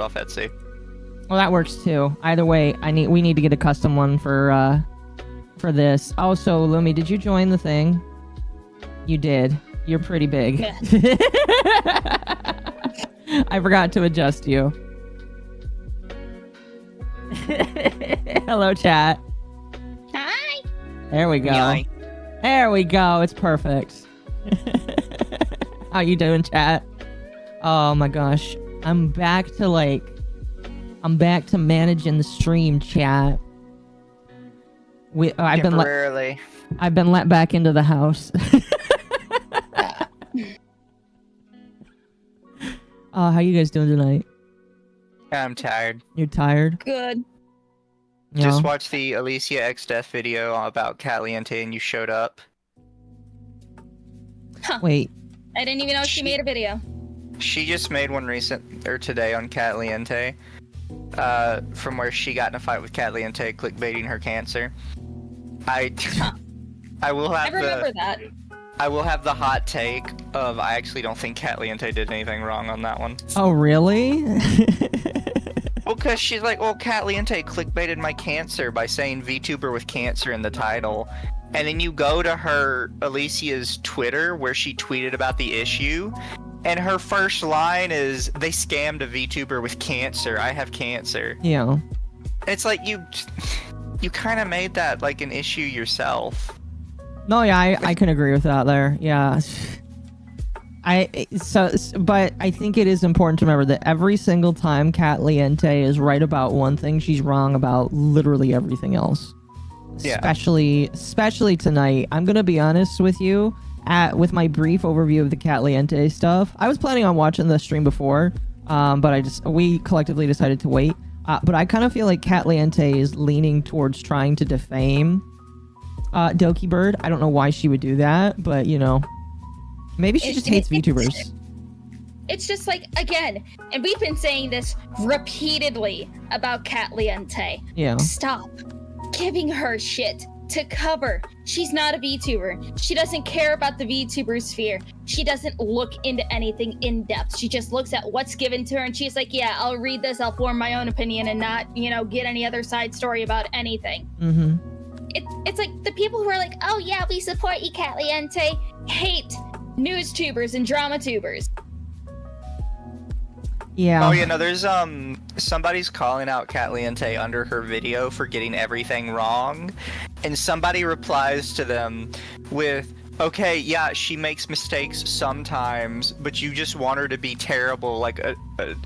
off Etsy. Well, that works too. Either way, we need to get a custom one for this. Also, Lumi, did you join the thing? You did. You're pretty big. Yeah. I forgot to adjust you. Hello, chat. Hi. There we go. Yai. There we go. It's perfect. How you doing, chat? Oh my gosh. I'm back to managing the stream, chat. I've been let back into the house. How you guys doing tonight? I'm tired. You're tired? Good. Just watched the Alicia X Death video about Katliente and you showed up. Huh. Wait. I didn't even know she made a video. She just made one today on Katliente. From where she got in a fight with Katliente, clickbaiting her cancer. I will have I remember that. I will have the hot take of I actually don't think Katliente did anything wrong on that one. Oh, really? Well, because she's like, well, Katliente clickbaited my cancer by saying VTuber with cancer in the title. And then you go to her, Alicia's Twitter, where she tweeted about the issue. And her first line is, they scammed a VTuber with cancer. I have cancer. Yeah. It's like you kind of made that like an issue yourself. No, yeah, I can agree with that there. Yeah. But I think it is important to remember that every single time Katliente is right about one thing, she's wrong about literally everything else. Yeah. Especially tonight. I'm gonna be honest with you. With my brief overview of the Katliente stuff, I was planning on watching the stream before, but we collectively decided to wait. But I kind of feel like Katliente is leaning towards trying to defame Dokibird. I don't know why she would do that, but you know, maybe she just hates VTubers. It's just like, again, and we've been saying this repeatedly about Katliente. Yeah. Stop giving her shit to cover. She's not a VTuber. She doesn't care about the VTuber sphere. She doesn't look into anything in depth. She just looks at what's given to her and she's like, yeah, I'll read this, I'll form my own opinion and not, get any other side story about anything. Mm-hmm. It's like the people who are like, oh yeah, we support you, Katliente, hate news tubers and drama tubers. Yeah. Oh yeah, no, there's somebody's calling out Katliente under her video for getting everything wrong, and somebody replies to them with, okay, yeah, she makes mistakes sometimes, but you just want her to be terrible, like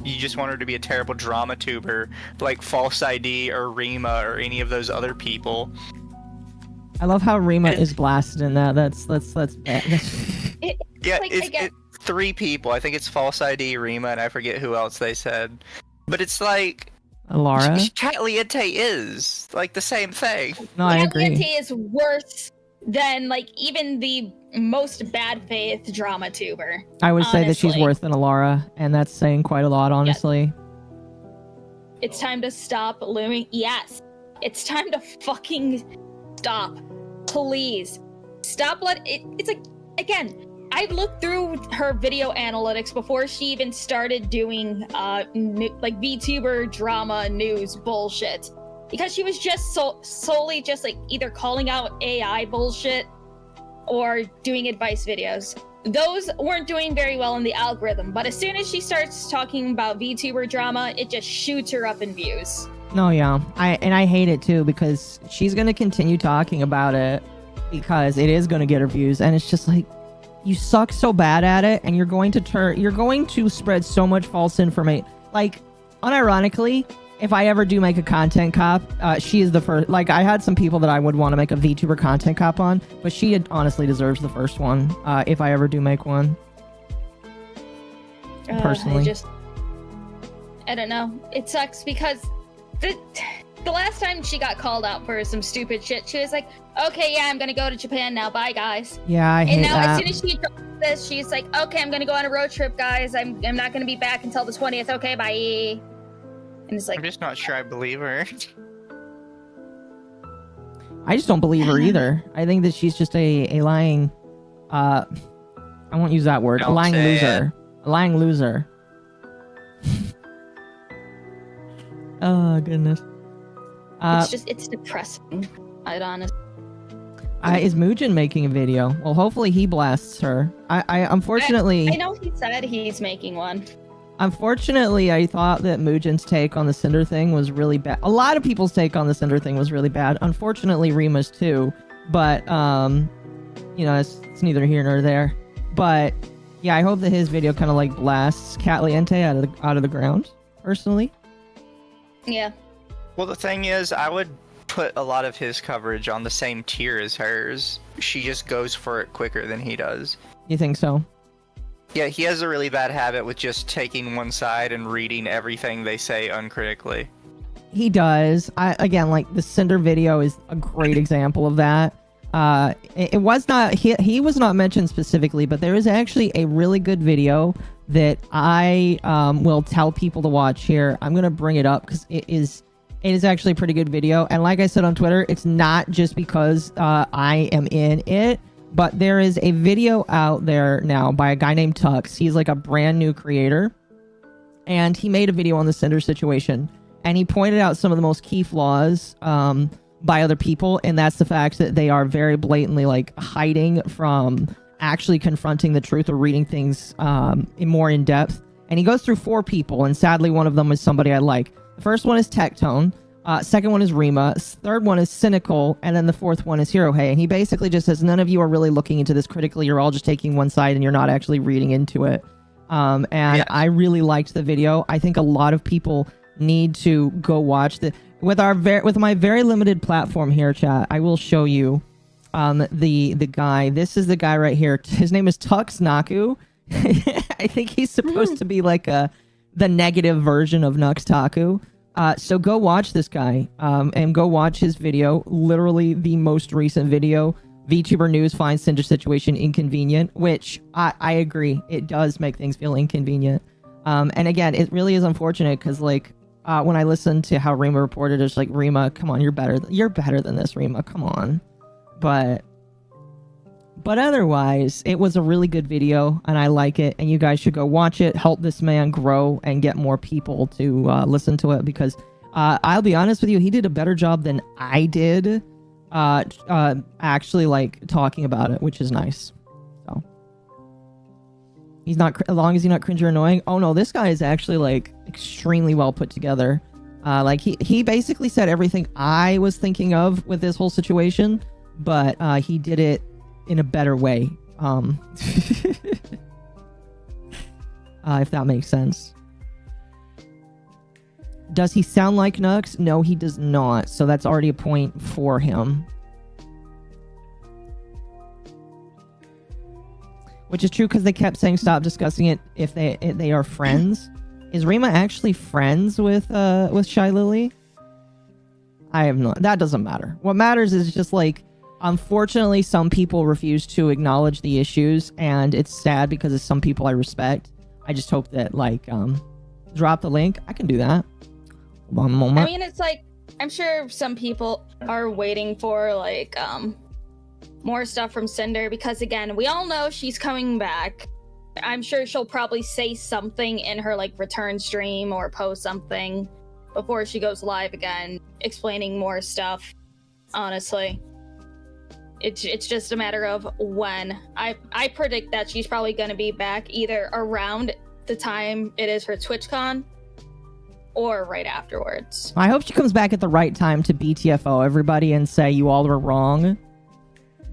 you just want her to be a terrible drama tuber, like False ID or Rima or any of those other people. I love how Rima is blasted in that. That's bad. Yeah, it's 3 people. I think it's False ID, Rima, and I forget who else they said. But it's like... Laura? Katliente is like the same thing. No, I agree. Katliente is worse than like even the most bad faith drama tuber. I would say that she's worse than Alara, and that's saying quite a lot, honestly. Yes. It's time to stop looming. Yes. It's time to fucking stop. Please. Stop it's like, again, I looked through her video analytics before she even started doing like VTuber drama news bullshit, because she was just solely just like either calling out AI bullshit or doing advice videos. Those weren't doing very well in the algorithm, but as soon as she starts talking about VTuber drama, it just shoots her up in views. No, yeah. I hate it too, because she's gonna continue talking about it because it is gonna get her views, and it's just like, you suck so bad at it, and you're going to spread so much false information. Like, unironically, if I ever do make a content cop, she is the first. Like, I had some people that I would want to make a VTuber content cop on, but she honestly deserves the first one, if I ever do make one. Personally. I don't know. It sucks because the last time she got called out for some stupid shit, she was like, okay, yeah, I'm gonna go to Japan now, bye guys. Yeah, I hate that. And now as soon as she drops this, she's like, okay, I'm gonna go on a road trip, guys. I'm not gonna be back until the 20th, okay, bye. And it's like, I'm just not sure I believe her. I just don't believe her either. I think that she's just a lying, I won't use that word, a lying loser. A lying loser. Oh goodness. It's depressing. I'd honestly. Is Mugen making a video? Well, hopefully he blasts her. I unfortunately. I know he said he's making one. Unfortunately, I thought that Mugen's take on the Cinder thing was really bad. A lot of people's take on the Cinder thing was really bad. Unfortunately, Rima's too. But, you know, it's neither here nor there. But, yeah, I hope that his video kind of, like, blasts Katliente out of the ground, personally. Yeah. Well, the thing is, I would put a lot of his coverage on the same tier as hers. She just goes for it quicker than he does. You think so? Yeah, he has a really bad habit with just taking one side and reading everything they say uncritically. He does. Again, like the Cinder video is a great example of that. It was not he was not mentioned specifically, but there is actually a really good video that I will tell people to watch here. I'm gonna bring it up because it is actually a pretty good video. And like I said on Twitter, it's not just because I am in it. But there is a video out there now by a guy named Tux. He's like a brand new creator. And he made a video on the Cinder situation. And he pointed out some of the most key flaws by other people. And that's the fact that they are very blatantly like hiding from actually confronting the truth or reading things more in depth. And he goes through 4 people. And sadly, one of them is somebody I like. The first one is Tectone. Second one is Rima. Third one is Cynical. And then the fourth one is Hirohei. And he basically just says, none of you are really looking into this critically. You're all just taking one side and you're not actually reading into it. And yeah. I really liked the video. I think a lot of people need to go watch the with my very limited platform here, chat. I will show you the guy. This is the guy right here. His name is Tux Naku. I think he's supposed to be like the negative version of Nux Taku. So go watch this guy and go watch his video. Literally the most recent video. VTuber News finds Cinder situation inconvenient, which I agree. It does make things feel inconvenient. And again, it really is unfortunate because like when I listened to how Rima reported, it's like, Rima, come on, you're better than this, Rima, come on. But otherwise, it was a really good video, and I like it, and you guys should go watch it, help this man grow, and get more people to listen to it, because I'll be honest with you, he did a better job than I did actually, like, talking about it, which is nice. So, he's not, as long as he's not cringe or annoying. Oh no, this guy is actually, like, extremely well put together. Like, he basically said everything I was thinking of with this whole situation, but he did it in a better way, if that makes sense. Does he sound like Nux? No, he does not. So that's already a point for him. Which is true because they kept saying stop discussing it if they are friends. Is Rima actually friends with Shy Lily? I have no. That doesn't matter. What matters is just like, unfortunately, some people refuse to acknowledge the issues, and it's sad because it's some people I respect. I just hope that, like, drop the link. I can do that. One moment. I mean, it's like, I'm sure some people are waiting for, like, more stuff from Cinder, because, again, we all know she's coming back. I'm sure she'll probably say something in her, like, return stream or post something before she goes live again, explaining more stuff, honestly. It's just a matter of when. I predict that she's probably going to be back either around the time it is for TwitchCon or right afterwards. I hope she comes back at the right time to BTFO everybody and say you all were wrong,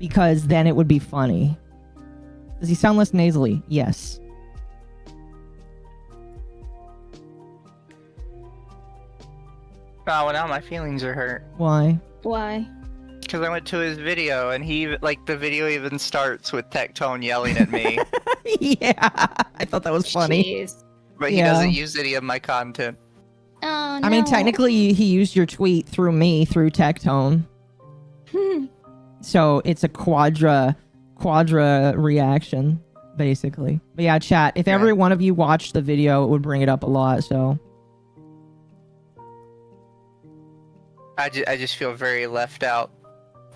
because then it would be funny. Does he sound less nasally? Yes. Oh, well, now my feelings are hurt. Why? Why? Because I went to his video, and the video even starts with Tectone yelling at me. Yeah, I thought that was funny. Jeez. But he doesn't use any of my content. Oh, no. I mean, technically, he used your tweet through me, through Tectone. So it's a quadra reaction, basically. But yeah, chat, if every one of you watched the video, it would bring it up a lot, so. I just feel very left out.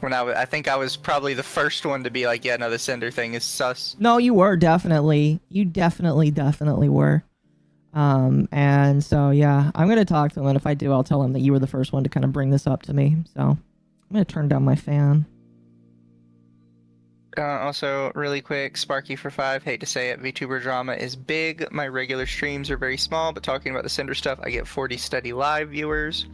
When I think I was probably the first one to be like, yeah, no, the Cinder thing is sus. No, you were, definitely. You definitely were. And so, yeah, I'm going to talk to him. And if I do, I'll tell him that you were the first one to kind of bring this up to me. So I'm going to turn down my fan. Also, really quick, Sparky for 5, hate to say it, VTuber drama is big. My regular streams are very small, but talking about the Cinder stuff, I get 40 steady live viewers.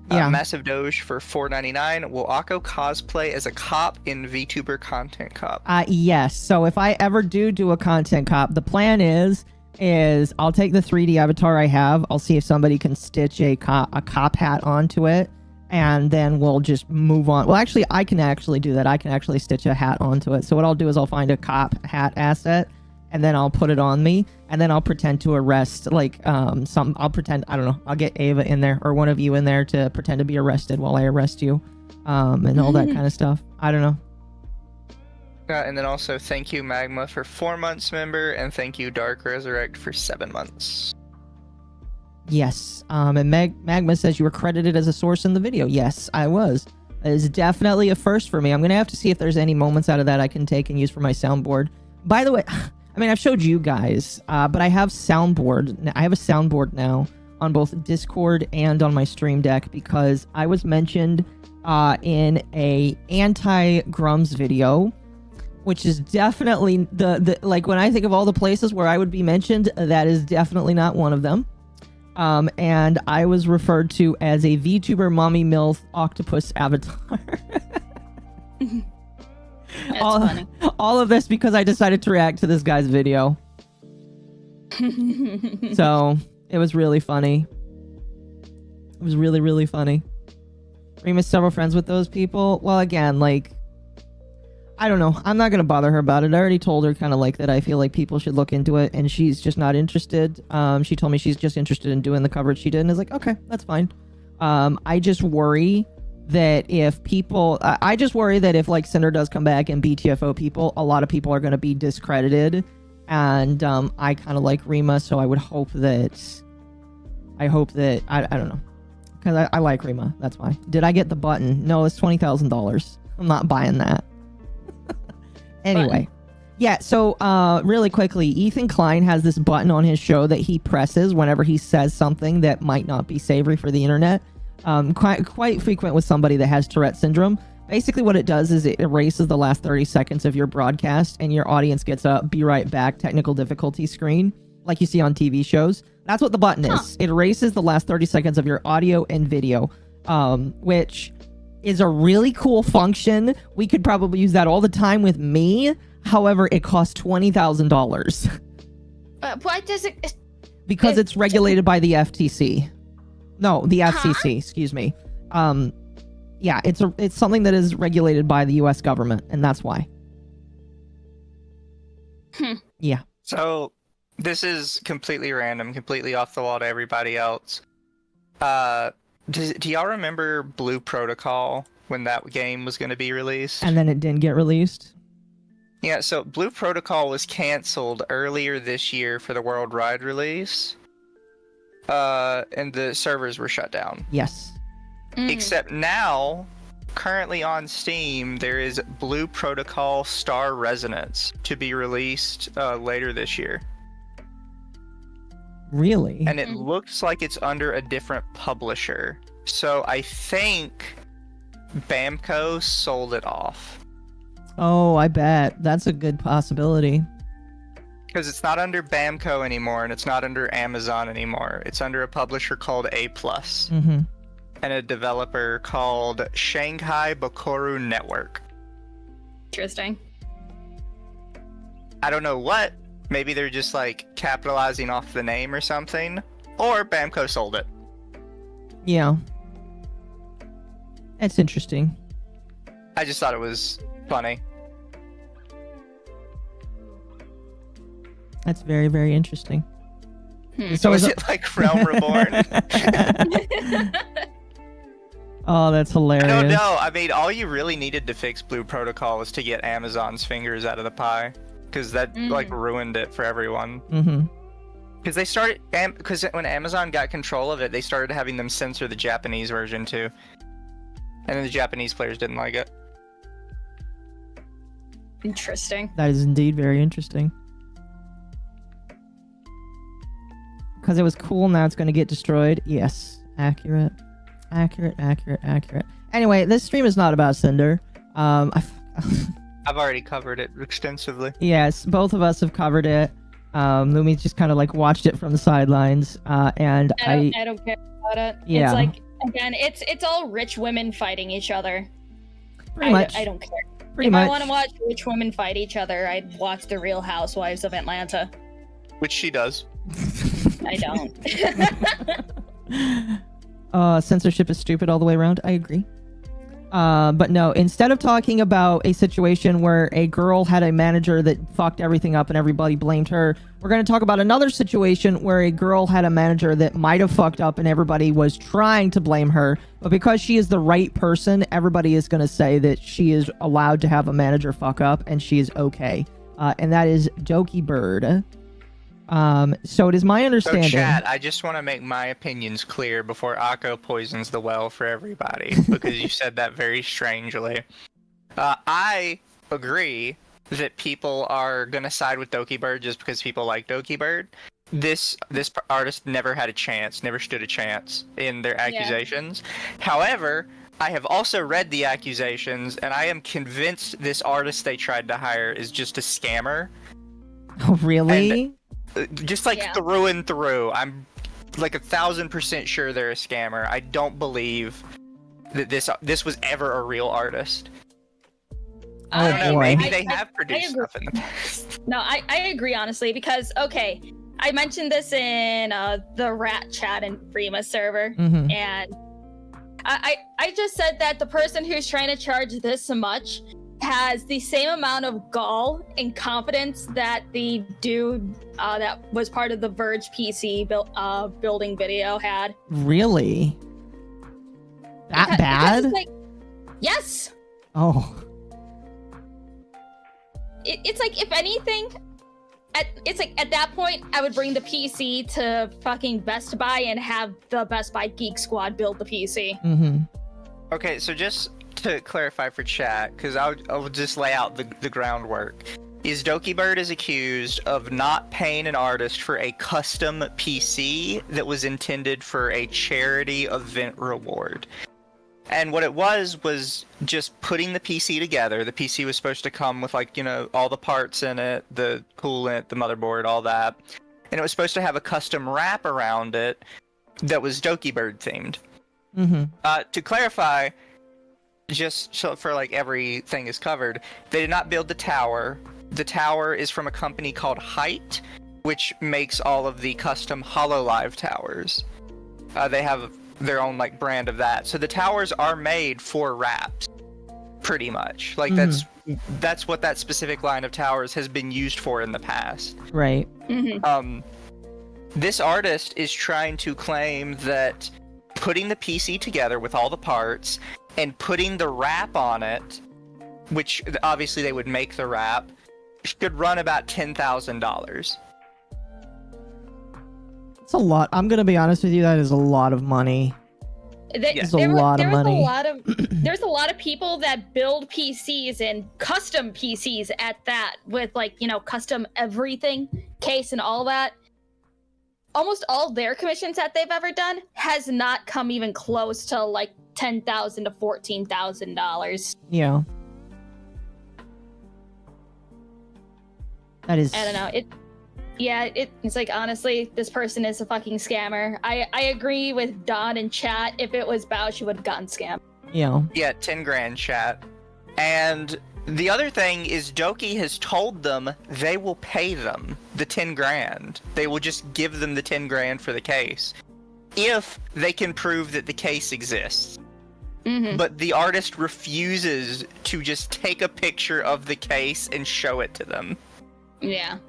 Yeah. Massive Doge for $4.99. Will Occo cosplay as a cop in VTuber Content Cop? Yes. So if I ever do a content cop, the plan is I'll take the 3D avatar I have. I'll see if somebody can stitch a cop hat onto it, and then we'll just move on. Well, actually, I can actually do that. I can actually stitch a hat onto it. So what I'll do is I'll find a cop hat asset, and then I'll put it on me, and then I'll pretend to arrest, I'll pretend, I don't know, I'll get Ava in there, or one of you in there to pretend to be arrested while I arrest you, and all that kind of stuff. I don't know. And then also, thank you, Magma, for 4 months member, and thank you, Dark Resurrect, for 7 months. Yes, and Magma says you were credited as a source in the video. Yes, I was. It is definitely a first for me. I'm going to have to see if there's any moments out of that I can take and use for my soundboard. By the way, I mean, I've showed you guys, but I have a soundboard now on both Discord and on my Stream Deck because I was mentioned in a anti-Grums video, which is definitely like when I think of all the places where I would be mentioned, that is definitely not one of them. And I was referred to as a VTuber mommy MILF octopus avatar. That's funny. All of this because I decided to react to this guy's video. So it was really funny. It was really, really funny. Remus several friends with those people. Well, again, like, I don't know. I'm not going to bother her about it. I already told her kind of like that I feel like people should look into it, and she's just not interested. She told me she's just interested in doing the coverage she did, and I was like, okay, that's fine. I just worry that if like Cinder does come back and BTFO people, a lot of people are going to be discredited, and I kind of like Rima, so I hope that I don't know, because I like Rima. That's why. Did I get the button? No, it's $20,000. I'm not buying that. Anyway, yeah, so really quickly, Ethan Klein has this button on his show that he presses whenever he says something that might not be savory for the internet. Quite frequent with somebody that has Tourette syndrome. Basically what it does is it erases the last 30 seconds of your broadcast, and your audience gets a be right back technical difficulty screen like you see on TV shows. That's what the button is. It erases the last 30 seconds of your audio and video, which is a really cool function. We could probably use that all the time with me. However, it costs $20,000. Why does it? Because it's regulated by the FTC. No, the FCC, excuse me. Yeah, it's something that is regulated by the US government, and that's why. Yeah. So, this is completely random, completely off the wall to everybody else. Do y'all remember Blue Protocol when that game was going to be released? And then it didn't get released? Yeah, so Blue Protocol was canceled earlier this year for the worldwide release. And the servers were shut down. Yes. Except now, currently on Steam, there is Blue Protocol Star Resonance to be released later this year. Really? And it looks like it's under a different publisher. So I think Bamco sold it off. Oh, I bet. That's a good possibility. Because it's not under Bamco anymore, and it's not under Amazon anymore. It's under a publisher called A+. And a developer called Shanghai Bokoru Network. Interesting. I don't know what. Maybe they're just like capitalizing off the name or something. Or Bamco sold it. Yeah. That's interesting. I just thought it was funny. That's very, very interesting. So is it like Realm Reborn? Oh, that's hilarious. I don't know. I mean, all you really needed to fix Blue Protocol was to get Amazon's fingers out of the pie. Because that like ruined it for everyone. Because they started, because when Amazon got control of it, they started having them censor the Japanese version too, and then the Japanese players didn't like it. Interesting. That is indeed very interesting. because it was cool. Now it's going to get destroyed. Yes, accurate. Anyway, this stream is not about Cinder. I've already covered it extensively. Yes, both of us have covered it. Lumi just kind of like watched it from the sidelines, and I don't care about it. Yeah. It's like, again, it's all rich women fighting each other. pretty much. I don't care. Pretty if much. I want to watch rich women fight each other, I'd watch The Real Housewives of Atlanta. Which she does. I don't. Censorship is stupid all the way around. I agree. But no, instead of talking about a situation where a girl had a manager that fucked everything up and everybody blamed her, we're going to talk about another situation where a girl had a manager that might have fucked up and everybody was trying to blame her. But because she is the right person, everybody is going to say that she is allowed to have a manager fuck up and she is okay. And that is Dokibird. So it is my understanding. So chat, I just want to make my opinions clear before Occo poisons the well for everybody, because you said that very strangely. I agree that people are going to side with Dokibird just because people like Dokibird. This artist never had a chance, never stood a chance in their accusations. Yeah. However, I have also read the accusations, and I am convinced this artist they tried to hire is just a scammer. Oh, really? And just like through and through. I'm like 1,000% sure they're a scammer. I don't believe that this was ever a real artist. I don't know, maybe they have produced stuff in the past. No, I agree, honestly, because, okay, I mentioned this in the rat chat in Prima server, and I just said that the person who's trying to charge this much has the same amount of gall and confidence that the dude that was part of the Verge PC building video had. Really? That bad? It's like, yes. Oh. It's like, if anything, it's like at that point, I would bring the PC to fucking Best Buy and have the Best Buy Geek Squad build the PC. Okay, so just to clarify for chat, because I'll just lay out the groundwork. Is Dokibird is accused of not paying an artist for a custom PC that was intended for a charity event reward. And what it was just putting the PC together. The PC was supposed to come with, like, you know, all the parts in it, the coolant, the motherboard, all that. And it was supposed to have a custom wrap around it that was Dokibird themed. To clarify, just so for like everything is covered, they did not build the tower. The tower is from a company called Height, which makes all of the custom HoloLive towers. They have their own like brand of that. So the towers are made for wraps, pretty much. Like that's what that specific line of towers has been used for in the past. Right. This artist is trying to claim that putting the PC together with all the parts and putting the wrap on it, which obviously they would make the wrap, should run about $10,000. It's a lot. I'm gonna be honest with you. That is a lot of money. There's a lot of money. There's a lot of people that build PCs and custom PCs at that, with like, you know, custom everything, case and all that. Almost all their commissions that they've ever done has not come even close to like $10,000 to $14,000. Yeah. That is. I don't know. It's like, honestly, this person is a fucking scammer. I agree with Don in chat. If it was Bao, she would have gotten scammed. Yeah. Yeah, 10 grand chat. And the other thing is Doki has told them they will pay them the 10 grand. They will just give them the 10 grand for the case if they can prove that the case exists. But the artist refuses to just take a picture of the case and show it to them. Yeah.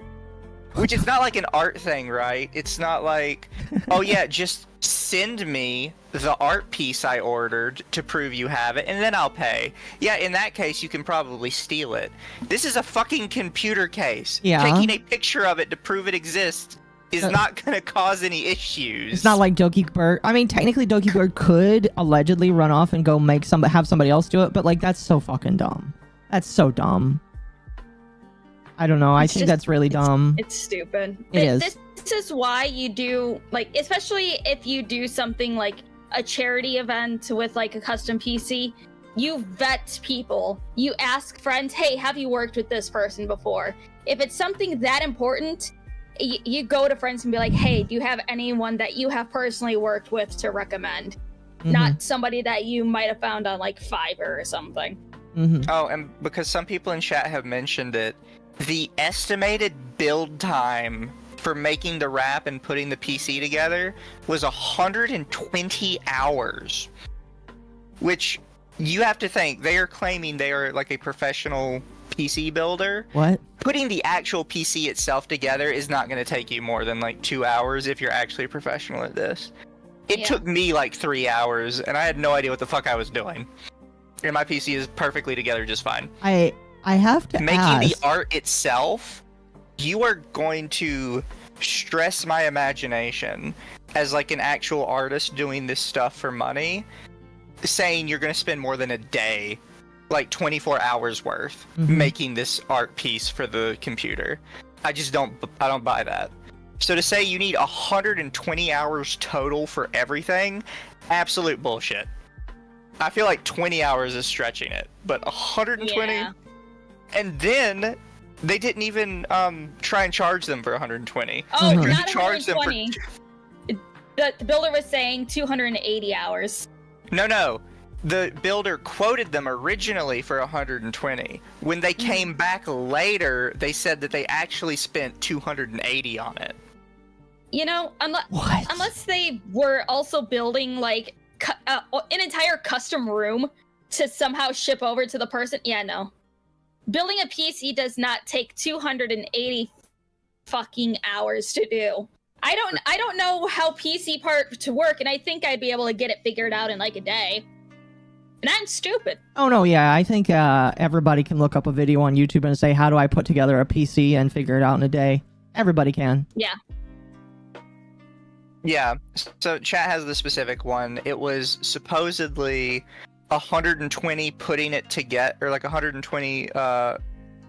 Which is not like an art thing, right? It's not like, oh yeah, just send me the art piece I ordered to prove you have it, and then I'll pay. Yeah, in that case, you can probably steal it. This is a fucking computer case. Yeah. Taking a picture of it to prove it exists is not going to cause any issues. It's not like Dokibird. I mean, technically, Dokibird could allegedly run off and go have somebody else do it, but like, that's so fucking dumb. That's so dumb. I don't know. I think that's really dumb. It's stupid. It is. this is why you do, like, especially if you do something like a charity event with like a custom PC, you vet people. You ask friends, hey, have you worked with this person before? If it's something that important, you go to friends and be like, hey, do you have anyone that you have personally worked with to recommend? Not somebody that you might have found on like Fiverr or something. Oh, and because some people in chat have mentioned it, the estimated build time for making the wrap and putting the PC together was 120 hours. Which, you have to think, they are claiming they are like a professional PC builder. What? Putting the actual PC itself together is not going to take you more than like 2 hours if you're actually a professional at this. It took me like 3 hours, and I had no idea what the fuck I was doing. And my PC is perfectly together just fine. I have to Making ask. the art itself, you are going to stress my imagination as like an actual artist doing this stuff for money, saying you're going to spend more than a day, like 24 hours worth, making this art piece for the computer. I don't buy that. So to say you need 120 hours total for everything, absolute bullshit. I feel like 20 hours is stretching it, but 120? Yeah. And then they didn't even try and charge them for 120. Oh, They not charged them for 120. The builder was saying 280 hours. No. The builder quoted them originally for 120. When they came back later, they said that they actually spent 280 on it. You know, What? unless they were also building like an entire custom room to somehow ship over to the person. Yeah, no. Building a PC does not take 280 fucking hours to do. I don't know how PC part to work, and I think I'd be able to get it figured out in like a day. And I'm stupid. Oh no, yeah, I think everybody can look up a video on YouTube and say, how do I put together a PC and figure it out in a day? Everybody can. Yeah. Yeah, so chat has the specific one. It was supposedly 120 putting it together, or like 120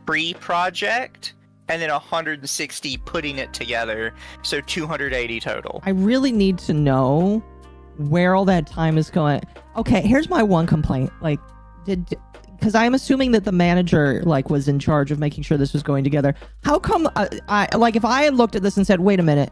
pre-project, and then 160 putting it together, so 280 total. I really need to know where all that time is going. Okay, here's my one complaint. Like, because I'm assuming that the manager like was in charge of making sure this was going together. How come if I had looked at this and said, wait a minute,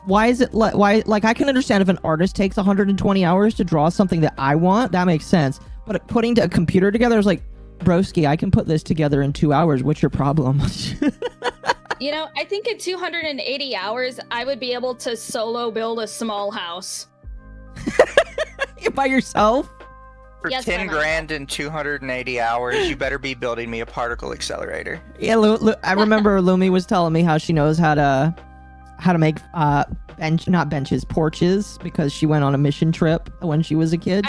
why is it why like I can understand if an artist takes 120 hours to draw something that I want, that makes sense. But putting a computer together is like, broski, I can put this together in 2 hours. What's your problem? You know, I think in 280 hours, I would be able to solo build a small house. By yourself? For Yes, 10 I'm grand and 280 hours, you better be building me a particle accelerator. Yeah, I remember Lumi was telling me how she knows how to make porches, because she went on a mission trip when she was a kid.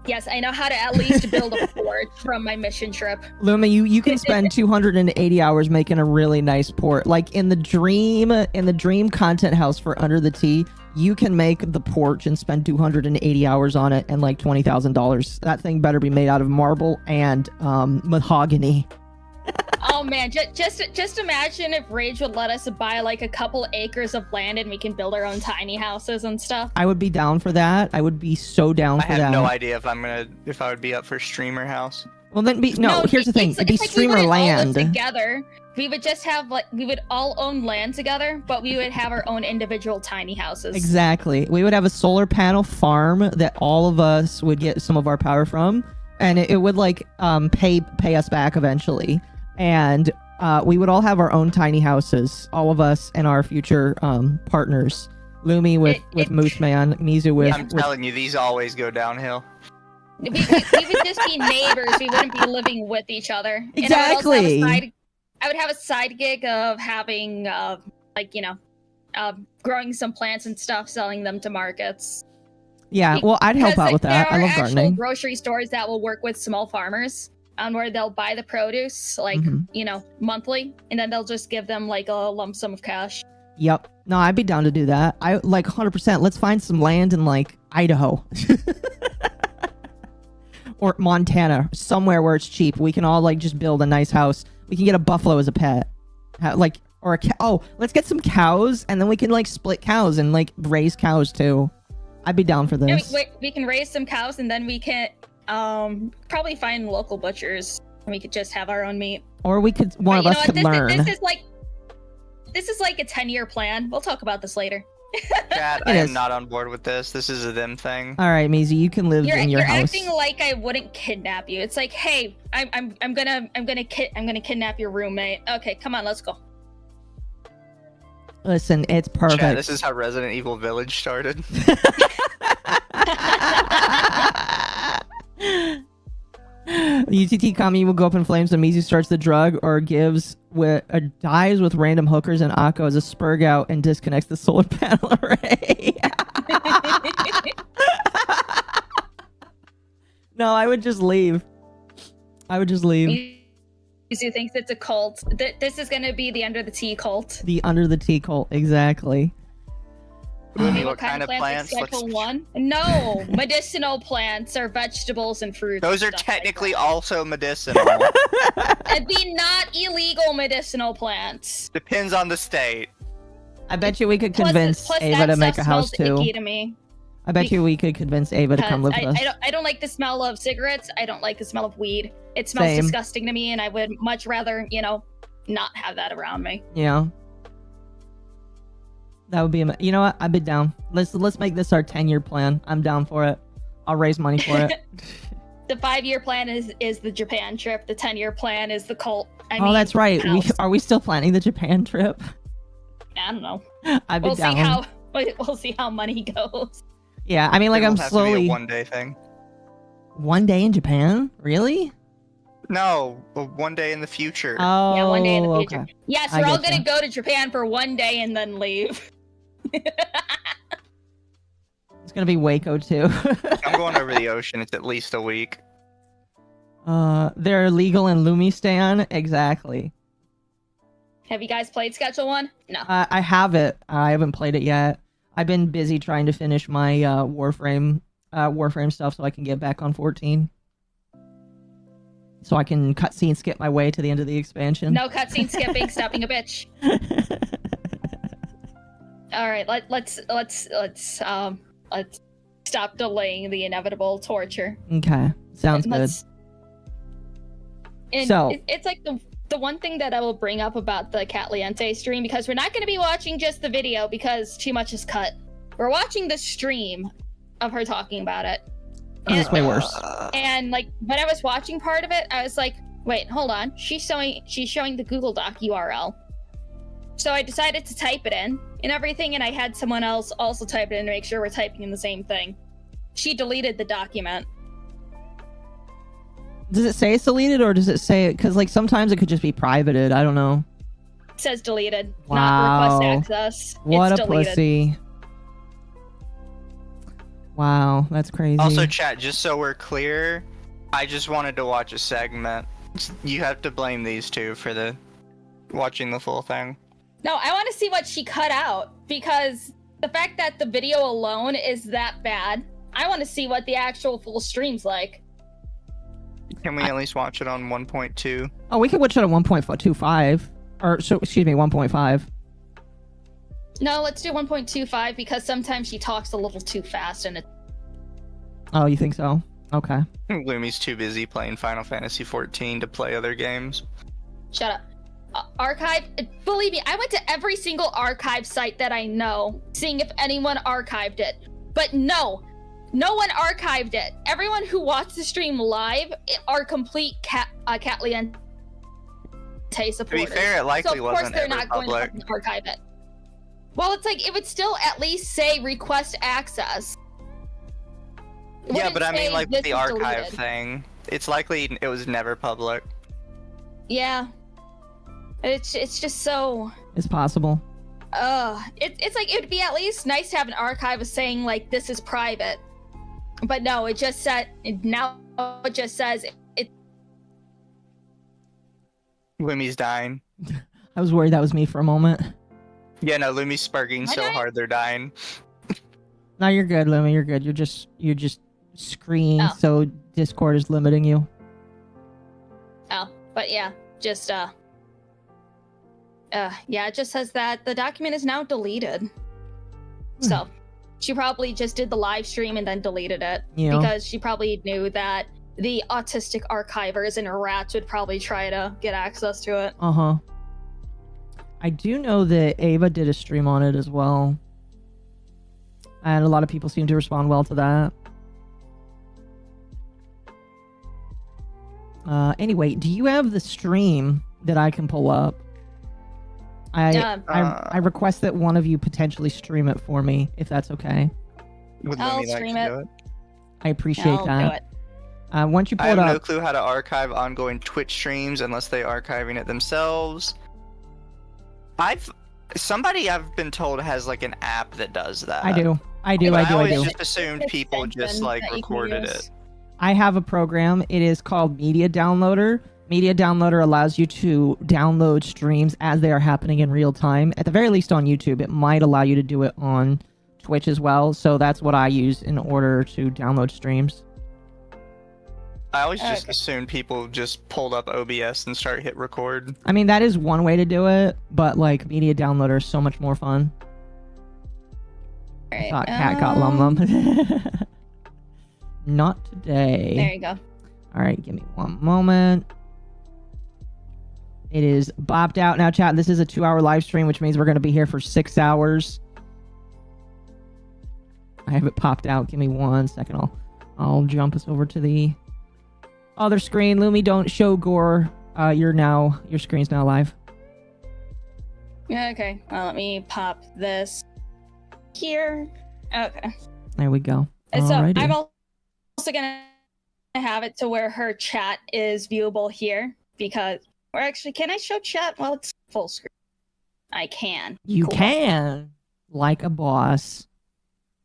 Yes, I know how to at least build a porch from my mission trip. Lumi, you can spend 280 hours making a really nice port. Like in the dream content house for Underthetea, you can make the porch and spend 280 hours on it and like $20,000. That thing better be made out of marble and mahogany. Oh man, just imagine if Rage would let us buy like a couple acres of land and we can build our own tiny houses and stuff. I would be down for that. I would be so down for that. I have no idea if I would be up for streamer house. Well, then here's the thing. It'd be streamer land. Together, we would just have we would all own land together, but we would have our own individual tiny houses. Exactly. We would have a solar panel farm that all of us would get some of our power from, and it would like pay us back eventually. And we would all have our own tiny houses, all of us and our future partners. Lumi with Mooseman, Mizu with... I'm telling you, these always go downhill. We would just be neighbors. We wouldn't be living with each other. Exactly. And I would have a side gig of having, growing some plants and stuff, selling them to markets. Yeah, well, I'd help out with that. I love gardening. There are actual grocery stores that will work with small farmers, where they'll buy the produce, monthly, and then they'll just give them, like, a lump sum of cash. Yep. No, I'd be down to do that. I, 100%. Let's find some land in, Idaho. Or Montana, somewhere where it's cheap. We can all just build a nice house. We can get a buffalo as a pet. Or a cow. Oh, let's get some cows, and then we can like split cows and like raise cows too. I'd be down for Yeah, this. we can raise some cows, and then we can probably find local butchers, and we could just have our own meat. Or we could, one of us could learn. This is like a 10-year plan. We'll talk about this later. Chat, I am not on board with this. This is a them thing. All right, Mizu, you can live in your you're house. acting like I wouldn't kidnap you. It's like, hey, I'm gonna kidnap your roommate. Okay, come on, let's go. Listen, it's perfect. Chat, this is how Resident Evil Village started. UTT Kami will go up in flames and Mizu starts the drug or dies with random hookers, and Occo as a spurg out and disconnects the solar panel array. No, I would just leave. Mizu thinks it's a cult. This is gonna be the Underthetea cult. The Underthetea cult, exactly. Lumi, what kind of plants? Schedule 1? No, medicinal plants are vegetables and fruits. Those are technically also medicinal. It'd be not illegal medicinal plants. Depends on the state. I bet you we could convince Ava to make a house too. Icky to me. I bet you we could convince Ava to come live with us. I don't like the smell of cigarettes. I don't like the smell of weed. It smells disgusting to me, and I would much rather, not have that around me. Yeah. That would be, you know what? I'd be down. Let's make this our 10-year plan. I'm down for it. I'll raise money for it. The 5-year plan is the Japan trip. The 10-year plan is the cult. That's right. Are we still planning the Japan trip? I don't know. I'd be down. We'll see how money goes. Yeah, I mean, like, I'm slowly. Have to be a one-day thing. 1 day in Japan? Really? No, 1 day in the future. Oh, yeah, 1 day in the future. Okay. Yes, we're all gonna go to Japan for 1 day and then leave. It's gonna be Waco too. I'm going over the ocean. It's at least a week. They're legal in Lumistan. Exactly. Have you guys played Schedule 1? No. I have it. I haven't played it yet. I've been busy trying to finish my Warframe stuff so I can get back on 14. So I can cutscene skip my way to the end of the expansion. No cutscene skipping. Stop being a bitch. All right, let's stop delaying the inevitable torture. Okay, sounds good. It's like the one thing that I will bring up about the Katliente stream, because we're not going to be watching just the video because too much is cut. We're watching the stream of her talking about it. It's way worse. And like when I was watching part of it, I was like, wait, hold on. She's showing the Google Doc URL. So I decided to type it in and everything, and I had someone else also type it in to make sure we're typing in the same thing. She deleted the document. Does it say it's deleted, or does it say it? Because like sometimes it could just be privated. I don't know. It says deleted, wow. not request access. What it's a deleted. pussy. Wow, that's crazy. Also, chat, just so we're clear, I just wanted to watch a segment. You have to blame these two for watching the full thing. No, I want to see what she cut out, because the fact that the video alone is that bad, I want to see what the actual full stream's like. Can we at least watch it on 1.2? Oh, we can watch it at 1.25. Or, so, excuse me, 1.5. No, let's do 1.25, because sometimes she talks a little too fast and it... Oh, you think so? Okay. Lumi's too busy playing Final Fantasy XIV to play other games. Shut up. Archive, believe me, I went to every single archive site that I know, seeing if anyone archived it. But no one archived it. Everyone who watched the stream live are complete Katliente supporters. To be fair, it likely wasn't of course they're ever not public. going to archive it. Well, it's like, it would still at least say request access. Yeah, but I mean, like, with the archive deleted. thing, it's likely it was never public. Yeah. It's just so... It's possible. It's like, it would be at least nice to have an archive of saying, like, this is private. But no, it just said... Now it just says... Lumi's dying. I was worried that was me for a moment. Yeah, no, Lumi's spurging so hard they're dying. No, you're good, Lumi. You're good. You're just screaming, so Discord is limiting you. Oh, but yeah, just Yeah, it just says that the document is now deleted. So, she probably just did the live stream and then deleted it. Yeah. Because she probably knew that the autistic archivers and rats would probably try to get access to it. Uh-huh. I do know that Ava did a stream on it as well. And a lot of people seem to respond well to that. Anyway, do you have the stream that I can pull up? I request that one of you potentially stream it for me, if that's okay. I'll stream it. I appreciate that. Do it. Once you pull I it have up, no clue how to archive ongoing Twitch streams unless they archiving it themselves. I've been told has like an app that does that. I do. I always just assumed people just like recorded it. I have a program. It is called Media Downloader. Media Downloader allows you to download streams as they are happening in real time. At the very least on YouTube. It might allow you to do it on Twitch as well. So that's what I use in order to download streams. I always just assumed people just pulled up OBS and hit record. I mean, that is one way to do it, but like Media Downloader is so much more fun. All right, I thought Cat got LumLum. Not today. There you go. All right, give me one moment. It is bopped out now, chat. This is a 2-hour live stream, which means we're going to be here for 6 hours. I have it popped out. Give me 1 second. I'll jump us over to the other screen. Lumi, don't show gore. Your screen's now live. Yeah, okay. Well, let me pop this here. Okay. There we go. And so Alrighty. I'm also gonna have it to where her chat is viewable here because, or actually, can I show chat while it's full screen? I can. You Cool. can, like a boss.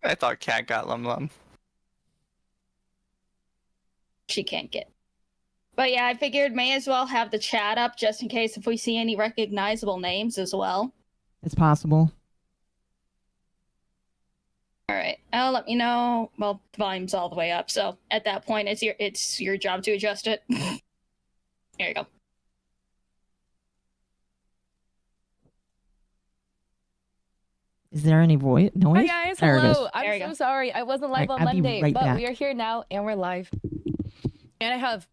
I thought Cat got LumLum. She can't get. But yeah, I figured may as well have the chat up just in case if we see any recognizable names as well. It's possible. All right. Let me know. Well, the volume's all the way up, so at that point, it's your job to adjust it. There you go. Is there any noise? Hi guys, There it is. hello. I'm so sorry I wasn't live on I'll be Monday, right but back. we are here now and we're live. And I have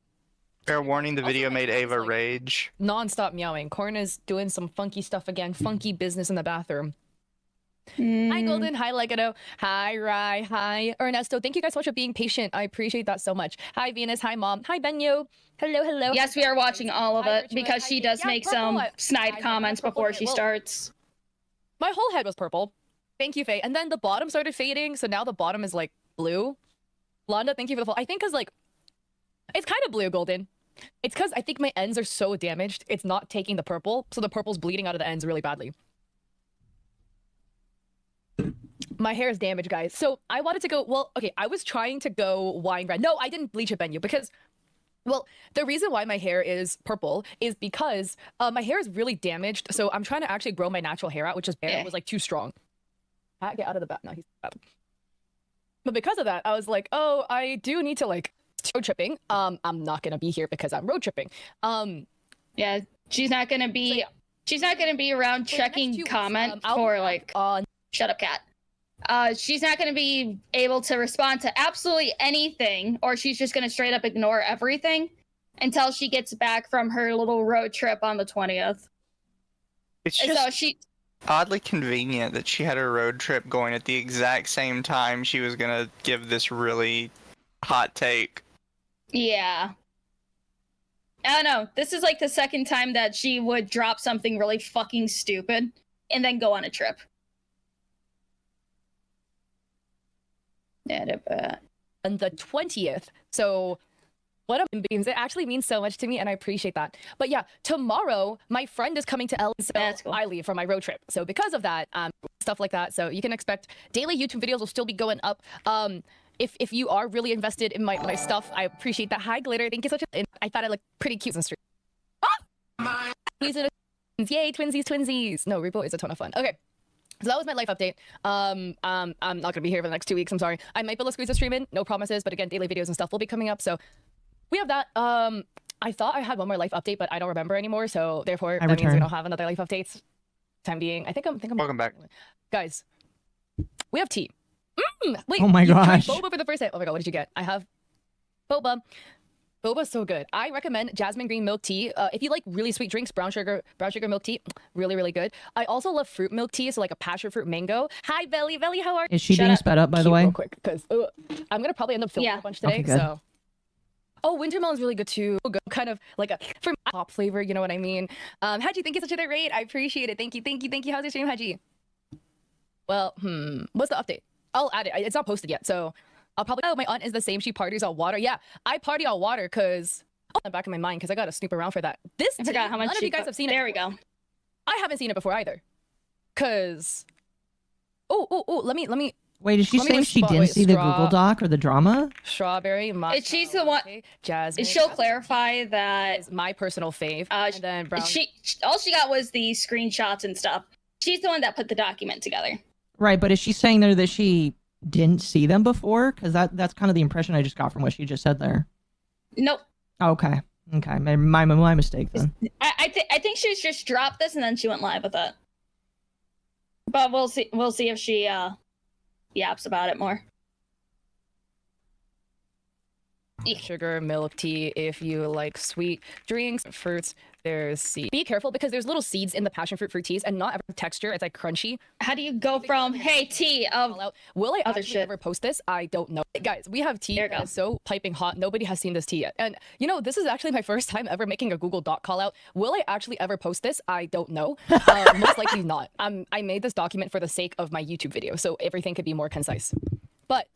Fair warning, the Also, video my made cat's, Ava like, rage. non-stop meowing. Corn is doing some funky stuff again, funky business in the bathroom. Hi Mm. Golden, hi Legado, hi Rai, hi Ernesto. Thank you guys so much for being patient. I appreciate that so much. Hi Venus, hi Mom, hi Benyo. Hello, hello. Yes, we are watching all of Hi, it Virtua, because hi, she Kate. does Yeah, make purple, some I snide have comments purple before hair. she Well, starts. My whole head was purple. Thank you, Faye. And then the bottom started fading, so now the bottom is like blue. Londa, thank you for the follow. I think because like it's kind of blue, Golden. It's because I think my ends are so damaged, it's not taking the purple, so the purple's bleeding out of the ends really badly. My hair is damaged, guys. So I wanted to go, well, okay, I was trying to go wine red. No, I didn't bleach it, Benyu, because, well, the reason why my hair is purple is because my hair is really damaged, so I'm trying to actually grow my natural hair out, which is bare. It was like too strong. Get out of the bath. No, he's out. But because of that, I was like, oh, I do need to like road tripping. I'm not gonna be here because I'm road tripping. Yeah, she's not gonna be around For the next checking 2 weeks, comments I'll for be like on. shut up, cat. She's not gonna be able to respond to absolutely anything, or she's just gonna straight up ignore everything until she gets back from her little road trip on the 20th. It's And just so she oddly convenient that she had a road trip going at the exact same time she was gonna give this really hot take. Yeah. I don't know. This is like the second time that she would drop something really fucking stupid and then go on a trip. On the 20th. So what a beans. It actually means so much to me and I appreciate that. But yeah, tomorrow my friend is coming to LA, so That's cool. I leave for my road trip. So because of that, stuff like that. So you can expect daily YouTube videos will still be going up. If you are really invested in my stuff, I appreciate that. Hi Glitter, thank you so much. I thought I looked pretty cute on stream. Ah! Please, yay, twinsies. No, Repo is a ton of fun. Okay. So that was my life update. I'm not gonna be here for the next 2 weeks. I'm sorry. I might be able to squeeze a stream in. No promises, but again, daily videos and stuff will be coming up. So we have that. I thought I had one more life update, but I don't remember anymore. So therefore, I that means we return. don't have another life updates. Time being, I think I'm. Welcome back. Guys, we have tea. Wait. Oh my you tried gosh. boba for the first time. Oh my god, what did you get? I have boba. Boba's so good. I recommend jasmine green milk tea. If you like really sweet drinks, brown sugar milk tea, really, really good. I also love fruit milk tea, so like a passion fruit mango. Hi, Belly. Belly, how are you? Is she Shut being up. sped up, by the Cute way? real quick, because I'm gonna probably end up filming Yeah. a bunch today. Okay, good. So, oh, wintermelon's really good too. Kind of like a for pop flavor, you know what I mean? Haji, thank you such a great rate. I appreciate it. Thank you. How's your stream, Haji? Well, what's the update? I'll add it. It's not posted yet, so I'll probably. Oh, my aunt is the same. She parties on water. Yeah, I party on water because. Oh, in the back of my mind because I gotta snoop around for that. This I forgot tea, how much none of you guys have seen it. There we before. go. I haven't seen it before either. Cause. Oh, let me. Wait, is she Let me saying just she spot- didn't wait, see the straw- Google Doc or the drama? Strawberry, matcha, She's the one- jasmine. She'll clarify that Is my personal fave. Uh, and then brown. all she got was the screenshots and stuff. She's the one that put the document together. Right, but is she saying there that she didn't see them before? Because that's kind of the impression I just got from what she just said there. Nope. Okay. My mistake then. I think she's just dropped this and then she went live with it. But we'll see if she yaps about it more. Sugar, milk tea. If you like sweet drinks, fruits, there's seeds. Be careful because there's little seeds in the passion fruit teas, and not every texture. It's like crunchy. How do you go from hey tea of All out. Will I Other actually shit. ever post this? I don't know. Guys, we have tea There you that go. is so piping hot. Nobody has seen this tea yet. And you know, this is actually my first time ever making a Google Doc call out. Will I actually ever post this? I don't know. Most likely not. I made this document for the sake of my YouTube video, so everything could be more concise. But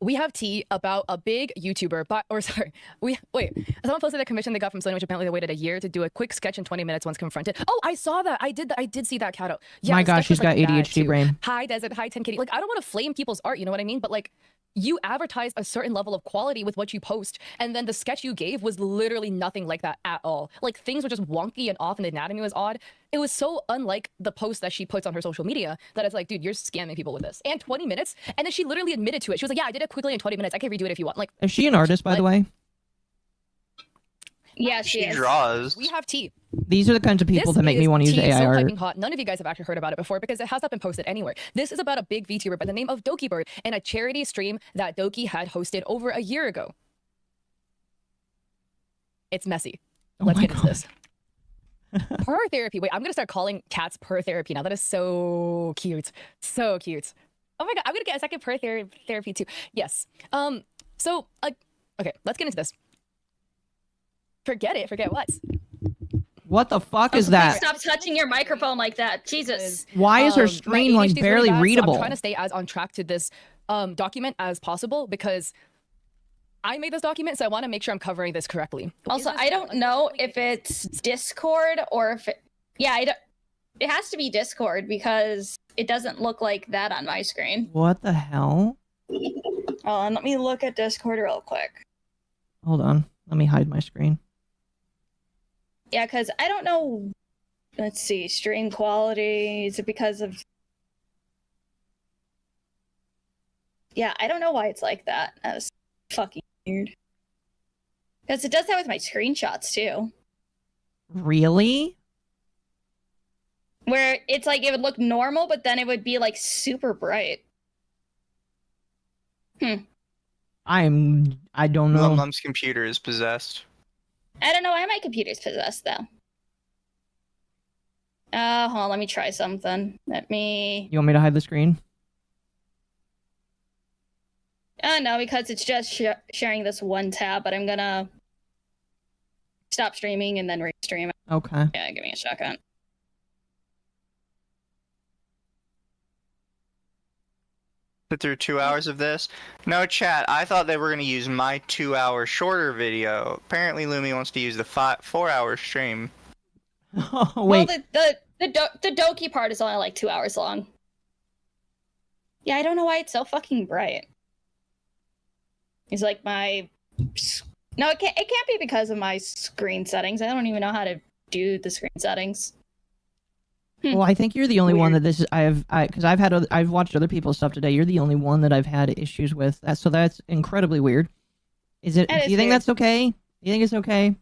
we have tea about a big YouTuber, someone posted a commission they got from Sony, which apparently they waited a year to do a quick sketch in 20 minutes once confronted. Oh, I saw that. I did see that, Kato. Yeah, My the gosh, sketch was, she's got like, bad, ADHD too. brain. Hi, Desert. Hi, 10 Kitty. Like, I don't want to flame people's art, you know what I mean? But like, you advertise a certain level of quality with what you post, and then the sketch you gave was literally nothing like that at all. Like, things were just wonky and off, and the anatomy was odd. It was so unlike the post that she puts on her social media that it's like, dude, you're scamming people with this. And 20 minutes, and then she literally admitted to it. She was like, yeah, I did it quickly in 20 minutes. I can redo it if you want. Like, Is she an artist, by the way? yeah, she She is. draws. we have tea. These are the kinds of people This that make me is want to use tea AI so art. piping hot. None of you guys have actually heard about it before because it has not been posted anywhere. This is about a big VTuber by the name of Dokibird and a charity stream that Doki had hosted over a year ago. It's messy. Oh Let's my get into God. this. Purr therapy. Wait, I'm gonna start calling cats purr therapy now. That is so cute. So cute. Oh my god, I'm gonna get a second purr therapy too. Yes. So okay, let's get into this. Forget it. Forget what? What the fuck is Please that? stop touching your microphone like that. Jesus. Why is her My screen like ADHD is really barely bad, so readable? I'm trying to stay as on track to this document as possible because I made this document, so I want to make sure I'm covering this correctly. Also, Is this I don't know if unfortunately- it's Discord or if it has to be Discord because it doesn't look like that on my screen. What the hell? Hold on, let me look at Discord real quick. Hold on. Let me hide my screen. Yeah, because I don't know. Let's see, stream quality. Is it because of? Yeah, I don't know why it's like that. That's fucking weird. Because it does that with my screenshots too, Really? where it's like it would look normal, but then it would be like super bright. I don't know. LumLum's computer is possessed. I don't know why my computer's possessed though. Hold on, let me try something. Let me. You want me to hide the screen? No, because it's just sharing this one tab, but I'm gonna stop streaming and then restream it. Okay. Yeah, give me a second. Sit through 2 hours of this. No, chat. I thought they were going to use my 2-hour shorter video. Apparently, Lumi wants to use the 4-hour stream. Oh, Well, wait. the Doki part is only like 2 hours long. Yeah, I don't know why it's so fucking bright. It's like my. No, it can't be because of my screen settings. I don't even know how to do the screen settings. Well, I think you're the only one that this is. Because I've watched other people's stuff today. You're the only one that I've had issues with. So that's incredibly weird. Is it? That Do is you think weird. that's okay? You think it's okay?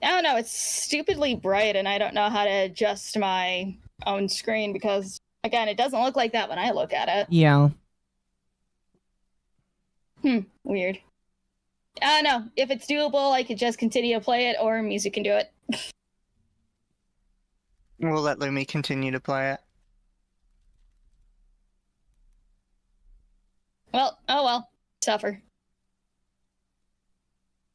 I don't know, it's stupidly bright and I don't know how to adjust my own screen because, again, it doesn't look like that when I look at it. Yeah. Weird. I don't know. If it's doable, I could just continue to play it, or music can do it. We'll let Lumi continue to play it. Well, oh well. Suffer.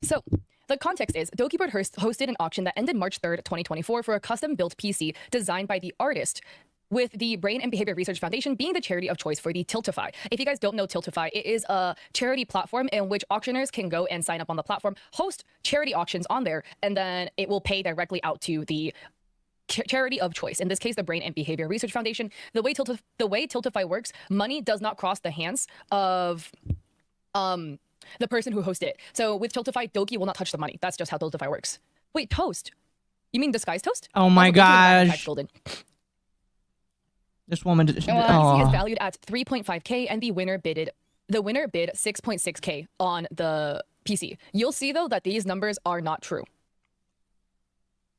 So, the context is Dokibird hosted an auction that ended March 3rd, 2024 for a custom-built PC designed by the artist, with the Brain and Behavior Research Foundation being the charity of choice for the Tiltify. If you guys don't know Tiltify, it is a charity platform in which auctioneers can go and sign up on the platform, host charity auctions on there, and then it will pay directly out to the charity of choice. In this case, the Brain and Behavior Research Foundation. The way Tiltify works, money does not cross the hands of the person who hosted it. So with Tiltify, Doki will not touch the money. That's just how Tiltify works. Wait, toast? You mean disguise toast? Oh my gosh. Golden. This woman. The PC is valued at 3.5k, and the winner bid 6.6k on the PC. You'll see though that these numbers are not true.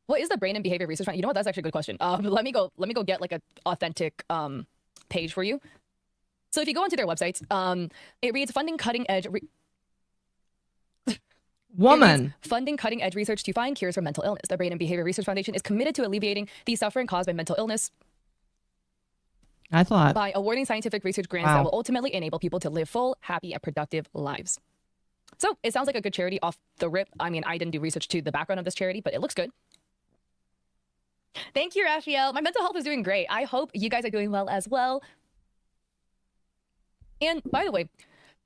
What is the Brain and Behavior Research Fund? You know what? That's actually a good question. Let me go get like a authentic page for you. So if you go onto their website, it reads funding cutting edge. Funding cutting edge research to find cures for mental illness. The Brain and Behavior Research Foundation is committed to alleviating the suffering caused by mental illness. I thought by awarding scientific research grants that will ultimately enable people to live full, happy, and productive lives. So it sounds like a good charity off the rip. I mean, I didn't do research to the background of this charity, but it looks good. Thank you, Raphael. My mental health is doing great. I hope you guys are doing well as well. And by the way,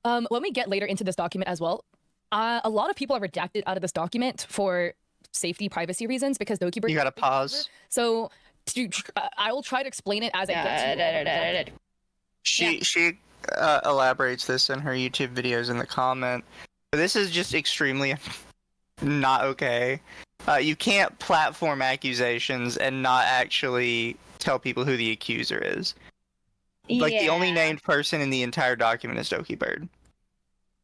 when we get later into this document as well, a lot of people are redacted out of this document for safety, privacy reasons because Dokibird. You gotta pause. So I will try to explain it as I get to it. She elaborates this in her YouTube videos in the comment. This is just extremely not okay. You can't platform accusations and not actually tell people who the accuser is. Like, the only named person in the entire document is Dokibird.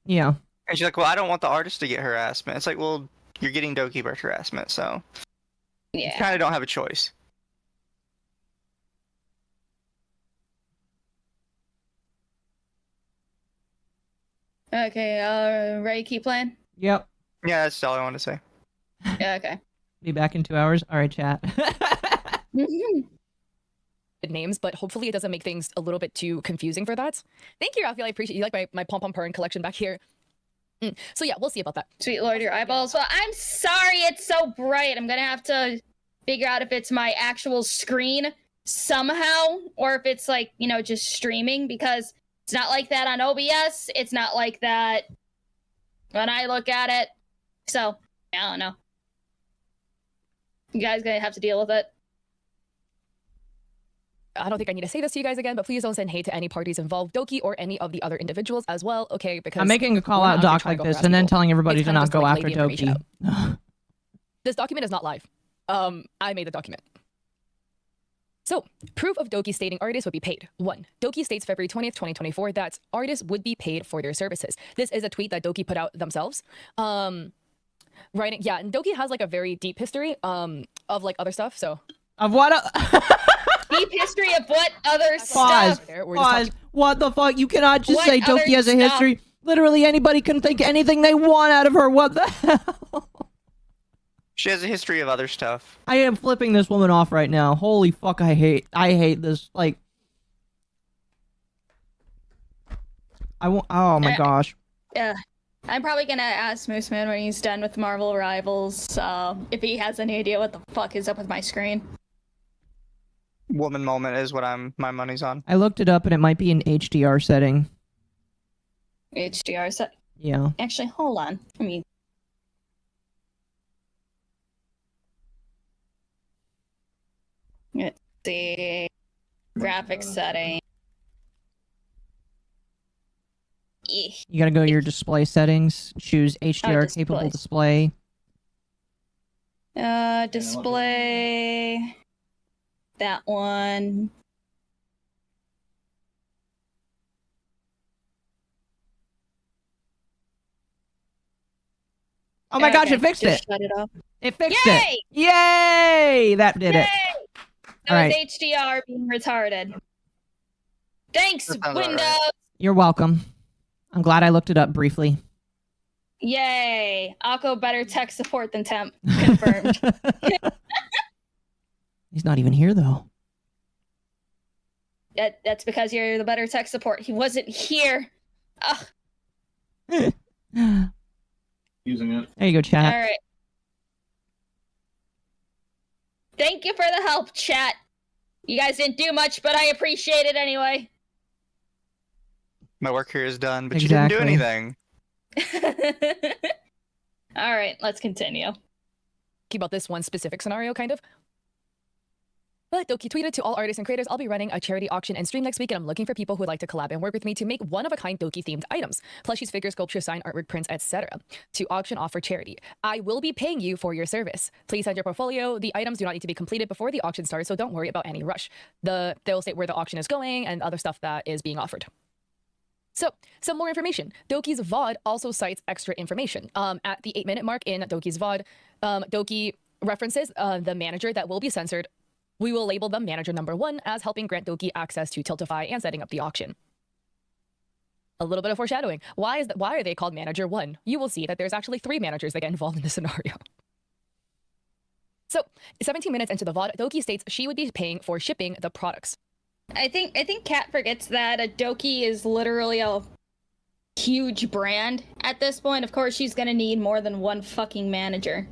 Yeah. And she's like, well, I don't want the artist to get harassment. It's like, well, you're getting Dokibird harassment, so you kind of don't have a choice. Okay, ready to keep playing? Yep. Yeah, that's all I want to say. Yeah, okay. Be back in 2 hours. All right, chat. Names, but hopefully it doesn't make things a little bit too confusing for that. Thank you, Raphael. I appreciate you. Like my pom-pom purring collection back here. So yeah, we'll see about that. Sweet Lord, your eyeballs. Well, I'm sorry it's so bright. I'm gonna have to figure out if it's my actual screen somehow, or if it's like, you know, just streaming, because it's not like that on OBS. It's not like that when I look at it. So, I don't know. You guys gonna have to deal with it. I don't think I need to say this to you guys again, but please don't send hate to any parties involved, Doki or any of the other individuals as well, okay? Because I'm making a call out doc like this and then telling everybody to not go after Doki. This document is not live. I made the document. So, proof of Doki stating artists would be paid. 1. Doki states February 20th, 2024 that artists would be paid for their services. This is a tweet that Doki put out themselves. Writing, yeah, and Doki has like a very deep history of like other stuff, so. Of what? Deep history of what other Pause. stuff? Pause. What the fuck? You cannot just What say Doki has a stuff? history. Literally anybody can think anything they want out of her. What the hell? She has a history of other stuff. I am flipping this woman off right now. Holy fuck, I hate this. Like, I won't. Oh my gosh. Yeah. I'm probably gonna ask Mooseman when he's done with Marvel Rivals, if he has any idea what the fuck is up with my screen. Woman moment is what my money's on. I looked it up and it might be an HDR setting. HDR set. Yeah. Actually, hold on. I mean, let's see. Graphics setting. You gotta go to your display settings, choose HDR capable display. Display. That one. Oh my gosh, Okay, it fixed just it. Shut it off. It fixed Yay! it. Yay! That did it. That All was right. HDR being retarded. Thanks, That sounds Windows. alright. You're welcome. I'm glad I looked it up briefly. Yay! Occo better tech support than temp. Confirmed. He's not even here though. That's because you're the better tech support. He wasn't here. Ugh. Using it. There you go, chat. All right. Thank you for the help, chat. You guys didn't do much, but I appreciate it anyway. My work here is done, but Exactly. you didn't do anything. All right, let's continue. About this one specific scenario, kind of. But Doki tweeted to all artists and creators, I'll be running a charity auction and stream next week, and I'm looking for people who would like to collab and work with me to make one-of-a-kind Doki-themed items, plushies, figures, sculptures, sign artwork, prints, etc. to auction off for charity. I will be paying you for your service. Please send your portfolio. The items do not need to be completed before the auction starts, so don't worry about any rush. They'll state where the auction is going and other stuff that is being offered. So, some more information. Doki's VOD also cites extra information. At the 8-minute mark in Doki's VOD, Doki references the manager that will be censored. We will label them manager number 1 as helping grant Doki access to Tiltify and setting up the auction. A little bit of foreshadowing. Why are they called manager 1? You will see that there's actually 3 managers that get involved in this scenario. So, 17 minutes into the VOD, Doki states she would be paying for shipping the products. I think Kat forgets that Doki is literally a huge brand at this point. Of course, she's gonna need more than one fucking manager.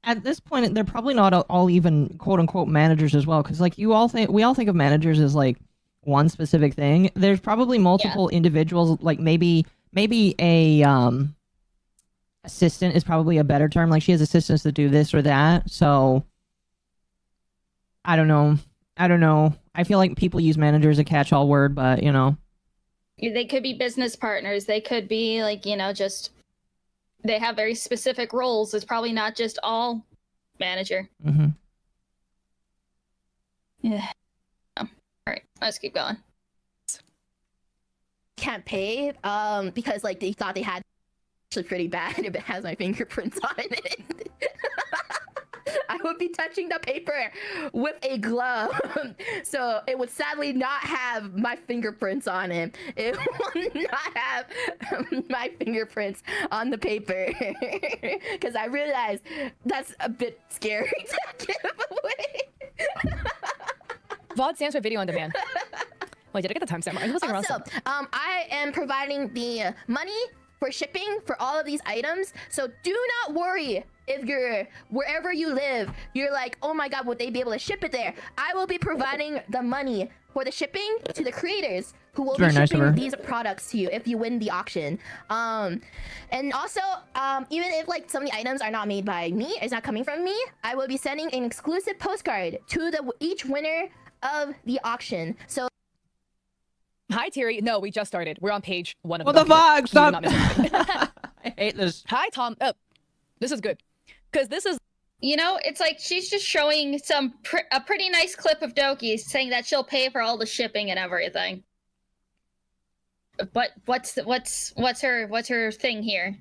At this point, they're probably not all even quote unquote managers as well, because like we all think of managers as like one specific thing. There's probably multiple individuals. Like maybe a assistant is probably a better term. Like she has assistants that do this or that. So I don't know. I feel like people use manager as a catch-all word, but you know, They could be business partners. They could be like, just they have very specific roles. It's probably not just all manager. Mm-hmm. Yeah. Oh. All right, let's keep going. Can't pay because like they thought they had actually pretty bad if it has my fingerprints on it. I would be touching the paper with a glove, so it would sadly not have my fingerprints on it. It will not have my fingerprints on the paper because I realized that's a bit scary to give away. VOD stands for video on demand. Wait, did I get the timestamp? I was like Also, I am providing the money for shipping for all of these items, so do not worry if you're wherever you live, you're like, oh my god, would they be able to ship it there? I will be providing the money for the shipping to the creators who will be shipping these products to you if you win the auction. And also, even if like some of the items are not made by me, it's not coming from me, I will be sending an exclusive postcard to each winner of the auction. So hi, Terry. No, we just started. We're on page 1 of What the fuck? Stop! I hate this. Hi, Tom. Oh, this is good. Because this is... It's like she's just showing a pretty nice clip of Doki saying that she'll pay for all the shipping and everything. But what's her thing here?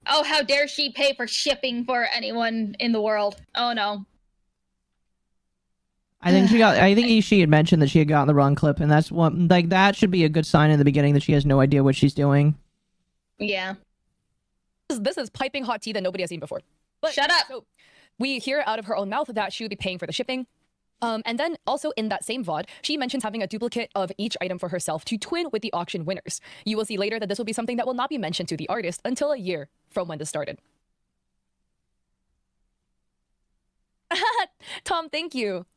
Oh, how dare she pay for shipping for anyone in the world? Oh no. I think she had mentioned that she had gotten the wrong clip, and that's one like that should be a good sign in the beginning that she has no idea what she's doing. Yeah. This is piping hot tea that nobody has seen before. But, shut up! So we hear out of her own mouth that she would be paying for the shipping. And then also in that same VOD, she mentions having a duplicate of each item for herself to twin with the auction winners. You will see later that this will be something that will not be mentioned to the artist until a year from when this started. Tom, thank you.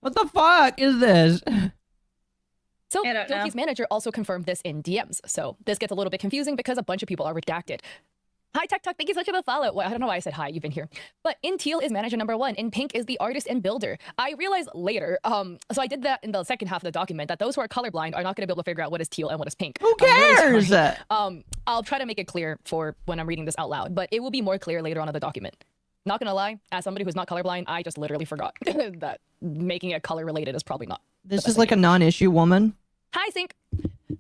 What the fuck is this? So Doki's manager also confirmed this in DMs. So this gets a little bit confusing because a bunch of people are redacted. Hi, Tech Talk. Thank you so much for the follow. Well, I don't know why I said hi. You've been here. But in teal is manager number 1. In pink is the artist and builder. I realized later, so I did that in the second half of the document, that those who are colorblind are not going to be able to figure out what is teal and what is pink. Who cares? Really I'll try to make it clear for when I'm reading this out loud, but it will be more clear later on in the document. Not gonna lie, as somebody who's not colorblind, I just literally forgot that making it color related is probably not. This is like a non-issue woman. Hi, Sync.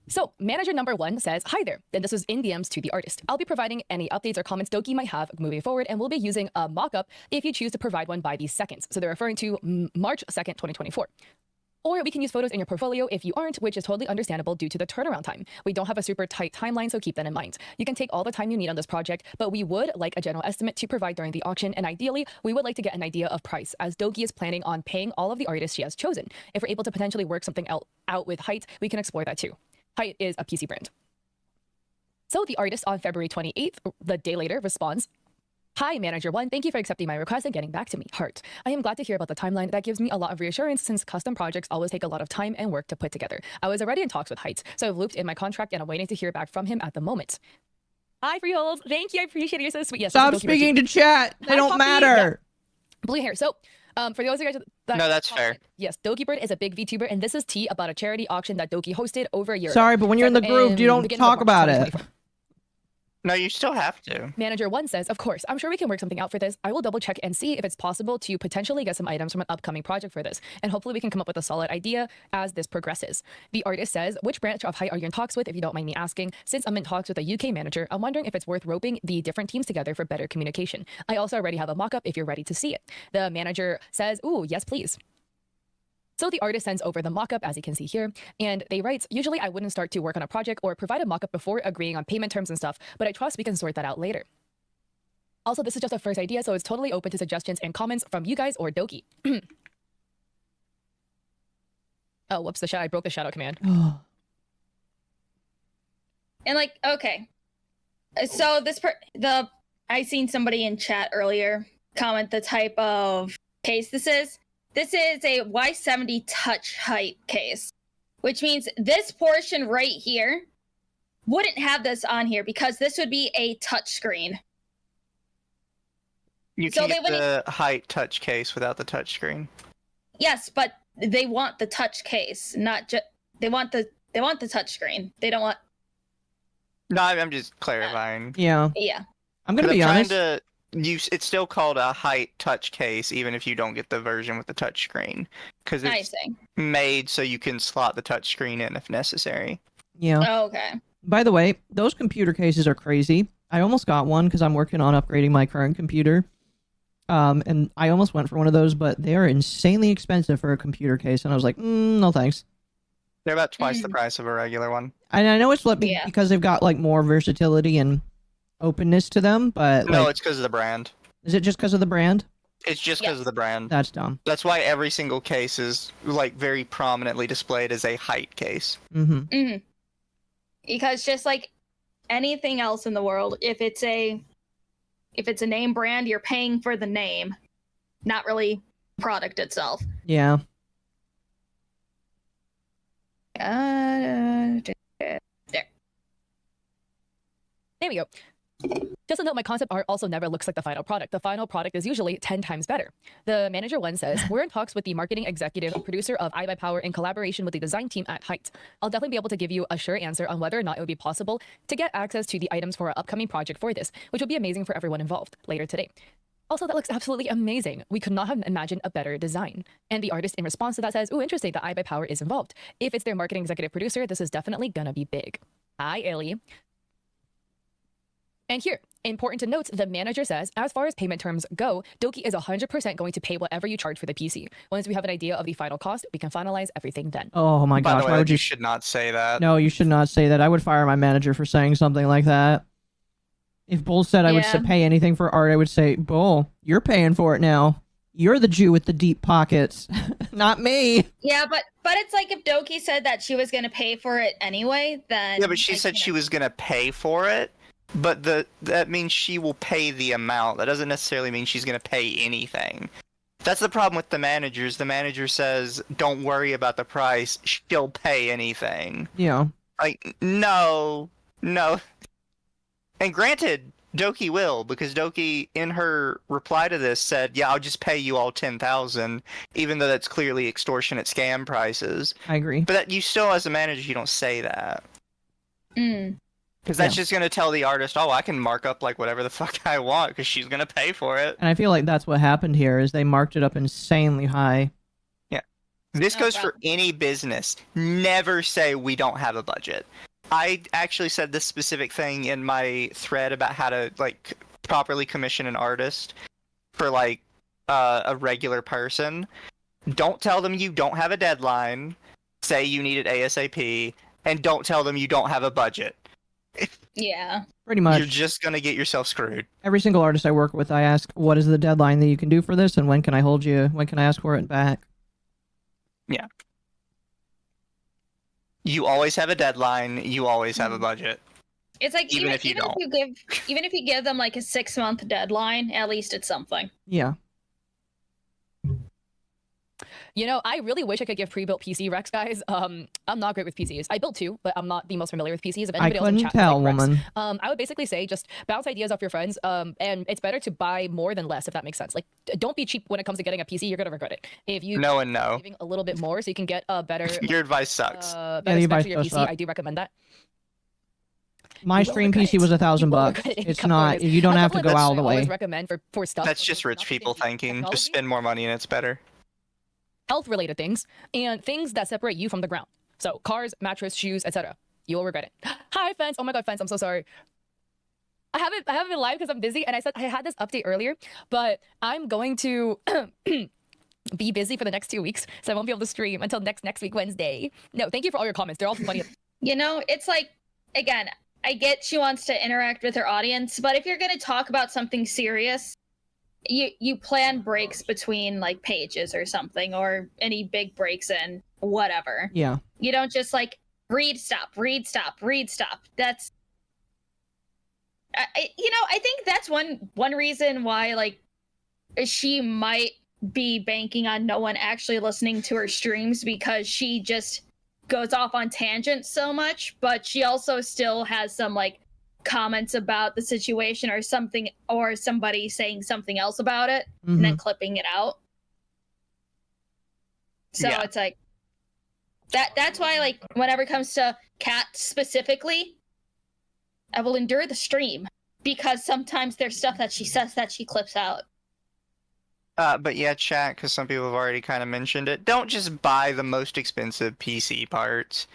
So, manager number 1 says, "Hi there." Then this is in DMs to the artist. "I'll be providing any updates or comments Doki might have moving forward, and we'll be using a mock-up if you choose to provide one by the 2nd. So they're referring to March 2nd, 2024. Or we can use photos in your portfolio if you aren't, which is totally understandable due to the turnaround time. We don't have a super tight timeline, so keep that in mind. You can take all the time you need on this project, but we would like a general estimate to provide during the auction, and ideally, we would like to get an idea of price, as Doki is planning on paying all of the artists she has chosen. If we're able to potentially work something out with Height, we can explore that too. Height is a PC brand." So the artist on February 28th, the day later, responds, "Hi, Manager 1. Thank you for accepting my request and getting back to me. Heart. I am glad to hear about the timeline. That gives me a lot of reassurance since custom projects always take a lot of time and work to put together. I was already in talks with Heights, so I've looped in my contract and I'm waiting to hear back from him at the moment." Hi, Freehold. Thank you. I appreciate it. You're so sweet. Yes, Stop speaking to chat. They Hi, don't Poppy. matter. Blue hair. So, for those of you guys that No, that's fair. Yes, Dokibird is a big VTuber, and this is tea about a charity auction that Doki hosted over a year Sorry, ago. but when you're in the group, you don't beginning of talk March about it. 2024. No, you still have to. Manager 1 says, "Of course, I'm sure we can work something out for this. I will double check and see if it's possible to potentially get some items from an upcoming project for this, and hopefully we can come up with a solid idea as this progresses." The artist says, "Which branch of Height are you in talks with, if you don't mind me asking? Since I'm in talks with a UK manager, I'm wondering if it's worth roping the different teams together for better communication. I also already have a mock-up if you're ready to see it." The manager says, "Ooh, yes, please." So the artist sends over the mock-up, as you can see here, and they write, "Usually I wouldn't start to work on a project or provide a mock-up before agreeing on payment terms and stuff, but I trust we can sort that out later. Also, this is just a first idea, so it's totally open to suggestions and comments from you guys or Doki." Oh, whoops, I broke the shadow command. And like, okay. So I seen somebody in chat earlier comment the type of case this is. This is a Y70 touch height case, which means this portion right here wouldn't have this on here because this would be a touch screen. You So can they get wouldn't- the Height touch case without the touchscreen. Yes, but they want the touch case, not just they want the touch screen. They don't want No, I'm just clarifying. Yeah. yeah. I'm going to 'Cause be I'm honest. trying it's still called a Height touch case, even if you don't get the version with the touchscreen, because I it's see. made so you can slot the touchscreen in if necessary. Yeah. Oh, okay. By the way, those computer cases are crazy. I almost got one because I'm working on upgrading my current computer. And I almost went for one of those, but they are insanely expensive for a computer case. And I was like, no thanks. They're about twice the price of a regular one. And I know it's Yeah. because they've got like more versatility and openness to them, but No, like, it's because of the brand. is it just because of the brand? It's just because of the brand. That's dumb. That's why every single case is like very prominently displayed as a Height case. Mm-hmm. Because just like anything else in the world, if it's a name brand, you're paying for the name, not really product itself. Yeah. There. There we go. Just a note, my concept art also never looks like the final product. The final product is usually 10 times better. The manager 1 says, "We're in talks with the marketing executive producer of iBuyPower in collaboration with the design team at Height. I'll definitely be able to give you a sure answer on whether or not it would be possible to get access to the items for our upcoming project for this, which will be amazing for everyone involved later today. Also, that looks absolutely amazing. We could not have imagined a better design." And the artist in response to that says, "Ooh, interesting that iBuyPower is involved. If it's their marketing executive producer, this is definitely gonna be big. Hi, Ellie." And here, important to note, the manager says, "As far as payment terms go, Doki is 100% going to pay whatever you charge for the PC. Once we have an idea of the final cost, we can finalize everything then." Oh my By gosh, the why way, would you you? should not say that. No, you should not say that. I would fire my manager for saying something like that. If Bull said I would Yeah. pay anything for art, I would say, Bull, you're paying for it now. You're the Jew with the deep pockets, not me. Yeah, but it's like if Doki said that she was gonna pay for it anyway, then Yeah, but she like, said you she know. was gonna pay for it, but that means she will pay the amount. That doesn't necessarily mean she's gonna pay anything. That's the problem with the managers. The manager says, "Don't worry about the price. She'll pay anything." Yeah. Like, no. And granted, Doki will, because Doki, in her reply to this, said, "Yeah, I'll just pay you all 10,000, even though that's clearly extortionate scam prices." I agree. But that you still, as a manager, you don't say that. Mm. Because that's just going to tell the artist, "Oh, I can mark up like whatever the fuck I want because she's going to pay for it." And I feel like that's what happened here is they marked it up insanely high. This No goes for problem. any business. Never say we don't have a budget. I actually said this specific thing in my thread about how to like properly commission an artist for like a regular person. Don't tell them you don't have a deadline. Say you need it ASAP, and don't tell them you don't have a budget. Yeah. Pretty much. You're just gonna get yourself screwed. Every single artist I work with, I ask, what is the deadline that you can do for this, and when can I hold you? When can I ask for it back? Yeah. You always have a deadline. You always have a budget. It's like Even if you don't. Even if you give them like a 6-month deadline, at least it's something. Yeah. You know, I really wish I could give pre-built PC Rex, guys. I'm not great with PCs. I built 2, but I'm not the most familiar with PCs. If I anybody else in couldn't chat tell, like Rex, woman. I would basically say just bounce ideas off your friends. And it's better to buy more than less, if that makes sense. Like, don't be cheap when it comes to getting a PC. You're gonna regret it. If you No and no. saving a little bit more, so you can get a better Your advice sucks. the better advice spec for your does PC. suck. I do recommend that. My You will stream regret PC it. was You $1,000 will bucks. regret it in a It's couple of not. years. You don't A have to couple go of all tips the I always way. recommend for stuff. That's just rich people thinking. Just spend more money and it's better. Health-related things and things that separate you from the ground. So cars, mattress, shoes, etc. You will regret it. Hi, Fence. Oh my God, Fence. I'm so sorry. I haven't been live because I'm busy, and I said I had this update earlier, but I'm going to be busy for the next 2 weeks, so I won't be able to stream until next week Wednesday. No, thank you for all your comments. They're all funny. You know, it's like, again, I get she wants to interact with her audience, but if you're going to talk about something serious, you plan breaks between like pages or something, or any big breaks in whatever. Yeah. You don't just like read, stop, read, stop, read, stop. That's I think that's one reason why like she might be banking on no one actually listening to her streams, because she just goes off on tangents so much, but she also still has some like comments about the situation or something, or somebody saying something else about it and then clipping it out. So Yeah. it's like that's why like whenever it comes to Kat specifically, I will endure the stream, because sometimes there's stuff that she says that she clips out. But yeah, chat, because some people have already kind of mentioned it. Don't just buy the most expensive PC parts.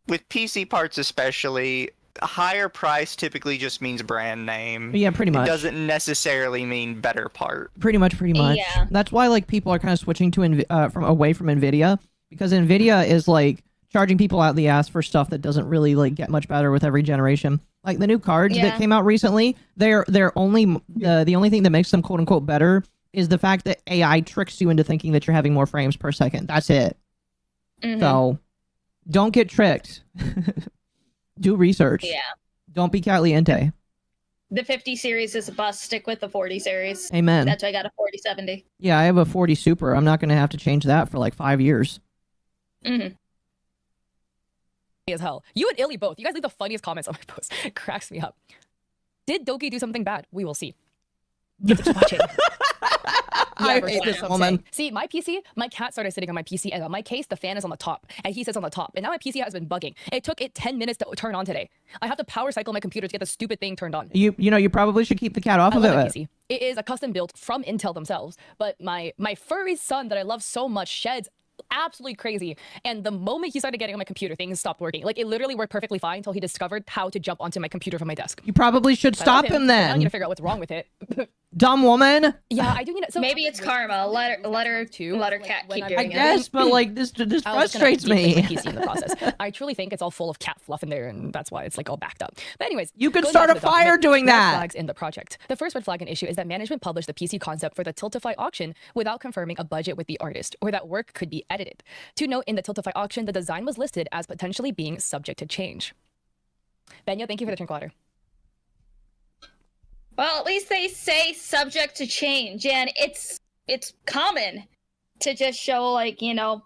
With PC parts especially, a higher price typically just means brand name. Yeah, pretty much. It doesn't necessarily mean better part. Pretty much. Yeah. That's why like people are kind of switching to from away from Nvidia, because Nvidia is like charging people out the ass for stuff that doesn't really like get much better with every generation. Like the new cards that Yeah. came out recently, they're only the only thing that makes them quote unquote better is the fact that AI tricks you into thinking that you're having more frames per second. That's it. Mhm. So don't get tricked. Do research. Yeah. Don't be Katliente. The 50 series is a bust. Stick with the 40 series. Amen. That's why I got a 4070. Yeah, I have a 40 Super. I'm not going to have to change that for like 5 years. Mm-hmm. As hell. You and Illy both. You guys leave the funniest comments on my post. It cracks me up. Did Doki do something bad? We will see. You have to keep watching. I Versus hate this what I'm woman. saying. See, my PC, my cat started sitting on my PC, and on my case, the fan is on the top, and he sits on the top. And now my PC has been bugging. It took it 10 minutes to turn on today. I have to power cycle my computer to get the stupid thing turned on. You know, you probably should keep the cat off I of love my it. PC. It is a custom built from Intel themselves, but my furry son that I love so much sheds absolutely crazy. And the moment he started getting on my computer, things stopped working. Like it literally worked perfectly fine until he discovered how to jump onto my computer from my desk. You probably should I love stop him but now I need then. to figure out what's wrong with it. Dumb woman. Yeah, I do need it. So Maybe it's karma. Let her cat when keep I'm doing I it. guess, but like this I was just gonna frustrates deflate me. my PC in the process. I truly think it's all full of cat fluff in there, and that's why it's like all backed up. But anyways, You could going start back a to the fire document, doing red that. Flags in the project. The first red flag and issue is that management published the PC concept for the Tiltify auction without confirming a budget with the artist, or that work could be edited. To note, in the Tiltify auction, the design was listed as potentially being subject to change. Benya, thank you for the drink water. Well, at least they say subject to change, and it's common to just show like, you know,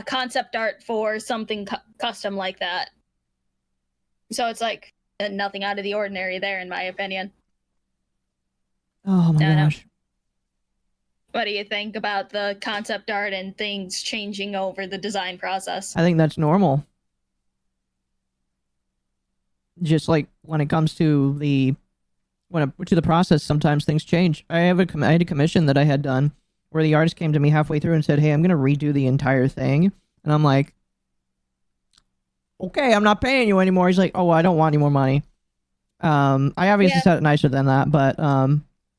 concept art for something custom like that. So it's like nothing out of the ordinary there, in my opinion. Oh my No, no. gosh. What do you think about the concept art and things changing over the design process? I think that's normal. Just like when it comes to the process, sometimes things change. I had a commission that I had done where the artist came to me halfway through and said, "Hey, I'm gonna redo the entire thing," and I'm like, "Okay, I'm not paying you anymore." He's like, "Oh, well, I don't want any more money." I obviously said it nicer than that, but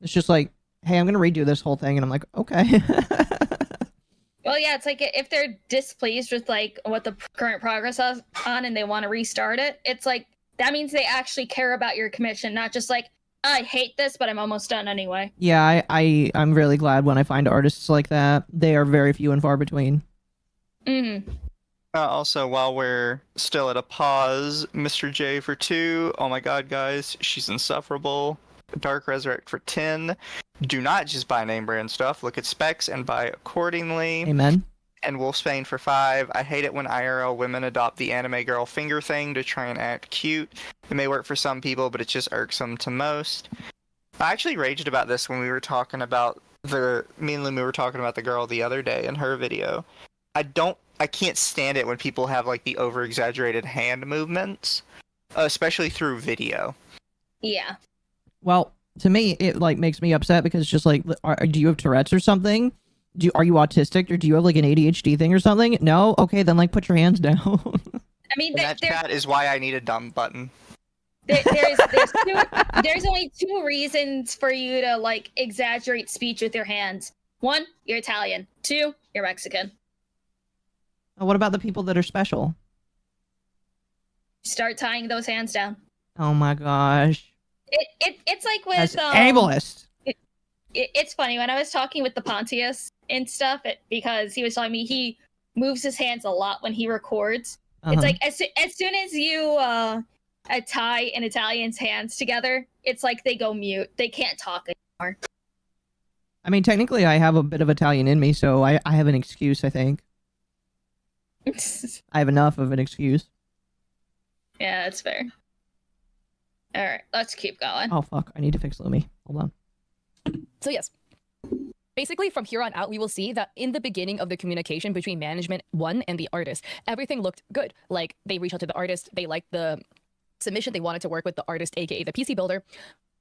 it's just like, "Hey, I'm gonna redo this whole thing," and I'm like, "Okay." Well, yeah, it's like if they're displeased with like what the current progress is on and they want to restart it, it's like that means they actually care about your commission, not just like, I hate this, but I'm almost done anyway. Yeah, I'm really glad when I find artists like that. They are very few and far between. Mm-hmm. Also, while we're still at a pause, Mr. J for 2. Oh my god, guys, she's insufferable. Dark Resurrect for 10. Do not just buy name brand stuff. Look at specs and buy accordingly. Amen. And Wolfsbane for 5. I hate it when IRL women adopt the anime girl finger thing to try and act cute. It may work for some people, but it's just irksome to most. I actually raged about this when we were talking about me and Lumi were talking about the girl the other day in her video. I can't stand it when people have like the over exaggerated hand movements, especially through video. Yeah. Well, to me, it like makes me upset because it's just like, do you have Tourette's or something? Are you autistic, or do you have like an ADHD thing or something? No? Okay, then like put your hands down. I mean, That chat is why I need a dumb button. There's only 2 reasons for you to like exaggerate speech with your hands. 1, you're Italian. 2, you're Mexican. What about the people that are special? Start tying those hands down. Oh my gosh. It's like with That's ableist. It's funny when I was talking with the Pontius and stuff because he was telling me he moves his hands a lot when he records. It's like as soon as you tie an Italian's hands together, it's like they go mute. They can't talk anymore. I mean, technically, I have a bit of Italian in me, so I have an excuse, I think. I have enough of an excuse. Yeah, that's fair. All right, let's keep going. Oh, fuck. I need to fix Lumi. Hold on. So yes, basically from here on out, we will see that in the beginning of the communication between management 1 and the artist, everything looked good. Like they reached out to the artist, they liked the submission, they wanted to work with the artist, aka the PC builder.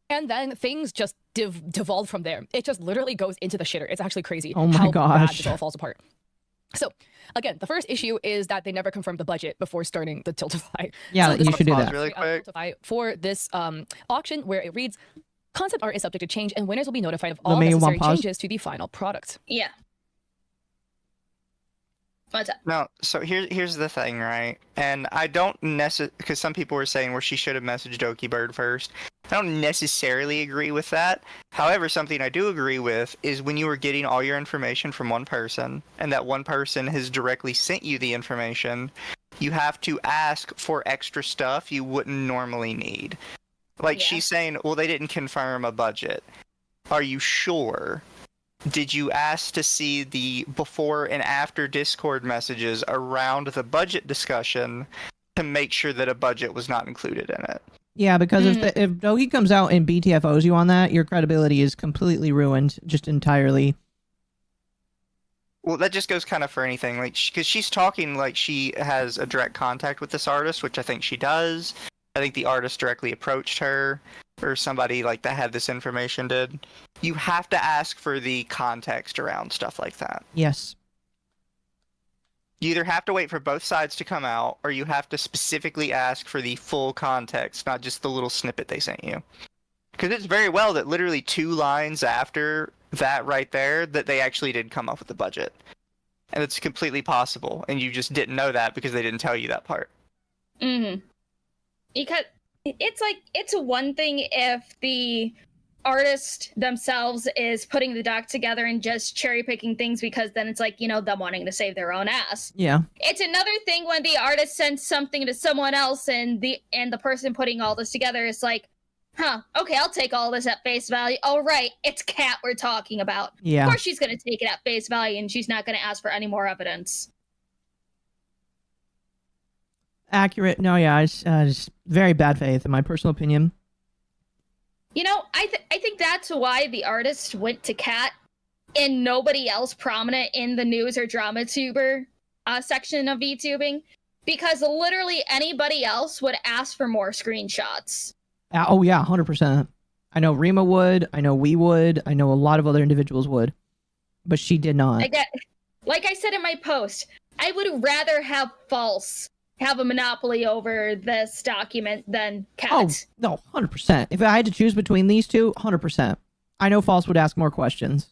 And then things just devolved from there. It just literally goes into the shitter. It's actually crazy Oh my how bad gosh. this all falls apart. So again, the first issue is that they never confirmed the budget before starting the Tiltify. Yeah, So this you should do Pause that. really quick. Tiltify for this auction where it reads, concept art is subject to change and winners will be notified of all Let me one necessary pause. changes to the final product. Yeah. What's up? No, so here's the thing, right? And I don't because some people were saying where she should have messaged Dokibird first. I don't necessarily agree with that. However, something I do agree with is when you are getting all your information from one person, and that one person has directly sent you the information, you have to ask for extra stuff you wouldn't normally need. Like Yeah. she's saying, well, they didn't confirm a budget. Are you sure? Did you ask to see the before and after Discord messages around the budget discussion to make sure that a budget was not included in it? Yeah, because if Dogi comes out and BTFOs you on that, your credibility is completely ruined, just entirely. Well, that just goes kind of for anything, like, because she's talking like she has a direct contact with this artist, which I think she does. I think the artist directly approached her, or somebody like that had this information did. You have to ask for the context around stuff like that. Yes. You either have to wait for both sides to come out, or you have to specifically ask for the full context, not just the little snippet they sent you. Because it's very well that literally 2 lines after that right there, that they actually did come up with the budget. And it's completely possible, and you just didn't know that because they didn't tell you that part. Mm-hmm. Because it's like, it's one thing if the artist themselves is putting the doc together and just cherry picking things because then it's like, you know, them wanting to save their own ass. Yeah. It's another thing when the artist sends something to someone else and the person putting all this together is like, huh, okay, I'll take all this at face value. Oh, right, it's Kat we're talking about. Yeah. Of course she's going to take it at face value and she's not going to ask for any more evidence. Accurate. No, yeah, it's very bad faith, in my personal opinion. You know, I think that's why the artist went to Kat and nobody else prominent in the news or drama tuber section of VTubing, because literally anybody else would ask for more screenshots. Oh, yeah, 100%. I know Rima would. I know we would. I know a lot of other individuals would. but she did not. Like I said in my post, I would rather have False have a monopoly over this document than Cat. Oh, no, 100%. If I had to choose between these two, 100%. I know False would ask more questions.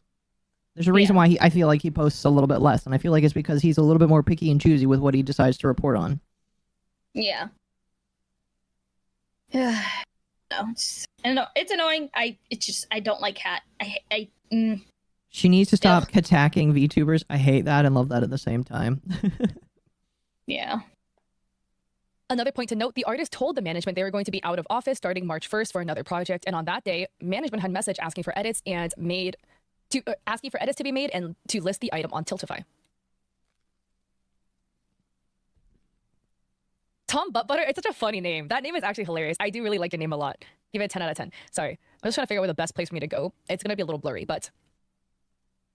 There's a reason why I feel like he posts a little bit less, and I feel like it's because he's a little bit more picky and choosy with what he decides to report on. Yeah. No, it's annoying. I don't like Cat. She needs to stop attacking VTubers. I hate that and love that at the same time. Yeah. Another point to note, the artist told the management they were going to be out of office starting March 1st for another project, and on that day, management had messaged asking for edits and asking for edits to be made and to list the item on Tiltify. Tom Buttbutter, it's such a funny name. That name is actually hilarious. I do really like the name a lot. Give it a 10 out of 10. Sorry. I'm just trying to figure out where the best place for me to go. It's going to be a little blurry, but...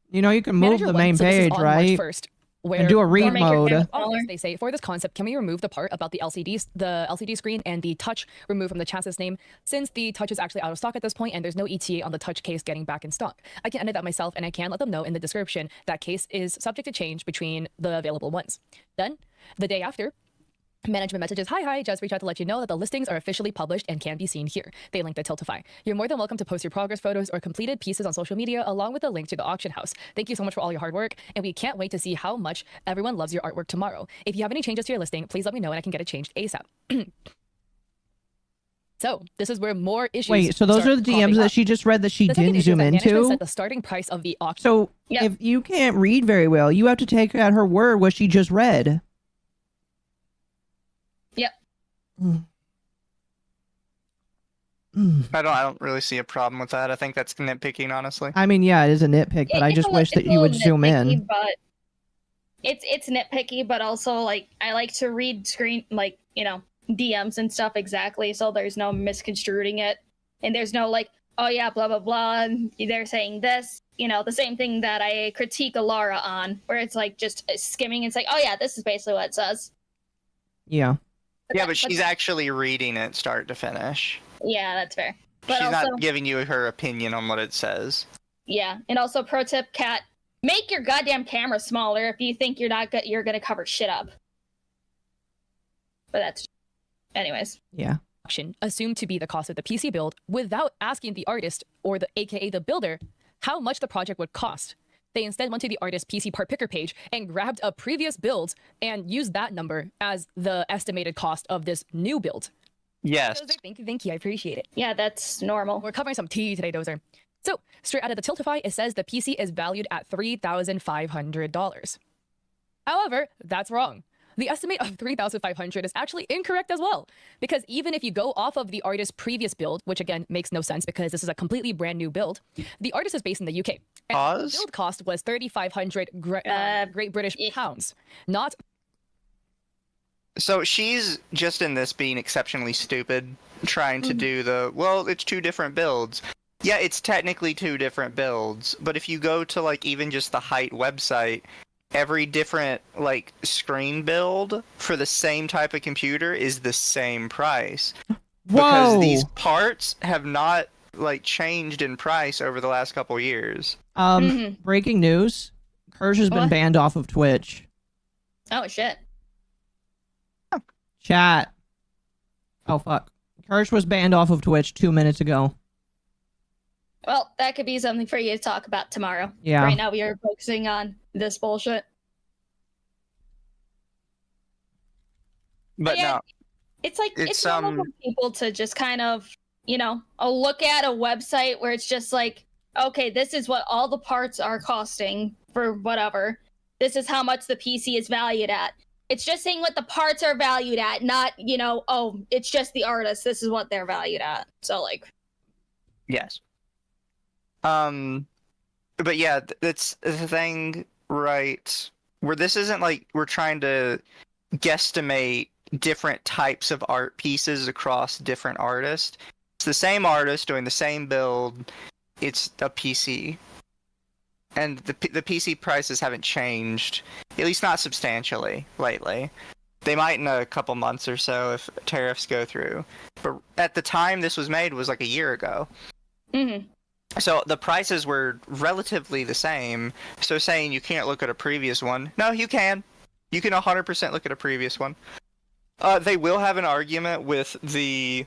You know, you can move the main page, right? March 1st, where and do a read mode. They say, for this concept, can we remove the part about the LCD screen and the touch removed from the chassis name, since the touch is actually out of stock at this point and there's no ETA on the touch case getting back in stock? I can edit that myself, and I can let them know in the description that case is subject to change between the available ones. Then, the day after, management messages, hi, just reach out to let you know that the listings are officially published and can be seen here. They link to Tiltify. You're more than welcome to post your progress photos or completed pieces on social media along with a link to the auction house. Thank you so much for all your hard work, and we can't wait to see how much everyone loves your artwork tomorrow. If you have any changes to your listing, please let me know and I can get it changed ASAP. So, this is where more issues. Wait, so those are the DMs that she just read that she didn't zoom into? Set the starting price of the auction. So, if you can't read very well, you have to take at her word what she just read. Yep. I don't really see a problem with that. I think that's nitpicking, honestly. I mean, yeah, it is a nitpick, but I just wish that you would zoom in. But it's nitpicky, but also like I like to read DMs and stuff exactly, so there's no misconstruing it, and there's no like, oh yeah, blah blah blah, and they're saying this. The same thing that I critique Alara on, where it's like just skimming. It's like, oh yeah, this is basically what it says. Yeah. But she's actually reading it start to finish. Yeah, that's fair. But she's also, not giving you her opinion on what it says. Yeah, and also pro tip, Kat, make your goddamn camera smaller if you think you're gonna cover shit up. But that's, anyways. Yeah. Assumed to be the cost of the PC build without asking the artist or the AKA the builder how much the project would cost. They instead went to the artist's PC part picker page and grabbed a previous build and used that number as the estimated cost of this new build. Yes. Thank you. I appreciate it. Yeah, that's normal. We're covering some tea today, Dozer. So, straight out of the Tiltify, it says the PC is valued at $3,500. However, that's wrong. The estimate of $3,500 is actually incorrect as well, because even if you go off of the artist's previous build, which again makes no sense because this is a completely brand new build, the artist is based in the UK. And the build cost was 3,500 Great British pounds, not... So she's just in this being exceptionally stupid, trying to do it's two different builds. Yeah, it's technically two different builds, but if you go to like even just the Height website, every different like screen build for the same type of computer is the same price. Because these parts have not like changed in price over the last couple years. Breaking news. Kirsch has been banned off of Twitch. Oh shit. Chat. Oh fuck. Kirsch was banned off of Twitch 2 minutes ago. Well, that could be something for you to talk about tomorrow. Yeah. Right now we are focusing on this bullshit. But yeah, no. It's like it's normal for people to just kind of, look at a website where it's just like, okay, this is what all the parts are costing for whatever. This is how much the PC is valued at. It's just saying what the parts are valued at, not, it's just the artist. This is what they're valued at. So like. Yes. But yeah, that's the thing, right? Where this isn't like we're trying to guesstimate different types of art pieces across different artists. It's the same artist doing the same build. It's a PC. And the PC prices haven't changed, at least not substantially, lately. They might in a couple months or so if tariffs go through. But at the time this was made was like a year ago. Mm-hmm. So the prices were relatively the same. So saying you can't look at a previous one, no, you can. You can 100% look at a previous one. They will have an argument with the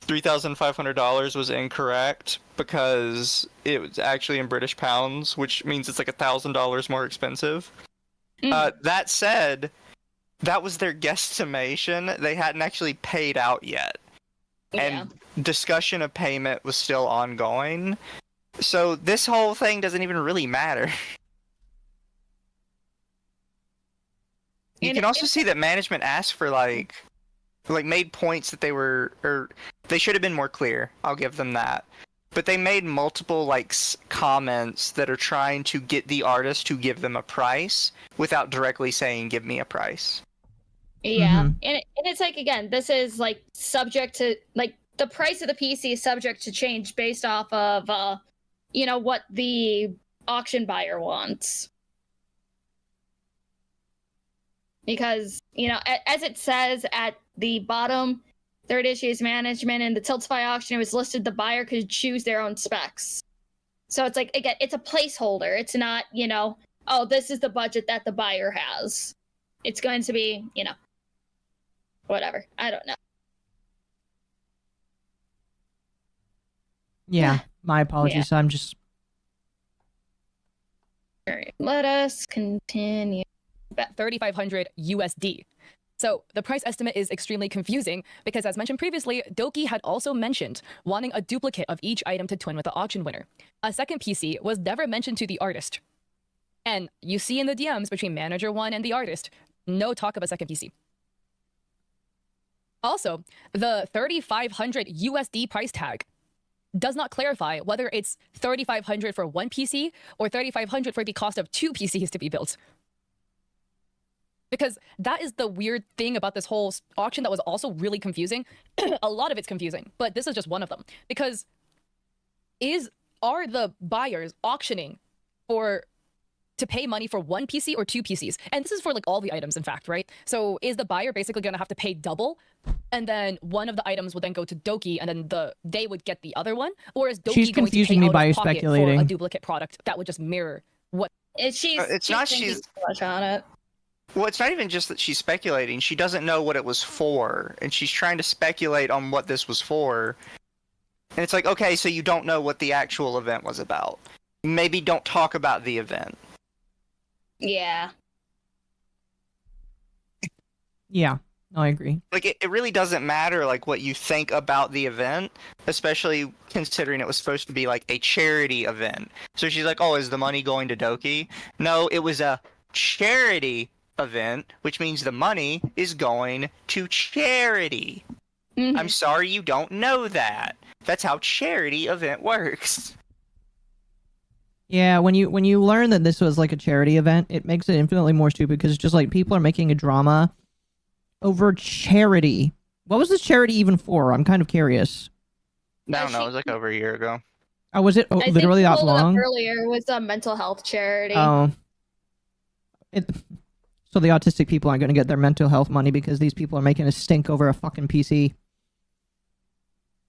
$3,500 was incorrect because it was actually in British pounds, which means it's like $1,000 more expensive. That said, that was their guesstimation. They hadn't actually paid out yet. And discussion of payment was still ongoing. So this whole thing doesn't even really matter. You can also see that management asked for like made points that they should have been more clear. I'll give them that. But they made multiple comments that are trying to get the artist to give them a price without directly saying give me a price. Yeah. And it's like, again, this is like subject to the price of the PC is subject to change based off of what the auction buyer wants. Because, as it says at the bottom, third issue's management in the Tiltify auction, it was listed the buyer could choose their own specs. So it's like, again, it's a placeholder. It's not, oh, this is the budget that the buyer has. It's going to be, whatever. I don't know. Yeah, my apologies. I'm just... All right, let us continue. 3,500 USD. So the price estimate is extremely confusing because, as mentioned previously, Doki had also mentioned wanting a duplicate of each item to twin with the auction winner. A second PC was never mentioned to the artist. And you see in the DMs between Manager 1 and the artist, no talk of a second PC. Also, the 3,500 USD price tag does not clarify whether it's 3,500 for one PC or 3,500 for the cost of two PCs to be built. Because that is the weird thing about this whole auction that was also really confusing. A lot of it's confusing, but this is just one of them. Because are the buyers auctioning to pay money for one PC or two PCs? And this is for all the items, in fact, right? So is the buyer basically going to have to pay double? And then one of the items would then go to Doki, and then they would get the other one? Or is Doki She's going confusing to pay me out by of pocket speculating. for a duplicate product that would just mirror what? It's not she's too much on it. Well, it's not even just that she's speculating. She doesn't know what it was for, and she's trying to speculate on what this was for. And it's like, okay, so you don't know what the actual event was about. Maybe don't talk about the event. Yeah. Yeah, no, I agree. It really doesn't matter, what you think about the event, especially considering it was supposed to be, a charity event. So she's like, oh, is the money going to Doki? No, it was a charity event, which means the money is going to charity. Mm-hmm. I'm sorry you don't know that. That's how charity event works. Yeah, when you learn that this was a charity event, it makes it infinitely more stupid because it's just people are making a drama over charity. What was this charity even for? I'm kind of curious. I don't know, it was over a year ago. Oh, was it I literally think that pulled it up long? earlier was a mental health charity. Oh. So the autistic people aren't going to get their mental health money because these people are making a stink over a fucking PC.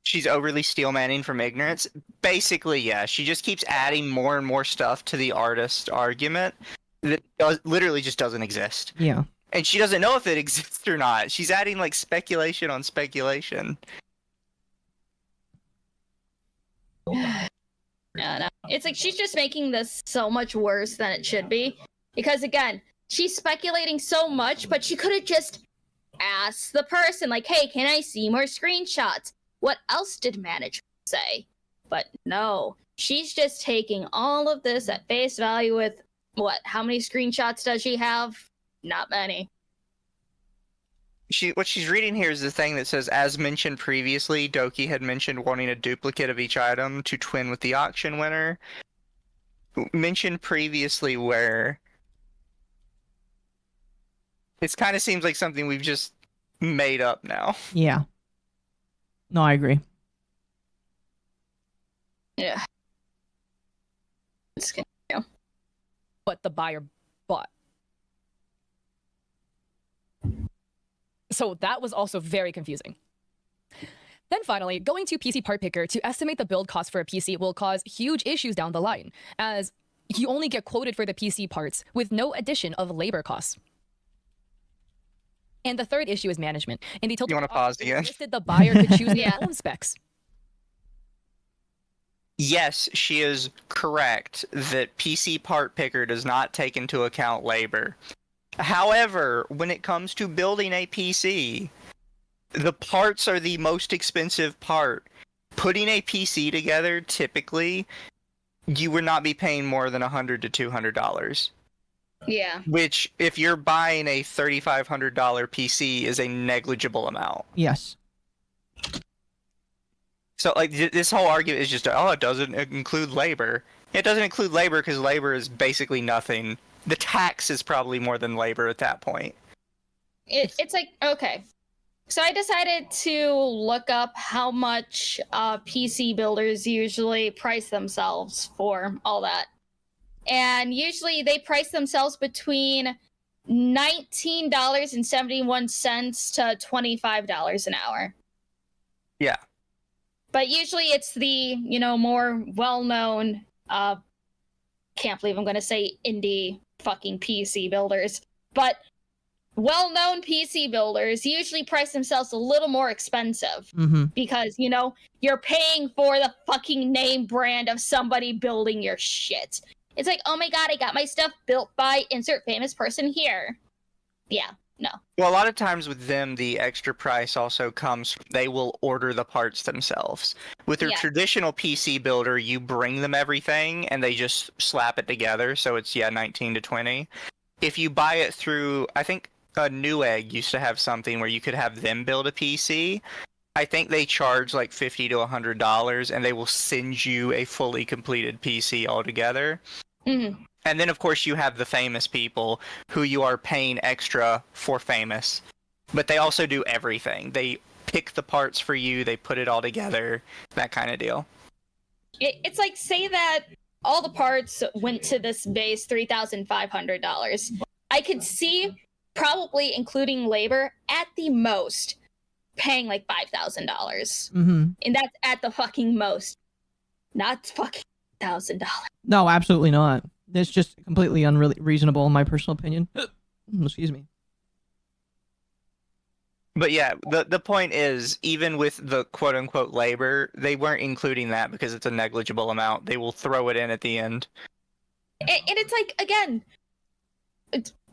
She's overly steel-manning from ignorance. Basically, yeah. She just keeps adding more and more stuff to the artist argument that literally just doesn't exist. Yeah. And she doesn't know if it exists or not. She's adding speculation on speculation. No. It's she's just making this so much worse than it should be. Because again, she's speculating so much, but she could have just asked the person, hey, can I see more screenshots? What else did management say? But no, she's just taking all of this at face value with, how many screenshots does she have? Not many. What she's reading here is the thing that says, as mentioned previously, Doki had mentioned wanting a duplicate of each item to twin with the auction winner. Mentioned previously where... It kind of seems like something we've just made up now. Yeah. No, I agree. Yeah. Let's continue. What the buyer bought. So that was also very confusing. Then finally, going to PC Part Picker to estimate the build cost for a PC will cause huge issues down the line, as you only get quoted for the PC parts with no addition of labor costs. And the third issue is management. In the You want to pause again? listed the buyer could choose their Yeah. own specs. Yes, she is correct that PC Part Picker does not take into account labor. However, when it comes to building a PC, the parts are the most expensive part. Putting a PC together, typically, you would not be paying more than $100 to $200. Yeah. Which, if you're buying a $3,500 PC, is a negligible amount. Yes. So, like, this whole argument is just, oh, it doesn't include labor. It doesn't include labor because labor is basically nothing. The tax is probably more than labor at that point. It's like, okay. So I decided to look up how much PC builders usually price themselves for all that. And usually they price themselves between $19.71 to $25 an hour. Yeah. But usually it's the, more well-known, can't believe I'm going to say indie fucking PC builders, but well-known PC builders usually price themselves a little more expensive because, you're paying for the fucking name brand of somebody building your shit. It's like, oh my god, I got my stuff built by insert famous person here. Yeah, no. Well, a lot of times with them, the extra price also comes from they will order the parts themselves. With their traditional PC builder, you bring them everything and they just slap it together. So it's, 19 to 20. If you buy it through, I think Newegg used to have something where you could have them build a PC. I think they charge like $50 to $100 and they will send you a fully completed PC altogether. Mm-hmm. And then, of course, you have the famous people who you are paying extra for famous. But they also do everything. They pick the parts for you, they put it all together, that kind of deal. It's like, say that all the parts went to this base $3,500. I could see, probably including labor, at the most, paying like $5,000. And that's at the fucking most. Not fucking $1,000. No, absolutely not. It's just completely unreasonable in my personal opinion. Excuse me. But yeah, the point is, even with the quote-unquote labor, they weren't including that because it's a negligible amount. They will throw it in at the end. And it's like, again,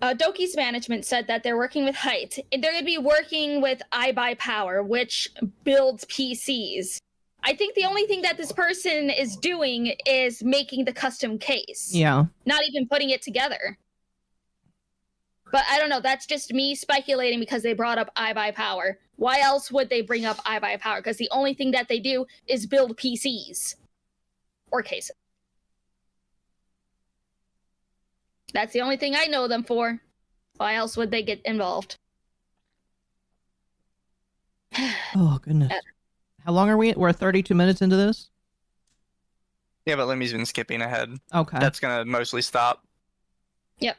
Doki's management said that they're working with Height, and they're going to be working with iBuyPower, which builds PCs. I think the only thing that this person is doing is making the custom case. Yeah. Not even putting it together. But I don't know, that's just me speculating because they brought up iBuyPower. Why else would they bring up iBuyPower? Because the only thing that they do is build PCs. Or cases. That's the only thing I know them for. Why else would they get involved? Oh, goodness. How long are we? We're 32 minutes into this? Yeah, but Limmy's been skipping ahead. Okay. That's gonna mostly stop. Yep.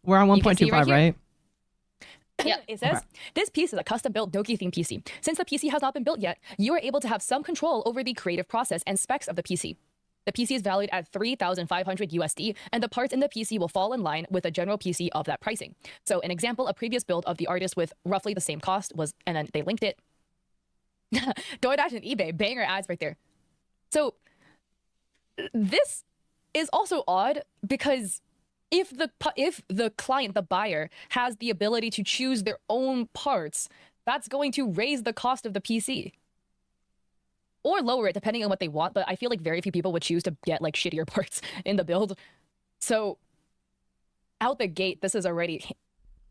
We're on You can see 1.25, right right? Yep. It says, this piece is a custom-built Doki-themed PC. Since the PC has not been built yet, you are able to have some control over the creative process and specs of the PC. The PC is valued at $3,500 USD, and the parts in the PC will fall in line with a general PC of that pricing. So an example, a previous build of the artist with roughly the same cost was, and then they linked it. DoorDash and eBay, banger ads right there. So this is also odd because if the client, the buyer, has the ability to choose their own parts, that's going to raise the cost of the PC. Or lower it, depending on what they want, but I feel like very few people would choose to get like shittier parts in the build. So out the gate, this is already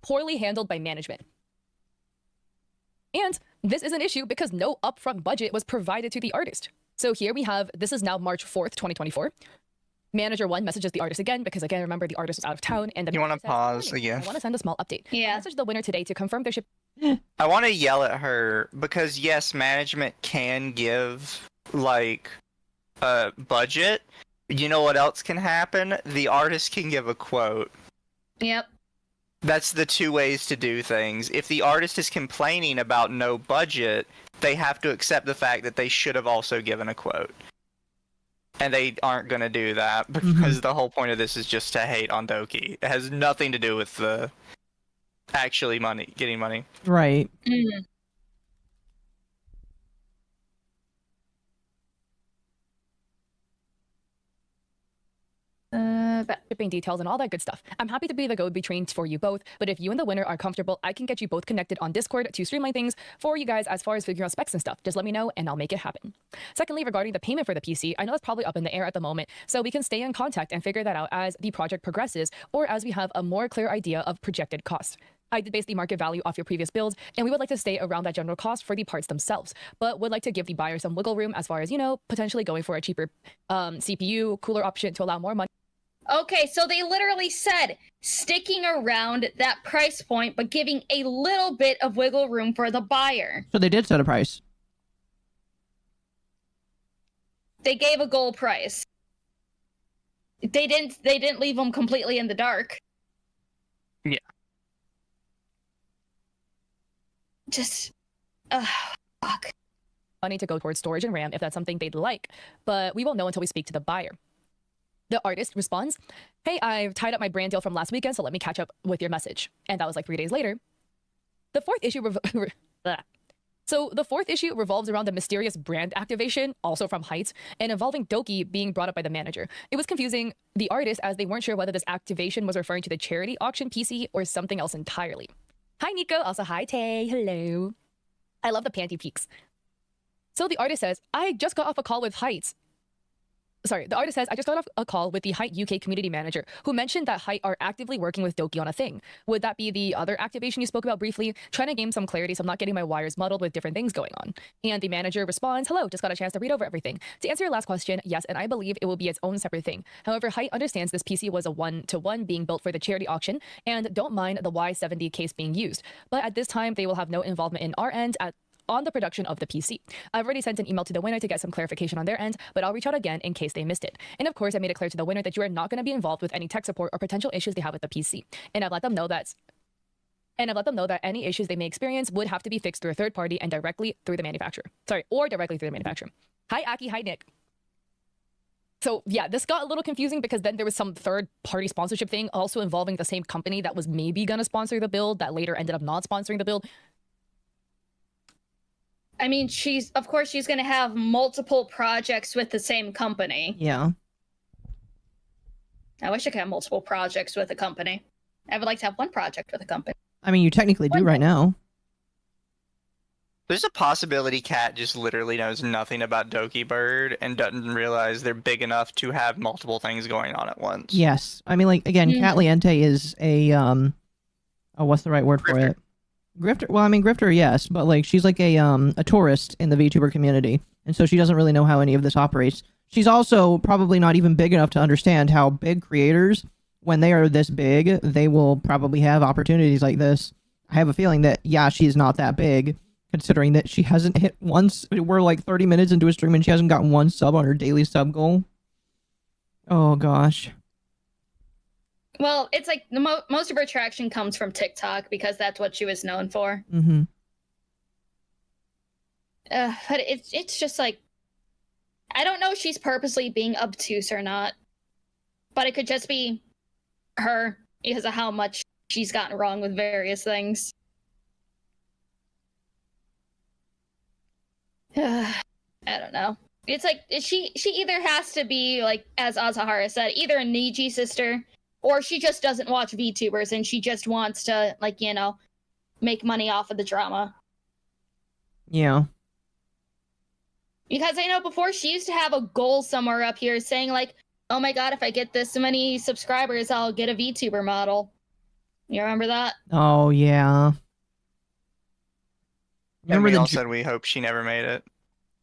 poorly handled by management. And this is an issue because no upfront budget was provided to the artist. So here we have, this is now March 4th, 2024. Manager 1 messages the artist again because, again, remember, the artist was out of town. And the You want to manager says, pause "Good morning. again? I want to send a small update. Yeah. Message the winner today to confirm their ship. I want to yell at her because, yes, management can give, like, a budget. You know what else can happen? The artist can give a quote. Yep. That's the two ways to do things. If the artist is complaining about no budget, they have to accept the fact that they should have also given a quote. And they aren't going to do that because the whole point of this is just to hate on Doki. It has nothing to do with the actually getting money. Right. Mm. Shipping details and all that good stuff. I'm happy to be the go-between for you both, but if you and the winner are comfortable, I can get you both connected on Discord to streamline things for you guys as far as figuring out specs and stuff. Just let me know and I'll make it happen. Secondly, regarding the payment for the PC, I know that's probably up in the air at the moment, so we can stay in contact and figure that out as the project progresses or as we have a more clear idea of projected cost. I did base the market value off your previous builds, and we would like to stay around that general cost for the parts themselves, but would like to give the buyer some wiggle room as far as, you know, potentially going for a cheaper CPU, cooler option to allow more money. Okay, so they literally said sticking around that price point, but giving a little bit of wiggle room for the buyer. So they did set a price. They gave a goal price. They didn't leave them completely in the dark. Yeah. Just, fuck. Money to go towards storage and RAM if that's something they'd like, but we won't know until we speak to the buyer. The artist responds, "Hey, I've tied up my brand deal from last weekend, so let me catch up with your message." And that was like 3 days later. The fourth issue revolves around the mysterious brand activation, also from Heights, and involving Doki being brought up by the manager. It was confusing the artist as they weren't sure whether this activation was referring to the charity auction PC or something else entirely. Hi, Nico. Also, hi, Tay. Hello. I love the panty peaks. So the artist says, I just got off a call with Heights. Sorry, the artist says, I just got off a call with the Height UK community manager who mentioned that Height are actively working with Doki on a thing. Would that be the other activation you spoke about briefly? Trying to gain some clarity so I'm not getting my wires muddled with different things going on. And the manager responds, hello, just got a chance to read over everything. To answer your last question, yes, and I believe it will be its own separate thing. However, Height understands this PC was a one-to-one being built for the charity auction and don't mind the Y70 case being used. But at this time, they will have no involvement in our end on the production of the PC. I've already sent an email to the winner to get some clarification on their end, but I'll reach out again in case they missed it. And of course, I made it clear to the winner that you are not going to be involved with any tech support or potential issues they have with the PC. And I've let them know that any issues they may experience would have to be fixed through a third party and directly through the manufacturer. Or directly through the manufacturer. Hi, Aki. Hi, Nick. So yeah, this got a little confusing because then there was some third party sponsorship thing also involving the same company that was maybe going to sponsor the build that later ended up not sponsoring the build. I mean, of course she's going to have multiple projects with the same company. Yeah. I wish I could have multiple projects with a company. I would like to have one project with a company. I mean, you technically do right now. There's a possibility Kat just literally knows nothing about Dokibird and doesn't realize they're big enough to have multiple things going on at once. Yes. I mean, like, again, Katliente is a, what's the right word for it? Grifter. Well, I mean, grifter, yes, but like she's like a tourist in the VTuber community, and so she doesn't really know how any of this operates. She's also probably not even big enough to understand how big creators, when they are this big, they will probably have opportunities like this. I have a feeling that, yeah, she's not that big, considering that she hasn't hit once. We're like 30 minutes into a stream and she hasn't gotten one sub on her daily sub goal. Oh gosh. Well, it's like most of her traction comes from TikTok because that's what she was known for. Mm-hmm. But it's just like, I don't know if she's purposely being obtuse or not, but it could just be her because of how much she's gotten wrong with various things. I don't know. It's like she either has to be like, as Azahara said, either a Niji sister, or she just doesn't watch VTubers and she just wants to, like, you know, make money off of the drama. Yeah. Because I know before she used to have a goal somewhere up here saying, like, oh my god, if I get this many subscribers, I'll get a VTuber model. You remember that? Oh, yeah. And we all said we hope she never made it.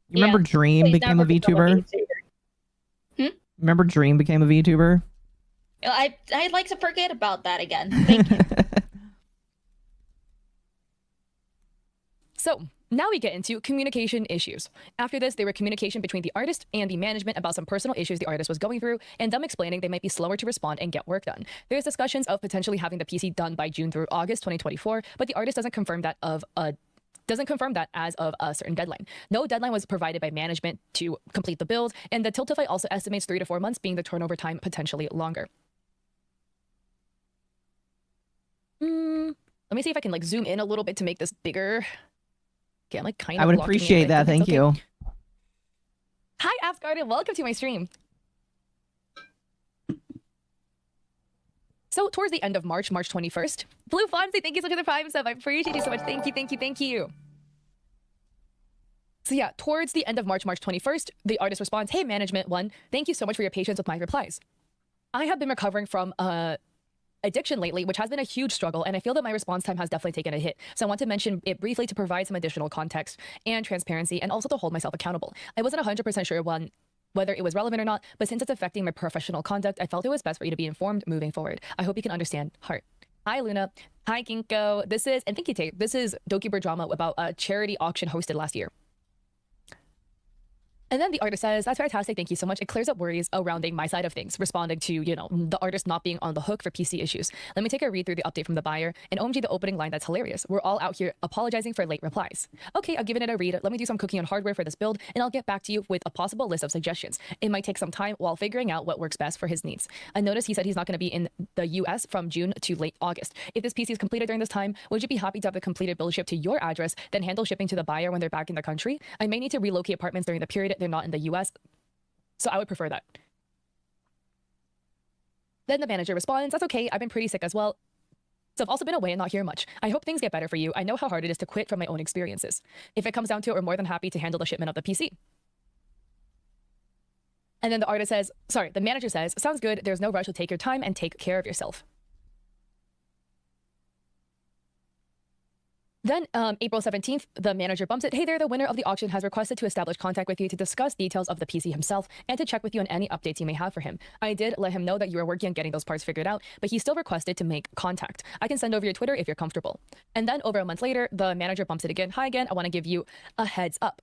You remember Dream Please became a never become VTuber? Remember Dream became a VTuber? I'd like to forget about that again. Thank you. So now we get into communication issues. After this, there were communication between the artist and the management about some personal issues the artist was going through, and them explaining they might be slower to respond and get work done. There's discussions of potentially having the PC done by June through August 2024, but the artist doesn't confirm that as of a certain deadline. No deadline was provided by management to complete the build, and the Tiltify also estimates 3 to 4 months, being the turnover time potentially longer. Let me see if I can like zoom in a little bit to make this bigger. Okay, I'm like kind of. I would blocking it, appreciate but I that. think Thank it's okay. you. Hi, Asgard, and welcome to my stream. So towards the end of March 21st, Blue Fonzie, thank you so much for the Prime sub. I appreciate you so much. Thank you, thank you, thank you. So yeah, towards the end of March 21st, the artist responds, "Hey, management one, thank you so much for your patience with my replies. I have been recovering from addiction lately, which has been a huge struggle, and I feel that my response time has definitely taken a hit. So I want to mention it briefly to provide some additional context and transparency, and also to hold myself accountable. I wasn't 100% sure whether it was relevant or not, but since it's affecting my professional conduct, I felt it was best for you to be informed moving forward. I hope you can understand. Heart." Hi, Luna. Hi, Ginkgo. And thank you, Tate. This is Dokibird drama about a charity auction hosted last year. And then the artist says, "That's fantastic, thank you so much. It clears up worries surrounding my side of things," responding to, the artist not being on the hook for PC issues. Let me take a read through the update from the buyer. And OMG, the opening line, that's hilarious. "We're all out here apologizing for late replies." Okay, I've given it a read. Let me do some cooking on hardware for this build, and I'll get back to you with a possible list of suggestions. It might take some time while figuring out what works best for his needs. I noticed he said he's not going to be in the US from June to late August. If this PC is completed during this time, would you be happy to have the completed build shipped to your address, then handle shipping to the buyer when they're back in the country? I may need to relocate apartments during the period they're not in the US. So I would prefer that. Then the manager responds, "That's okay, I've been pretty sick as well. So I've also been away and not here much. I hope things get better for you. I know how hard it is to quit from my own experiences. If it comes down to it, we're more than happy to handle the shipment of the PC." And then the manager says, "Sounds good, there's no rush, to take your time and take care of yourself." Then, April 17th, the manager bumps it. "Hey there, the winner of the auction has requested to establish contact with you to discuss details of the PC himself and to check with you on any updates you may have for him. I did let him know that you were working on getting those parts figured out, but he still requested to make contact. I can send over your Twitter if you're comfortable." And then over a month later, the manager bumps it again. "Hi again, I want to give you a heads up.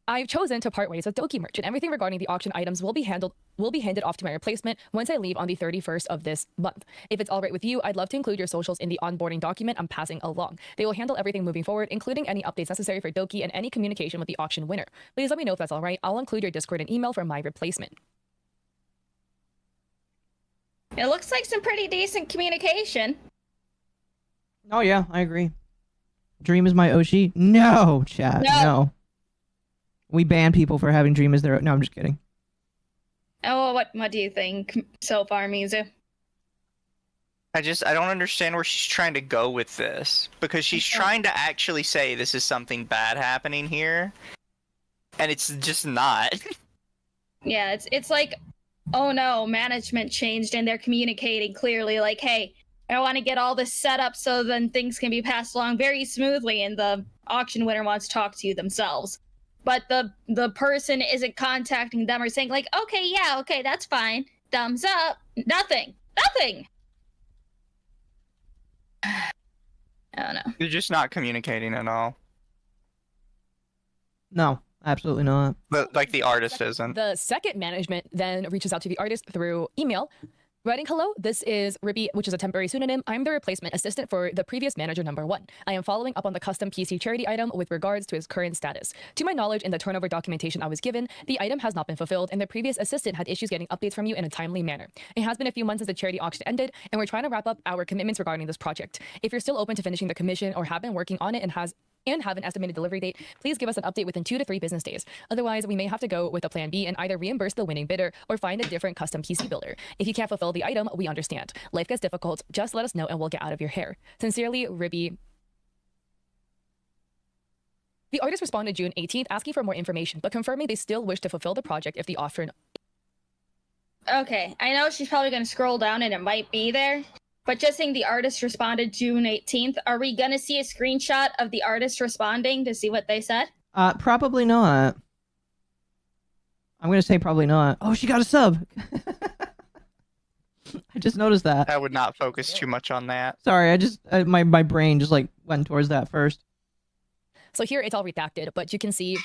I've chosen to part ways with Doki Merch, and everything regarding the auction items will be handed off to my replacement once I leave on the 31st of this month. If it's all right with you, I'd love to include your socials in the onboarding document I'm passing along. They will handle everything moving forward, including any updates necessary for Doki and any communication with the auction winner. Please let me know if that's all right. I'll include your Discord and email for my replacement." It looks like some pretty decent communication. Oh yeah, I agree. Dream is my Oshi. No, chat. No. We ban people for having Dream as their. No, I'm just kidding. Oh, what do you think so far, Mizu? I don't understand where she's trying to go with this, because she's trying to actually say this is something bad happening here, and it's just not. Yeah, it's like, oh no, management changed and they're communicating clearly like, "Hey, I want to get all this set up so then things can be passed along very smoothly," and the auction winner wants to talk to you themselves. But the person isn't contacting them or saying like, "Okay, yeah, okay, that's fine. Thumbs up." Nothing. I don't know. They're just not communicating at all. No, absolutely not. But like the artist isn't. The second management then reaches out to the artist through email, writing, "Hello, this is Ribby," which is a temporary pseudonym. "I'm the replacement assistant for the previous manager number 1. I am following up on the custom PC charity item with regards to its current status. To my knowledge, in the turnover documentation I was given, the item has not been fulfilled, and the previous assistant had issues getting updates from you in a timely manner. It has been a few months since the charity auction ended, and we're trying to wrap up our commitments regarding this project. If you're still open to finishing the commission or have been working on it and have an estimated delivery date, please give us an update within 2 to 3 business days. Otherwise, we may have to go with a plan B and either reimburse the winning bidder or find a different custom PC builder. If you can't fulfill the item, we understand. Life gets difficult. Just let us know and we'll get out of your hair. Sincerely, Ribby." The artist responded June 18th asking for more information, but confirming they still wish to fulfill the project if the offer... Okay, I know she's probably going to scroll down and it might be there. But just saying the artist responded June 18th, are we going to see a screenshot of the artist responding to see what they said? Probably not. I'm gonna say probably not. Oh, she got a sub. I just noticed that. I would not focus too much on that. Sorry, I just my brain just like went towards that first. So here it's all redacted, but you can see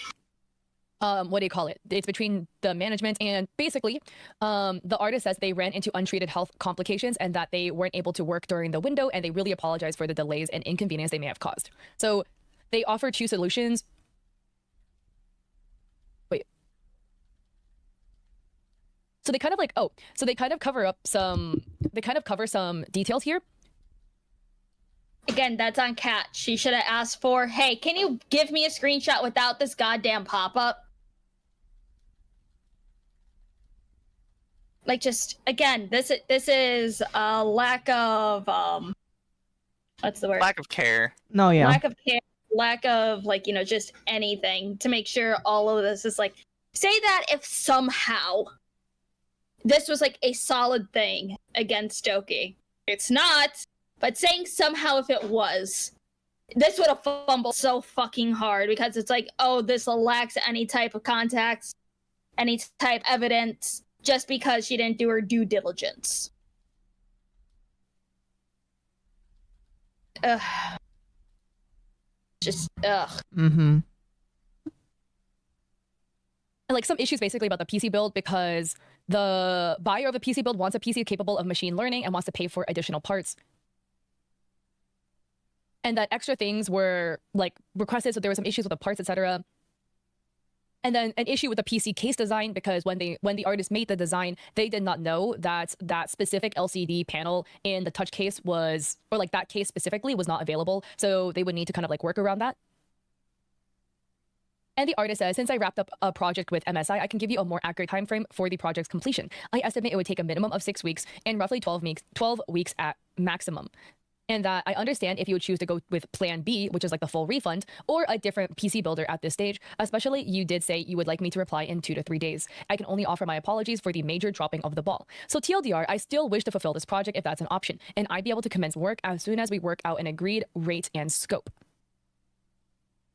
what do you call it? It's between the management and basically the artist says they ran into untreated health complications and that they weren't able to work during the window, and they really apologize for the delays and inconvenience they may have caused. So they offer 2 solutions. Wait. So they kind of like, so they kind of cover some details here. Again, that's on Kat. She should have asked for, hey, can you give me a screenshot without this goddamn pop-up? Like, just, again, this is a lack of, what's the word? Lack of care. No, yeah. Lack of care, lack of, like, you know, just anything to make sure all of this is, like, say that if somehow this was, like, a solid thing against Doki. It's not, but saying somehow if it was, this would have fumbled so fucking hard because it's like, oh, this lacks any type of context, any type of evidence, just because she didn't do her due diligence. Ugh. Just, ugh. Mm-hmm. Like some issues basically about the PC build, because the buyer of a PC build wants a PC capable of machine learning and wants to pay for additional parts. And that extra things were like requested, so there were some issues with the parts, etc. And then an issue with the PC case design, because when the artist made the design, they did not know that that specific LCD panel in the touch case was, or like that case specifically was not available. So they would need to kind of like work around that. And the artist says, since I wrapped up a project with MSI, I can give you a more accurate time frame for the project's completion. I estimate it would take a minimum of 6 weeks and roughly 12 weeks at maximum. And that I understand if you would choose to go with plan B, which is like the full refund, or a different PC builder at this stage, especially you did say you would like me to reply in 2 to 3 days. I can only offer my apologies for the major dropping of the ball. So TLDR, I still wish to fulfill this project if that's an option, and I'd be able to commence work as soon as we work out an agreed rate and scope.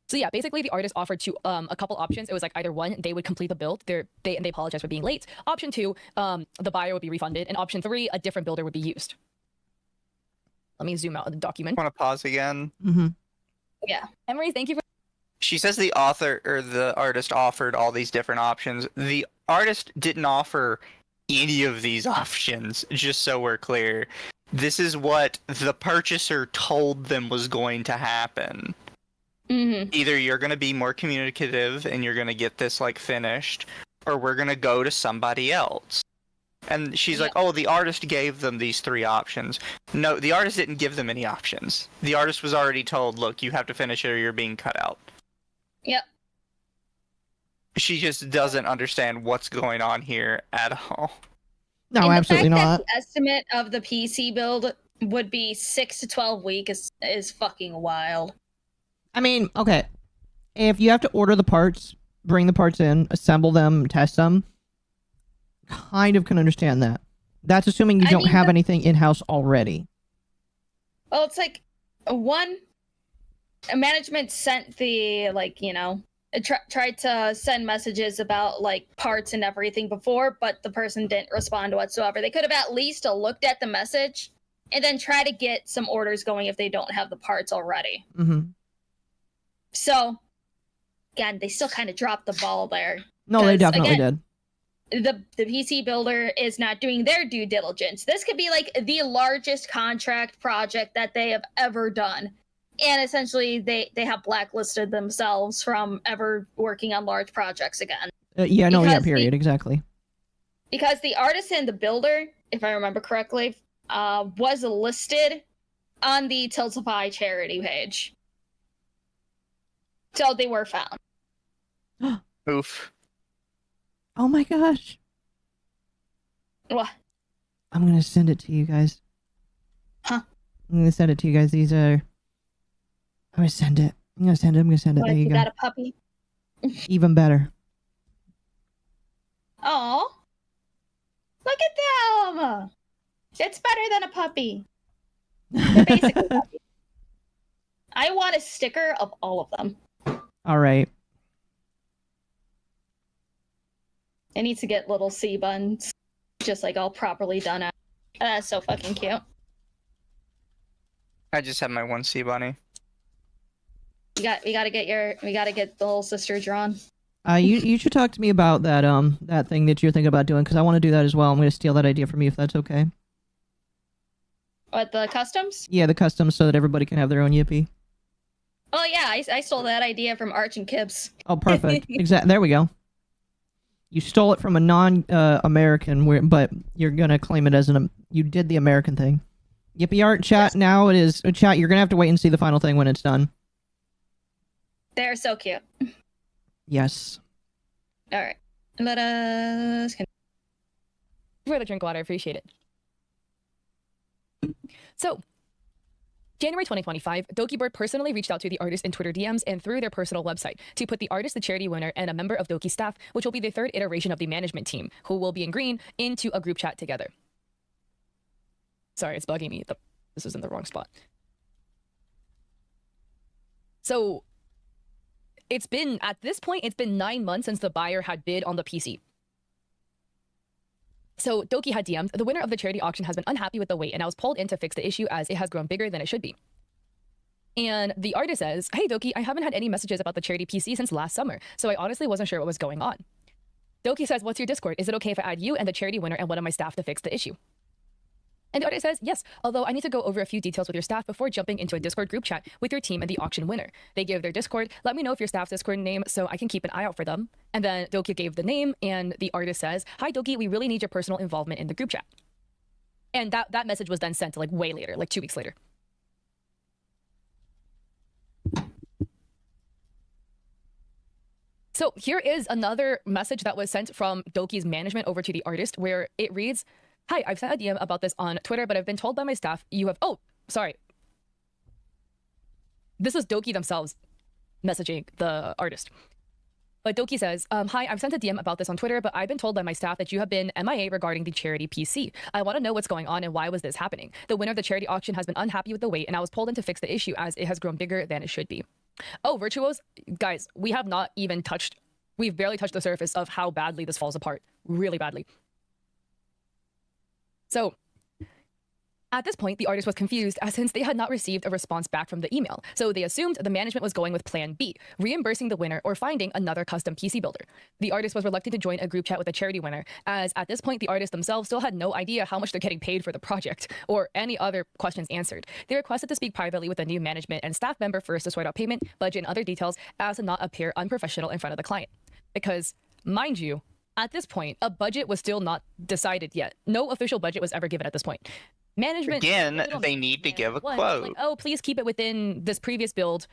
So yeah, basically the artist offered a couple options. It was like either 1, they would complete the build, they apologize for being late. Option 2, the buyer would be refunded, and option 3, a different builder would be used. Let me zoom out of the document. Want to pause again? Mm-hmm. Yeah. Emery, thank you for... She says the author or the artist offered all these different options. The artist didn't offer any of these options, just so we're clear. This is what the purchaser told them was going to happen. Mm-hmm. Either you're going to be more communicative and you're going to get this like finished, or we're going to go to somebody else. And she's like, oh, the artist gave them these 3 options. No, the artist didn't give them any options. The artist was already told, look, you have to finish it or you're being cut out. Yep. She just doesn't understand what's going on here at all. No, and absolutely the fact not. That the estimate of the PC build would be 6 to 12 weeks is fucking wild. I mean, okay. If you have to order the parts, bring the parts in, assemble them, test them, kind of can understand that. That's assuming you don't have anything in-house already. Well, it's like, management sent the, like, you know, tried to send messages about, like, parts and everything before, but the person didn't respond whatsoever. They could have at least looked at the message and then try to get some orders going if they don't have the parts already. Mm-hmm. So, again, they still kind of dropped the ball there. No, they definitely did. The PC builder is not doing their due diligence. This could be like the largest contract project that they have ever done. And essentially they have blacklisted themselves from ever working on large projects again. Period, exactly. Because the artist and the builder, if I remember correctly, was listed on the Tiltify charity page. So they were found. Oof. Oh my gosh. What? I'm gonna send it to you guys. Huh? I'm gonna send it to you guys. I'm gonna send it. What, There you go. got a puppy? Even better. Oh, look at them! It's better than a puppy. They're basically puppies. I want a sticker of all of them. All right. It needs to get little C buns, just like all properly done out. That's so fucking cute. I just have my 1C bunny. We gotta get the whole sister drawn. You should talk to me about that thing that you're thinking about doing, because I want to do that as well. I'm going to steal that idea from you if that's okay. What, the customs? Yeah, the customs, so that everybody can have their own yippee. Oh yeah, I stole that idea from Arch and Kibbs. Oh, perfect. There we go. You stole it from a non-American, but you're gonna claim it as you did the American thing. Yippee art, chat. Now it is chat. You're gonna have to wait and see the final thing when it's done. They're so cute. Yes. All right, let us. For the drink water, I appreciate it. So, January 2025, Dokibird personally reached out to the artist in Twitter DMs and through their personal website to put the artist, the charity winner, and a member of Doki staff, which will be the third iteration of the management team, who will be in green, into a group chat together. Sorry, it's bugging me. This is in the wrong spot. So, at this point, it's been 9 months since the buyer had bid on the PC. So Doki had DM'd, the winner of the charity auction has been unhappy with the wait, and I was pulled in to fix the issue as it has grown bigger than it should be. And the artist says, hey Doki, I haven't had any messages about the charity PC since last summer, so I honestly wasn't sure what was going on. Doki says, what's your Discord? Is it okay if I add you and the charity winner and one of my staff to fix the issue? And the artist says, yes, although I need to go over a few details with your staff before jumping into a Discord group chat with your team and the auction winner. They give their Discord, let me know if your staff's Discord name so I can keep an eye out for them. And then Doki gave the name, and the artist says, hi Doki, we really need your personal involvement in the group chat. And that message was then sent like way later, like 2 weeks later. So here is another message that was sent from Doki's management over to the artist, where it reads, hi, I've sent a DM about this on Twitter, but I've been told by my staff you have... Oh, sorry. This was Doki themselves messaging the artist. But Doki says, hi, I've sent a DM about this on Twitter, but I've been told by my staff that you have been MIA regarding the charity PC. I want to know what's going on and why was this happening. The winner of the charity auction has been unhappy with the wait, and I was pulled in to fix the issue as it has grown bigger than it should be. Oh, Virtuos, guys, we have not even touched... We've barely touched the surface of how badly this falls apart. Really badly. So, at this point, the artist was confused since they had not received a response back from the email. So they assumed the management was going with plan B, reimbursing the winner or finding another custom PC builder. The artist was reluctant to join a group chat with a charity winner, as at this point, the artists themselves still had no idea how much they're getting paid for the project or any other questions answered. They requested to speak privately with a new management and staff member first to sort out payment, budget, and other details as to not appear unprofessional in front of the client. Because, mind you, at this point, a budget was still not decided yet. No official budget was ever given at this point. Management... Again, they need to give a quote. Like, oh, please keep it within this previous build,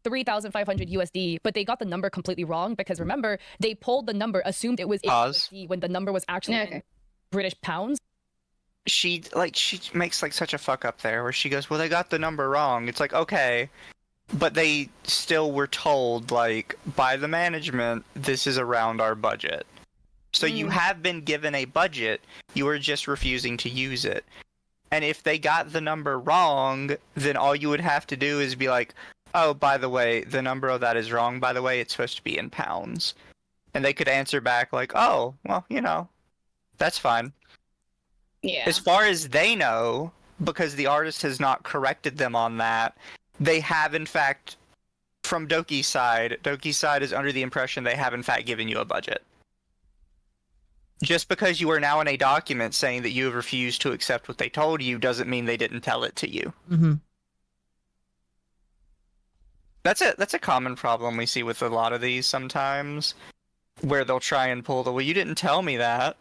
3,500 USD, but they got the number completely wrong because remember, they pulled the number, assumed it was in USD when the number was actually in British pounds. She makes like such a fuck up there where she goes, well, they got the number wrong. It's like, okay, but they still were told, like, by the management, this is around our budget. So you have been given a budget, you are just refusing to use it. And if they got the number wrong, then all you would have to do is be like, oh, by the way, the number of that is wrong, by the way, it's supposed to be in pounds. And they could answer back like, oh, well, you know, that's fine. Yeah. As far as they know, because the artist has not corrected them on that, they have, in fact, from Doki's side is under the impression they have, in fact, given you a budget. Just because you are now in a document saying that you have refused to accept what they told you doesn't mean they didn't tell it to you. Mm-hmm. That's a common problem we see with a lot of these sometimes, where they'll try and pull the, well, you didn't tell me that.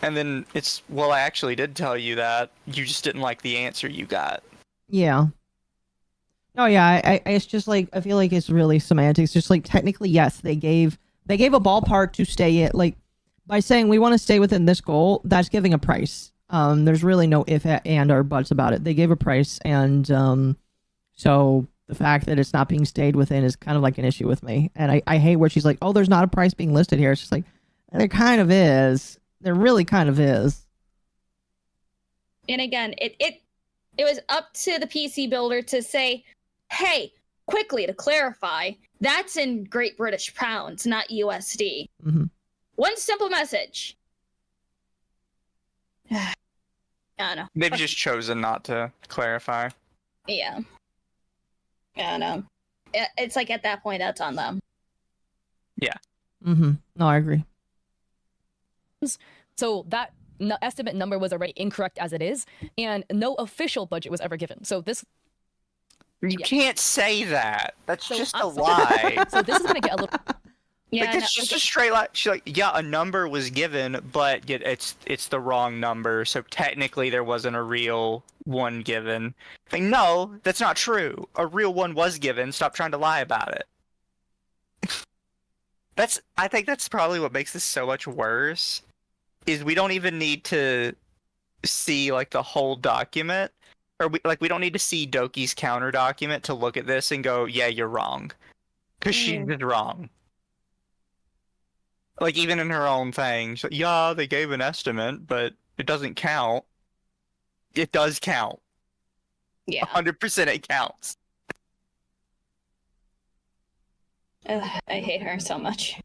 And then it's, well, I actually did tell you that. You just didn't like the answer you got. Yeah. Oh yeah, I it's just like, I feel like it's really semantics. Just like, technically, yes, they gave a ballpark to stay at, like, by saying we want to stay within this goal, that's giving a price. There's really no if and or buts about it. They gave a price, and so the fact that it's not being stayed within is kind of like an issue with me. And I hate where she's like, oh, there's not a price being listed here. It's just like, there kind of is. There really kind of is. And again, it was up to the PC builder to say, hey, quickly to clarify, that's in Great British Pounds, not USD. Mm-hmm. One simple message. I don't know. They've just chosen not to clarify. Yeah. I don't know. it's like at that point that's on them. Mm-hmm. No, I agree. So that estimate number was already incorrect as it is, and no official budget was ever given. So this, You Yeah. can't say that. That's So just I'm a so- lie. so this is gonna get a little. Yeah, Like, it's just a straight lie. She's like, yeah, a number was given, but it's the wrong number. So technically, there wasn't a real one given. Like, no, that's not true. A real one was given. Stop trying to lie about it. I think that's probably what makes this so much worse. Is we don't even need to see like the whole document, or we don't need to see Doki's counter document to look at this and go, yeah, you're wrong, because she's just wrong. Like, even in her own thing, she's like, yeah, they gave an estimate, but it doesn't count. It does count. yeah. 100% it counts. Ugh, I hate her so much.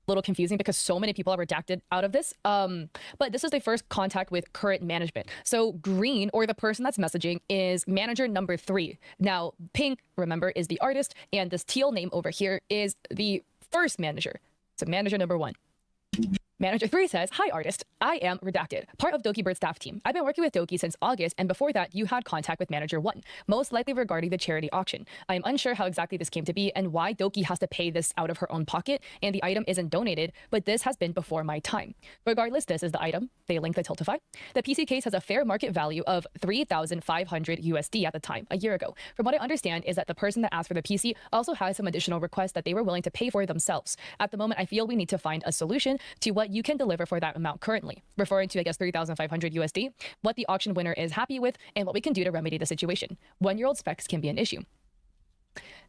Little confusing because so many people are redacted out of this. But this is the first contact with current management. So green, or the person that's messaging, is manager number 3. Now, pink, remember, is the artist, and this teal name over here is the first manager. So manager number 1. Manager 3 says, "Hi, artist. I am redacted, part of Dokibird staff team. I've been working with Doki since August, and before that, you had contact with Manager 1, most likely regarding the charity auction. I am unsure how exactly this came to be and why Doki has to pay this out of her own pocket, and the item isn't donated, but this has been before my time. Regardless, this is the item. They link the Tiltify. The PC case has a fair market value of 3,500 USD at the time, a year ago. From what I understand is that the person that asked for the PC also has some additional requests that they were willing to pay for themselves. At the moment, I feel we need to find a solution to what you can deliver for that amount currently," referring to, I guess, 3,500 USD, what the auction winner is happy with, and what we can do to remedy the situation. 1-year-old specs can be an issue.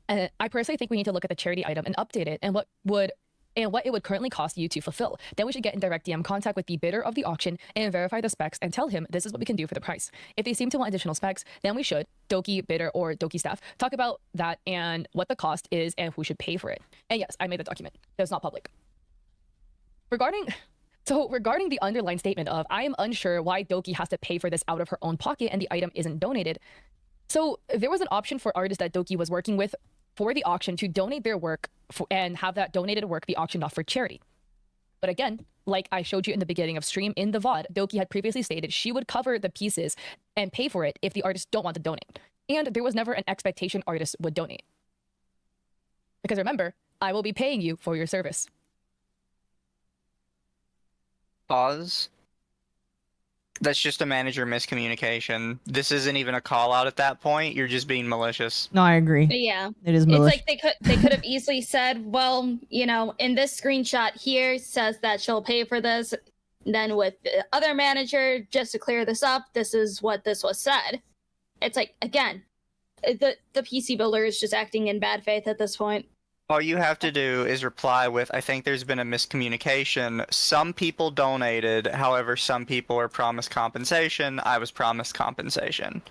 And I personally think we need to look at the charity item and update it, and what it would currently cost you to fulfill. Then we should get in direct DM contact with the bidder of the auction and verify the specs and tell him this is what we can do for the price. If they seem to want additional specs, then we should, Doki bidder or Doki staff, talk about that and what the cost is and who should pay for it. And yes, I made the document. It's not public. Regarding the underlying statement of, "I am unsure why Doki has to pay for this out of her own pocket and the item isn't donated." So there was an option for artists that Doki was working with for the auction to donate their work and have that donated work be auctioned off for charity. But again, like I showed you in the beginning of stream in the VOD, Doki had previously stated she would cover the pieces and pay for it if the artists don't want to donate. And there was never an expectation artists would donate. Because remember, I will be paying you for your service. Pause. That's just a manager miscommunication. This isn't even a call out at that point. You're just being malicious. No, I agree. Yeah. It is It's malicious. like they could have easily said, well, you know, in this screenshot here says that she'll pay for this. Then with the other manager, just to clear this up, this is what this was said. It's like, again, the PC builder is just acting in bad faith at this point. All you have to do is reply with, "I think there's been a miscommunication. Some people donated, however, some people were promised compensation. I was promised compensation."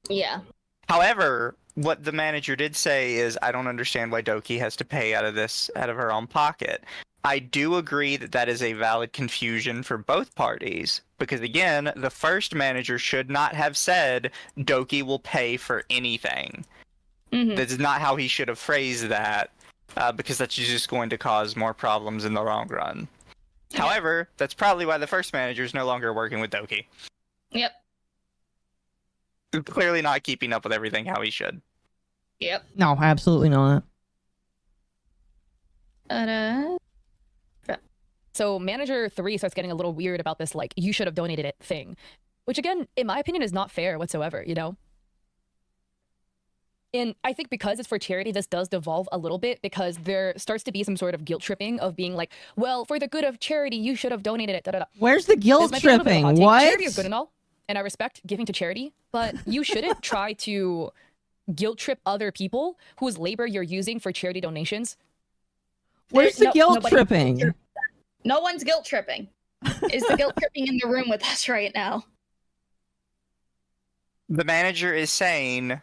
Yeah. However, what the manager did say is, "I don't understand why Doki has to pay out of her own pocket." I do agree that that is a valid confusion for both parties, because again, the first manager should not have said Doki will pay for anything. Mhm. That's not how he should have phrased that. Because that's just going to cause more problems in the long run. However, that's probably why the first manager is no longer working with Doki. Yep. Clearly not keeping up with everything how he should. Yep. No, absolutely not. So manager 3 starts getting a little weird about this, like, you should have donated it thing. Which again, in my opinion, is not fair whatsoever, you know? And I think because it's for charity, this does devolve a little bit, because there starts to be some sort of guilt tripping of being like, well, for the good of charity, you should have donated it. Da, da, da. Where's the guilt This might be a little bit of a hot tripping? take. What? Charity is good and all, and I respect giving to charity, but you shouldn't try to guilt trip other people whose labor you're using for charity donations. Where's the No- guilt nobody- tripping? No one's guilt tripping. Is the guilt tripping in the room with us right now? The manager is saying,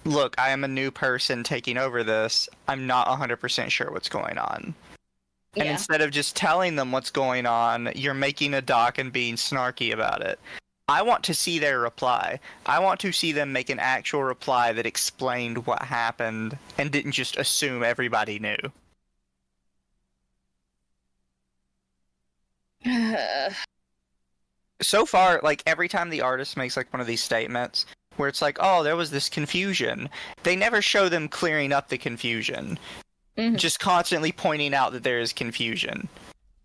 "Look, I am a new person taking over this. I'm not 100% sure what's going on." And Yeah. instead of just telling them what's going on, you're making a doc and being snarky about it. I want to see their reply. I want to see them make an actual reply that explained what happened and didn't just assume everybody knew. So far, like, every time the artist makes like one of these statements where it's like, oh, there was this confusion, they never show them clearing up the confusion. Just constantly pointing out that there is confusion.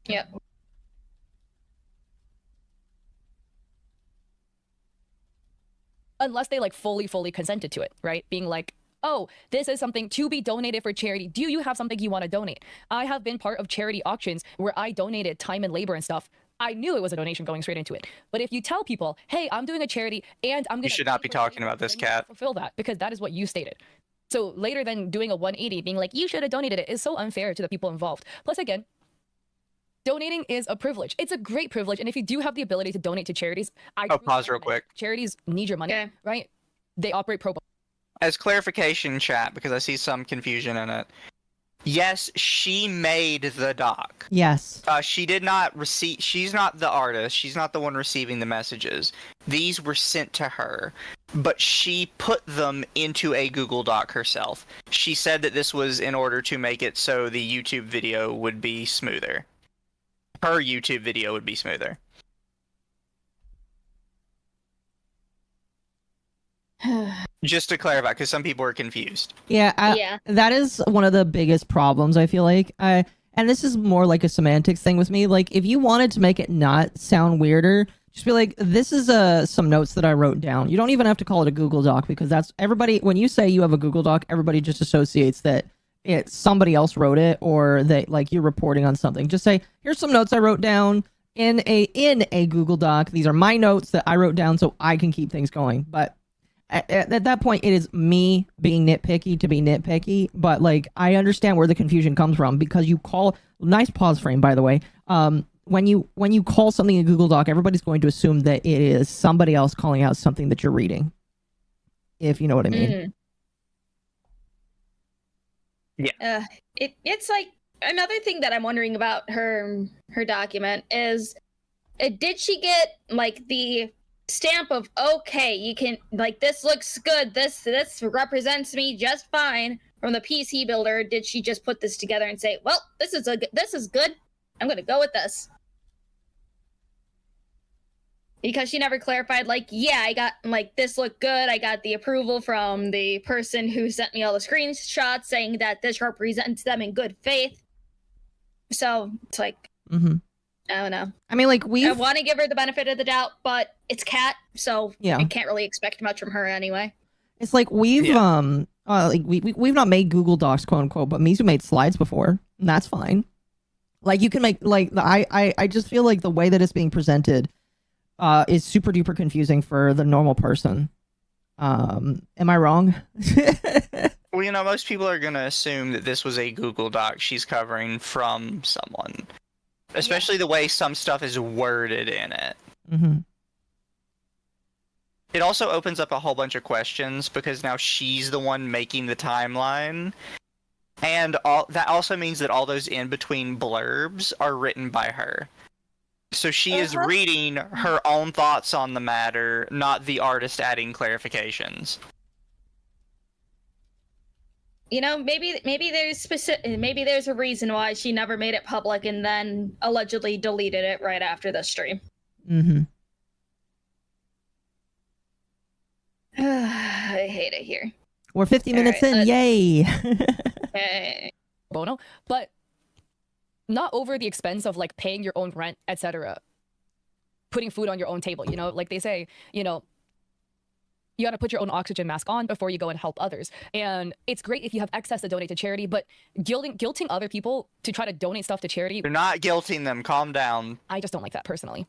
Yep. Unless they like fully consented to it, right? Being like, oh, this is something to be donated for charity. Do you have something you want to donate? I have been part of charity auctions where I donated time and labor and stuff. I knew it was a donation going straight into it. But if you tell people, hey, I'm doing a charity and I'm going to— You should not be talking about this, Kat. Fulfill that, because that is what you stated. So later than doing a 180, being like, you should have donated it, is so unfair to the people involved. Plus, again, donating is a privilege. It's a great privilege. And if you do have the ability to donate to charities, pause real quick. Charities need your money, right? They operate pro bono. As clarification, chat, because I see some confusion in it. Yes, she made the doc. Yes. She did not receive. She's not the artist. She's not the one receiving the messages. These were sent to her, but she put them into a Google Doc herself. She said that this was in order to make it so the YouTube video would be smoother. Her YouTube video would be smoother. Just to clarify, because some people are confused. Yeah, that is one of the biggest problems, I feel like. And this is more like a semantics thing with me. Like, if you wanted to make it not sound weirder, just be like, this is some notes that I wrote down. You don't even have to call it a Google Doc, because that's everybody. When you say you have a Google Doc, everybody just associates that somebody else wrote it, or that like you're reporting on something. Just say, here's some notes I wrote down in a Google Doc. These are my notes that I wrote down so I can keep things going. But at that point, it is me being nitpicky to be nitpicky, but like I understand where the confusion comes from, because you call— nice pause frame, by the way. When you call something a Google Doc, everybody's going to assume that it is somebody else calling out something that you're reading, if you know what I mean. Yeah. It's like another thing that I'm wondering about her document is, did she get like the stamp of, okay, you can, like, this looks good, this represents me just fine, from the PC builder? Did she just put this together and say, well, this is good, I'm gonna go with this? Because she never clarified, like, yeah, I got, like, this looked good, I got the approval from the person who sent me all the screenshots saying that this represents them in good faith. So it's like, I don't know. I mean, like, I want to give her the benefit of the doubt, but it's Kat, so yeah. I can't really expect much from her anyway. It's like we've not made Google Docs, quote unquote, but Mizu made slides before, and that's fine. Like, you can make, like, I just feel like the way that it's being presented is super duper confusing for the normal person. Am I wrong? Well, you know, most people are gonna assume that this was a Google Doc she's covering from someone. Especially the way some stuff is worded in it. It also opens up a whole bunch of questions, because now she's the one making the timeline. And that also means that all those in-between blurbs are written by her. So she is reading her own thoughts on the matter, not the artist adding clarifications. You know, maybe there's a reason why she never made it public and then allegedly deleted it right after the stream. I hate it here. We're 50 minutes in, yay! Okay. Bono, but not over the expense of like paying your own rent, etc. Putting food on your own table, you know, like they say, you know, you got to put your own oxygen mask on before you go and help others. And it's great if you have excess to donate to charity, but guilting other people to try to donate stuff to charity— You're not guilting them, calm down. I just don't like that personally.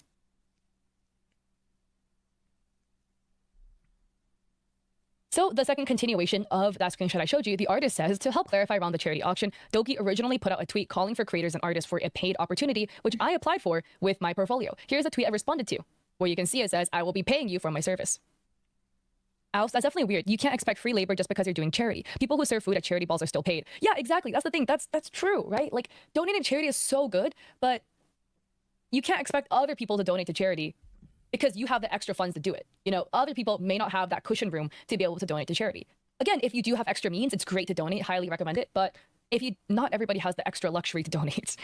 So the second continuation of that screenshot I showed you, the artist says, to help clarify around the charity auction, Doki originally put out a tweet calling for creators and artists for a paid opportunity, which I applied for with my portfolio. Here's a tweet I responded to, where you can see it says, I will be paying you for my service. Alice, that's definitely weird. You can't expect free labor just because you're doing charity. People who serve food at charity balls are still paid. Yeah, exactly. That's the thing. That's true, right? Like, donating to charity is so good, but you can't expect other people to donate to charity because you have the extra funds to do it. You know, other people may not have that cushion room to be able to donate to charity. Again, if you do have extra means, it's great to donate, highly recommend it. But if you, not everybody has the extra luxury to donate.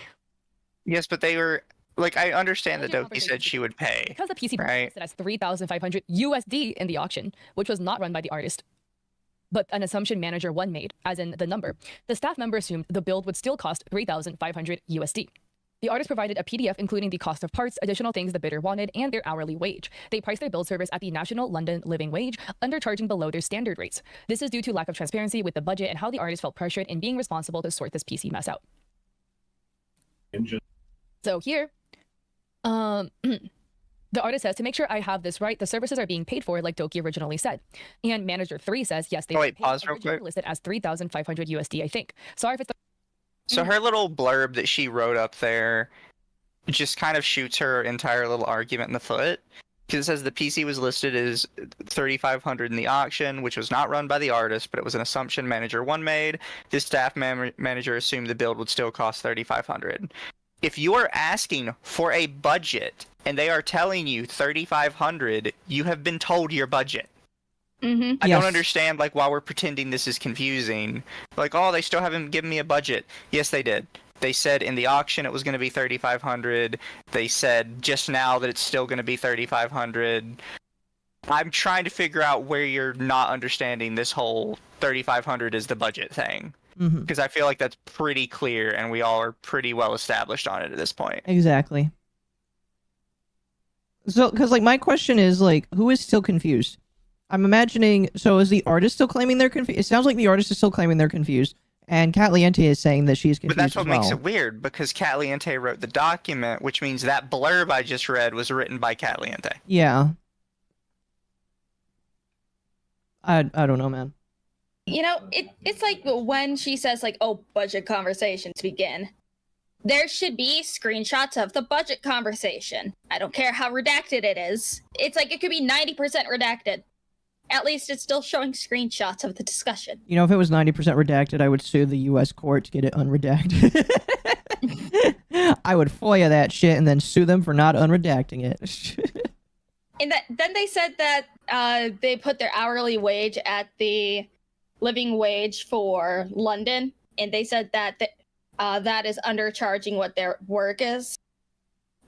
Yes, but they were like, I understand that Budget Doki said she would pay. Because the PC right? listed as 3,500 USD in the auction, which was not run by the artist, but an assumption manager one made, as in the number. The staff member assumed the build would still cost 3,500 USD. The artist provided a PDF including the cost of parts, additional things the bidder wanted, and their hourly wage. They priced their build service at the National London Living Wage, undercharging below their standard rates. This is due to lack of transparency with the budget and how the artist felt pressured in being responsible to sort this PC mess out. So here, the artist says, to make sure I have this right, the services are being paid for like Doki originally said. And manager 3 says, yes, they Oh, wait, paid, pause real originally quick. listed as 3,500 USD, I think. Sorry if it's So her little blurb that she wrote up there just kind of shoots her entire little argument in the foot. Because it says the PC was listed as 3,500 in the auction, which was not run by the artist, but it was an assumption manager one made. This staff manager assumed the build would still cost 3,500. If you are asking for a budget and they are telling you 3,500, you have been told your budget. Mm-hmm. I Yes. don't understand, like, why we're pretending this is confusing. Like, oh, they still haven't given me a budget. Yes, they did. They said in the auction it was going to be 3,500. They said just now that it's still going to be 3,500. I'm trying to figure out where you're not understanding this whole 3,500 is the budget thing. Mm-hmm. Because I feel like that's pretty clear and we all are pretty well established on it at this point. Exactly. So, because like my question is like, who is still confused? I'm imagining. So, is the artist still claiming they're confused? It sounds like the artist is still claiming they're confused, and Katliente is saying that she's confused. But that's what as well. makes it weird, because Katliente wrote the document, which means that blurb I just read was written by Katliente. Yeah. I don't know, man. You know, it's like when she says like, "Oh, budget conversations begin." There should be screenshots of the budget conversation. I don't care how redacted it is. It's like it could be 90% redacted. At least it's still showing screenshots of the discussion. You know, if it was 90% redacted, I would sue the U.S. court to get it unredacted. I would FOIA that shit and then sue them for not unredacting it. And then they said that they put their hourly wage at the living wage for London, and they said that that is undercharging what their work is.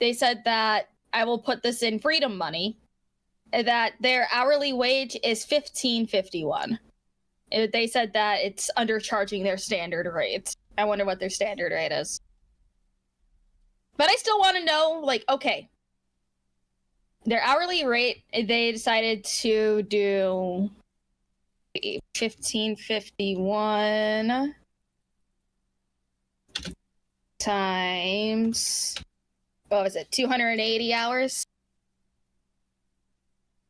They said that I will put this in freedom money, that their hourly wage is $15.51. They said that it's undercharging their standard rates. I wonder what their standard rate is. But I still want to know, like, okay, their hourly rate, they decided to do $15.51 times, what was it, 280 hours?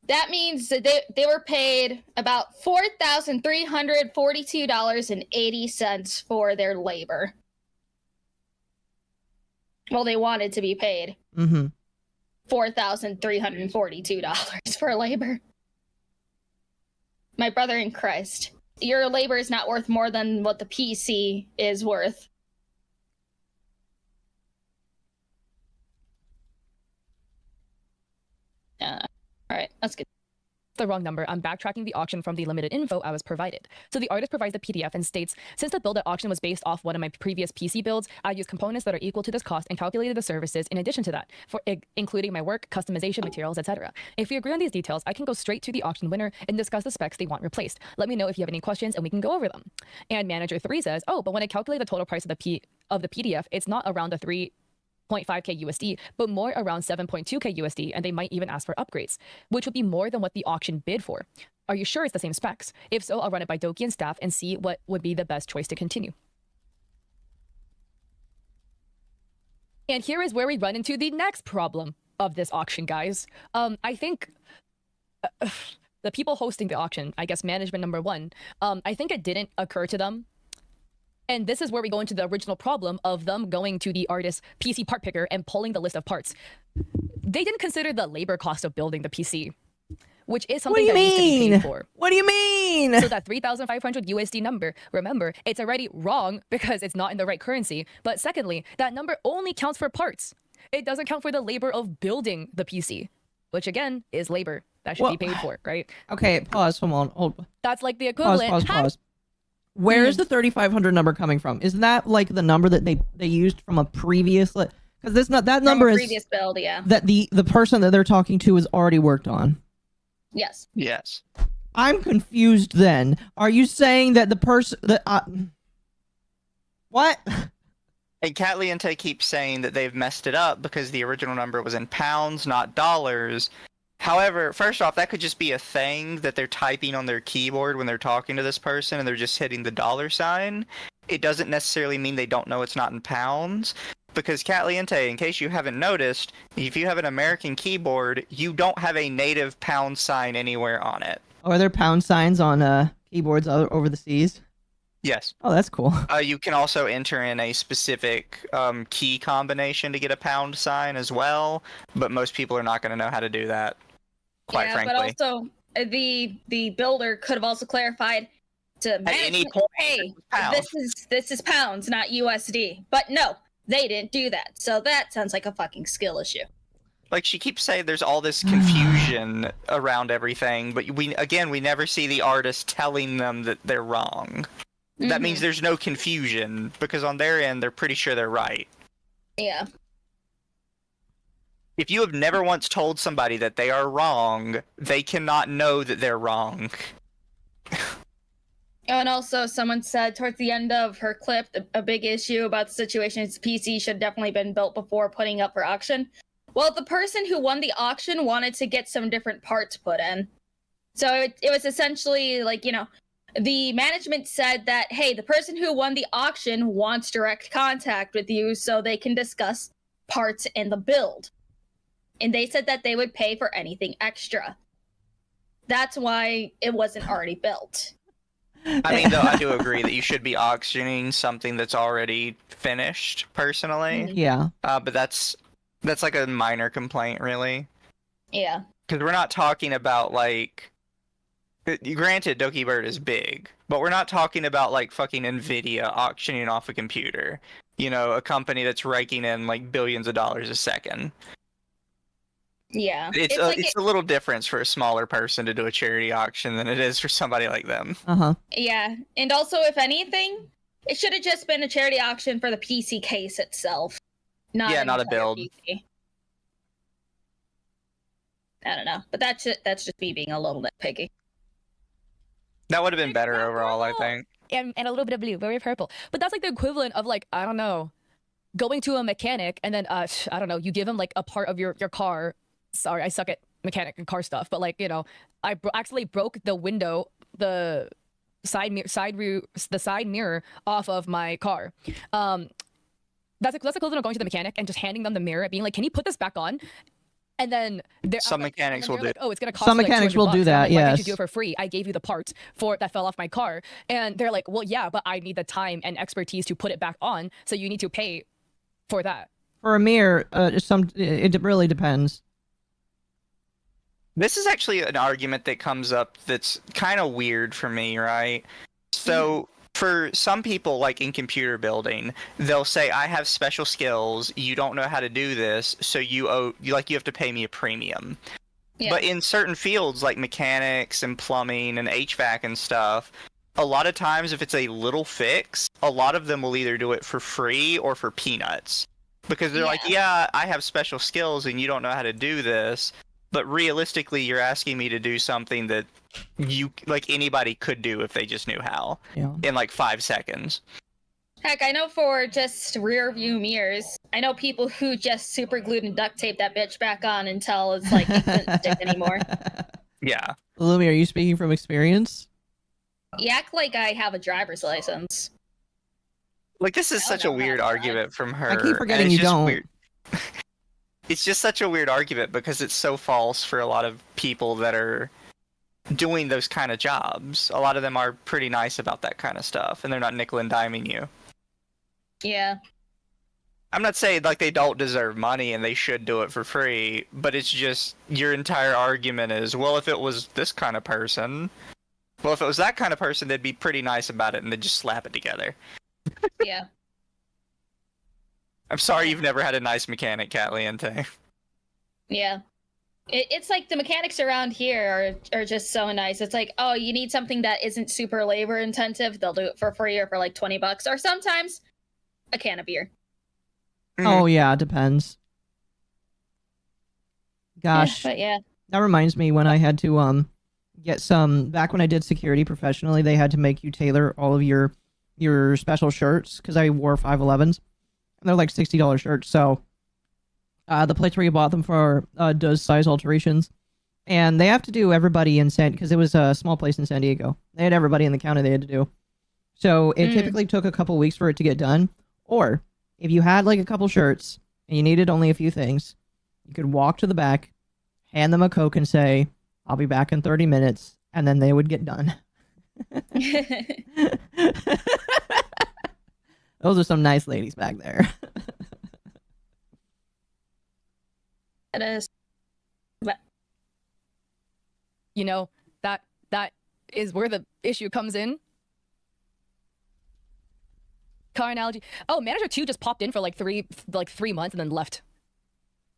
That means that they were paid about $4,342.80 for their labor. Well, they wanted to be paid $4,342 for labor. My brother in Christ, your labor is not worth more than what the PC is worth. All right, that's good. the wrong number. I'm backtracking the auction from the limited info I was provided. So the artist provides the PDF and states, since the build at auction was based off one of my previous PC builds, I used components that are equal to this cost and calculated the services in addition to that, for including my work, customization, materials, etc. If we agree on these details, I can go straight to the auction winner and discuss the specs they want replaced. Let me know if you have any questions and we can go over them. And manager 3 says, oh, but when I calculate the total price of the PDF, it's not around the 3.5k USD, but more around 7.2k USD, and they might even ask for upgrades, which would be more than what the auction bid for. Are you sure it's the same specs? If so, I'll run it by Doki and staff and see what would be the best choice to continue. And here is where we run into the next problem of this auction, guys. I think the people hosting the auction, I guess management number 1, I think it didn't occur to them. And this is where we go into the original problem of them going to the artist's PC part picker and pulling the list of parts. They didn't consider the labor cost of building the PC, which is something that needs to be paid for. What do you mean? So that 3,500 USD number, remember, it's already wrong because it's not in the right currency. But secondly, that number only counts for parts. It doesn't count for the labor of building the PC. which again is labor that should be paid for, right? Okay, pause. Hold. That's like the Pause. equivalent. Pause. Where is the 3,500 number coming from? Isn't that like the number that they used from a previous? Because this not that number From a is previous build, yeah. that the person that they're talking to has already worked on. Yes. Yes. I'm confused. Then are you saying that the person that what? And Katliente keeps saying that they've messed it up because the original number was in pounds, not dollars. However, first off, that could just be a thing that they're typing on their keyboard when they're talking to this person and they're just hitting the dollar sign. It doesn't necessarily mean they don't know it's not in pounds. Because Katliente, in case you haven't noticed, if you have an American keyboard, you don't have a native pound sign anywhere on it. Are there pound signs on keyboards over the seas? Yes. Oh, that's cool. You can also enter in a specific key combination to get a pound sign as well, but most people are not going to know how to do that, quite frankly. But also, the builder could have also clarified to any management, point, hey, pounds. this is pounds, not USD. But no, they didn't do that. So that sounds like a fucking skill issue. Like, she keeps saying there's all this confusion around everything, but we never see the artist telling them that they're wrong. That means there's no confusion, because on their end, they're pretty sure they're right. Yeah. If you have never once told somebody that they are wrong, they cannot know that they're wrong. And also, someone said towards the end of her clip, a big issue about the situation is the PC should have definitely been built before putting up for auction. Well, the person who won the auction wanted to get some different parts put in. So it was essentially like, the management said that, hey, the person who won the auction wants direct contact with you so they can discuss parts in the build. And they said that they would pay for anything extra. That's why it wasn't already built. I mean, though, I do agree that you should be auctioning something that's already finished, personally. Yeah. But that's like a minor complaint, really. Yeah. Because we're not talking about, like... Granted, Dokibird is big, but we're not talking about, like, fucking NVIDIA auctioning off a computer. A company that's raking in, like, billions of dollars a second. Yeah. It's a little difference for a smaller person to do a charity auction than it is for somebody like them. Uh-huh. Yeah. And also, if anything, it should have just been a charity auction for the PC case itself. Not a build. PC. I don't know. But that's just me being a little nitpicky. That would have been better overall, I think. And a little bit of blue, very purple. But that's like the equivalent of, like, I don't know, going to a mechanic and then, I don't know, you give him, like, a part of your car. Sorry, I suck at mechanic and car stuff. But, like, I actually broke the window, the side mirror off of my car. That's equivalent of going to the mechanic and just handing them the mirror, being like, can you put this back on? And then some mechanics will do. Like, oh, it's gonna cost. Some you, like, mechanics will do $200. that. Like, why yes. can't you do it for free? I gave you the parts that fell off my car, and they're like, well, yeah, but I need the time and expertise to put it back on, so you need to pay for that. For a mirror, it really depends. This is actually an argument that comes up that's kind of weird for me, right? So. For some people, like in computer building, they'll say, I have special skills, you don't know how to do this, so you have to pay me a premium. Yeah. But in certain fields, like mechanics and plumbing and HVAC and stuff, a lot of times if it's a little fix, a lot of them will either do it for free or for peanuts. Because they're like, yeah, I have special skills and you don't know how to do this, but realistically, you're asking me to do something that anybody could do if they just knew how in like 5 seconds. Heck, I know for just rear view mirrors, I know people who just super glued and duct tape that bitch back on until it's like it doesn't stick anymore. Yeah. Lumi, are you speaking from experience? You act like I have a driver's license. Like, this is such a weird argument from her. I keep forgetting you don't. Weird. It's just such a weird argument because it's so false for a lot of people that are doing those kind of jobs. A lot of them are pretty nice about that kind of stuff, and they're not nickel and diming you. Yeah. I'm not saying like they don't deserve money and they should do it for free, but it's just your entire argument is, well, if it was this kind of person, well, if it was that kind of person, they'd be pretty nice about it and they'd just slap it together. Yeah. I'm sorry you've never had a nice mechanic, Katliente. Yeah. It's like the mechanics around here are just so nice. It's like, oh, you need something that isn't super labor intensive, they'll do it for free or for like $20, or sometimes a can of beer. Oh yeah, it depends. Gosh, But yeah. that reminds me when I had to get some back when I did security professionally, they had to make you tailor all of your special shirts because I wore 511s. And they're like $60 shirts, so the place where you bought them for does size alterations, and they have to do everybody in because it was a small place in San Diego. They had everybody in the county they had to do, so it typically took a couple weeks for it to get done. Or if you had like a couple shirts and you needed only a few things, you could walk to the back, hand them a Coke, and say, "I'll be back in 30 minutes," and then they would get done. Those are some nice ladies back there. It is. But You know, that is where the issue comes in. Car analogy. Oh, manager 2 just popped in for like 3 months and then left.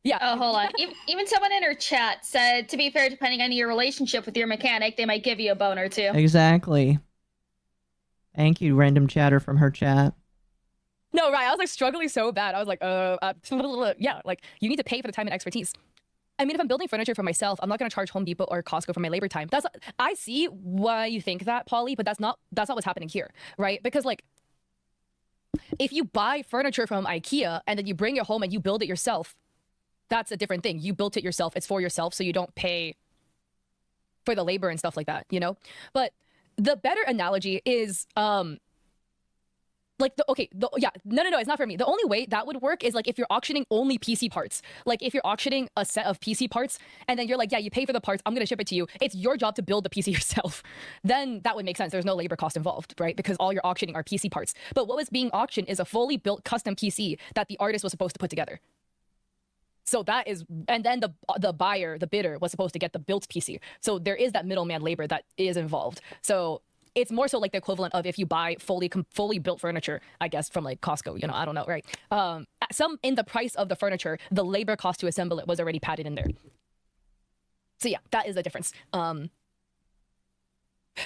Yeah. oh, hold on. Even someone in her chat said, to be fair, depending on your relationship with your mechanic, they might give you a bone or two. Exactly. Thank you, random chatter from her chat. No, right. I was like struggling so bad. I was like, yeah, like you need to pay for the time and expertise. I mean, if I'm building furniture for myself, I'm not going to charge Home Depot or Costco for my labor time. I see why you think that, Polly, but that's not what's happening here, right? Because like, if you buy furniture from IKEA and then you bring it home and you build it yourself, that's a different thing. You built it yourself. It's for yourself, so you don't pay for the labor and stuff like that, you know? But the better analogy is, like no, it's not for me. The only way that would work is like if you're auctioning only PC parts. Like if you're auctioning a set of PC parts and then you're like, yeah, you pay for the parts, I'm gonna ship it to you. It's your job to build the PC yourself. Then that would make sense. There's no labor cost involved, right? Because all you're auctioning are PC parts. But what was being auctioned is a fully built custom PC that the artist was supposed to put together. So that is, and then the buyer, the bidder, was supposed to get the built PC. So there is that middleman labor that is involved. So it's more so like the equivalent of if you buy fully built furniture, I guess, from like Costco, you know, I don't know, right? Some in the price of the furniture, the labor cost to assemble it was already padded in there. So yeah, that is the difference.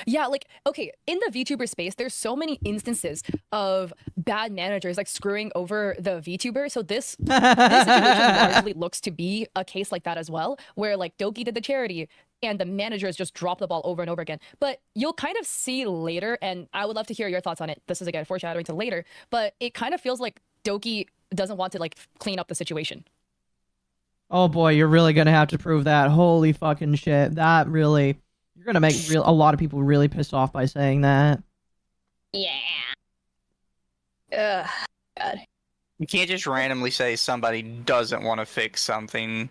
Yeah, like, okay, in the VTuber space, there's so many instances of bad managers like screwing over the VTuber. So this situation largely looks to be a case like that as well, where like Doki did the charity and the managers just drop the ball over and over again. But you'll kind of see later, and I would love to hear your thoughts on it. This is again foreshadowing to later, but it kind of feels like Doki doesn't want to like clean up the situation. Oh boy, you're really gonna have to prove that. Holy fucking shit. That really... You're gonna make a lot of people really pissed off by saying that. Yeah. Ugh. God. You can't just randomly say somebody doesn't want to fix something.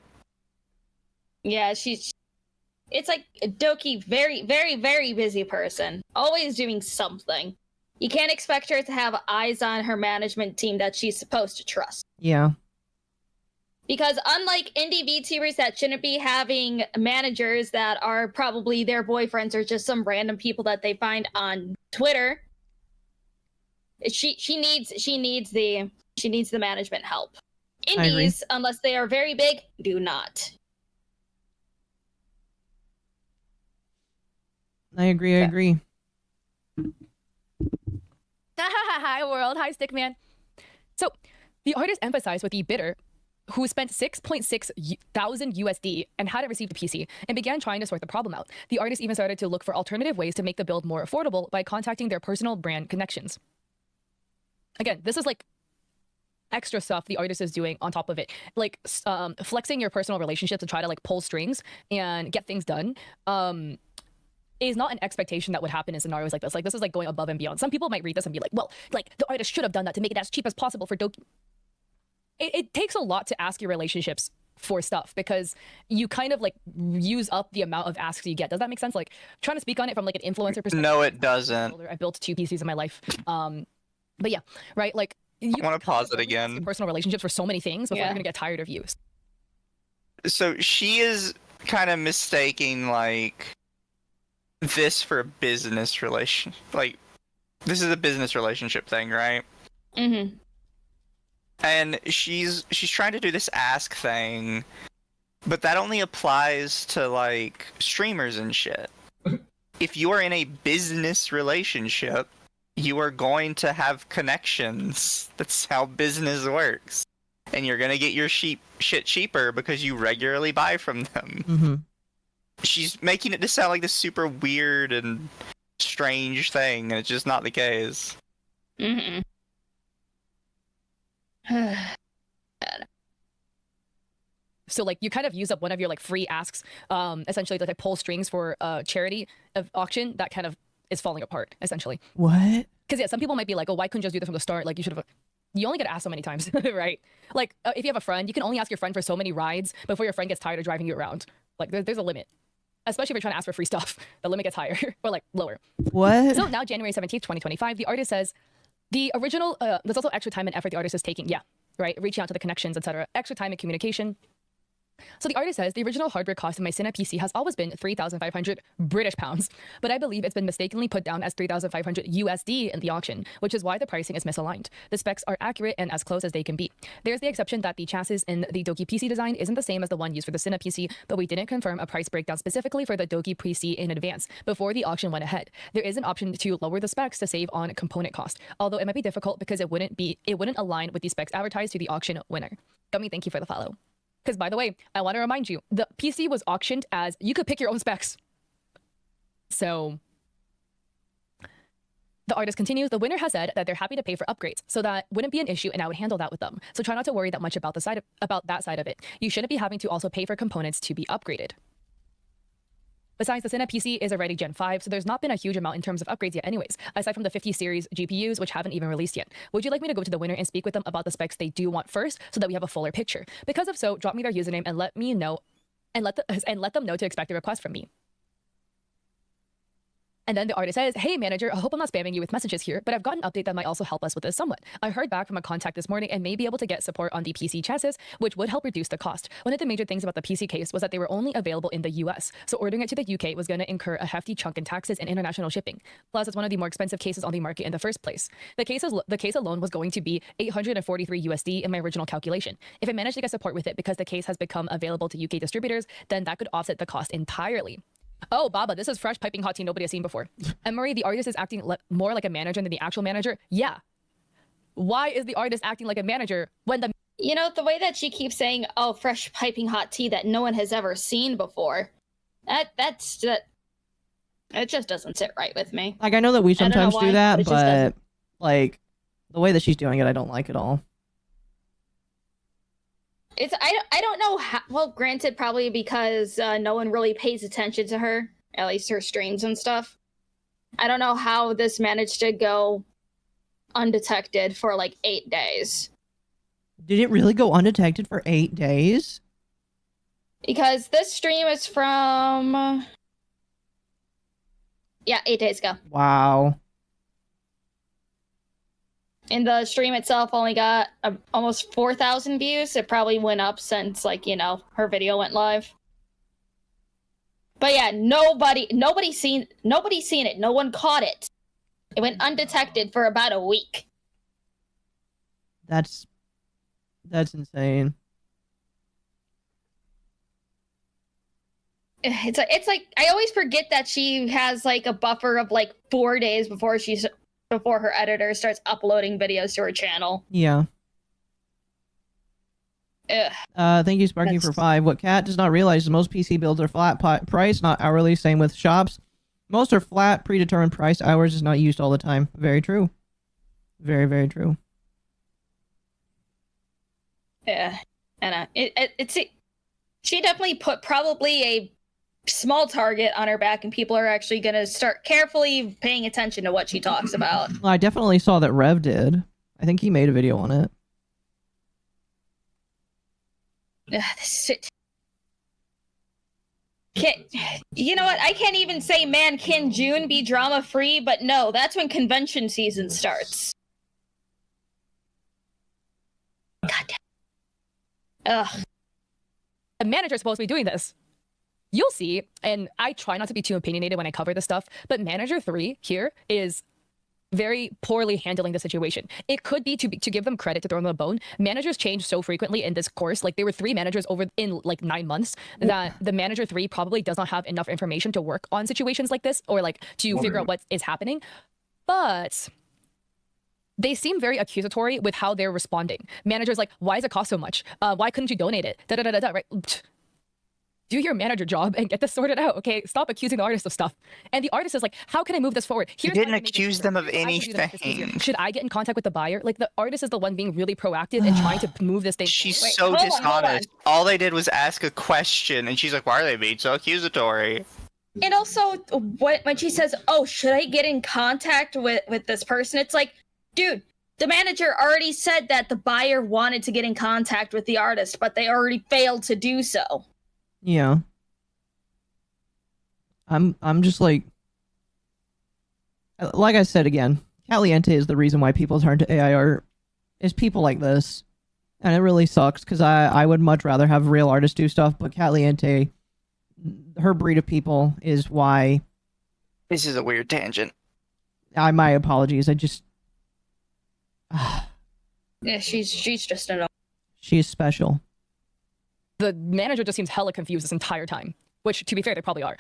Yeah, it's like Doki, very, very, very busy person. Always doing something. You can't expect her to have eyes on her management team that she's supposed to trust. Yeah. Because unlike indie VTubers that shouldn't be having managers that are probably their boyfriends or just some random people that they find on Twitter, she needs the management help. Indies, unless they are very big, do not. I agree. Hi world, hi Stickman. So the artist emphasized with the bidder who spent 6.6 thousand USD and hadn't received a PC and began trying to sort the problem out. The artist even started to look for alternative ways to make the build more affordable by contacting their personal brand connections. Again, this is like extra stuff the artist is doing on top of it. Like flexing your personal relationship to try to like pull strings and get things done is not an expectation that would happen in scenarios like this. Like this is like going above and beyond. Some people might read this and be like, well, like the artist should have done that to make it as cheap as possible for Doki. It takes a lot to ask your relationships for stuff because you kind of like use up the amount of asks you get. Does that make sense? Like trying to speak on it from like an influencer perspective. No, it doesn't. I built 2 PCs in my life. But yeah, right? Like you want to pause it again. Your personal relationships for so many things before you're gonna get tired of you. So she is kind of mistaking like this for a business relation. Like this is a business relationship thing, right? Mm-hmm. And she's trying to do this ask thing But that only applies to like streamers and shit. If you are in a business relationship, you are going to have connections. That's how business works. And you're gonna get your shit cheaper because you regularly buy from them. Mm-hmm. She's making it to sound like this super weird and strange thing, and it's just not the case. Mm-hmm. So like you kind of use up one of your like free asks, essentially to like pull strings for a charity of auction that kind of is falling apart essentially. What? Because yeah, some people might be like, oh, why couldn't you just do this from the start? Like you should have. You only get to ask so many times, right? Like if you have a friend, you can only ask your friend for so many rides before your friend gets tired of driving you around. Like there's a limit, especially if you're trying to ask for free stuff. The limit gets higher or like lower. What? So now January 17th, 2025, the artist says the original. There's also extra time and effort the artist is taking. Yeah, right. Reaching out to the connections, etc. Extra time and communication. So the artist says the original hardware cost of my Cinna PC has always been 3,500 British pounds, but I believe it's been mistakenly put down as 3,500 USD in the auction, which is why the pricing is misaligned. The specs are accurate and as close as they can be. There's the exception that the chassis in the Doki PC design isn't the same as the one used for the Cinna PC, but we didn't confirm a price breakdown specifically for the Doki PC in advance before the auction went ahead. There is an option to lower the specs to save on component cost, although it might be difficult because it wouldn't align with the specs advertised to the auction winner. Gummy, thank you for the follow. Because, by the way, I want to remind you, the PC was auctioned as you could pick your own specs. So, the artist continues, the winner has said that they're happy to pay for upgrades, so that wouldn't be an issue and I would handle that with them. So try not to worry that much about that side of it. You shouldn't be having to also pay for components to be upgraded. Besides, the Cinna PC is already Gen 5, so there's not been a huge amount in terms of upgrades yet anyways, aside from the 50 series GPUs, which haven't even released yet. Would you like me to go to the winner and speak with them about the specs they do want first, so that we have a fuller picture? Because if so, drop me their username and let me know, and let them know to expect a request from me. And then the artist says, hey manager, I hope I'm not spamming you with messages here, but I've got an update that might also help us with this somewhat. I heard back from a contact this morning and may be able to get support on the PC chassis, which would help reduce the cost. One of the major things about the PC case was that they were only available in the US, so ordering it to the UK was going to incur a hefty chunk in taxes and international shipping. Plus, it's one of the more expensive cases on the market in the first place. The case alone was going to be 843 USD in my original calculation. If I managed to get support with it because the case has become available to UK distributors, then that could offset the cost entirely. Oh, Baba, this is fresh piping hot tea nobody has seen before. And Marie, the artist is acting more like a manager than the actual manager. Yeah. Why is the artist acting like a manager when the... You know, the way that she keeps saying, oh, fresh piping hot tea that no one has ever seen before, it just doesn't sit right with me. Like, I know that we sometimes do that, but but like the way that she's doing it, I don't like at all. I don't know how, well, granted, probably because no one really pays attention to her, at least her streams and stuff. I don't know how this managed to go undetected for like 8 days. Did it really go undetected for 8 days? Because this stream is from... yeah, 8 days ago. Wow. And the stream itself only got almost 4,000 views. It probably went up since, like, you know, her video went live. But yeah, nobody's seen it. No one caught it. It went undetected for about a week. That's insane. It's like I always forget that she has like a buffer of like 4 days before her editor starts uploading videos to her channel. Yeah. Ugh. Thank you, Sparky, for 5. What Kat does not realize is most PC builds are flat price, not hourly. Same with shops. Most are flat, predetermined price. Hours is not used all the time. Very true. Very, very true. Yeah. And she definitely put probably a small target on her back, and people are actually going to start carefully paying attention to what she talks about. Well, I definitely saw that Rev did. I think he made a video on it. You know what? I can't even say, man, can June be drama-free? But no, that's when convention season starts. God damn. Ugh. The manager's supposed to be doing this. You'll see, and I try not to be too opinionated when I cover this stuff, but Manager 3 here is very poorly handling the situation. It could be to give them credit, to throw them a bone. Managers change so frequently in this course. Like, there were 3 managers over in like 9 months that the manager 3 probably does not have enough information to work on situations like this, or like to figure out what is happening. But they seem very accusatory with how they're responding. Managers like, why does it cost so much? Why couldn't you donate it? Da da da da da. Right? Do your manager job and get this sorted out, okay? Stop accusing the artist of stuff. And the artist is like, how can I move this forward? You didn't accuse them of anything. Should I get in contact with the buyer? Like, the artist is the one being really proactive and trying to move this thing She's forward. so dishonest. All they did was ask a question, and she's like, why are they being so accusatory? And also, when she says, oh, should I get in contact with this person? It's like, dude, the manager already said that the buyer wanted to get in contact with the artist, but they already failed to do so. Yeah. I'm just like I said again, Katliente is the reason why people turn to AI art. Is people like this. And it really sucks, because I would much rather have real artists do stuff, but Katliente, her breed of people is why. This is a weird tangent. My apologies. I just Yeah, she's just an. she's special. The manager just seems hella confused this entire time, which, to be fair, they probably are.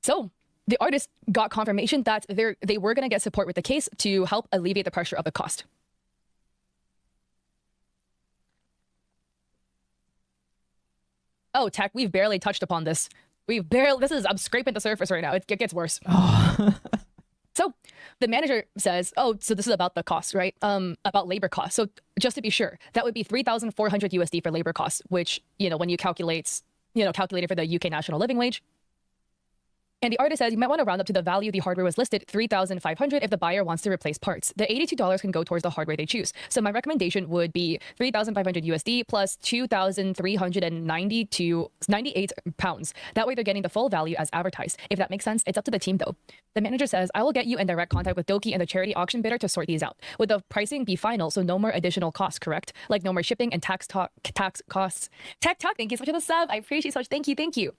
So the artist got confirmation that they were going to get support with the case to help alleviate the pressure of the cost. Oh, tech, we've barely touched upon this. I'm scraping the surface right now. It gets worse. Oh. So the manager says, oh, so this is about the cost, right? About labor costs. So just to be sure, that would be 3,400 USD for labor costs, which, when you calculate it for the UK national living wage. And the artist says you might want to round up to the value the hardware was listed, 3,500 if the buyer wants to replace parts. The $82 can go towards the hardware they choose. So my recommendation would be 3,500 USD plus 2,398 pounds. That way they're getting the full value as advertised. If that makes sense, it's up to the team though. The manager says, I will get you in direct contact with Doki and the charity auction bidder to sort these out. Would the pricing be final, so no more additional costs, correct? Like no more shipping and tax costs. Tech Talk, thank you so much for the sub. I appreciate so much. Thank you.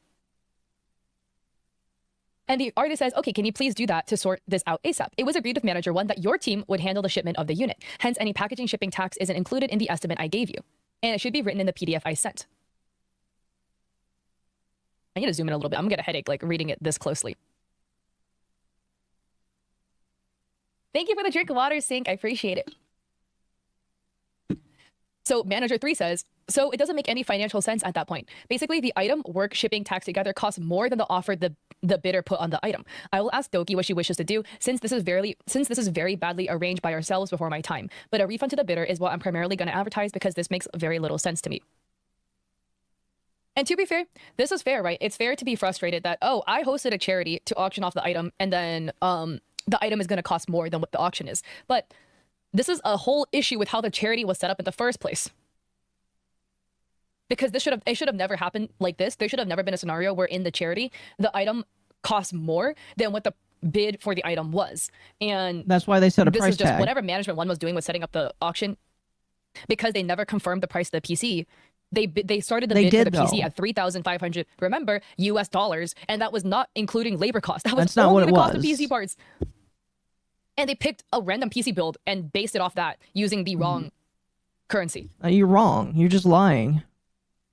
And the artist says, okay, can you please do that to sort this out ASAP? It was agreed with manager 1 that your team would handle the shipment of the unit. Hence, any packaging shipping tax isn't included in the estimate I gave you. And it should be written in the PDF I sent. I need to zoom in a little bit. I'm gonna get a headache like reading it this closely. Thank you for the drink of water, Sync. I appreciate it. So manager 3 says, so it doesn't make any financial sense at that point. Basically, the item, work, shipping, tax together costs more than the offer the bidder put on the item. I will ask Doki what she wishes to do, since this is very badly arranged by ourselves before my time. But a refund to the bidder is what I'm primarily going to advertise, because this makes very little sense to me. And to be fair, this is fair, right? It's fair to be frustrated that, oh, I hosted a charity to auction off the item, and then the item is going to cost more than what the auction is. But this is a whole issue with how the charity was set up in the first place. Because it should have never happened like this. There should have never been a scenario where in the charity, the item costs more than what the bid for the item was. And that's why they set a this price is just tag. whatever management 1 was doing was setting up the auction. Because they never confirmed the price of the PC, they started the bid for the PC at 3,500, remember, US dollars, and that was not including labor costs. That was That's not only what it the cost was. of PC parts. And they picked a random PC build and based it off that using the wrong currency. You're wrong. You're just lying.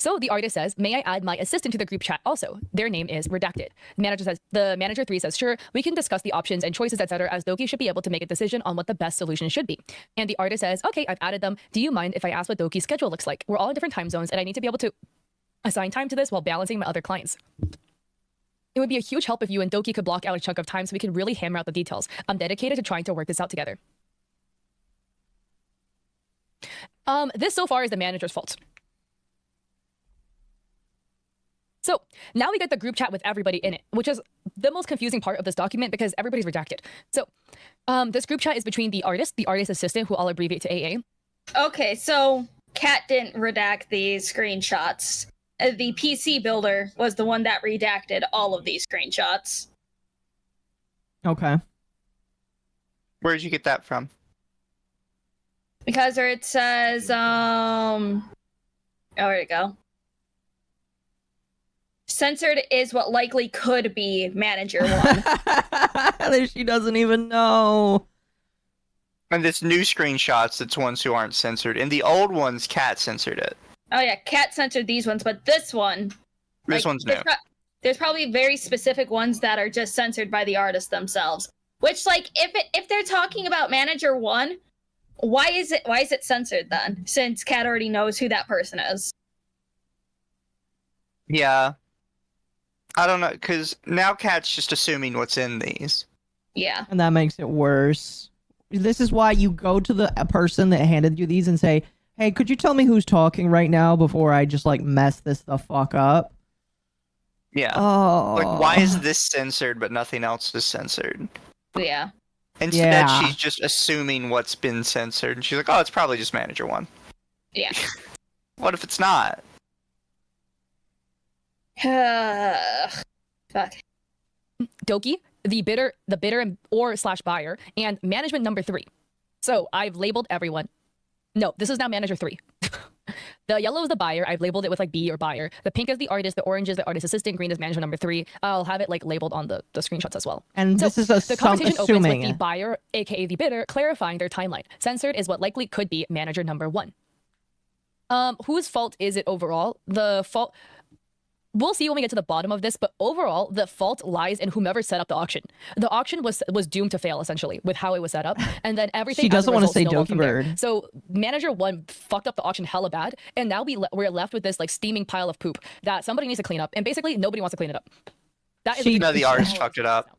So the artist says, may I add my assistant to the group chat also? Their name is redacted. The manager 3 says, sure, we can discuss the options and choices, etc., as Doki should be able to make a decision on what the best solution should be. And the artist says, okay, I've added them. Do you mind if I ask what Doki's schedule looks like? We're all in different time zones, and I need to be able to assign time to this while balancing my other clients. It would be a huge help if you and Doki could block out a chunk of time so we can really hammer out the details. I'm dedicated to trying to work this out together. This so far is the manager's fault. So now we get the group chat with everybody in it, which is the most confusing part of this document because everybody's redacted. So this group chat is between the artist assistant, who I'll abbreviate to AA. Okay, so Kat didn't redact these screenshots. The PC builder was the one that redacted all of these screenshots. Okay. Where did you get that from? Because it says, oh, where'd it go? censored is what likely could be manager 1. She doesn't even know. And this new screenshots, it's ones who aren't censored. In the old ones, Cat censored it. Oh yeah, Cat censored these ones, but this one, This one's new. There's probably very specific ones that are just censored by the artists themselves. Which, like, if they're talking about manager 1, why is it censored then? Since Cat already knows who that person is. Yeah. I don't know, because now Cat's just assuming what's in these. Yeah. And that makes it worse. This is why you go to the person that handed you these and say, hey, could you tell me who's talking right now before I just, like, mess this the fuck up? Yeah. Oh. Like, why is this censored but nothing else is censored? Yeah. Instead, Yeah. she's just assuming what's been censored. And she's like, oh, it's probably just manager 1. Yeah. What if it's not? Fuck. Doki, the bidder or slash buyer, and management number 3. So I've labeled everyone. No, this is now manager 3. The yellow is the buyer. I've labeled it with like B or buyer. The pink is the artist. The orange is the artist assistant. Green is management number 3. I'll have it like labeled on the screenshots as well. And So this is the conversation opens with the assuming. buyer, aka the bidder, clarifying their timeline. Censored is what likely could be manager number 1. Whose fault is it overall? The fault. We'll see when we get to the bottom of this, but overall, the fault lies in whomever set up the auction. The auction was doomed to fail, essentially, with how it was set up, and then everything. She doesn't want to say Dokibird. Dokibird. So manager 1 fucked up the auction hella bad, and now we're left with this like steaming pile of poop that somebody needs to clean up, and basically nobody wants to clean it up. That is No, the artist fucked it up.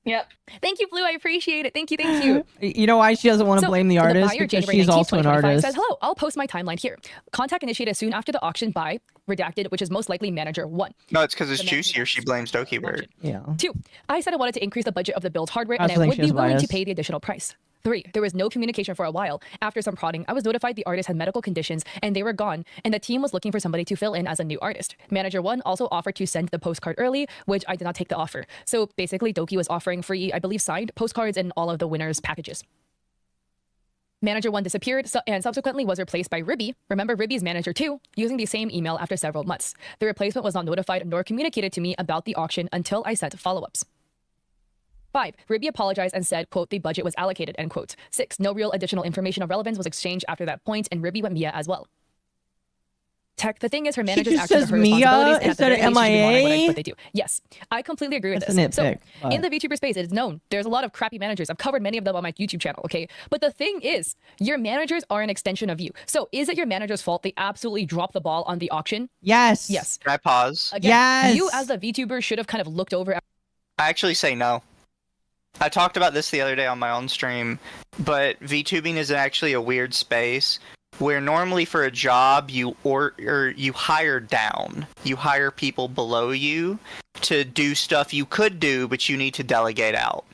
Yep. Thank you, Blue. I appreciate it. Thank you. You know why she doesn't want to blame the artist? buyer, Because January she's 19th, also an 2025, artist. Says, hello, I'll post my timeline here. Contact initiated soon after the auction by redacted, which is most likely manager 1. No, it's because it's The manager juicier. She blames Dokibird. Yeah. 2, I said I wanted to increase the budget of the build hardware, I and I also think would she be has willing to bias. pay the additional price. 3, there was no communication for a while. After some prodding, I was notified the artist had medical conditions and they were gone, and the team was looking for somebody to fill in as a new artist. Manager 1 also offered to send the postcard early, which I did not take the offer. So basically, Doki was offering free, I believe, signed postcards in all of the winners' packages. Manager 1 disappeared and subsequently was replaced by Ribby. Remember Ribby's manager 2, using the same email after several months. The replacement was not notified nor communicated to me about the auction until I sent follow-ups. 5, Ribby apologized and said, quote, the budget was allocated, end quote. 6, no real additional information of relevance was exchanged after that point, and Ribby went Mia as well. Tech, the thing is, her managers just acted says her Mia responsibilities, and at the instead very of least, she should be monitored MIA? what they do. Yes, I completely agree with That's this. a nitpick, So, in but- the VTuber space, it is known there's a lot of crappy managers. I've covered many of them on my YouTube channel, okay? But the thing is, your managers are an extension of you. So, is it your manager's fault they absolutely dropped the ball on the auction? Yes. Yes. Can I pause? Again, Yes. you as the VTuber should have kind of looked over. I actually say no. I talked about this the other day on my own stream, but VTubing is actually a weird space where normally for a job you hire down. You hire people below you to do stuff you could do, but you need to delegate out.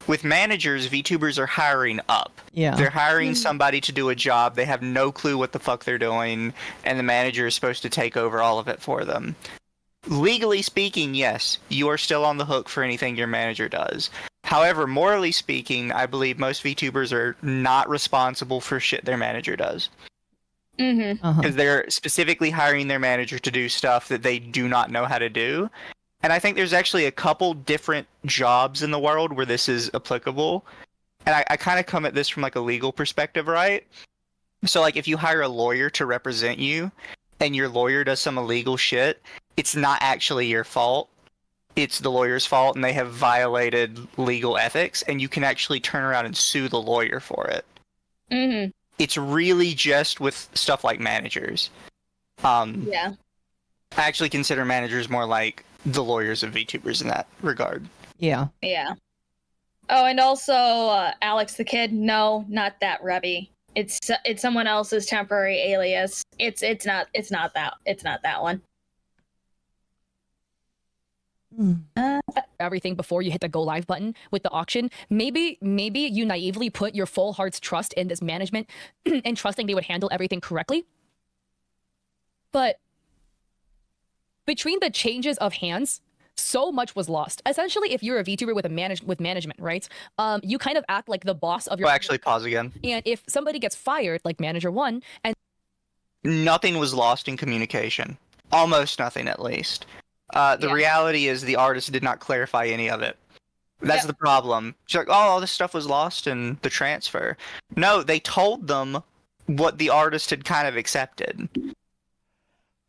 With managers, VTubers are hiring up. Yeah. They're hiring somebody to do a job. They have no clue what the fuck they're doing, and the manager is supposed to take over all of it for them. Legally speaking, yes, you are still on the hook for anything your manager does. However, morally speaking, I believe most VTubers are not responsible for shit their manager does. Mm-hmm. Uh-huh. Because they're specifically hiring their manager to do stuff that they do not know how to do. And I think there's actually a couple different jobs in the world where this is applicable. And I kind of come at this from like a legal perspective, right? So like if you hire a lawyer to represent you and your lawyer does some illegal shit, it's not actually your fault. It's the lawyer's fault and they have violated legal ethics, and you can actually turn around and sue the lawyer for it. Mm-hmm. It's really just with stuff like managers. Yeah. I actually consider managers more like the lawyers of VTubers in that regard. Yeah. Yeah. Oh, and also Alex the Kid. No, not that Rebby. It's someone else's temporary alias. It's not that one. Everything before you hit the go live button with the auction. Maybe you naively put your full heart's trust in this management and trusting they would handle everything correctly. But between the changes of hands, so much was lost. Essentially, if you're a VTuber with management, right? You kind of act like the boss of your. Well, actually, pause again. And if somebody gets fired, like manager 1, and Nothing was lost in communication. Almost nothing, at least. The Yeah. reality is the artist did not clarify any of it. That's the problem. She's like, oh, all this stuff was lost in the transfer. No, they told them what the artist had kind of accepted.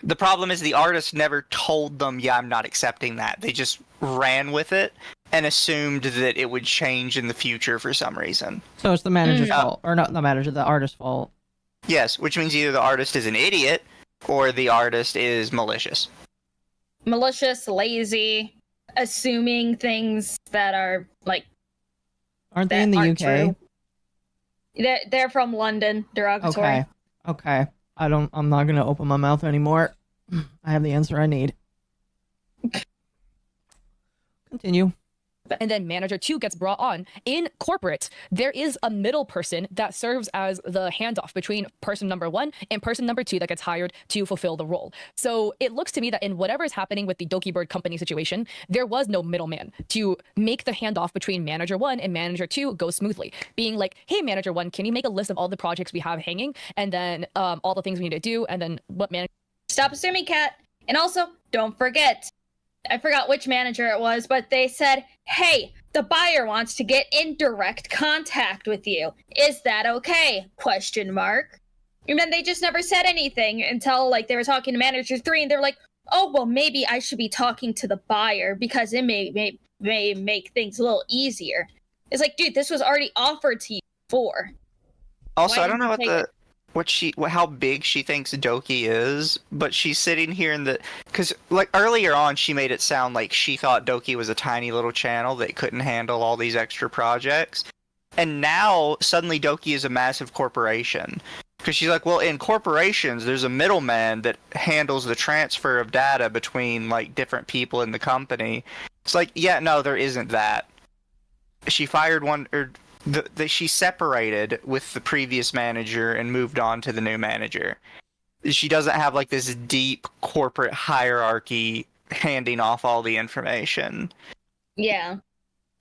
The problem is the artist never told them, yeah, I'm not accepting that. They just ran with it and assumed that it would change in the future for some reason. So it's the manager's fault, or not the manager, the artist's fault. Yes, which means either the artist is an idiot or the artist is malicious. Malicious, lazy, assuming things that are like Aren't they that in the aren't UK? true. They're from London, derogatory. Okay. Okay. I'm not gonna open my mouth anymore. I have the answer I need. Continue. And then manager 2 gets brought on. In corporate, there is a middle person that serves as the handoff between person number 1 and person number 2 that gets hired to fulfill the role. So it looks to me that in whatever is happening with the Dokibird company situation, there was no middleman to make the handoff between manager 1 and manager 2 go smoothly. Being like, hey, manager 1, can you make a list of all the projects we have hanging, and then all the things we need to do, and then what manager... Stop assuming, Kat. And also, don't forget, I forgot which manager it was, but they said, hey, the buyer wants to get in direct contact with you. Is that okay? Question mark. And then they just never said anything until like they were talking to manager 3 and they're like, oh, well, maybe I should be talking to the buyer because it may make things a little easier. It's like, dude, this was already offered to you before. Also, Why I don't know didn't you take how big she thinks Doki is, but she's sitting here in the, because like earlier on she made it sound like she thought Doki was a tiny little channel that couldn't handle all these extra projects, and now suddenly Doki is a massive corporation. Because she's like, well, in corporations, there's a middleman that handles the transfer of data between like different people in the company. It's like, yeah, no, there isn't that. She fired one, or she separated with the previous manager and moved on to the new manager. She doesn't have like this deep corporate hierarchy handing off all the information. Yeah.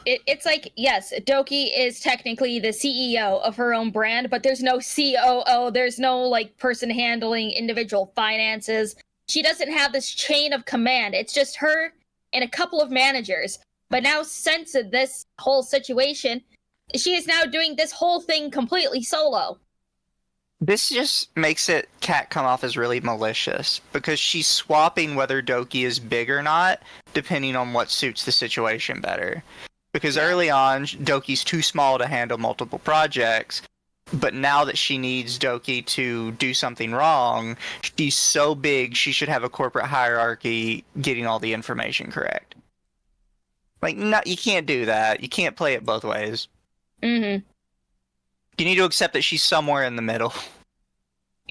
It's like, yes, Doki is technically the CEO of her own brand, but there's no COO, there's no like person handling individual finances. She doesn't have this chain of command. It's just her and a couple of managers. But now, since this whole situation, she is now doing this whole thing completely solo. This just makes Kat come off as really malicious, because she's swapping whether Doki is big or not, depending on what suits the situation better. Because early on, Doki's too small to handle multiple projects, but now that she needs Doki to do something wrong, she's so big she should have a corporate hierarchy getting all the information correct. Like, no, you can't do that. You can't play it both ways. Mm-hmm. You need to accept that she's somewhere in the middle,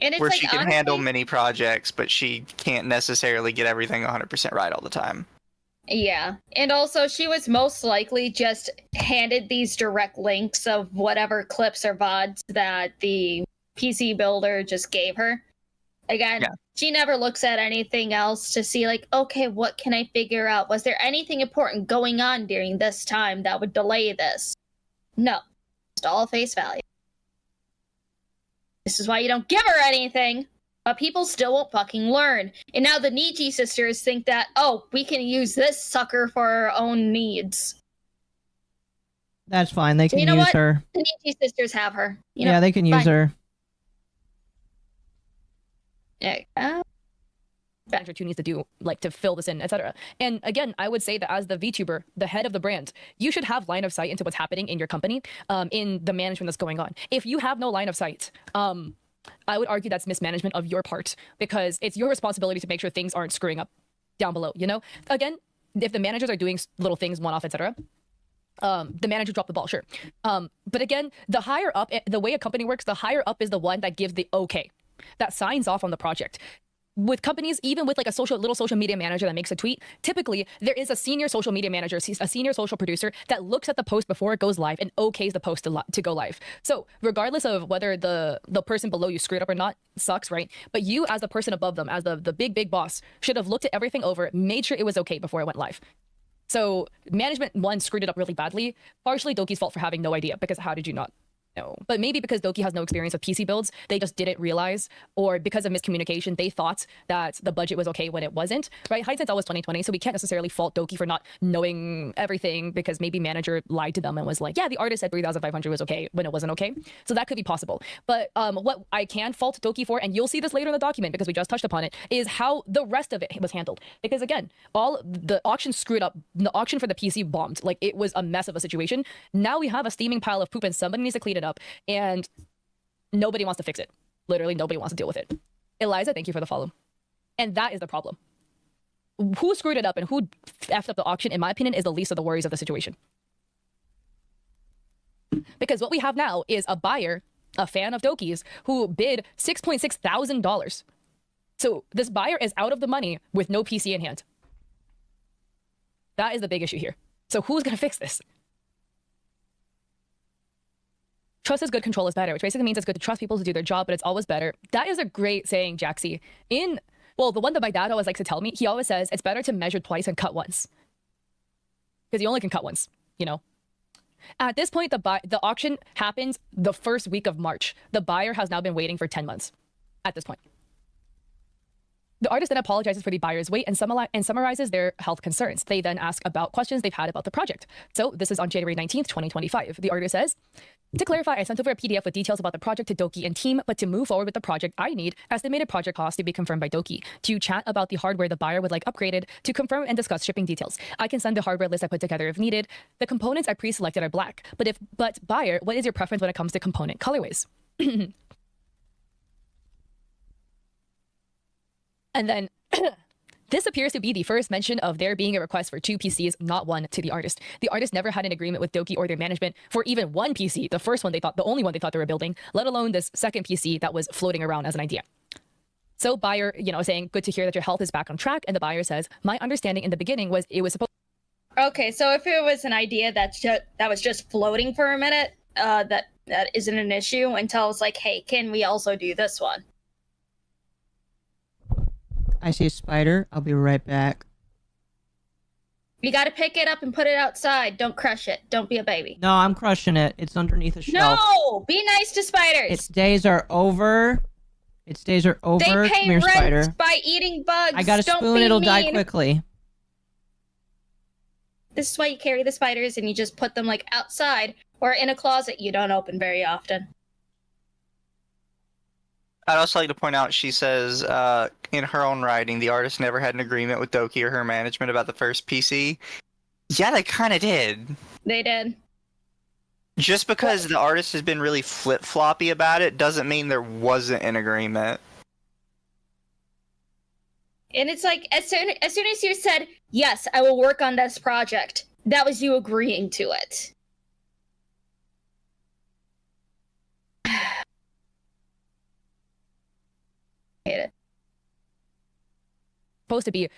And it's where like, she can honestly, handle many projects, but she can't necessarily get everything 100% right all the time. yeah. And also, she was most likely just handed these direct links of whatever clips or VODs that the PC builder just gave her. Again, Yeah. she never looks at anything else to see, like, okay, what can I figure out? Was there anything important going on during this time that would delay this? No. Just all face value. This is why you don't give her anything. But people still won't fucking learn. And now the Nietzsche sisters think that, oh, we can use this sucker for our own needs. That's fine. They can You know use what? her. The Nietzsche sisters have her. You know, Yeah, they can use fine. her. Yeah. manager 2 needs to do, like, to fill this in, etc. And again, I would say that as the VTuber, the head of the brand, you should have line of sight into what's happening in your company, in the management that's going on. If you have no line of sight, I would argue that's mismanagement of your part, because it's your responsibility to make sure things aren't screwing up down below, you know? Again, if the managers are doing little things one-off, etc., the manager dropped the ball, sure. But again, the higher up, the way a company works, the higher up is the one that gives the okay, that signs off on the project. With companies, even with like a little social media manager that makes a tweet, typically there is a senior social media manager, a senior social producer that looks at the post before it goes live and okays the post to go live. So regardless of whether the person below you screwed up or not, sucks, right? But you as the person above them, as the big boss, should have looked at everything over, made sure it was okay before it went live. So management 1 screwed it up really badly. Partially Doki's fault for having no idea, because how did you not? No, but maybe because Doki has no experience with PC builds, they just didn't realize, or because of miscommunication, they thought that the budget was okay when it wasn't, right? Hindsight's always 2020, so we can't necessarily fault Doki for not knowing everything because maybe manager lied to them and was like, yeah, the artist said 3,500 was okay when it wasn't okay. So that could be possible. But what I can fault Doki for, and you'll see this later in the document because we just touched upon it, is how the rest of it was handled. Because again, all the auction screwed up. The auction for the PC bombed. Like, it was a mess of a situation. Now we have a steaming pile of poop and somebody needs to clean it up, and nobody wants to fix it. Literally nobody wants to deal with it. Eliza, thank you for the follow. And that is the problem. Who screwed it up and who effed up the auction, in my opinion, is the least of the worries of the situation. Because what we have now is a buyer, a fan of Doki's, who bid $6.6 thousand. So this buyer is out of the money with no PC in hand. That is the big issue here. So who's going to fix this? Trust is good, control is better, which basically means it's good to trust people to do their job, but it's always better. That is a great saying, Jaxie. Well, the one that my dad always likes to tell me, he always says, it's better to measure twice and cut once. Because you only can cut once, you know? At this point, the auction happens the first week of March. The buyer has now been waiting for 10 months at this point. The artist then apologizes for the buyer's wait and summarizes their health concerns. They then ask about questions they've had about the project. So this is on January 19th, 2025. The artist says, to clarify, I sent over a PDF with details about the project to Doki and team, but to move forward with the project, I need estimated project cost to be confirmed by Doki. To chat about the hardware the buyer would like upgraded, to confirm and discuss shipping details. I can send the hardware list I put together if needed. The components I pre-selected are black. But buyer, what is your preference when it comes to component colorways? And then this appears to be the first mention of there being a request for 2 PCs, not one, to the artist. The artist never had an agreement with Doki or their management for even 1 PC, the first one they thought, the only one they thought they were building, let alone this second PC that was floating around as an idea. So buyer, saying, good to hear that your health is back on track. And the buyer says, my understanding in the beginning was it was supposed. Okay, so if it was an idea that was just floating for a minute, that isn't an issue until it's like, hey, can we also do this one? I see a spider. I'll be right back. You gotta pick it up and put it outside. Don't crush it. Don't be a baby. No, I'm crushing it. It's underneath a shelf. No! Be nice to spiders! Its days are over. Its days are over. They pay Come here, rent spider. by eating bugs. I got a Don't spoon. be It'll mean. die quickly. This is why you carry the spiders and you just put them like outside or in a closet you don't open very often. I'd also like to point out, she says in her own writing, the artist never had an agreement with Doki or her management about the first PC. Yeah, they kind of did. They did. Just because the artist has been really flip-floppy about it doesn't mean there wasn't an agreement. And it's like, as soon as you said, yes, I will work on this project, that was you agreeing to it. Hate it. Supposed to be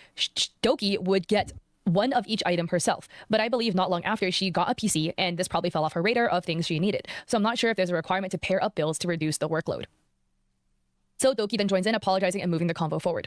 Doki would get one of each item herself, but I believe not long after she got a PC, and this probably fell off her radar of things she needed. So I'm not sure if there's a requirement to pair up builds to reduce the workload. So Doki then joins in, apologizing and moving the convo forward.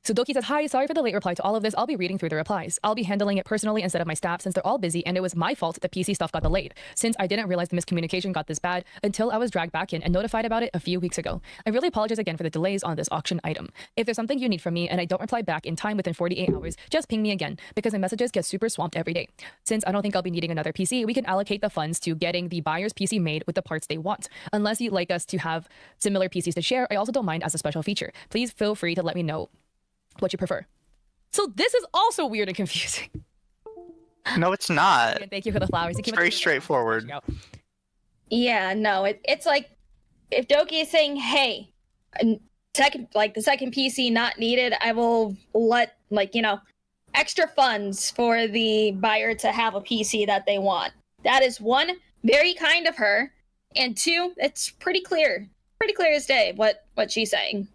So Doki says, hi, sorry for the late reply to all of this. I'll be reading through the replies. I'll be handling it personally instead of my staff since they're all busy, and it was my fault the PC stuff got delayed, since I didn't realize the miscommunication got this bad until I was dragged back in and notified about it a few weeks ago. I really apologize again for the delays on this auction item. If there's something you need from me and I don't reply back in time within 48 hours, just ping me again, because my messages get super swamped every day. Since I don't think I'll be needing another PC, we can allocate the funds to getting the buyer's PC made with the parts they want. Unless you'd like us to have similar PCs to share, I also don't mind as a special feature. Please feel free to let me know what you prefer. So this is also weird and confusing. No, it's not. And thank you for the flowers. It's very straightforward. Yeah, no, it's like, if Doki is saying, hey, the second PC not needed, I will let, extra funds for the buyer to have a PC that they want. That is one, very kind of her, and two, it's pretty clear as day what she's saying.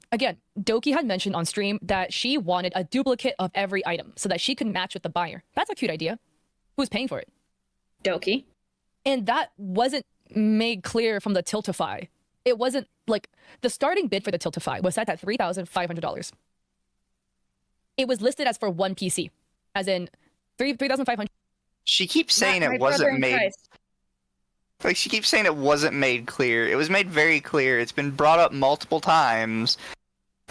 Again, Doki had mentioned on stream that she wanted a duplicate of every item so that she could match with the buyer. That's a cute idea. Who's paying for it? Doki. And that wasn't made clear from the Tiltify. It wasn't like the starting bid for the Tiltify was set at $3,500. it was listed as for one PC, as in 3,500. She keeps saying My it brother wasn't in made. Christ. Like, she keeps saying it wasn't made clear. It was made very clear. It's been brought up multiple times.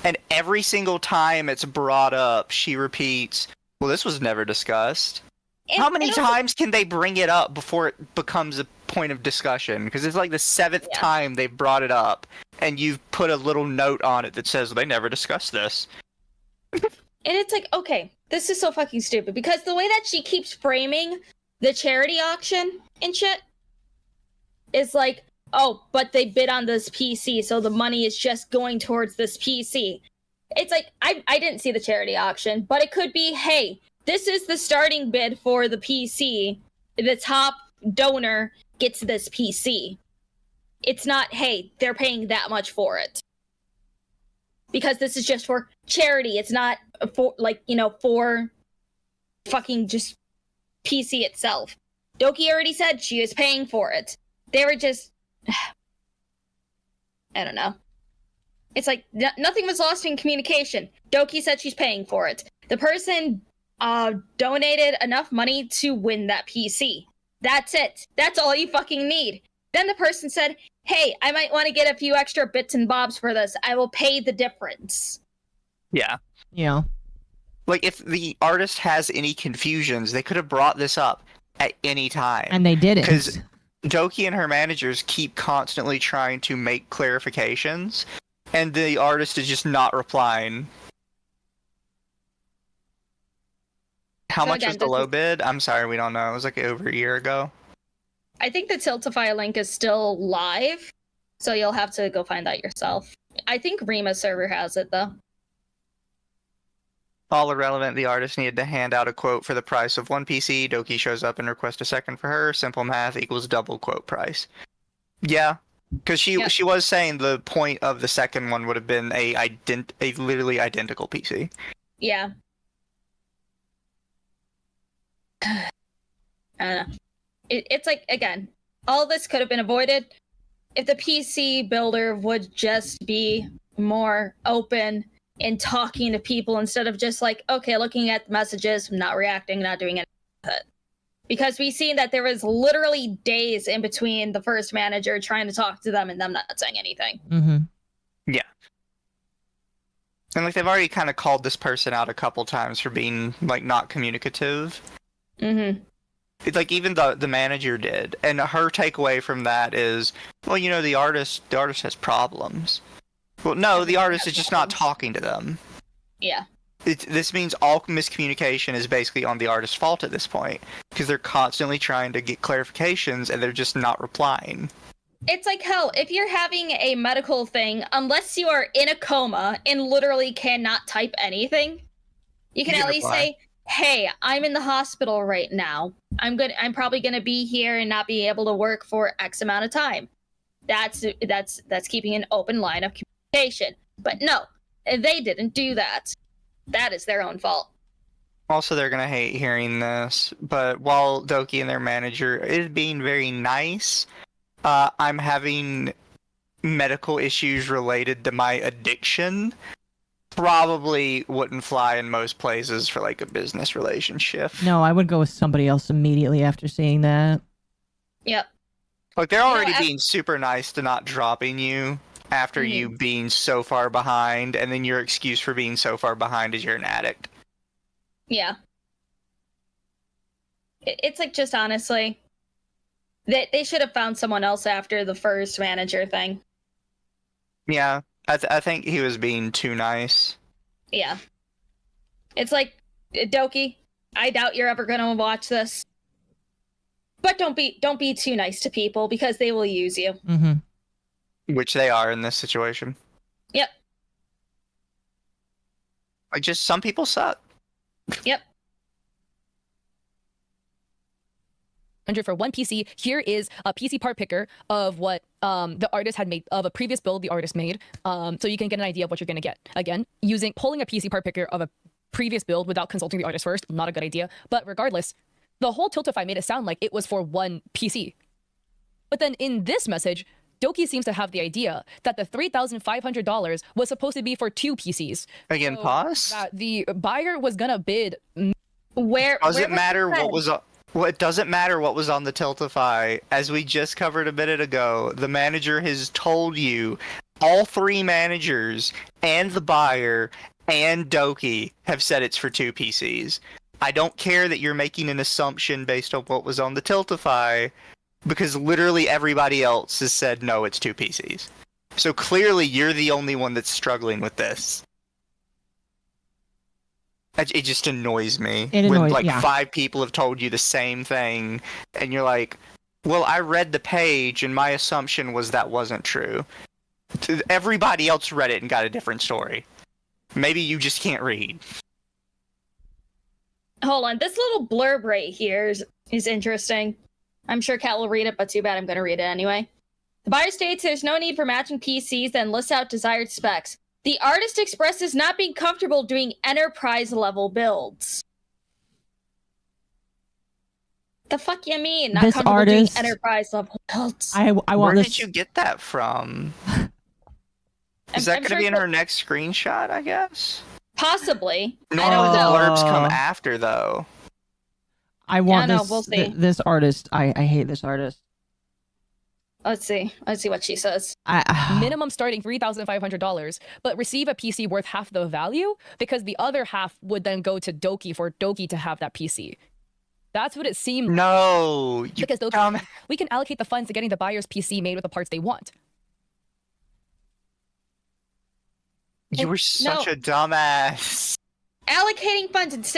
And every single time it's brought up, she repeats, well, this was never discussed. How many times can they bring it up before it becomes a point of discussion? Because it's like the 7th time they've brought it up, and you've put a little note on it that says they never discussed this. And it's like, okay, this is so fucking stupid, because the way that she keeps framing the charity auction and shit is like, oh, but they bid on this PC, so the money is just going towards this PC. It's like, I didn't see the charity auction, but it could be, hey, this is the starting bid for the PC. The top donor gets this PC. It's not, hey, they're paying that much for it. Because this is just for charity. It's not for, like, you know, for fucking just PC itself. Doki already said she was paying for it. They were just... I don't know. It's like, nothing was lost in communication. Doki said she's paying for it. The person donated enough money to win that PC. That's it. That's all you fucking need. Then the person said, hey, I might want to get a few extra bits and bobs for this. I will pay the difference. Yeah. Yeah. Like, if the artist has any confusions, they could have brought this up at any time. And they didn't. Because Doki and her managers keep constantly trying to make clarifications, and the artist is just not replying. How So much again, was the this low is- bid? I'm sorry, we don't know. It was like over a year ago. I think the Tiltify link is still live, so you'll have to go find that yourself. I think Rima's server has it, though. All irrelevant, the artist needed to hand out a quote for the price of one PC. Doki shows up and requests a second for her. Simple math equals double quote price. Yeah, because she was saying the point of the second one would have been a literally identical PC. Yeah. I don't know. It's like, again, all this could have been avoided if the PC builder would just be more open in talking to people instead of just like, okay, looking at the messages, not reacting, not doing anything with it. Because we've seen that there was literally days in between the first manager trying to talk to them and them not saying anything. Mm-hmm. Yeah. And like they've already kind of called this person out a couple times for being like not communicative. Mm-hmm. It's like even the manager did, and her takeaway from that is, well, you know, the artist has problems. Well, no, the artist is just not talking to them. Yeah. This means all miscommunication is basically on the artist's fault at this point, because they're constantly trying to get clarifications and they're just not replying. It's like, hell, if you're having a medical thing, unless you are in a coma and literally cannot type anything, you can at least reply. say, hey, I'm in the hospital right now. I'm probably gonna be here and not be able to work for X amount of time. That's keeping an open line of communication. But no, they didn't do that. That is their own fault. Also, they're gonna hate hearing this, but while Doki and their manager is being very nice, I'm having medical issues related to my addiction. Probably wouldn't fly in most places for like a business relationship. No, I would go with somebody else immediately after seeing that. Yep. Like they're already as- being super nice to not dropping you after you being so far behind, and then your excuse for being so far behind is you're an addict. Yeah. It's like, just honestly, they should have found someone else after the first manager thing. Yeah, I think he was being too nice. Yeah. It's like, Doki, I doubt you're ever gonna watch this. But don't be too nice to people because they will use you. Mm-hmm. Which they are in this situation. Yep. Like, just some people suck. Yep. For one PC, here is a PC part picker of what the artist had made, of a previous build the artist made, so you can get an idea of what you're going to get. Again, pulling a PC part picker of a previous build without consulting the artist first, not a good idea. But regardless, the whole Tiltify made it sound like it was for one PC. But then in this message, Doki seems to have the idea that the $3,500 was supposed to be for 2 PCs. Again, So pause. that the buyer was gonna bid. Where Does where it was matter the what was on? Well, it doesn't matter what was on the Tiltify. As we just covered a minute ago, the manager has told you, all 3 managers and the buyer and Doki have said it's for 2 PCs. I don't care that you're making an assumption based on what was on the Tiltify, because literally everybody else has said no, it's 2 PCs. So clearly you're the only one that's struggling with this. It just annoys me. It when annoys- like yeah. 5 people have told you the same thing, and you're like, well, I read the page and my assumption was that wasn't true. Everybody else read it and got a different story. Maybe you just can't read. Hold on, this little blurb right here is interesting. I'm sure Kat will read it, but too bad I'm going to read it anyway. The buyer states there's no need for matching PCs, then lists out desired specs. The artist expresses not being comfortable doing enterprise-level builds. The fuck you mean? Not This comfortable artist- doing enterprise-level builds. I want Where this. did you get that from? Is I'm that going to sure be in that- her next screenshot, I guess? Possibly. I Normally don't the know. blurbs come after, though. I want no, this. we'll see. This artist. I hate this artist. Let's see what she says. Minimum starting $3,500, but receive a PC worth half the value because the other half would then go to Doki for Doki to have that PC. That's what it seemed. No, you Because Doki, dumb. we can allocate the funds to getting the buyer's PC made with the parts they want. You were such No. a dumbass. Allocating funds.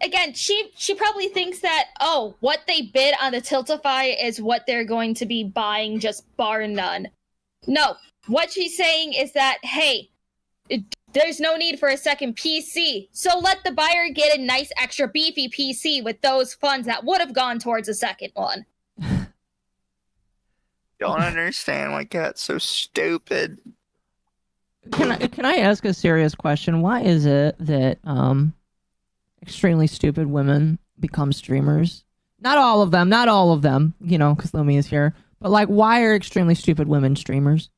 Again, she probably thinks that, oh, what they bid on the Tiltify is what they're going to be buying, just bar none. No, what she's saying is that, hey, there's no need for a second PC, so let the buyer get a nice extra beefy PC with those funds that would have gone towards a second one. Don't understand why Kat's so stupid. Can I ask a serious question? Why is it that extremely stupid women become streamers? Not all of them, you know, because Lumi is here. But like, why are extremely stupid women streamers?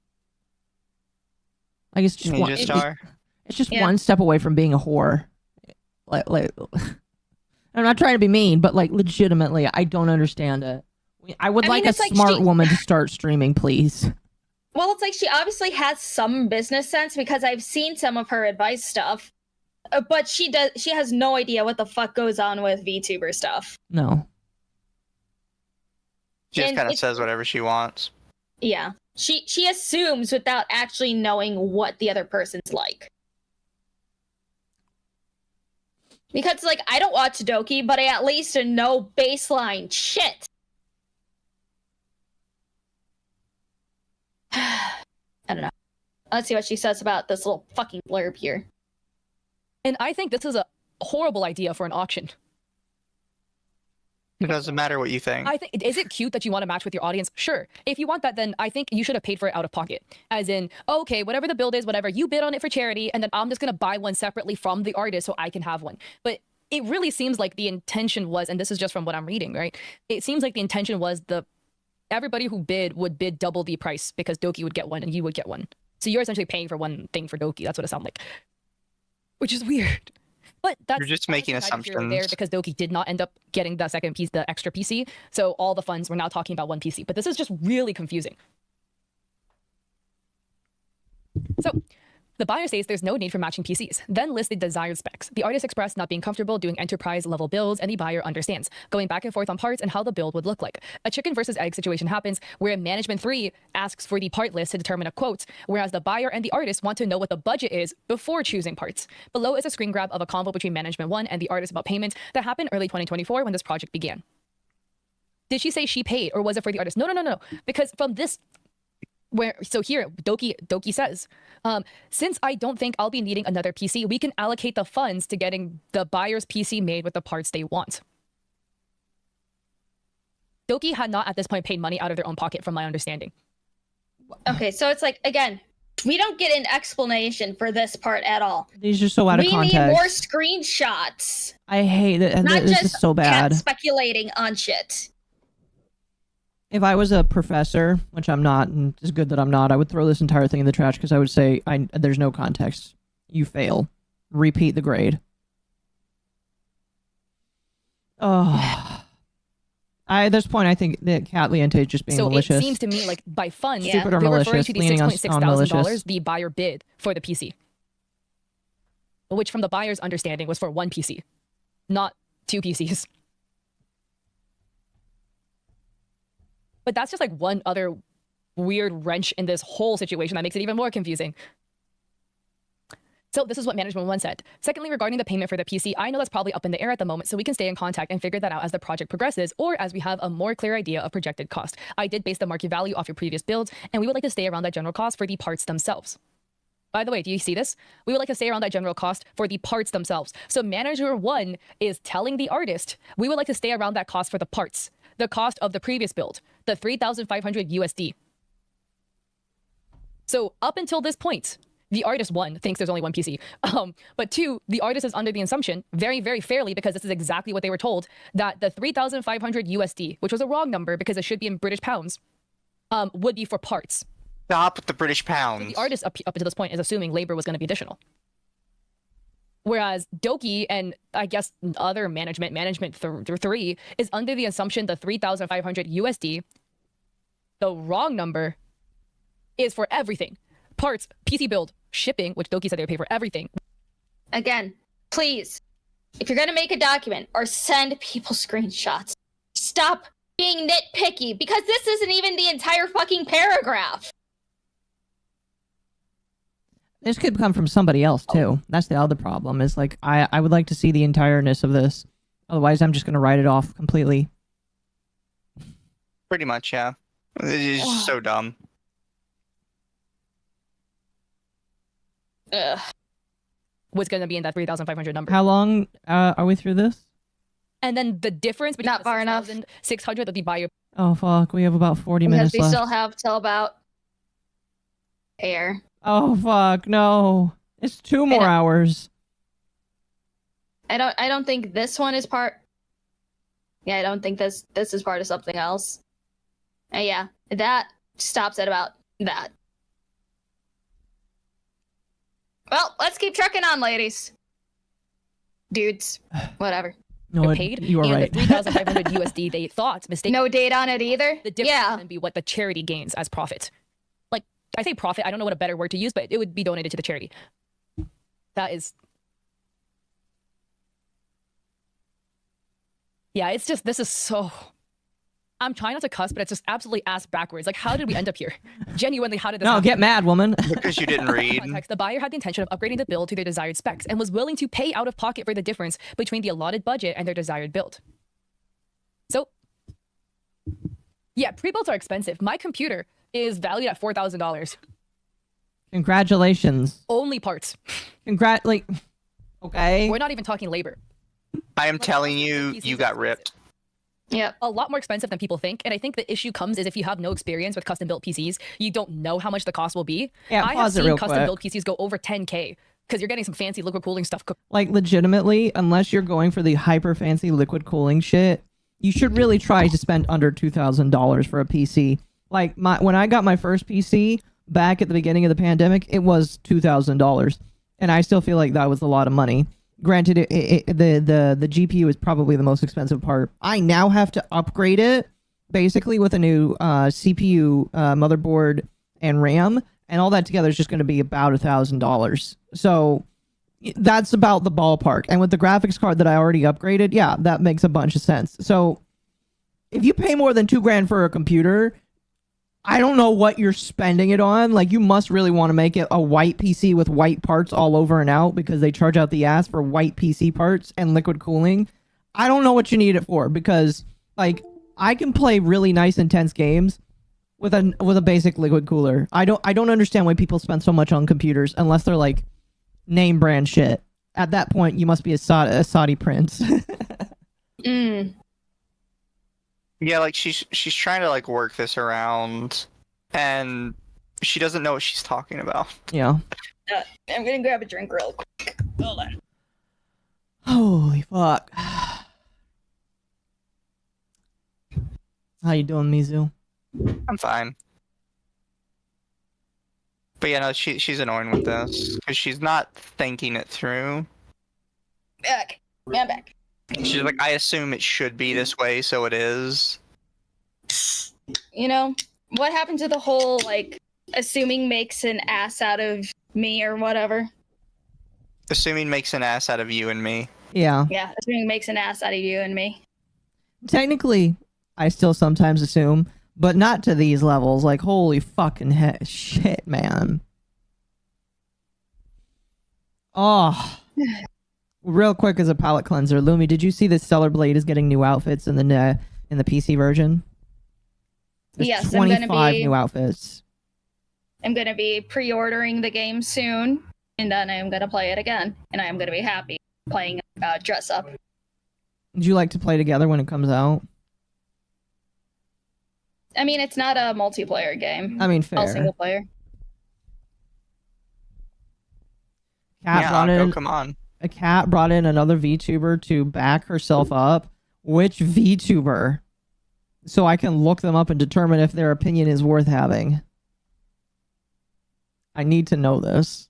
Like, it's just Ninja one. Star. It's just Yeah. one step away from being a whore. Like, I'm not trying to be mean, but like, legitimately, I don't understand it. I would I like mean, a it's like smart woman to start streaming, please. Well, it's like she obviously has some business sense because I've seen some of her advice stuff, but she has no idea what the fuck goes on with VTuber stuff. No. She just And kind of it's- says whatever she wants. Yeah. She assumes without actually knowing what the other person's like. Because, like, I don't watch Doki, but I at least know baseline shit. I don't know. Let's see what she says about this little fucking blurb here. And I think this is a horrible idea for an auction. It doesn't matter what you think. I think, is it cute that you want to match with your audience? Sure. If you want that, then I think you should have paid for it out of pocket. As in, okay, whatever the build is, whatever, you bid on it for charity, and then I'm just going to buy one separately from the artist so I can have one. But it really seems like the intention was, and this is just from what I'm reading, right? It seems like the intention was everybody who bid would bid double the price because Doki would get one and you would get one. So you're essentially paying for one thing for Doki. That's what it sounds like. Which is weird. But that's You're just making neither here nor assumptions. there because Doki did not end up getting the second piece, the extra PC. So all the funds, we're now talking about one PC. But this is just really confusing. So the buyer states there's no need for matching PCs, then lists the desired specs. The artist expressed not being comfortable doing enterprise level builds, and the buyer understands, going back and forth on parts and how the build would look like. A chicken versus egg situation happens where management 3 asks for the part list to determine a quote, whereas the buyer and the artist want to know what the budget is before choosing parts. Below is a screen grab of a convo between management 1 and the artist about payment that happened early 2024 when this project began. Did she say she paid, or was it for the artist? No. Because from this, so here, Doki says, since I don't think I'll be needing another PC, we can allocate the funds to getting the buyer's PC made with the parts they want. Doki had not at this point paid money out of their own pocket, from my understanding. Okay, so it's like, again, we don't get an explanation for this part at all. These are so out of We context. need more screenshots, I hate it. not This just is so bad. Kat speculating on shit. If I was a professor, which I'm not, and it's good that I'm not, I would throw this entire thing in the trash because I would say, there's no context. You fail. Repeat the grade. Oh. At this point, I think that Katliente is just being So malicious. it seems to me like by funds, Yeah. Stupid or they're referring malicious, to the leaning on $6.6 thousand malicious. the buyer bid for the PC. Which from the buyer's understanding was for one PC, not two PCs. But that's just like one other weird wrench in this whole situation that makes it even more confusing. So this is what management one said. Secondly, regarding the payment for the PC, I know that's probably up in the air at the moment, so we can stay in contact and figure that out as the project progresses, or as we have a more clear idea of projected cost. I did base the market value off your previous builds, and we would like to stay around that general cost for the parts themselves. By the way, do you see this? We would like to stay around that general cost for the parts themselves. So manager one is telling the artist, we would like to stay around that cost for the parts, the cost of the previous build, the 3,500 USD. So up until this point, the artist, one, thinks there's only one PC. But two, the artist is under the assumption, very, very fairly, because this is exactly what they were told, that the 3,500 USD, which was a wrong number because it should be in British pounds, would be for parts. Stop with the British So pounds. the artist up until this point is assuming labor was going to be additional. Whereas Doki and I guess other management three is under the assumption the 3,500 USD, the wrong number, is for everything. Parts, PC build, shipping, which Doki said they would pay for everything. Again, please, if you're gonna make a document or send people screenshots, stop being nitpicky, because this isn't even the entire fucking paragraph. This could come from somebody else too. That's the other problem. Is like I would like to see the entireness of this. Otherwise, I'm just gonna write it off completely. Pretty much, yeah. It's just so dumb. Ugh. Was going to be in that 3,500 number. How long are we through this? And then the difference between Not the far enough. 6,600 that the buyer. Oh fuck, we have about 40 Because minutes we left. still have till about air. Oh fuck, no. It's 2 more know. hours. I don't think this one is part. Yeah, I don't think this is part of something else. Yeah, that stops at about that. Well, let's keep trucking on, ladies. Dudes. Whatever. No, paid, you are and right. the 3,500 USD they thought mistaken. No date on it either? The difference Yeah. would be what the charity gains as profit. Like, I say profit, I don't know what a better word to use, but it would be donated to the charity. That is... Yeah, it's just, this is so... I'm trying not to cuss, but it's just absolutely ass backwards. Like, how did we end up here? Genuinely, how did this No, happen? get mad, woman. Because you didn't read. Context, the buyer had the intention of upgrading the build to their desired specs and was willing to pay out of pocket for the difference between the allotted budget and their desired build. So, yeah, pre-builds are expensive. My computer is valued at $4,000. Congratulations. Only parts. Okay. We're not even talking labor. I am telling PCs you, are you got expensive. ripped. Yep. A lot more expensive than people think. And I think the issue comes is if you have no experience with custom built PCs, you don't know how much the cost will be. Yeah, I have pause it seen real custom quick. built PCs go over 10K because you're getting some fancy liquid cooling stuff. Like, legitimately, unless you're going for the hyper fancy liquid cooling shit, you should really try to spend under $2,000 for a PC. Like, when I got my first PC back at the beginning of the pandemic, it was $2,000. And I still feel like that was a lot of money. Granted, the GPU is probably the most expensive part. I now have to upgrade it, basically with a new CPU, motherboard, and RAM, and all that together is just going to be about $1,000. So that's about the ballpark. And with the graphics card that I already upgraded, yeah, that makes a bunch of sense. So if you pay more than $2,000 for a computer, I don't know what you're spending it on. Like, you must really want to make it a white PC with white parts all over and out because they charge out the ass for white PC parts and liquid cooling. I don't know what you need it for because, like, I can play really nice intense games with a basic liquid cooler. I don't understand why people spend so much on computers unless they're like name brand shit. At that point, you must be a Saudi prince. Yeah, like she's trying to like work this around, and she doesn't know what she's talking about. Yeah. I'm gonna grab a drink real quick. Hold on. Holy fuck. How you doing, Mizu? I'm fine. But yeah, no, she's annoying with this because she's not thinking it through. Back. Yeah, I'm back. She's like, I assume it should be this way, so it is. You know, what happened to the whole, like, assuming makes an ass out of me or whatever? Assuming makes an ass out of you and me. Yeah. Yeah, assuming makes an ass out of you and me. Technically, I still sometimes assume, but not to these levels. Like, holy fucking shit, man. Oh. Real quick as a palate cleanser, Lumi, did you see that Stellar Blade is getting new outfits in the PC version? There's Yes, 25 new outfits. I'm gonna be pre-ordering the game soon, and then I'm gonna play it again, and I am gonna be happy playing dress up. Would you like to play together when it comes out? I mean, it's not a multiplayer game. I mean, All fair. single player. Come on. A cat brought in another VTuber to back herself up. Which VTuber? So I can look them up and determine if their opinion is worth having. I need to know this.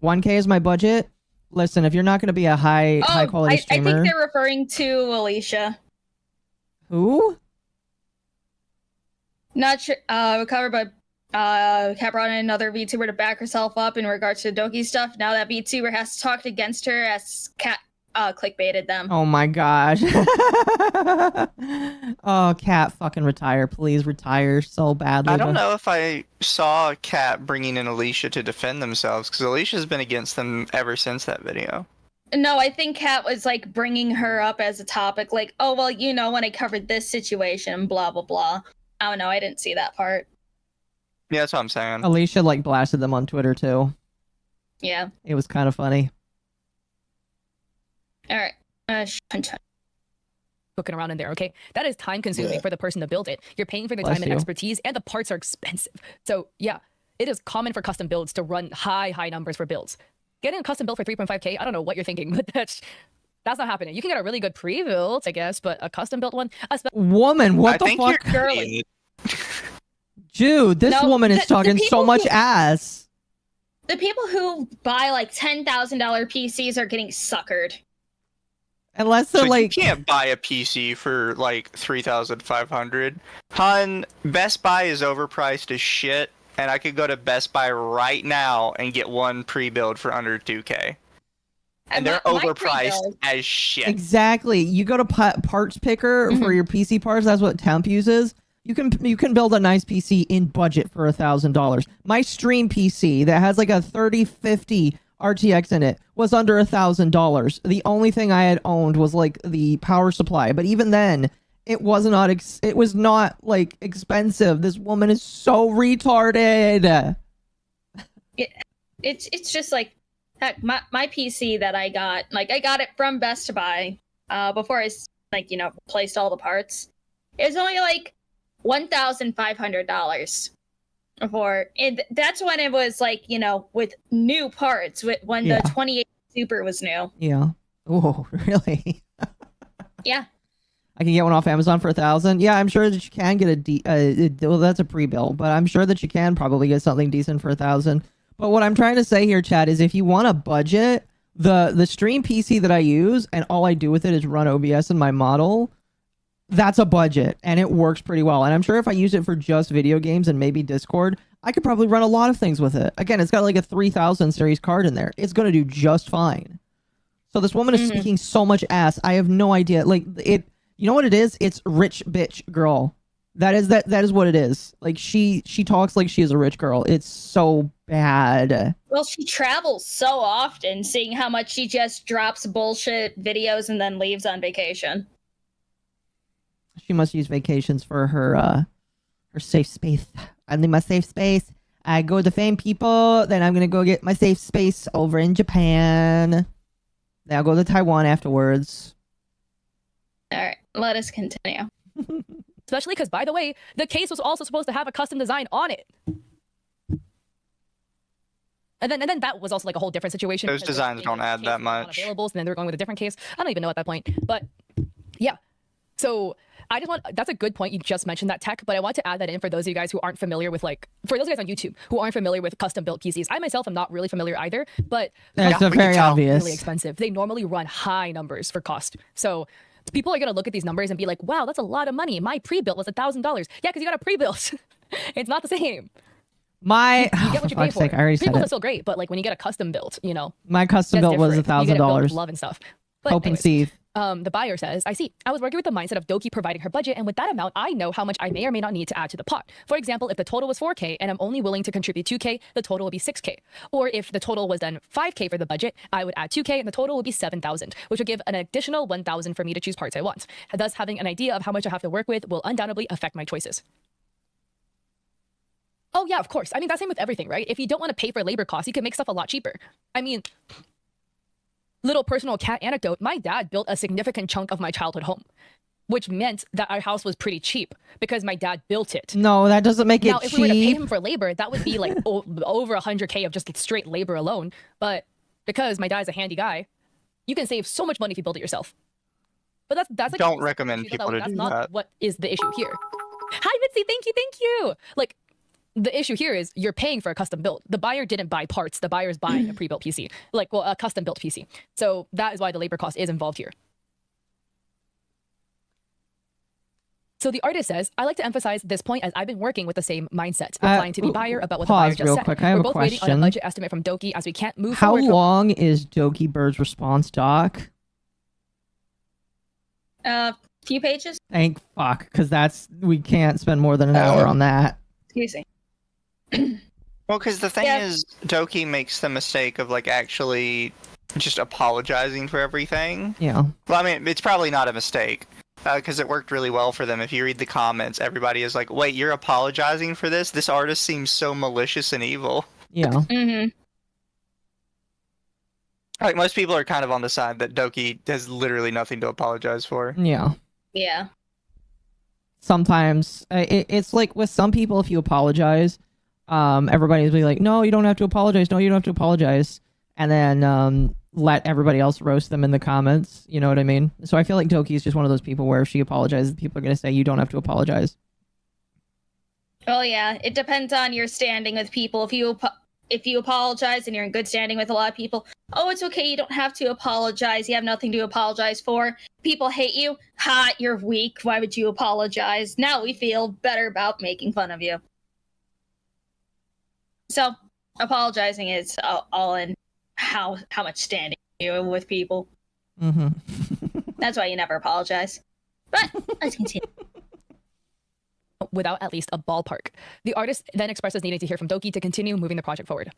1K is my budget. Listen, if you're not going to be a high quality I streamer, think they're referring to Alicia. who? Not sure. Covered by Cat brought in another VTuber to back herself up in regards to Doki stuff. Now that VTuber has talked against her as Cat clickbaited them. Oh my gosh. Oh, Cat, fucking retire. Please retire so badly. I don't know if I saw Kat bringing in Alicia to defend themselves, because Alicia's been against them ever since that video. No, I think Kat was like bringing her up as a topic, like, oh well, you know, when I covered this situation, blah blah blah. I don't know. I didn't see that part. Yeah, that's what I'm saying. Alicia like blasted them on Twitter too. Yeah. It was kind of funny. All right. Cooking around in there, okay? That is time consuming for the person to build it. You're paying for the time and expertise, and the parts are expensive. So yeah, it is common for custom builds to run high numbers for builds. Getting a custom build for 3.5k, I don't know what you're thinking, but that's not happening. You can get a really good pre-build, I guess, but a custom built one. Woman, what the fuck? Girly. Dude, this woman is talking so much ass. The people who buy like $10,000 PCs are getting suckered. Unless they're So like, you can't buy a PC for like 3,500. Hun, Best Buy is overpriced as shit, and I could go to Best Buy right now and get one pre-build for under 2K. And they're overpriced as shit. exactly. You go to Parts Picker for your PC parts. That's what Temp uses. You can build a nice PC in budget for $1,000. My stream PC that has like a 3050 RTX in it was under $1,000. The only thing I had owned was like the power supply, but even then, it was not like expensive. This woman is so retarded. It's just like, heck, my PC that I got it from Best Buy before I replaced all the parts. It was only like $1,500 for it. That's when it was like, with new parts, when the 28 Super was new. Yeah. Oh, really? Yeah. I can get one off Amazon for $1,000. Yeah, I'm sure that you can get well, that's a pre-build, but I'm sure that you can probably get something decent for $1,000. But what I'm trying to say here, Chad, is if you want a budget, the stream PC that I use and all I do with it is run OBS in my model, that's a budget and it works pretty well. And I'm sure if I use it for just video games and maybe Discord, I could probably run a lot of things with it. Again, it's got like a 3000 series card in there. It's going to do just fine. So this woman is speaking so much ass. I have no idea. Like it, you know what it is? It's rich bitch girl. That is what it is. Like she talks like she is a rich girl. It's so bad. Well, she travels so often, seeing how much she just drops bullshit videos and then leaves on vacation. She must use vacations for her safe space. I need my safe space. I go to fame people, then I'm gonna go get my safe space over in Japan. Then I'll go to Taiwan afterwards. All right, let us continue. Especially because, by the way, the case was also supposed to have a custom design on it. And then that was also like a whole different situation. Those designs don't add that much. Availables, and then they were going with a different case. I don't even know at that point. But yeah, So I just want, that's a good point. You just mentioned that tech, but I want to add that in for those of you guys who aren't familiar with like, for those of you guys on YouTube who aren't familiar with custom built PCs. I myself am not really familiar either, but That's Yeah, a we can very tell. obvious. really expensive. They normally run high numbers for cost. So people are going to look at these numbers and be like, wow, that's a lot of money. My pre-built was $1,000. Yeah, because you got a pre-built. It's not the same. My You get what you pay fuck's for. sake, I already said Pre-built it. is still great, but like when you get a custom built, you know, My custom that's built was different. You get it built with $1,000. love and stuff. But Hope and anyways, seethe. the buyer says, I see. I was working with the mindset of Doki providing her budget, and with that amount, I know how much I may or may not need to add to the pot. For example, if the total was 4K and I'm only willing to contribute 2K, the total would be 6K. Or if the total was then 5K for the budget, I would add 2K and the total would be 7,000, which would give an additional 1,000 for me to choose parts I want. Thus, having an idea of how much I have to work with will undoubtedly affect my choices. Oh yeah, of course. I mean, that's the same with everything, right? If you don't want to pay for labor costs, you can make stuff a lot cheaper. I mean, little personal cat anecdote, my dad built a significant chunk of my childhood home, which meant that our house was pretty cheap because my dad built it. No, that doesn't make it Now, if we were to pay cheap. him for labor, that would be like over 100K of just straight labor alone. But because my dad's a handy guy, you can save so much money if you build it yourself. But that's like Don't recommend people to that's do not that. what is the issue here. Hi, Mitzi. Thank you. Like, the issue here is you're paying for a custom build. The buyer didn't buy parts. The buyer's buying a pre-built PC, like, well, a custom built PC. So that is why the labor cost is involved here. So the artist says, I like to emphasize this point as I've been working with the same mindset, replying to the buyer about what the buyer Pause just real said. quick. I have We're a both waiting on a question. budget estimate from Doki as we can't move How forward. long is Dokibird's response doc? Few pages. Thank fuck, because we can't spend more than an hour on that. Excuse me. Well, because the thing Yeah. is, Doki makes the mistake of like actually just apologizing for everything. Yeah. Well, I mean, it's probably not a mistake because it worked really well for them. If you read the comments, everybody is like, "Wait, you're apologizing for this? This artist seems so malicious and evil." Yeah. Mm-hmm. Like most people are kind of on the side that Doki has literally nothing to apologize for. Yeah. Yeah. Sometimes it's like with some people, if you apologize, everybody's be like, no, you don't have to apologize. No, you don't have to apologize. And then let everybody else roast them in the comments. You know what I mean? So I feel like Doki is just one of those people where if she apologizes, people are going to say, you don't have to apologize. Well, yeah. It depends on your standing with people. If you apologize and you're in good standing with a lot of people, oh, it's okay. You don't have to apologize. You have nothing to apologize for. People hate you. Ha, you're weak. Why would you apologize? Now we feel better about making fun of you. So, apologizing is all in how much standing you have with people. Mm-hmm. That's why you never apologize. But let's continue. Without at least a ballpark. The artist then expresses needing to hear from Doki to continue moving the project forward.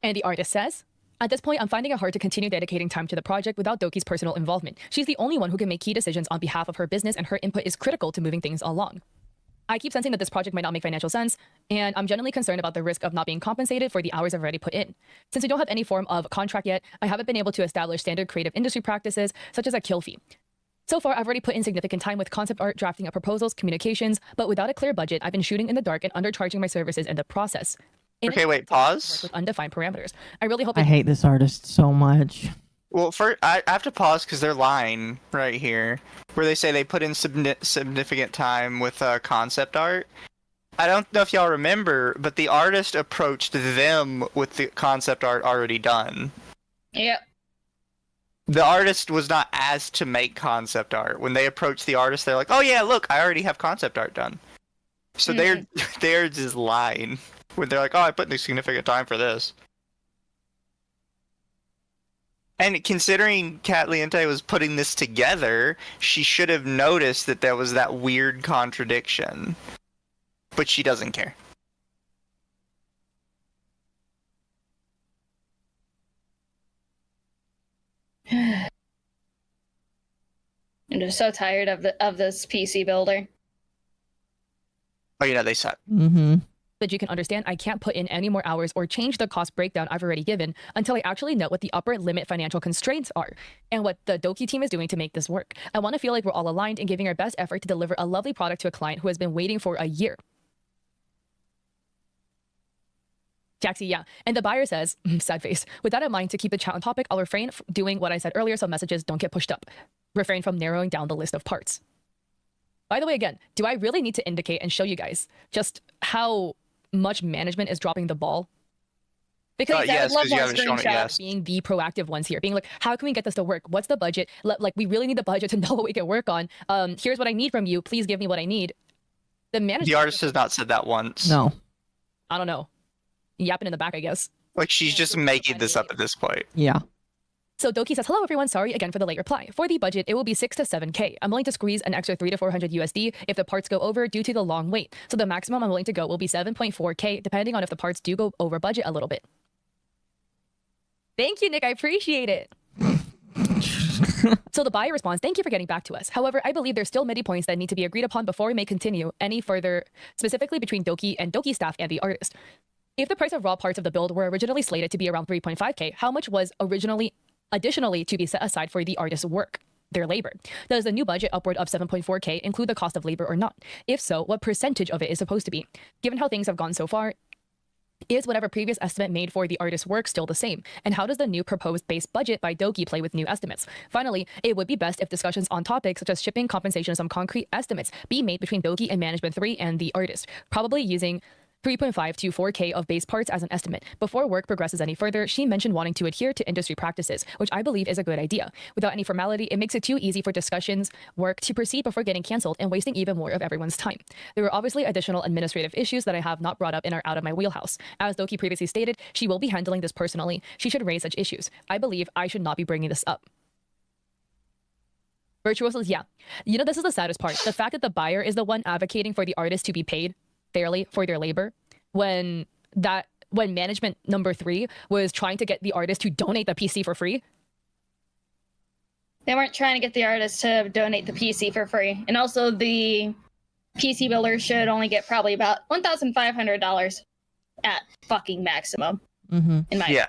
And the artist says, at this point, I'm finding it hard to continue dedicating time to the project without Doki's personal involvement. She's the only one who can make key decisions on behalf of her business, and her input is critical to moving things along. I keep sensing that this project might not make financial sense, and I'm generally concerned about the risk of not being compensated for the hours I've already put in. Since we don't have any form of contract yet, I haven't been able to establish standard creative industry practices, such as a kill fee. So far, I've already put in significant time with concept art, drafting up proposals, communications, but without a clear budget, I've been shooting in the dark and undercharging my services in the process. Okay, wait, Work pause. with undefined parameters. I really hope I hate this artist so much. Well, first, I have to pause because they're lying right here, where they say they put in significant time with concept art. I don't know if y'all remember, but the artist approached them with the concept art already done. Yep. The artist was not asked to make concept art. When they approached the artist, they're like, "Oh yeah, look, I already have concept art done." So they're just lying when they're like, "Oh, I put in significant time for this." And considering Katliente was putting this together, she should have noticed that there was that weird contradiction. But she doesn't care. I'm just so tired of this PC builder. Oh, they suck. Mm-hmm. that you can understand, I can't put in any more hours or change the cost breakdown I've already given until I actually know what the upper limit financial constraints are and what the Doki team is doing to make this work. I want to feel like we're all aligned and giving our best effort to deliver a lovely product to a client who has been waiting for a year. Jaxie, yeah. And the buyer says, sad face, with that in mind, to keep the chat on topic, I'll refrain from doing what I said earlier so messages don't get pushed up. Refrain from narrowing down the list of parts. By the way, again, do I really need to indicate and show you guys just how much management is dropping the ball? Because yes, I love you haven't shown it, yes. being the proactive ones here, being like, how can we get this to work? What's the budget? Like, we really need the budget to know what we can work on. Here's what I need from you. Please give me what I need. The artist has not said that once. No. I don't know. Yapping in the back, I guess. Like, she's just making this up at this point. Yeah. So Doki says, hello everyone, sorry again for the late reply. For the budget, it will be 6 to 7K. I'm willing to squeeze an extra 300 to 400 USD if the parts go over due to the long wait. So the maximum I'm willing to go will be 7.4K, depending on if the parts do go over budget a little bit. Thank you, Nick, I appreciate it. So the buyer responds, thank you for getting back to us. However, I believe there's still many points that need to be agreed upon before we may continue any further, specifically between Doki and Doki staff and the artist. If the price of raw parts of the build were originally slated to be around 3.5K, how much was additionally to be set aside for the artist's work, their labor? Does the new budget upward of 7.4K include the cost of labor or not? If so, what percentage of it is supposed to be? Given how things have gone so far, is whatever previous estimate made for the artist's work still the same? And how does the new proposed base budget by Doki play with new estimates? Finally, it would be best if discussions on topics such as shipping, compensation, and some concrete estimates be made between Doki and Management 3 and the artist, probably using 3.5 to 4K of base parts as an estimate. Before work progresses any further, she mentioned wanting to adhere to industry practices, which I believe is a good idea. Without any formality, it makes it too easy for discussions work to proceed before getting canceled and wasting even more of everyone's time. There were obviously additional administrative issues that I have not brought up and are out of my wheelhouse. As Doki previously stated, she will be handling this personally. She should raise such issues. I believe I should not be bringing this up. Virtuoso's, yeah. You know, this is the saddest part. The fact that the buyer is the one advocating for the artist to be paid fairly for their labor, when management number 3 was trying to get the artist to donate the PC for free. They weren't trying to get the artist to donate the PC for free. And also the PC builder should only get probably about $1,500 at fucking maximum, in my opinion.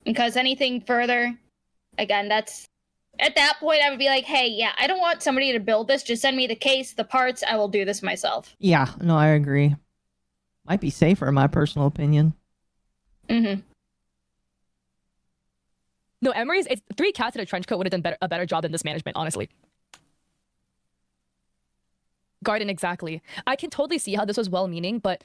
Because anything further, again, that's... At that point, I would be like, hey, yeah, I don't want somebody to build this. Just send me the case, the parts. I will do this myself. Yeah, no, I agree. Might be safer, in my personal opinion. Mm-hmm. No, Emery's, it's 3 cats in a trench coat would have done a better job than this management, honestly. Garden, exactly. I can totally see how this was well-meaning, but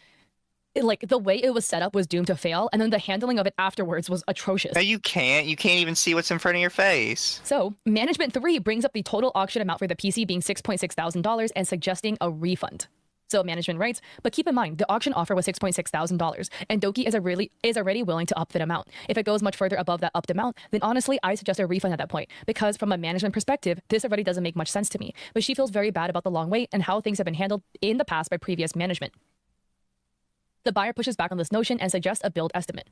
like the way it was set up was doomed to fail, and then the handling of it afterwards was atrocious. No, you can't. You can't even see what's in front of your face. So, Management 3 brings up the total auction amount for the PC being $6,600 and suggesting a refund. So management writes, but keep in mind, the auction offer was $6,600, and Doki is already willing to up that amount. If it goes much further above that upped amount, then honestly, I suggest a refund at that point, because from a management perspective, this already doesn't make much sense to me. But she feels very bad about the long wait and how things have been handled in the past by previous management. The buyer pushes back on this notion and suggests a build estimate.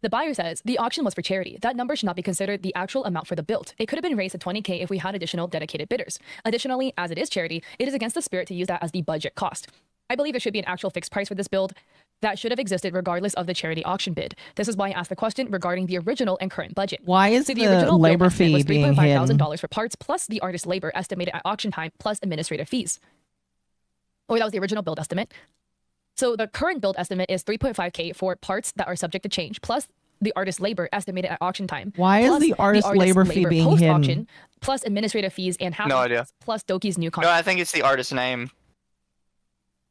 The buyer says, the auction was for charity. That number should not be considered the actual amount for the build. It could have been raised to 20K if we had additional dedicated bidders. Additionally, as it is charity, it is against the spirit to use that as the budget cost. I believe there should be an actual fixed price for this build that should have existed regardless of the charity auction bid. This is why I asked the question regarding the original and current budget. Why is so the original labor fee was being hidden? $3,500 for parts plus the artist labor estimated at auction time plus administrative fees. Or that was the original build estimate. So the current build estimate is 3.5K for parts that are subject to change, plus the artist labor estimated at auction time. Why is the artist labor fee being hidden? Plus administrative fees and half plus Doki's new contract. No, I think it's the artist's name.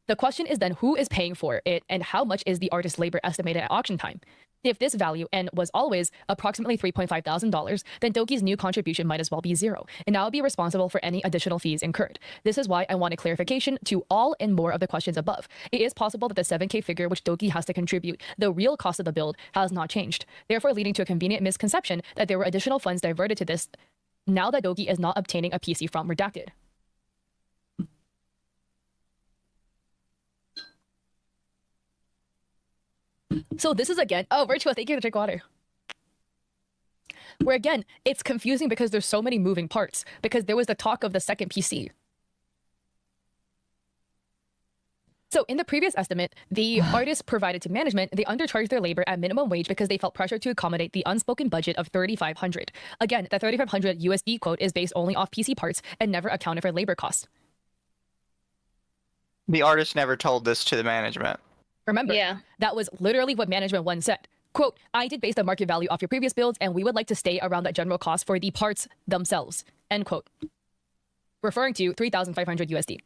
The question is then who is paying for it and how much is the artist labor estimated at auction time? If this value and was always approximately $3,500, then Doki's new contribution might as well be zero, and I will be responsible for any additional fees incurred. This is why I want a clarification to all and more of the questions above. It is possible that the 7K figure which Doki has to contribute, the real cost of the build, has not changed, therefore leading to a convenient misconception that there were additional funds diverted to this now that Doki is not obtaining a PC from Redacted. So this is again, oh, Virtuous, thank you to drink water. Where again, it's confusing because there's so many moving parts, because there was the talk of the second PC. So in the previous estimate, the artists provided to management, they undercharged their labor at minimum wage because they felt pressure to accommodate the unspoken budget of $3,500. Again, the $3,500 USD quote is based only off PC parts and never accounted for labor costs. The artist never told this to the management. Remember, Yeah. that was literally what management one said. Quote, I did base the market value off your previous builds, and we would like to stay around that general cost for the parts themselves. End quote. Referring to 3,500 USD.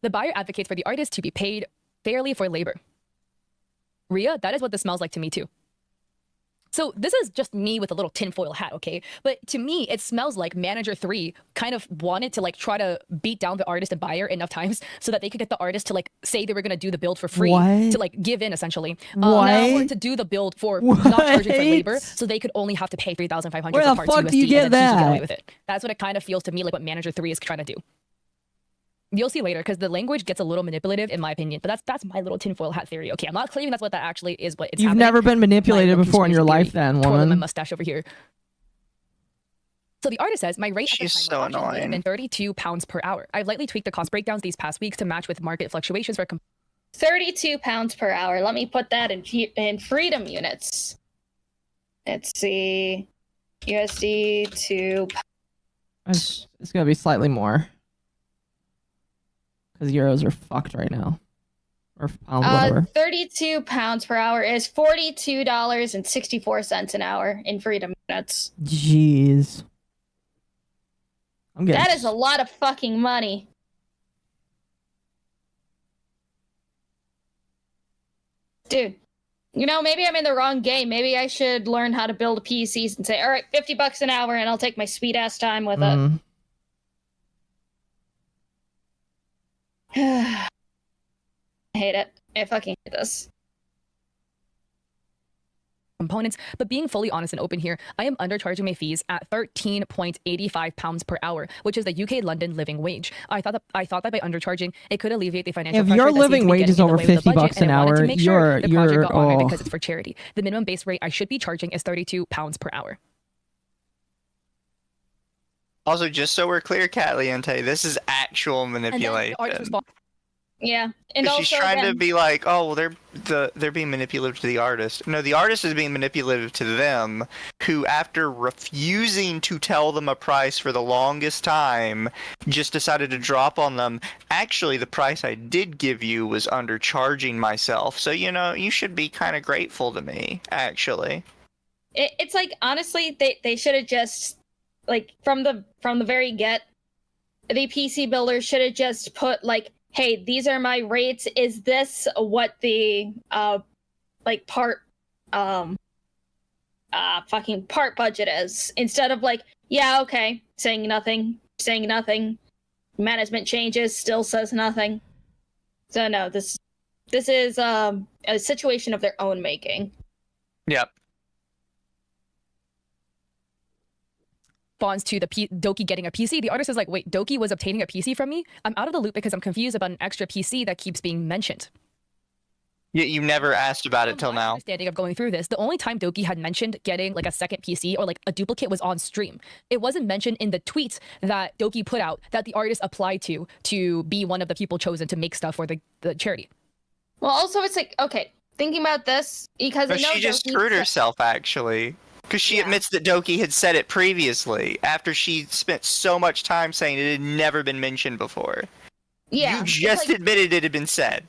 The buyer advocates for the artist to be paid fairly for labor. Ria, that is what this smells like to me too. So this is just me with a little tinfoil hat, okay? But to me, it smells like Manager 3 kind of wanted to like try to beat down the artist and buyer enough times so that they could get the artist to like say they were gonna do the build for free, What? to like give in essentially, What? or to do the build for What? not charging for labor, so they could only have to pay 3,500 Where for the parts fuck USD, do you get and then she should get away that? with it. That's what it kind of feels to me like what Manager 3 is trying to do. You'll see later, because the language gets a little manipulative, in my opinion. But that's my little tinfoil hat theory. Okay, I'm not claiming that's what that actually is. What it's You've happening. never been manipulated My before in your conspiracy life, theory, then, twirling my woman. mustache over here. So the artist says, my rate at the She's time so of auction would have annoying. been 32 pounds per hour. I've lightly tweaked the cost breakdowns these past weeks to match with market fluctuations for 32 pounds per hour. Let me put that in freedom units. Let's see. USD to It's gonna be slightly more. Because euros are fucked right now. Or pounds, whatever. 32 pounds per hour is $42.64 an hour in freedom units. Jeez. I'm getting... That is a lot of fucking money. Dude, you know, maybe I'm in the wrong game. Maybe I should learn how to build PCs and say, all right, $50 an hour and I'll take my sweet ass time with it. I hate it. I fucking hate this. components. But being fully honest and open here, I am undercharging my fees at 13.85 pounds per hour, which is the UK London living wage. I thought that by undercharging, it could alleviate the financial If pressure your that seems living to be wage getting is in the over way of the 50 budget, bucks and an I wanted to hour, make sure the project got honored because it's for charity. The minimum base rate I should be charging is 32 pounds per hour. Also, just so we're clear, Katliente, this is actual And then the manipulation. artist responds, Yeah, and She's also trying to again, be like, oh, well, they're being manipulative to the artist. No, the artist is being manipulative to them, who, after refusing to tell them a price for the longest time, just decided to drop on them. Actually, the price I did give you was undercharging myself, so you know you should be kind of grateful to me. Actually, it's like honestly, they should have just like from the very get, the PC builders should have just put like, hey, these are my rates. Is this what the like fucking part budget is? Instead of like, yeah, okay, saying nothing. Management changes, still says nothing. So no, this is a situation of their own making. yep. responds to the Doki getting a PC. The artist is like, wait, Doki was obtaining a PC from me? I'm out of the loop because I'm confused about an extra PC that keeps being mentioned. You never asked about it till From my now. understanding of going through this, the only time Doki had mentioned getting like a second PC or like a duplicate was on stream. It wasn't mentioned in the tweets that Doki put out that the artist applied to be one of the people chosen to make stuff for the charity. Well, also it's like, okay, thinking about this because But I know she just Doki screwed said- herself, actually. Because she Yeah. admits that Doki had said it previously, after she spent so much time saying it had never been mentioned before. Yeah, You it's just like- admitted it had been said.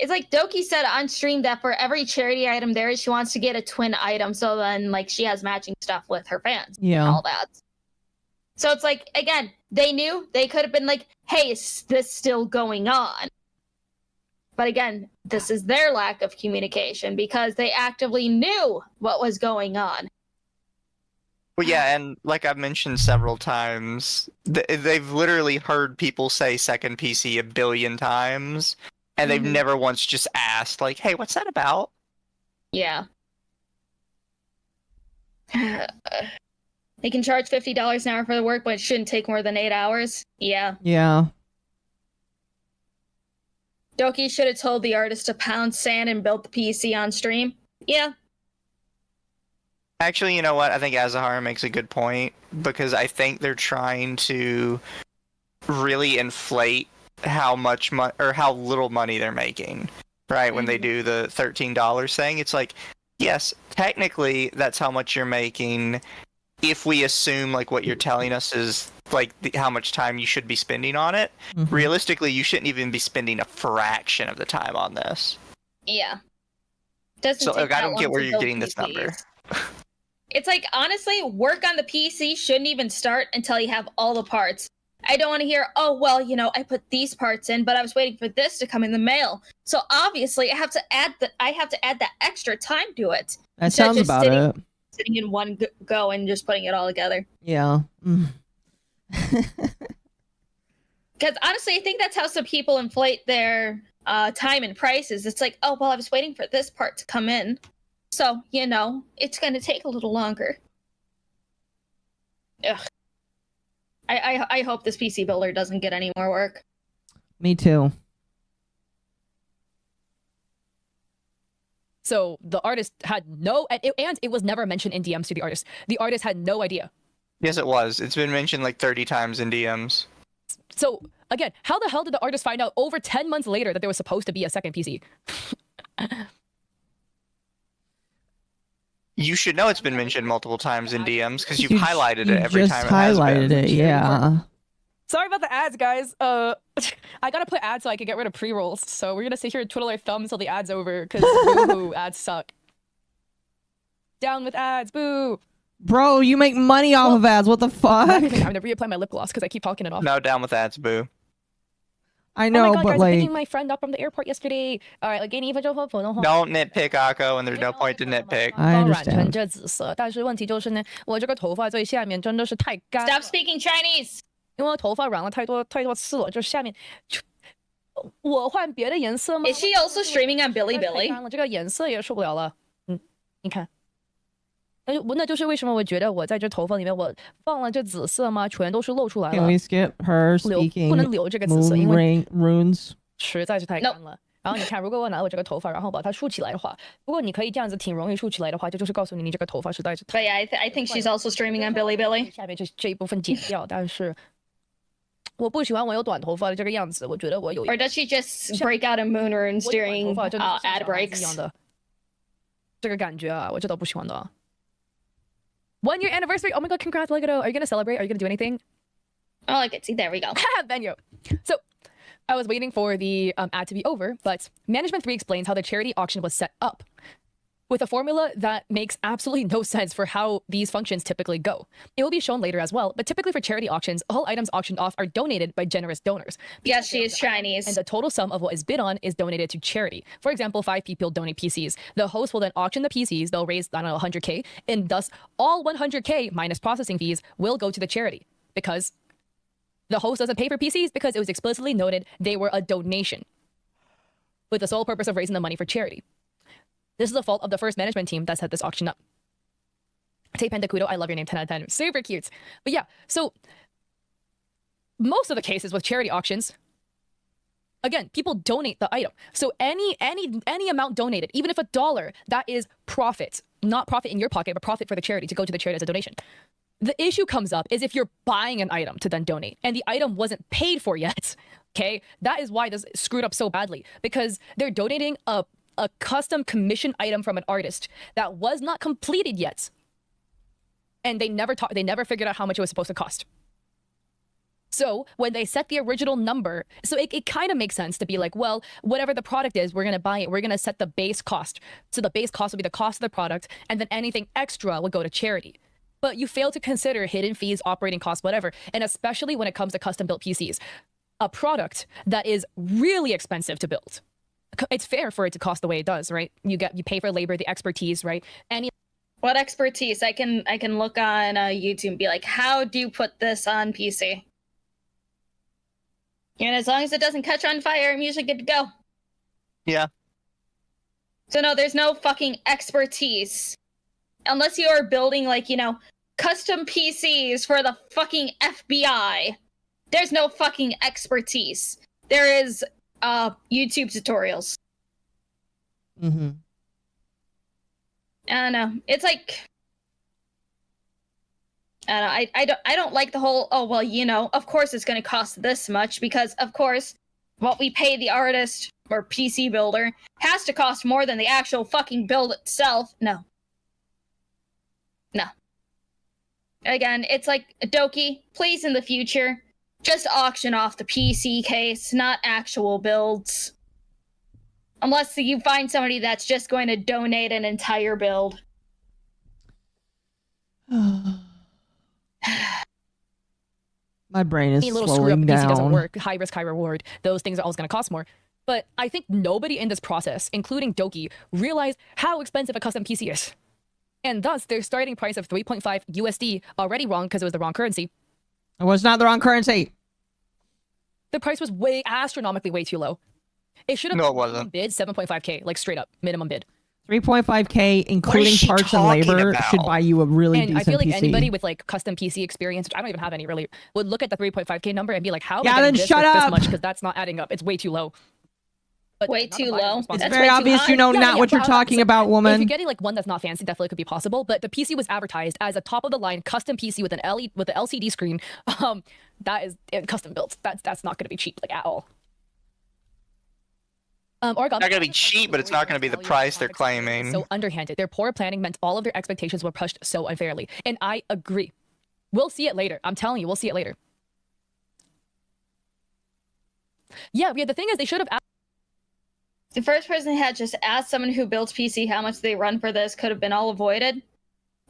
It's like Doki said on stream that for every charity item there is, she wants to get a twin item, so then like she has matching stuff with her fans and Yeah. all that. So it's like, again, they knew. They could have been like, hey, is this still going on? But again, this is their lack of communication because they actively knew what was going on. Well, yeah, and like I've mentioned several times, they've literally heard people say second PC a billion times, and they've Mhm. never once just asked, like, hey, what's that about? Yeah. They can charge $50 an hour for the work, but it shouldn't take more than 8 hours. Yeah. Yeah. Doki should have told the artist to pound sand and build the PC on stream. Yeah. Actually, you know what? I think Azahara makes a good point, because I think they're trying to really inflate how much or how little money they're making, right? When they do the $13 thing, it's like, yes, technically that's how much you're making if we assume like what you're telling us is like how much time you should be spending on it. Realistically, you shouldn't even be spending a fraction of the time on this. Yeah. Doesn't So take like, I that don't long get where to you're build getting this number. PCs. It's like, honestly, work on the PC shouldn't even start until you have all the parts. I don't want to hear, oh, well, you know, I put these parts in, but I was waiting for this to come in the mail. So obviously, I have to add that extra time to it. That sounds about it. Sitting in one go and just putting it all together. Yeah. Because honestly, I think that's how some people inflate their time and prices. It's like, oh, well, I was waiting for this part to come in. So, you know, it's going to take a little longer. Ugh. I hope this PC builder doesn't get any more work. Me too. So the artist had no, and it was never mentioned in DMs to the artist. The artist had no idea. Yes, it was. It's been mentioned like 30 times in DMs. So again, how the hell did the artist find out over 10 months later that there was supposed to be a second PC? You should know it's been mentioned multiple times in DMs because you've highlighted it every time. You just highlighted it, yeah. Sorry about the ads, guys. I gotta put ads so I can get rid of pre-rolls. So we're gonna sit here and twiddle our thumbs till the ad's over because boo, ads suck. Down with ads, boo. Bro, you make money off of ads. What the fuck? I'm gonna reapply my lip gloss because I keep talking it off. No, down with ads, boo. I know, oh my God, but guys, like, I'm picking my friend up from the airport yesterday. All right, like Don't nitpick Occo, and there's no point to nitpick. I understand. 这紫色，但是问题就是呢，我这个头发最下面真的是太干。 Stop speaking Chinese. 因为我头发染了太多次了，就是下面，我换别的颜色吗？ Is she also streaming on Bilibili? 干了，这个颜色也受不了了。你看。那就是为什么我觉得我在这头发里面我放了这紫色吗？全都是露出来了。 Can we skip her speaking 不能留这个紫色，因为 runes 实在是太干了。然后你看，如果我拿我这个头发，然后把它竖起来的话，如果你可以这样子挺容易竖起来的话，这就是告诉你这个头发实在是太。 But yeah, I think she's also streaming on Bilibili. 下面这一部分剪掉，但是我不喜欢我有短头发的这个样子，我觉得我有。 Or does she just break out in moon runes during ad breaks? 这个感觉啊，我真的不喜欢的。1 year anniversary! Oh my god, congrats, Legato! Are you gonna celebrate? Are you gonna do anything? Oh, I can see. There we go. Benyo. So, I was waiting for the ad to be over, but Management 3 explains how the charity auction was set up with a formula that makes absolutely no sense for how these functions typically go. It will be shown later as well, but typically for charity auctions, all items auctioned off are donated by generous donors. Yes, she is Chinese. And the total sum of what is bid on is donated to charity. For example, 5 people donate PCs. The host will then auction the PCs. They'll raise, I don't know, 100K. And thus, all 100K minus processing fees will go to the charity because the host doesn't pay for PCs because it was explicitly noted they were a donation with the sole purpose of raising the money for charity. This is the fault of the first management team that set this auction up. Tay Pendakudo, I love your name, 10 out of 10. Super cute. But yeah, so most of the cases with charity auctions, again, people donate the item. So any amount donated, even if $1, that is profit. Not profit in your pocket, but profit for the charity to go to the charity as a donation. The issue comes up is if you're buying an item to then donate and the item wasn't paid for yet. Okay, that is why this screwed up so badly because they're donating a custom commission item from an artist that was not completed yet. And they never figured out how much it was supposed to cost. So when they set the original number, so it kind of makes sense to be like, well, whatever the product is, we're going to buy it. We're going to set the base cost. So the base cost will be the cost of the product. And then anything extra will go to charity. But you fail to consider hidden fees, operating costs, whatever. And especially when it comes to custom built PCs, a product that is really expensive to build. It's fair for it to cost the way it does, right? You pay for labor, the expertise, right? What expertise? I can look on YouTube and be like, how do you put this on PC? And as long as it doesn't catch on fire, I'm usually good to go. Yeah. So no, there's no fucking expertise. Unless you are building, like, you know, custom PCs for the fucking FBI. There's no fucking expertise. There is YouTube tutorials. Mm-hmm. I don't know. It's like, I don't like the whole, oh well, you know, of course it's going to cost this much because of course what we pay the artist or PC builder has to cost more than the actual fucking build itself. No. Again, it's like, Doki, please in the future, just auction off the PC case, not actual builds. Unless you find somebody that's just going to donate an entire build. My brain is Any little screw up slowing PC doesn't down. work. High risk, high reward. Those things are always going to cost more. But I think nobody in this process, including Doki, realized how expensive a custom PC is. And thus, their starting price of 3.5 USD already wrong because it was the wrong currency. It was not the wrong currency. The price was way astronomically way too low. It should have No, it been minimum wasn't. bid 7.5K, like straight up minimum bid. 3.5K, including she parts and talking labor, about? should buy you a really And decent I feel like PC. anybody with like custom PC experience, which I don't even have any really, would look at the 3.5K number and be like, how am I Yeah, getting then this shut with this up. much? Because that's not adding up. It's way too low. But Way not the too buyer's low? responsibility. It's That's very way too obvious high. you know Yeah, not yeah, what you're but talking so about, If woman. you're getting like one that's not fancy, definitely could be possible. But the PC was advertised as a top of the line custom PC with an with an LCD screen. That is custom built. That's not going to be cheap like at all. Origami. It's not gonna be cheap, but it's not gonna be the price they're claiming. So underhanded. Their poor planning meant all of their expectations were pushed so unfairly. And I agree. We'll see it later. I'm telling you, we'll see it later. Yeah, the thing is, they should have. The first person had just asked someone who builds PC how much they run for this could have been all avoided.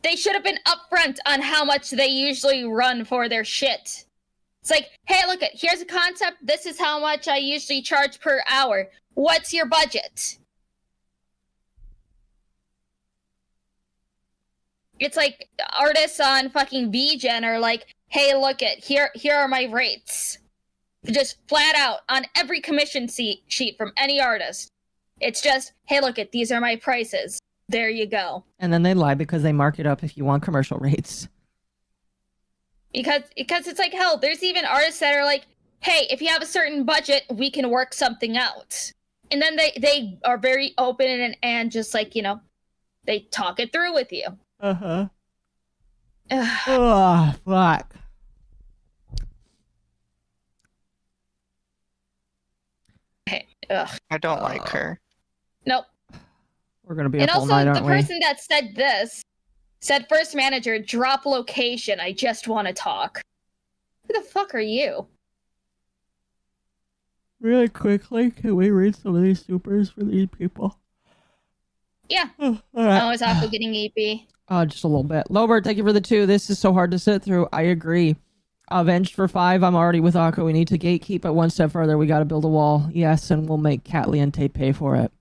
They should have been upfront on how much they usually run for their shit. It's like, hey, look, here's a concept. This is how much I usually charge per hour. What's your budget? It's like artists on fucking VGen are like, hey, look, here are my rates. Just flat out on every commission sheet from any artist. It's just, hey, look, these are my prices. There you go. And then they lie because they mark it up if you want commercial rates. Because it's like, hell, there's even artists that are like, hey, if you have a certain budget, we can work something out. And then they are very open and just like, they talk it through with you. Uh-huh. Oh, fuck. Hey, ugh. I don't like her. Nope. We're gonna be And up all also, night, the aren't we? person that said this said, first manager, drop location. I just want to talk. Who the fuck are you? Really quickly, can we read some of these supers for these people? Yeah. All right. Oh, it's Occo getting EP. Just a little bit. Lobert, thank you for the 2. This is so hard to sit through. I agree. Avenged for 5. I'm already with Occo. We need to gatekeep it one step further. We got to build a wall. Yes, and we'll make Katliente pay for it.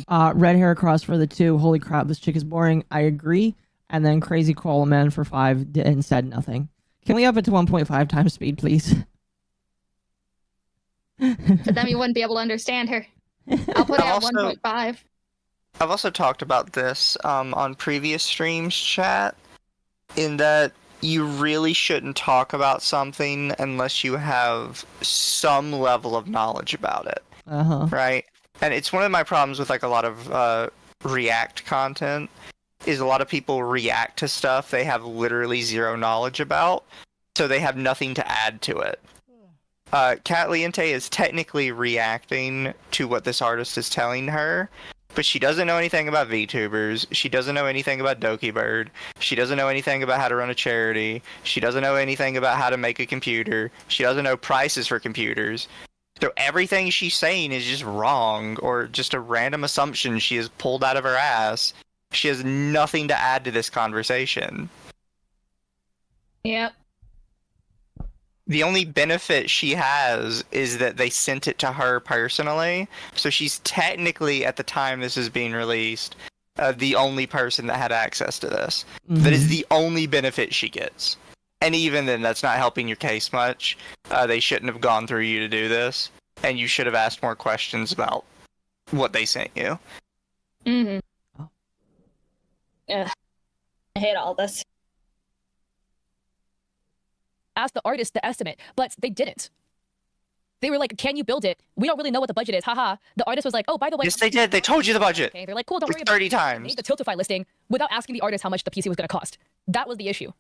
Red hair across for the 2. Holy crap, this chick is boring. I agree. And then Crazy Koala Man for 5 and said nothing. Can we up it to 1.5 times speed, please? But then we wouldn't be able to understand her. I'll put it at Also- 1.5. I've also talked about this on previous streams, chat, in that you really shouldn't talk about something unless you have some level of knowledge about it, Uh-huh. right? And it's one of my problems with like a lot of React content, is a lot of people react to stuff they have literally zero knowledge about, so they have nothing to add to it. Katliente is technically reacting to what this artist is telling her, but she doesn't know anything about VTubers. She doesn't know anything about Dokibird. She doesn't know anything about how to run a charity. She doesn't know anything about how to make a computer. She doesn't know prices for computers. So everything she's saying is just wrong, or just a random assumption she has pulled out of her ass. She has nothing to add to this conversation. Yep. The only benefit she has is that they sent it to her personally, so she's technically, at the time this is being released, the only person that had access to this. That is the only benefit she gets. And even then, that's not helping your case much. They shouldn't have gone through you to do this, and you should have asked more questions about what they sent you. Mm-hmm. Oh. Ugh. I hate all this. Asked the artist the estimate, but they didn't. They were like, can you build it? We don't really know what the budget is, haha. The artist was like, oh, by the way. Yes, they did. They told you the budget. Okay, they're like, cool, don't worry Like about 30 it. They times. made the Tiltify listing without asking the artist how much the PC was going to cost. That was the issue.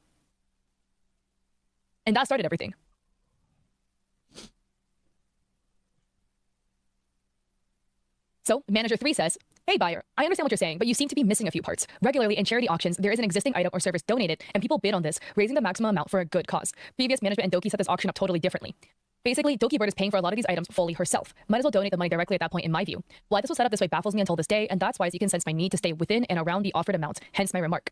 And that started everything. So, Manager 3 says, Hey buyer, I understand what you're saying, but you seem to be missing a few parts. Regularly in charity auctions, there is an existing item or service donated, and people bid on this, raising the maximum amount for a good cause. Previous management and Doki set this auction up totally differently. Basically, Dokibird is paying for a lot of these items fully herself. Might as well donate the money directly at that point, in my view. Why this was set up this way baffles me until this day, and that's why, as you can sense, my need to stay within and around the offered amount, hence my remark.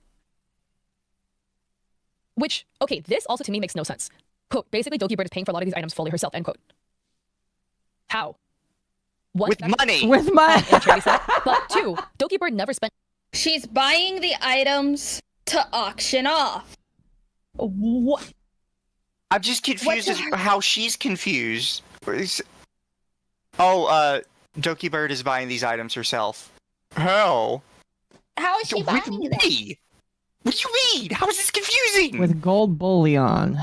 Which, okay, this also to me makes no sense. Quote, basically Dokibird is paying for a lot of these items fully herself, end quote. How? One, With money! With my in a charity setup, but two, Dokibird never spent. She's buying the items to auction off. What? I'm just confused as the- how she's confused. Dokibird is buying these items herself. How? How is she With buying them? me? What do you mean? How is this confusing? with gold bullion.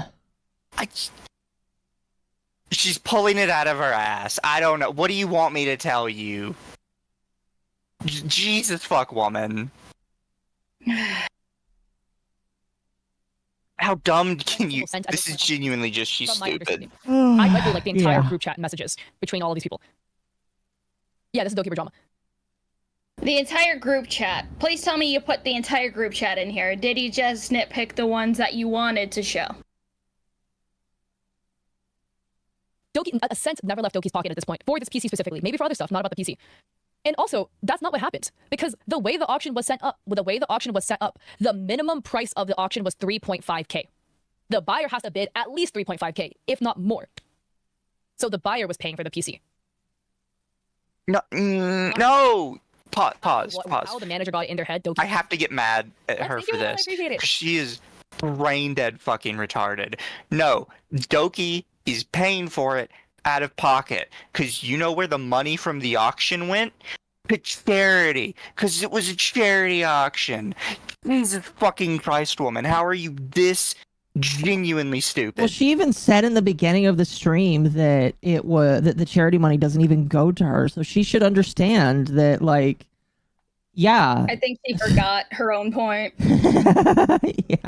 She's pulling it out of her ass. I don't know. What do you want me to tell you? Jesus fuck woman. How dumb can you... Sent This is genuinely just she's From my stupid. understanding. I read through like the entire Yeah. group chat messages between all of these people. Yeah, this is Dokibird drama. The entire group chat. Please tell me you put the entire group chat in here. Did you just nitpick the ones that you wanted to show? Doki, a cent never left Doki's pocket at this point, for this PC specifically. Maybe for other stuff, not about the PC. And also, that's not what happened. Because the way the auction was set up, the minimum price of the auction was 3.5k. The buyer has to bid at least 3.5k, if not more. So the buyer was paying for the PC. No, no! Pause. How the manager got it in their head, Doki. I have to get mad at her Thank you, for I this. appreciate it. She is brain dead fucking retarded. No, Doki is paying for it out of pocket. Because you know where the money from the auction went? To charity. Because it was a charity auction. Jesus fucking Christ, woman. How are you this genuinely stupid? Well, she even said in the beginning of the stream that that the charity money doesn't even go to her, so she should understand that, like, yeah. I think she forgot her own point. Yeah.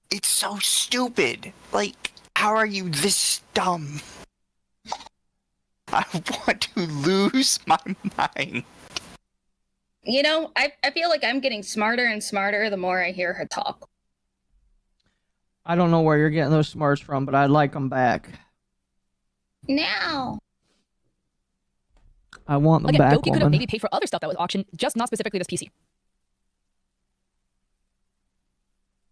It's so stupid. Like, how are you this dumb? I want to lose my mind. You know, I feel like I'm getting smarter and smarter the more I hear her talk. I don't know where you're getting those smarts from, but I'd like them back. Now. I want them Again, back, Doki could have woman. maybe paid for other stuff that was auctioned, just not specifically this PC.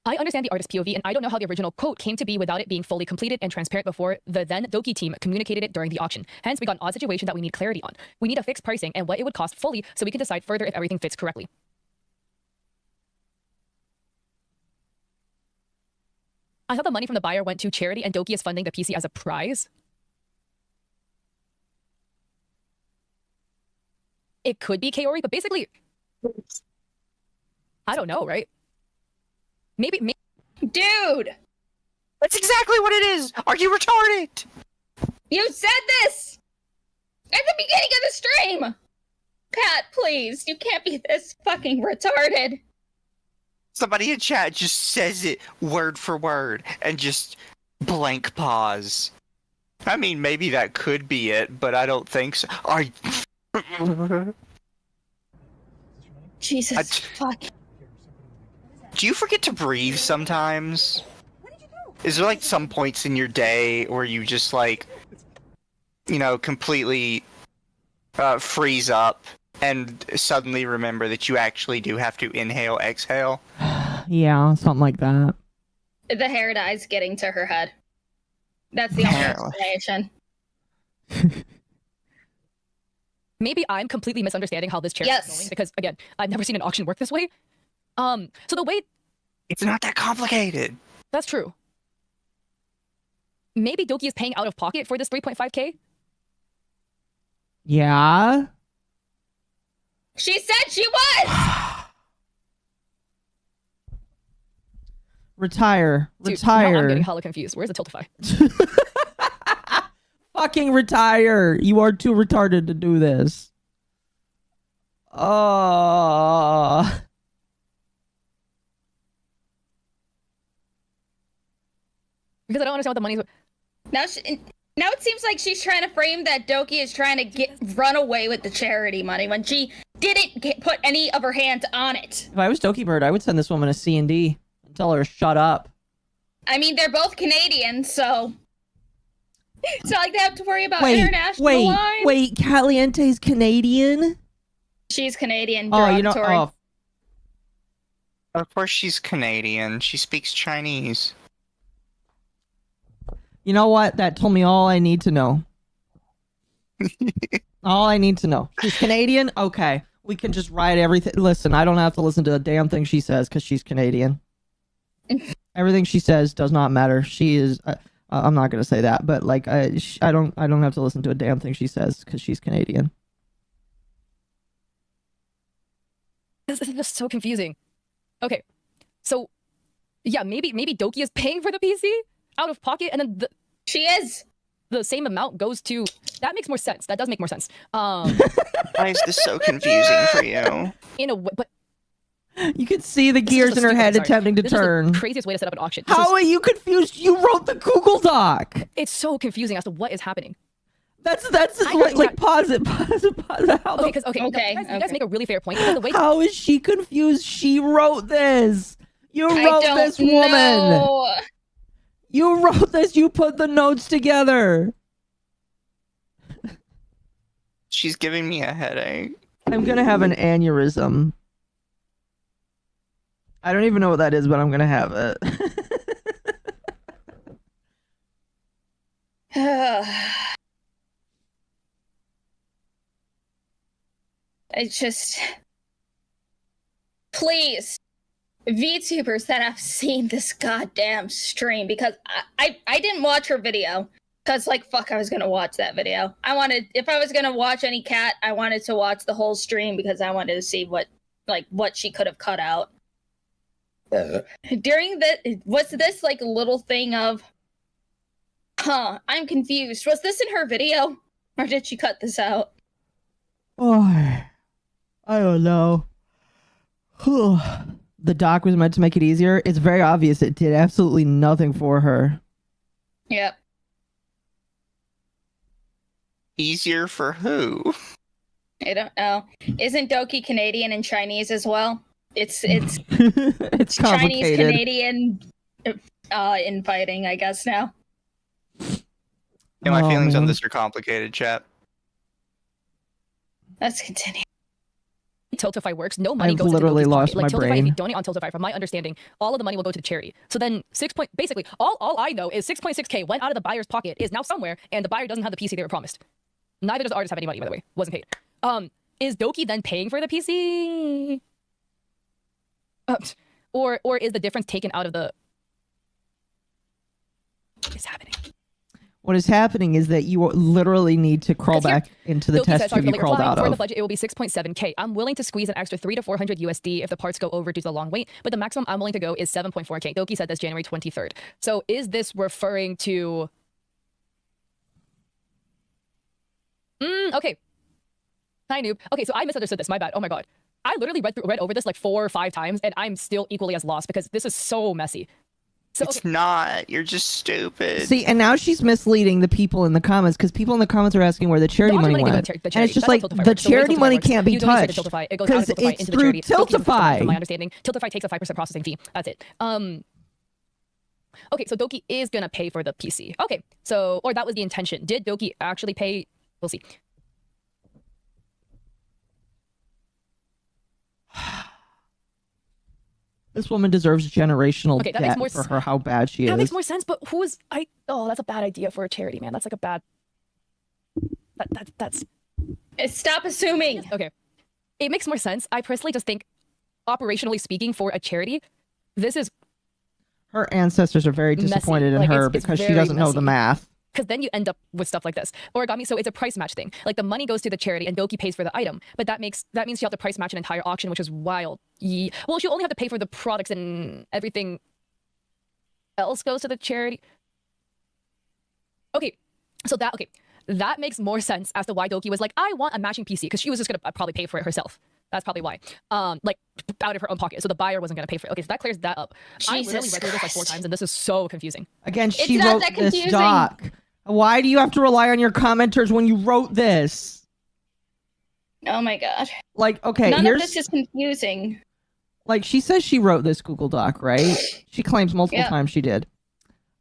I understand the artist's POV, and I don't know how the original quote came to be without it being fully completed and transparent before the then Doki team communicated it during the auction. Hence, we got an odd situation that we need clarity on. We need a fixed pricing and what it would cost fully so we can decide further if everything fits correctly. I thought the money from the buyer went to charity and Doki is funding the PC as a prize. It could be Kaori, but basically, I don't know, right? Maybe. Dude! That's exactly what it is! Are you retarded? You said this! At the beginning of the stream! Kat, please, you can't be this fucking retarded. Somebody in chat just says it word for word and just blank pause. I mean, maybe that could be it, but I don't think so. Are Jesus fuck. Do you forget to breathe sometimes? Is there like some points in your day where you just like, you know, completely freeze up and suddenly remember that you actually do have to inhale, exhale? Yeah, something like that. The hair dye's getting to her head. That's the only Apparently. explanation. Maybe I'm completely misunderstanding how this chair Yes. is going because, again, I've never seen an auction work this way. So the way... It's not that complicated. That's true. Maybe Doki is paying out of pocket for this 3.5k? Yeah. She said she was! Retire. Dude, now I'm Retire. getting hella confused. Where's the Tiltify? Fucking retire. You are too retarded to do this. Oh. Because I don't understand what the money's... Now she... Now it seems like she's trying to frame that Doki is trying to run away with the charity money when she didn't put any of her hands on it. If I was Dokibird, I would send this woman a C&D and tell her to shut up. I mean, they're both Canadian, so it's not like they have to worry about international lines. Wait, Katliente's Canadian? She's Canadian. Oh, you know, derogatory. Of course she's Canadian. She speaks Chinese. You know what? That told me all I need to know. All I need to know. She's Canadian? Okay. We can just write everything. Listen, I don't have to listen to a damn thing she says because she's Canadian. Everything she says does not matter. She is... I'm not going to say that, but like I don't have to listen to a damn thing she says because she's Canadian. This is just so confusing. Okay. So, yeah, maybe Doki is paying for the PC out of pocket, and then she is. The same amount goes to... That makes more sense. That does make more sense. Why is this so confusing for you? In a way, but... You can see the gears in her head attempting to turn. This is the craziest way to set up an auction. How are you confused? You wrote the Google Doc. It's so confusing as to what is happening. That's like pause it. How okay, you guys make a really fair point. The way how is she confused? She wrote this. You wrote this, woman. Know. You wrote this. You put the notes together. She's giving me a headache. I'm gonna have an aneurysm. I don't even know what that is, but I'm gonna have it. It's just... Please, VTubers that have seen this goddamn stream, because I didn't watch her video, because, like, fuck, I was gonna watch that video. If I was gonna watch any cat, I wanted to watch the whole stream, because I wanted to see what she could have cut out. During was this, like, little thing of, I'm confused. Was this in her video? Or did she cut this out? Oh, I don't know. The doc was meant to make it easier. It's very obvious it did absolutely nothing for her. Yep. Easier for who? I don't know. Isn't Doki Canadian and Chinese as well? It's it's Chinese complicated. Canadian infighting, I guess now. Yeah, my feelings on man. this are complicated, chat. Let's continue. Tiltify works, no money I've goes literally to Doki's lost pocket. Like my Tiltify, brain. if you donate on Tiltify, from my understanding, all of the money will go to the charity. So then basically, all I know is 6.6k went out of the buyer's pocket, is now somewhere, and the buyer doesn't have the PC they were promised. Neither does the artist have any money, by the way. Wasn't paid. Is Doki then paying for the PC? Or is the difference taken out of the... What is happening? What is happening is that you literally need to crawl back into the Doki test said, sorry, tube you for crawled out for the of. budget, it will be 6.7k. I'm willing to squeeze an extra 300 to 400 USD if the parts go over due to the long wait, but the maximum I'm willing to go is 7.4k. Doki said this January 23rd. So is this referring to... Okay. Hi, noob. Okay, so I misunderstood this. My bad. Oh my god. I literally read over this like 4 or 5 times, and I'm still equally as lost because this is so messy. So, It's not. You're just stupid. See, and now she's misleading the people in the comments because people in the comments are asking where the charity money went. And it's just like, the charity money can't be touched because it's through Tiltify. From my understanding, Tiltify takes a 5% processing fee. That's it. Okay, so Doki is gonna pay for the PC. Okay, so, or that was the intention. Did Doki actually pay? We'll see. This woman deserves generational Okay, that debt makes more for her how bad she is. That makes more sense, but who is... Oh, that's a bad idea for a charity, man. That's like a bad... That's... Stop assuming. Okay. It makes more sense. I personally just think, operationally speaking, for a charity, this is... Her ancestors are very disappointed in Like, her it's because she very doesn't know the messy. math. Because then you end up with stuff like this. Origami, so it's a price match thing. Like, the money goes to the charity and Doki pays for the item. But that means you have to price match an entire auction, which is wild. Well, she'll only have to pay for the products and everything else goes to the charity. Okay, so that makes more sense as to why Doki was like, I want a matching PC, because she was just gonna probably pay for it herself. That's probably why. Like, out of her own pocket. So the buyer wasn't gonna pay for it. Okay, so that clears that up. I literally read through this like 4 times, and this is so confusing. Again, It's she not wrote that this confusing. doc. Why do you have to rely on your commenters when you wrote this? Oh my god. Like, okay, None here's of this is confusing. like she says she wrote this Google Doc, right? She claims multiple times she did.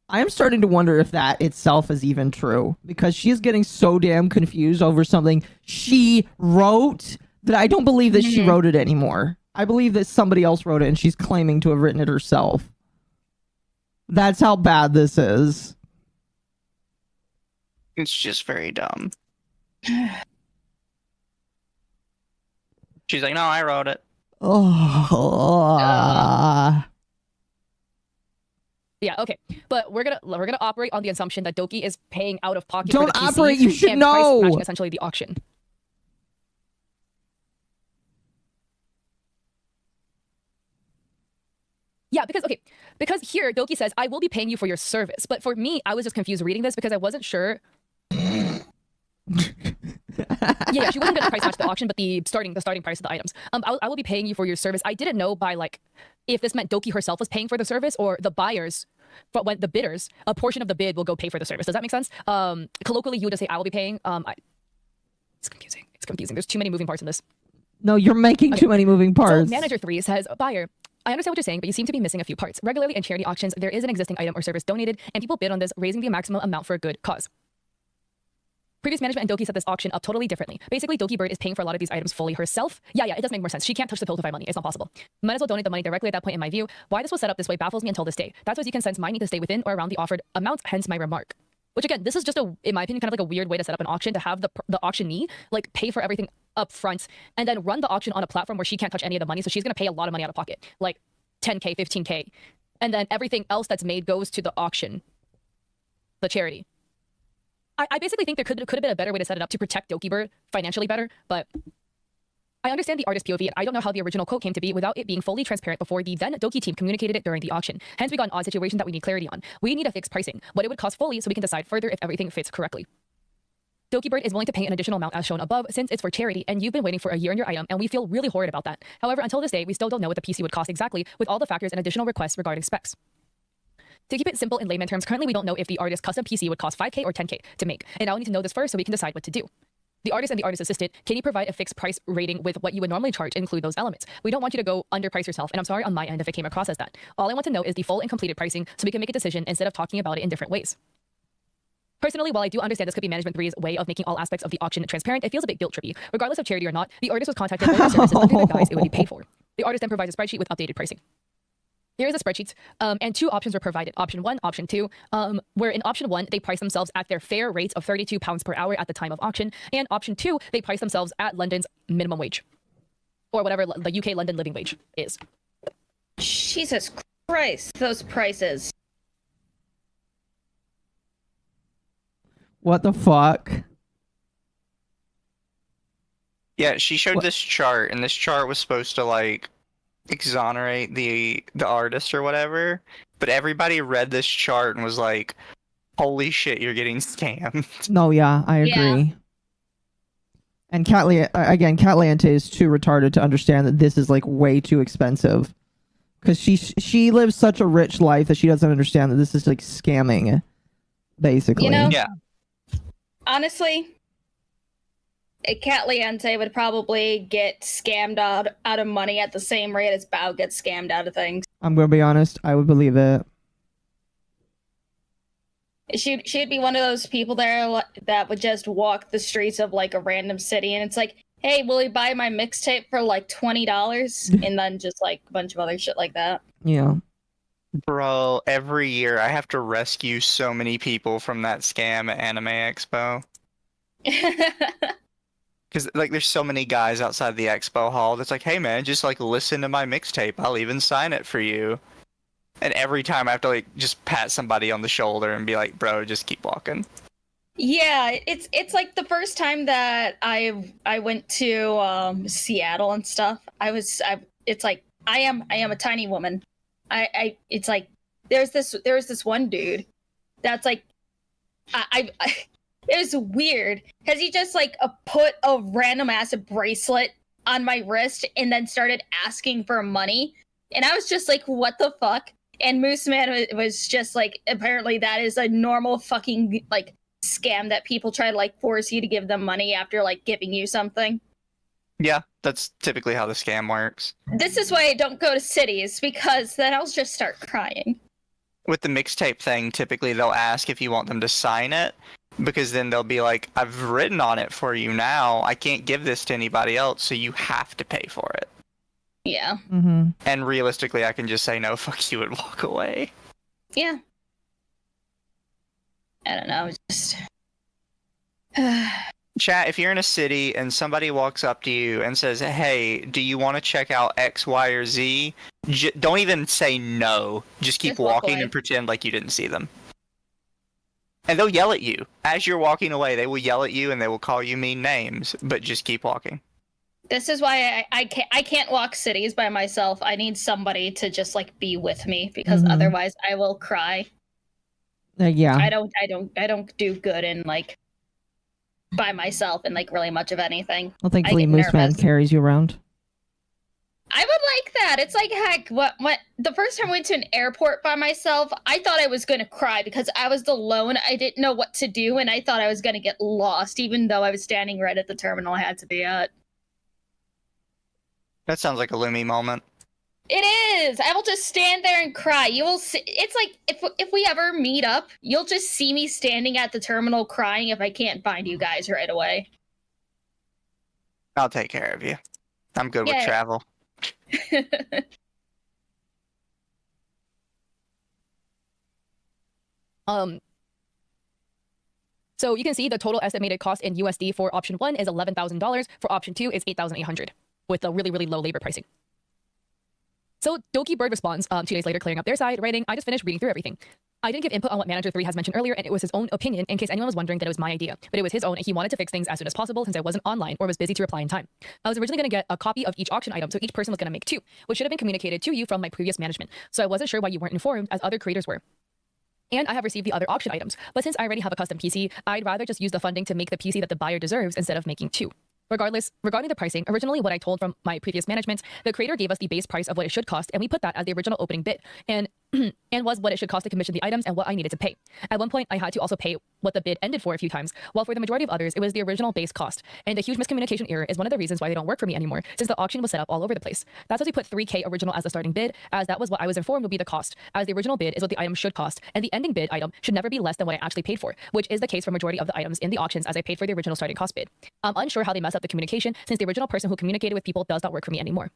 I am starting to wonder if that itself is even true because she is getting so damn confused over something she wrote that I don't believe that she wrote it anymore. I believe that somebody else wrote it and she's claiming to have written it herself. That's how bad this is. It's just very dumb. She's like, no, I wrote it. Oh. Yeah, okay. But we're gonna operate on the assumption that Doki is paying out of pocket. Don't for the PC operate, you should and price know. matching essentially the auction. Yeah, because here Doki says, I will be paying you for your service. But for me, I was just confused reading this because I wasn't sure. Yeah, she wasn't gonna price match the auction, but the starting price of the items. I will be paying you for your service. I didn't know by like if this meant Doki herself was paying for the service or the buyers, but when the bidders, a portion of the bid will go pay for the service. Does that make sense? Colloquially, you would just say I will be paying. It's confusing. It's confusing. There's too many moving parts in this. No, you're making too many moving parts. So Manager 3 says, buyer, I understand what you're saying, but you seem to be missing a few parts. Regularly in charity auctions, there is an existing item or service donated, and people bid on this, raising the maximum amount for a good cause. Previous management and Doki set this auction up totally differently. Basically, Dokibird is paying for a lot of these items fully herself. Yeah, it does make more sense. She can't touch the pill to find money. It's not possible. Might as well donate the money directly at that point in my view. Why this was set up this way baffles me until this day. That's why you can sense mine need to stay within or around the offered amount, hence my remark. Which again, this is just in my opinion, kind of like a weird way to set up an auction, to have the auctionee like pay for everything up front and then run the auction on a platform where she can't touch any of the money. So she's going to pay a lot of money out of pocket, like 10K, 15K. And then everything else that's made goes to the auction, the charity. I basically think there could have been a better way to set it up to protect Dokibird financially better, but I understand the artist POV, and I don't know how the original quote came to be without it being fully transparent before the then Doki team communicated it during the auction. Hence, we got an odd situation that we need clarity on. We need a fixed pricing, what it would cost fully, so we can decide further if everything fits correctly. Dokibird is willing to pay an additional amount as shown above since it's for charity, and you've been waiting for a year on your item, and we feel really horrid about that. However, until this day, we still don't know what the PC would cost exactly with all the factors and additional requests regarding specs. To keep it simple in layman terms, currently we don't know if the artist's custom PC would cost 5K or 10K to make, and now we need to know this first so we can decide what to do. The artist and the artist assistant, can you provide a fixed price rating with what you would normally charge and include those elements? We don't want you to go underprice yourself, and I'm sorry on my end if it came across as that. All I want to know is the full and completed pricing so we can make a decision instead of talking about it in different ways. Personally, while I do understand this could be Management 3's way of making all aspects of the auction transparent, it feels a bit guilt-trippy. Regardless of charity or not, the artist was contacted for the services under the guise it would be paid for. The artist then provides a spreadsheet with updated pricing. Here is a spreadsheet, and two options were provided, option 1, option 2, where in option 1, they price themselves at their fair rate of £32 per hour at the time of auction, and option 2, they price themselves at London's minimum wage, or whatever the UK London living wage is. Jesus Christ, those prices. What the fuck? Yeah, she showed this chart, and this chart was supposed to like exonerate the artist or whatever, but everybody read this chart and was like, holy shit, you're getting scammed. No, yeah, I agree. Yeah. And Katliente is too retarded to understand that this is like way too expensive, because she lives such a rich life that she doesn't understand that this is like scamming, basically. You know, yeah. Honestly, Katliente would probably get scammed out of money at the same rate as Bao gets scammed out of things. I'm gonna be honest, I would believe it. She'd be one of those people there that would just walk the streets of like a random city, and it's like, hey, will you buy my mixtape for like $20? And then just like a bunch of other shit like that. Yeah. Bro, every year I have to rescue so many people from that scam at Anime Expo. Because, like, there's so many guys outside the expo hall that's like, hey, man, just, like, listen to my mixtape. I'll even sign it for you. And every time I have to, like, just pat somebody on the shoulder and be like, bro, just keep walking. Yeah, it's like the first time that I went to Seattle and stuff. It's like, I am a tiny woman. It's like, there's this one dude that's like, it was weird because he just like put a random ass bracelet on my wrist and then started asking for money, and I was just like, what the fuck? And Moose Man was just like, apparently that is a normal fucking like scam that people try to like force you to give them money after like giving you something. Yeah, that's typically how the scam works. This is why I don't go to cities, because then I'll just start crying. With the mixtape thing, typically they'll ask if you want them to sign it, because then they'll be like, I've written on it for you now. I can't give this to anybody else, so you have to pay for it. Yeah. Mm-hmm. And realistically, I can just say no, fuck you, and walk away. Yeah. I don't know, just... Chat, if you're in a city and somebody walks up to you and says, hey, do you want to check out X, Y, or Z? Don't even say no. Just keep Just walk walking away. and pretend like you didn't see them. And they'll yell at you. As you're walking away, they will yell at you and they will call you mean names, but just keep walking. This is why I can't walk cities by myself. I need somebody to just like be with me, because Mhm. otherwise I will cry. Yeah. I don't do good in like by myself in like really much of anything. Well, thankfully, get Moose Man nervous. carries you around. I would like that. It's like, heck, what the first time I went to an airport by myself, I thought I was gonna cry because I was alone. I didn't know what to do, and I thought I was gonna get lost, even though I was standing right at the terminal I had to be at. That sounds like a Lumi moment. It is. I will just stand there and cry. You will see. It's like if we ever meet up, you'll just see me standing at the terminal crying if I can't find you guys right away. I'll take care of you. I'm good with Yeah. travel. So you can see the total estimated cost in USD for option 1 is $11,000. For option 2 is $8,800 with a really, really low labor pricing. So Dokibird responds 2 days later, clearing up their side, writing, I just finished reading through everything. I didn't give input on what Manager 3 has mentioned earlier, and it was his own opinion in case anyone was wondering that it was my idea. But it was his own, and he wanted to fix things as soon as possible since I wasn't online or was busy to reply in time. I was originally going to get a copy of each auction item, so each person was going to make 2, which should have been communicated to you from my previous management. So I wasn't sure why you weren't informed, as other creators were. And I have received the other auction items, but since I already have a custom PC, I'd rather just use the funding to make the PC that the buyer deserves instead of making 2. Regardless, regarding the pricing, originally what I told from my previous management, the creator gave us the base price of what it should cost, and we put that as the original opening bid, and was what it should cost to commission the items and what I needed to pay. At one point, I had to also pay what the bid ended for a few times, while for the majority of others, it was the original base cost. And the huge miscommunication error is one of the reasons why they don't work for me anymore, since the auction was set up all over the place. That's why we put 3K original as the starting bid, as that was what I was informed would be the cost, as the original bid is what the item should cost, and the ending bid item should never be less than what I actually paid for, which is the case for majority of the items in the auctions, as I paid for the original starting cost bid. I'm unsure how they messed up the communication, since the original person who communicated with people does not work for me anymore.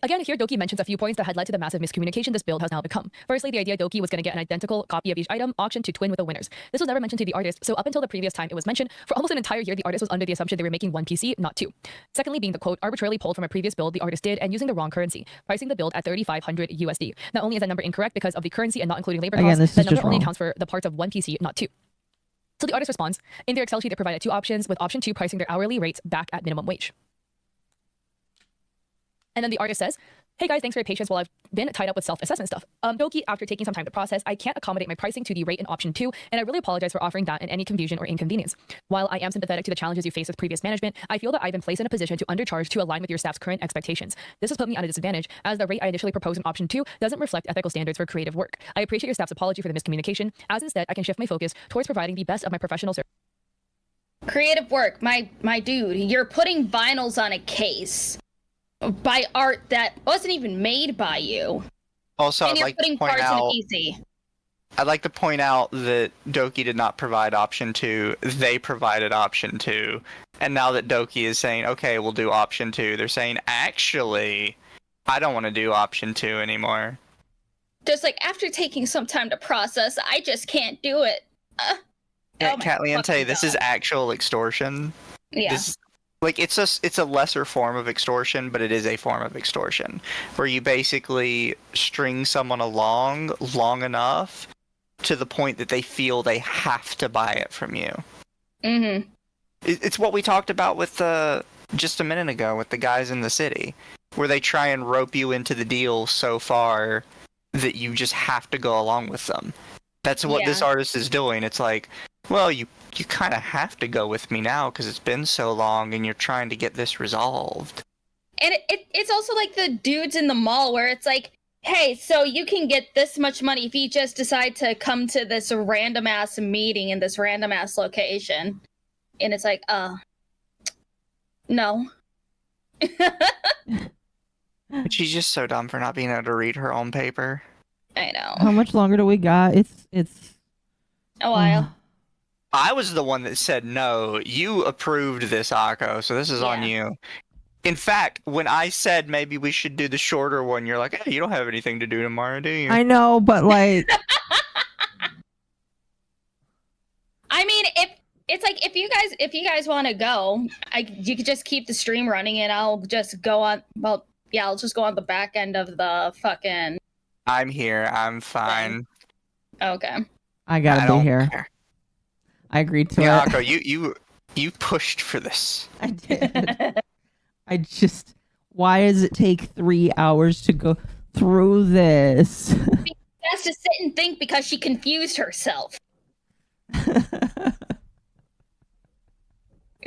Again, here Doki mentions a few points that had led to the massive miscommunication this build has now become. Firstly, the idea Doki was going to get an identical copy of each item auctioned to twin with the winners. This was never mentioned to the artist, so up until the previous time it was mentioned, for almost an entire year the artist was under the assumption they were making 1 PC, not 2. Secondly, being the quote arbitrarily pulled from a previous build the artist did and using the wrong currency, pricing the build at 3,500 USD. Not only is that number incorrect because of the currency and not including labor Again, costs, this that is number just only wrong. accounts for the parts of 1 PC, not 2. So the artist responds, in their Excel sheet they provided 2 options, with option 2 pricing their hourly rates back at minimum wage. And then the artist says, hey guys, thanks for your patience while I've been tied up with self-assessment stuff. Doki, after taking some time to process, I can't accommodate my pricing to the rate in option 2, and I really apologize for offering that in any confusion or inconvenience. While I am sympathetic to the challenges you face with previous management, I feel that I've been placed in a position to undercharge to align with your staff's current expectations. This has put me at a disadvantage, as the rate I initially proposed in option 2 doesn't reflect ethical standards for creative work. I appreciate your staff's apology for the miscommunication, as instead I can shift my focus towards providing the best of my professional service. Creative work, my dude. You're putting vinyls on a case by art that wasn't even made by you, Also, and I'd you're like to putting point parts out, in a PC. I'd like to point out that Doki did not provide option 2. They provided option 2. And now that Doki is saying, okay, we'll do option 2, they're saying, actually, I don't want to do option 2 anymore. Just like after taking some time to process, I just can't do it. Yeah, Oh my Katliente, fucking this God. is actual extortion. Yeah. This, like, it's a lesser form of extortion, but it is a form of extortion, where you basically string someone along long enough to the point that they feel they have to buy it from you. Mm-hmm. It's what we talked about with just a minute ago with the guys in the city, where they try and rope you into the deal so far that you just have to go along with them. That's what this Yeah. artist is doing. It's like, well, you kind of have to go with me now because it's been so long and you're trying to get this resolved. And it's also like the dudes in the mall where it's like, hey, so you can get this much money if you just decide to come to this random ass meeting in this random ass location. And it's like, no. She's just so dumb for not being able to read her own paper. I know. How much longer do we got? It's A while. I was the one that said no. You approved this, Occo, so this is on Yeah. you. In fact, when I said maybe we should do the shorter one, you're like, hey, you don't have anything to do tomorrow, do you? I know, but like, I mean, if you guys want to go, you could just keep the stream running, and I'll just go on. Well, yeah, I'll just go on the back end of the fucking. I'm here. I'm fine. Okay. I I gotta be don't here. care. I agreed to Yeah, it. Occo, you pushed for this. I did. Why does it take 3 hours to go through this? She has to sit and think because she confused herself.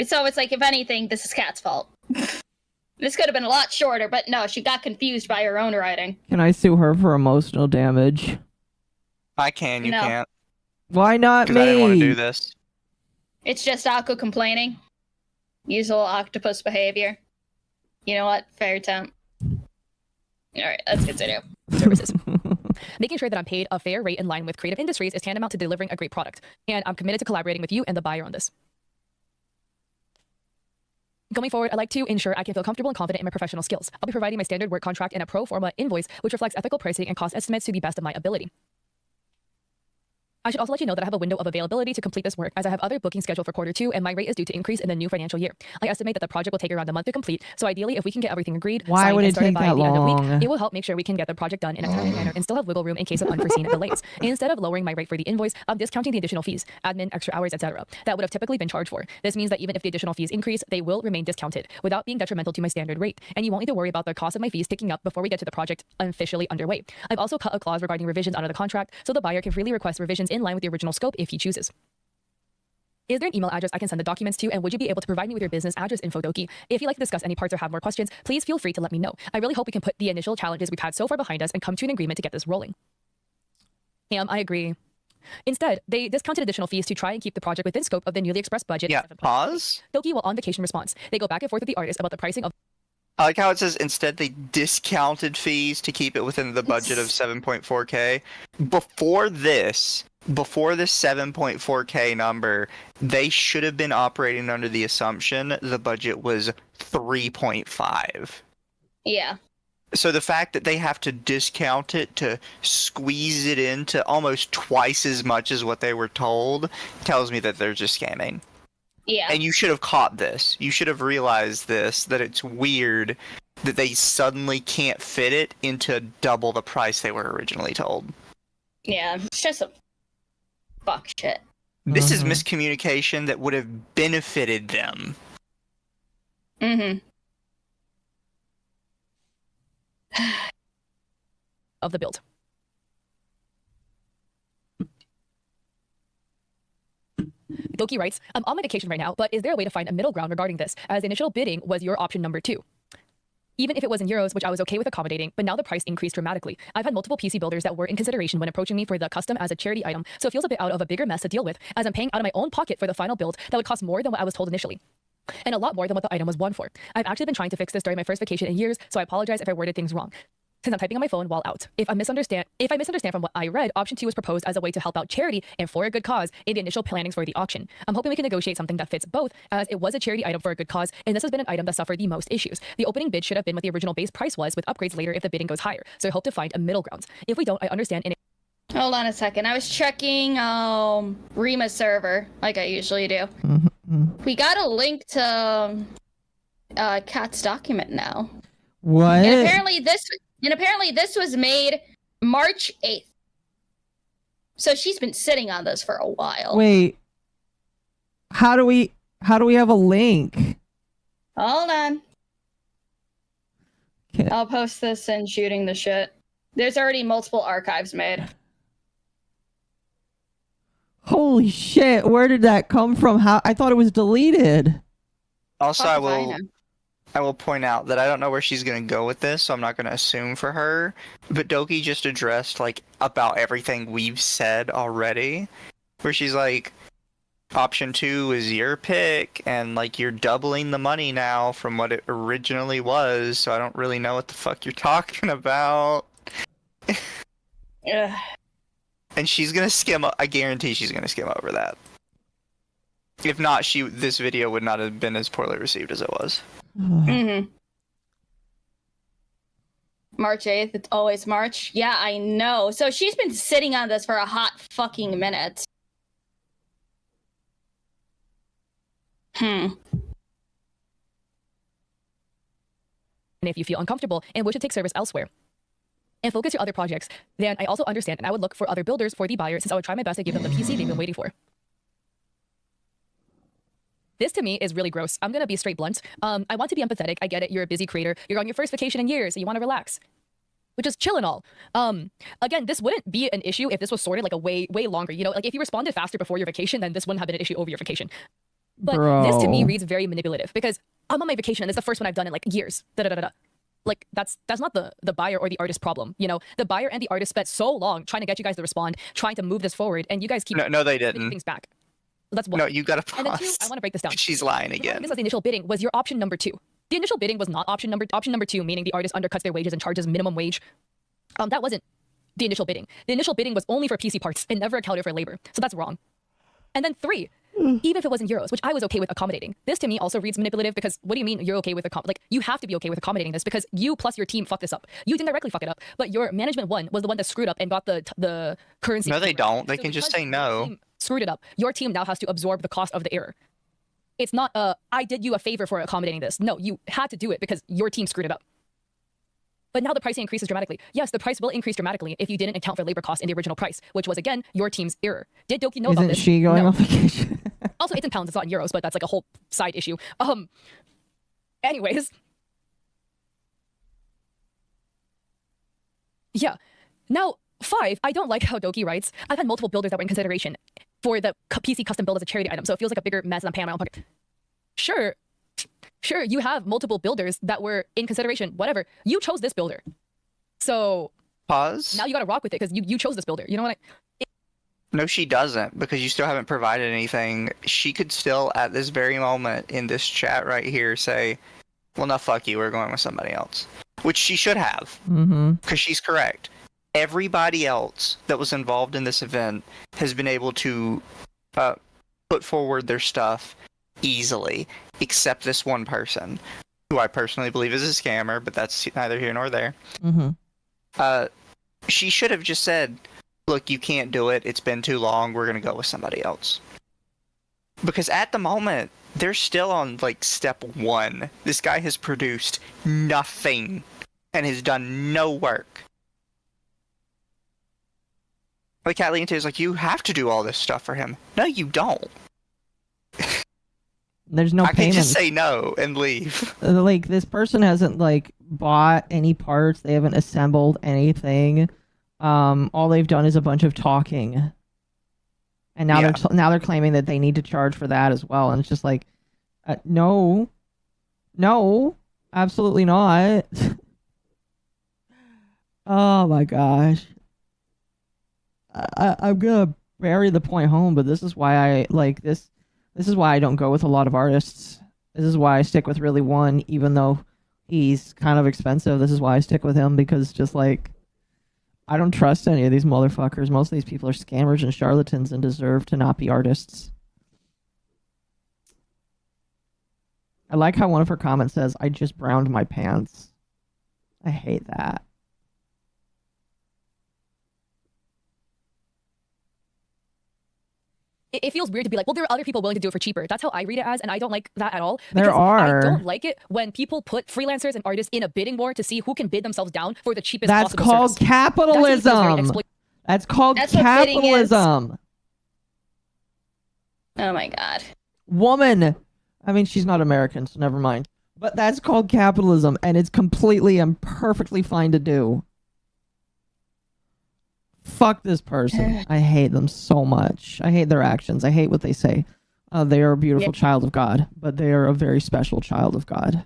So it's like, if anything, this is Kat's fault. This could have been a lot shorter, but no, she got confused by her own writing. Can I sue her for emotional damage? I can, you No. can't. Why not Because I didn't want to me? do this. It's just Occo complaining. Usual octopus behavior. You know what? Fair attempt. Alright, let's continue. Services. Making sure that I'm paid a fair rate in line with creative industries is tantamount to delivering a great product, and I'm committed to collaborating with you and the buyer on this. Going forward, I'd like to ensure I can feel comfortable and confident in my professional skills. I'll be providing my standard work contract and a pro forma invoice, which reflects ethical pricing and cost estimates to the best of my ability. I should also let you know that I have a window of availability to complete this work, as I have other bookings scheduled for Q2, and my rate is due to increase in the new financial year. I estimate that the project will take around a month to complete, so ideally, if we can get everything agreed, Why signed, would and it started take by that the end of the long? week, it will help make sure we can get the project done in a timely manner and still have wiggle room in case of unforeseen delays. Instead of lowering my rate for the invoice, I'm discounting the additional fees, admin, extra hours, etc., that would have typically been charged for. This means that even if the additional fees increase, they will remain discounted without being detrimental to my standard rate, and you won't need to worry about the cost of my fees ticking up before we get to the project officially underway. I've also cut a clause regarding revisions under the contract, so the buyer can freely request revisions in line with the original scope if he chooses. Is there an email address I can send the documents to, and would you be able to provide me with your business address info, Doki? If you'd like to discuss any parts or have more questions, please feel free to let me know. I really hope we can put the initial challenges we've had so far behind us and come to an agreement to get this rolling. I agree. Instead, they discounted additional fees to try and keep the project within scope of the newly expressed budget. Yeah, pause. Doki, while on vacation response, they go back and forth with the artist about the pricing of. I like how it says instead they discounted fees to keep it within the budget of 7.4K. Before this 7.4K number, they should have been operating under the assumption the budget was 3.5. Yeah. So the fact that they have to discount it to squeeze it into almost twice as much as what they were told tells me that they're just scamming. Yeah. And you should have caught this. You should have realized this, that it's weird that they suddenly can't fit it into double the price they were originally told. Yeah. It's just a fuck shit. This is Mhm. miscommunication that would have benefited them. Mm-hmm. of the build. Doki writes, I'm on medication right now, but is there a way to find a middle ground regarding this, as the initial bidding was your option number 2? Even if it was in euros, which I was okay with accommodating, but now the price increased dramatically. I've had multiple PC builders that were in consideration when approaching me for the custom as a charity item, so it feels a bit out of a bigger mess to deal with, as I'm paying out of my own pocket for the final build that would cost more than what I was told initially. And a lot more than what the item was won for. I've actually been trying to fix this during my first vacation in years, so I apologize if I worded things wrong, since I'm typing on my phone while out. If I misunderstand from what I read, option 2 was proposed as a way to help out charity and for a good cause in the initial plannings for the auction. I'm hoping we can negotiate something that fits both, as it was a charity item for a good cause, and this has been an item that suffered the most issues. The opening bid should have been what the original base price was, with upgrades later if the bidding goes higher, so I hope to find a middle ground. If we don't, I understand in Hold on a second. I was checking Rima's server, like I usually do. Mhm. We got a link to Kat's document now. What? And apparently this was made March 8th. So she's been sitting on this for a while. Wait. How do we have a link? Hold on. Okay. I'll post this in shooting the shit. There's already multiple archives made. Holy shit, where did that come from? How I thought it was deleted. Also, Fuck if I know. I will point out that I don't know where she's going to go with this, so I'm not going to assume for her. But Doki just addressed, like, about everything we've said already. Where she's like, option 2 is your pick, and, like, you're doubling the money now from what it originally was, so I don't really know what the fuck you're talking about. Ugh. And she's going to skim, I guarantee she's going to skim over that. If not, this video would not have been as poorly received as it was. Mm-hmm. March 8th, it's always March. Yeah, I know. So she's been sitting on this for a hot fucking minute. And if you feel uncomfortable and wish to take service elsewhere and focus your other projects, then I also understand and I would look for other builders for the buyer since I would try my best to give them the PC they've been waiting for. This to me is really gross. I'm gonna be straight blunt. I want to be empathetic. I get it. You're a busy creator. You're on your first vacation in years, so you want to relax, which is chill and all. Again, this wouldn't be an issue if this was sorted like a way longer. You know, like if you responded faster before your vacation, then this wouldn't have been an issue over your vacation. But this to me reads very manipulative because I'm on my vacation and it's the first one I've done in like years. Like that's not the buyer or the artist problem. You know, the buyer and the artist spent so long trying to get you guys to respond, trying to move this forward, and you guys keep no, they didn't. things back. That's one. No, you gotta pause. And then two, I want to break this down. She's lying again. Because the initial bidding was your option number 2. The initial bidding was not option number 2, meaning the artist undercuts their wages and charges minimum wage. That wasn't the initial bidding. The initial bidding was only for PC parts and never accounted for labor. So that's wrong. And then 3, even if it was in euros, which I was okay with accommodating. This to me also reads manipulative because what do you mean you're okay with like you have to be okay with accommodating this because you plus your team fucked this up. You didn't directly fuck it up, but your management one was the one that screwed up and got the currency. No, they don't. They can just say no. Screwed it up. Your team now has to absorb the cost of the error. It's not I did you a favor for accommodating this. No, you had to do it because your team screwed it up. But now the pricing increases dramatically. Yes, the price will increase dramatically if you didn't account for labor costs in the original price, which was again your team's error. Did Doki know about this? Isn't she going on vacation? Also, it's in pounds, it's not in euros, but that's like a whole side issue. Anyways. Yeah. Now, 5, I don't like how Doki writes. I've had multiple builders that were in consideration for the PC custom build as a charity item, so it feels like a bigger mess than I'm paying my own pocket. Sure, you have multiple builders that were in consideration, whatever. You chose this builder. So... Pause. Now you gotta rock with it because you chose this builder. You know what No, she doesn't, because you still haven't provided anything. She could still, at this very moment, in this chat right here, say, well, no, fuck you, we're going with somebody else. Which she should have, because she's correct. Everybody else that was involved in this event has been able to put forward their stuff easily, except this one person, who I personally believe is a scammer, but that's neither here nor there. She should have just said, look, you can't do it, it's been too long, we're gonna go with somebody else. Because at the moment, they're still on, like, step 1. This guy has produced nothing, and has done no work. Like, Katliente is like, you have to do all this stuff for him. No, you don't. There's no payment. I can just say no and leave. Like, this person hasn't, like, bought any parts. They haven't assembled anything. All they've done is a bunch of talking. And now they're claiming that they need to charge for that as well. And it's just like, no, absolutely not. Oh my gosh. I'm gonna bury the point home, but this is why I like this. This is why I don't go with a lot of artists. This is why I stick with really one, even though he's kind of expensive. This is why I stick with him, because just like, I don't trust any of these motherfuckers. Most of these people are scammers and charlatans and deserve to not be artists. I like how one of her comments says, I just browned my pants. I hate that. it feels weird to be like, well, there are other people willing to do it for cheaper. That's how I read it as, and I don't like that at all. There are. I don't like it when people put freelancers and artists in a bidding war to see who can bid themselves down for the cheapest That's possible called service. capitalism. That's called capitalism. Oh my god. Woman. I mean, she's not American, so never mind. But that's called capitalism, and it's completely and perfectly fine to do. Fuck this person. I hate them so much. I hate their actions. I hate what they say. They are a beautiful child of God, but they are a very special child of God.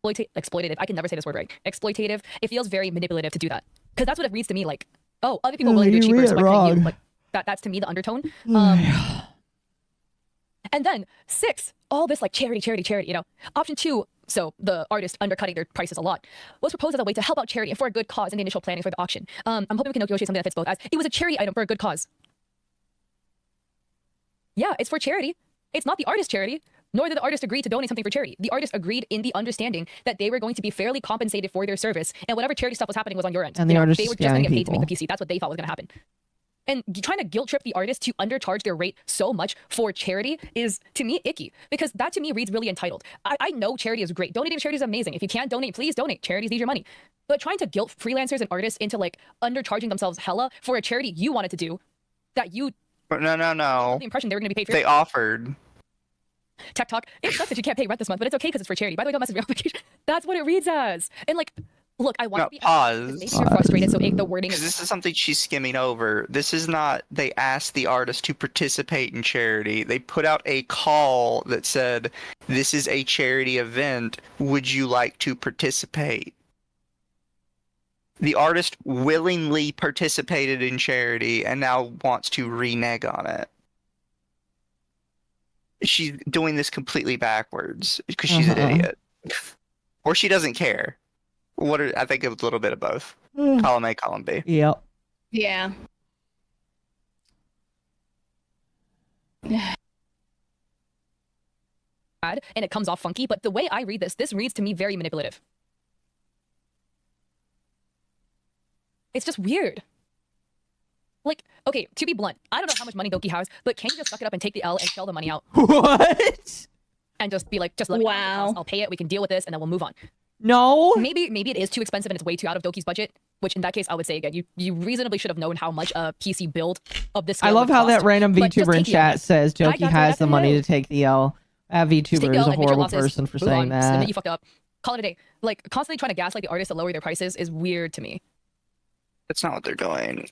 exploitative. I can never say this word right. Exploitative. It feels very manipulative to do that because that's what it reads to me. Like, oh, other people are willing to do it cheaper, so why can't you? Like that's to me the undertone. And then 6, all this like charity. You know, option 2. So the artist undercutting their prices a lot was proposed as a way to help out charity and for a good cause in the initial planning for the auction. I'm hoping we can negotiate something that fits both, as it was a charity item for a good cause. Yeah, it's for charity. It's not the artist's charity, nor did the artist agree to donate something for charity. The artist agreed in the understanding that they were going to be fairly compensated for their service, and whatever charity stuff was happening was on your end. And the artist they is were just going to get paid to people. make the PC. That's what they thought was going to happen. And trying to guilt trip the artist to undercharge their rate so much for charity is, to me, icky. Because that, to me, reads really entitled. I know charity is great. Donating to charity is amazing. If you can't donate, please donate. Charities need your money. But trying to guilt freelancers and artists into, like, undercharging themselves hella for a charity you wanted to do, that you... But no. The impression they were going to be paid for. They offered. Tech Talk. It sucks that you can't pay rent this month, but it's okay because it's for charity. By the way, don't message me on application. That's what it reads as. And, like... Look, I want to be pause. Maybe you're frustrated, so the wording Because is... this is something she's skimming over. This is not, they asked the artist to participate in charity. They put out a call that said, this is a charity event. Would you like to participate? The artist willingly participated in charity and now wants to renege on it. She's doing this completely backwards because she's an idiot. Or she doesn't care. I think it was a little bit of both. Column A, column B. Yep. Yeah. And it comes off funky, but the way I read this reads to me very manipulative. It's just weird. Like, okay, to be blunt, I don't know how much money Doki has, but can you just suck it up and take the L and shell the money out? What? And just be like, just let me I'll pay it, we can deal with this, and then we'll move on. No. Maybe it is too expensive and it's way too out of Doki's budget, which in that case I would say again, you reasonably should have known how much a PC build of this scale I love would how cost, that random but just VTuber in take the L. chat says Doki got has that the money L. to take the L. That Just take VTuber the is L, a admit your horrible losses, person for move saying on, admit that. you fucked up. Call it a day. Like constantly trying to gaslight the artists to lower their prices is weird to me. That's not what they're doing.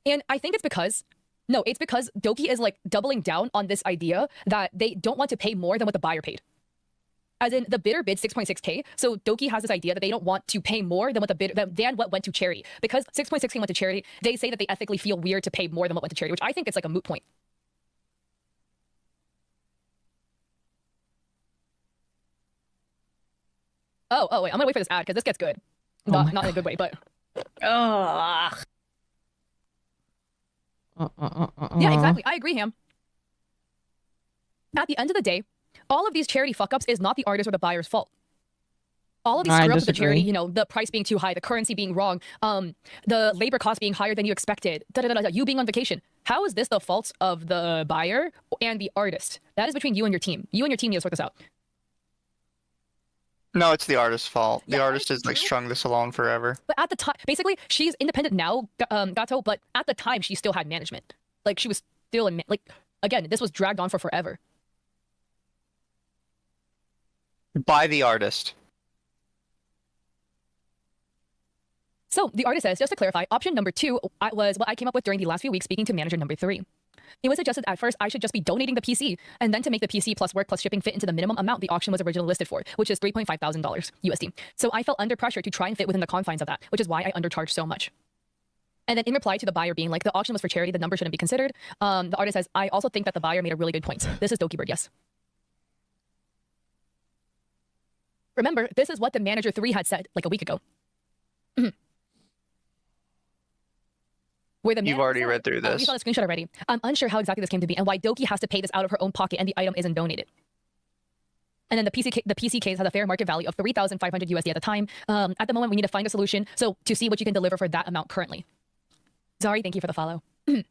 And I think it's because Doki is like doubling down on this idea that they don't want to pay more than what the buyer paid. As in, the bidder bid 6.6K, so Doki has this idea that they don't want to pay more than what the bidder than what went to charity. Because 6.6K went to charity, they say that they ethically feel weird to pay more than what went to charity, which I think it's like a moot point. Oh wait, I'm gonna wait for this ad because this gets good. Not in a good way, but Ugh. yeah, exactly. I agree, Ham. At the end of the day, all of these charity fuck-ups is not the artist or the buyer's fault. All of these screw-ups with the charity, you know, the price being too high, the currency being wrong, the labor cost being higher than you expected, you being on vacation. How is this the fault of the buyer and the artist? That is between you and your team. You and your team need to sort this out. No, it's the artist's fault. The Yeah, artist has like strung this along forever. But at the time, basically, she's independent now, Gato, but at the time, she still had management. Like, she was still in, like, again, this was dragged on for forever. By the artist. So the artist says, just to clarify, option number 2 was what I came up with during the last few weeks speaking to manager number 3. It was suggested at first I should just be donating the PC, and then to make the PC plus work plus shipping fit into the minimum amount the auction was originally listed for, which is $3,500 USD. So I felt under pressure to try and fit within the confines of that, which is why I undercharged so much. And then in reply to the buyer being like, the auction was for charity, the number shouldn't be considered, the artist says, I also think that the buyer made a really good point. This is Dokibird, yes. Remember, this is what the manager 3 had said like a week ago. Where the You've already read through this. We saw the screenshot already. I'm unsure how exactly this came to be and why Doki has to pay this out of her own pocket and the item isn't donated. And then the PC case has a fair market value of 3,500 USD at the time. At the moment, we need to find a solution. So to see what you can deliver for that amount currently. Zari, thank you for the follow. So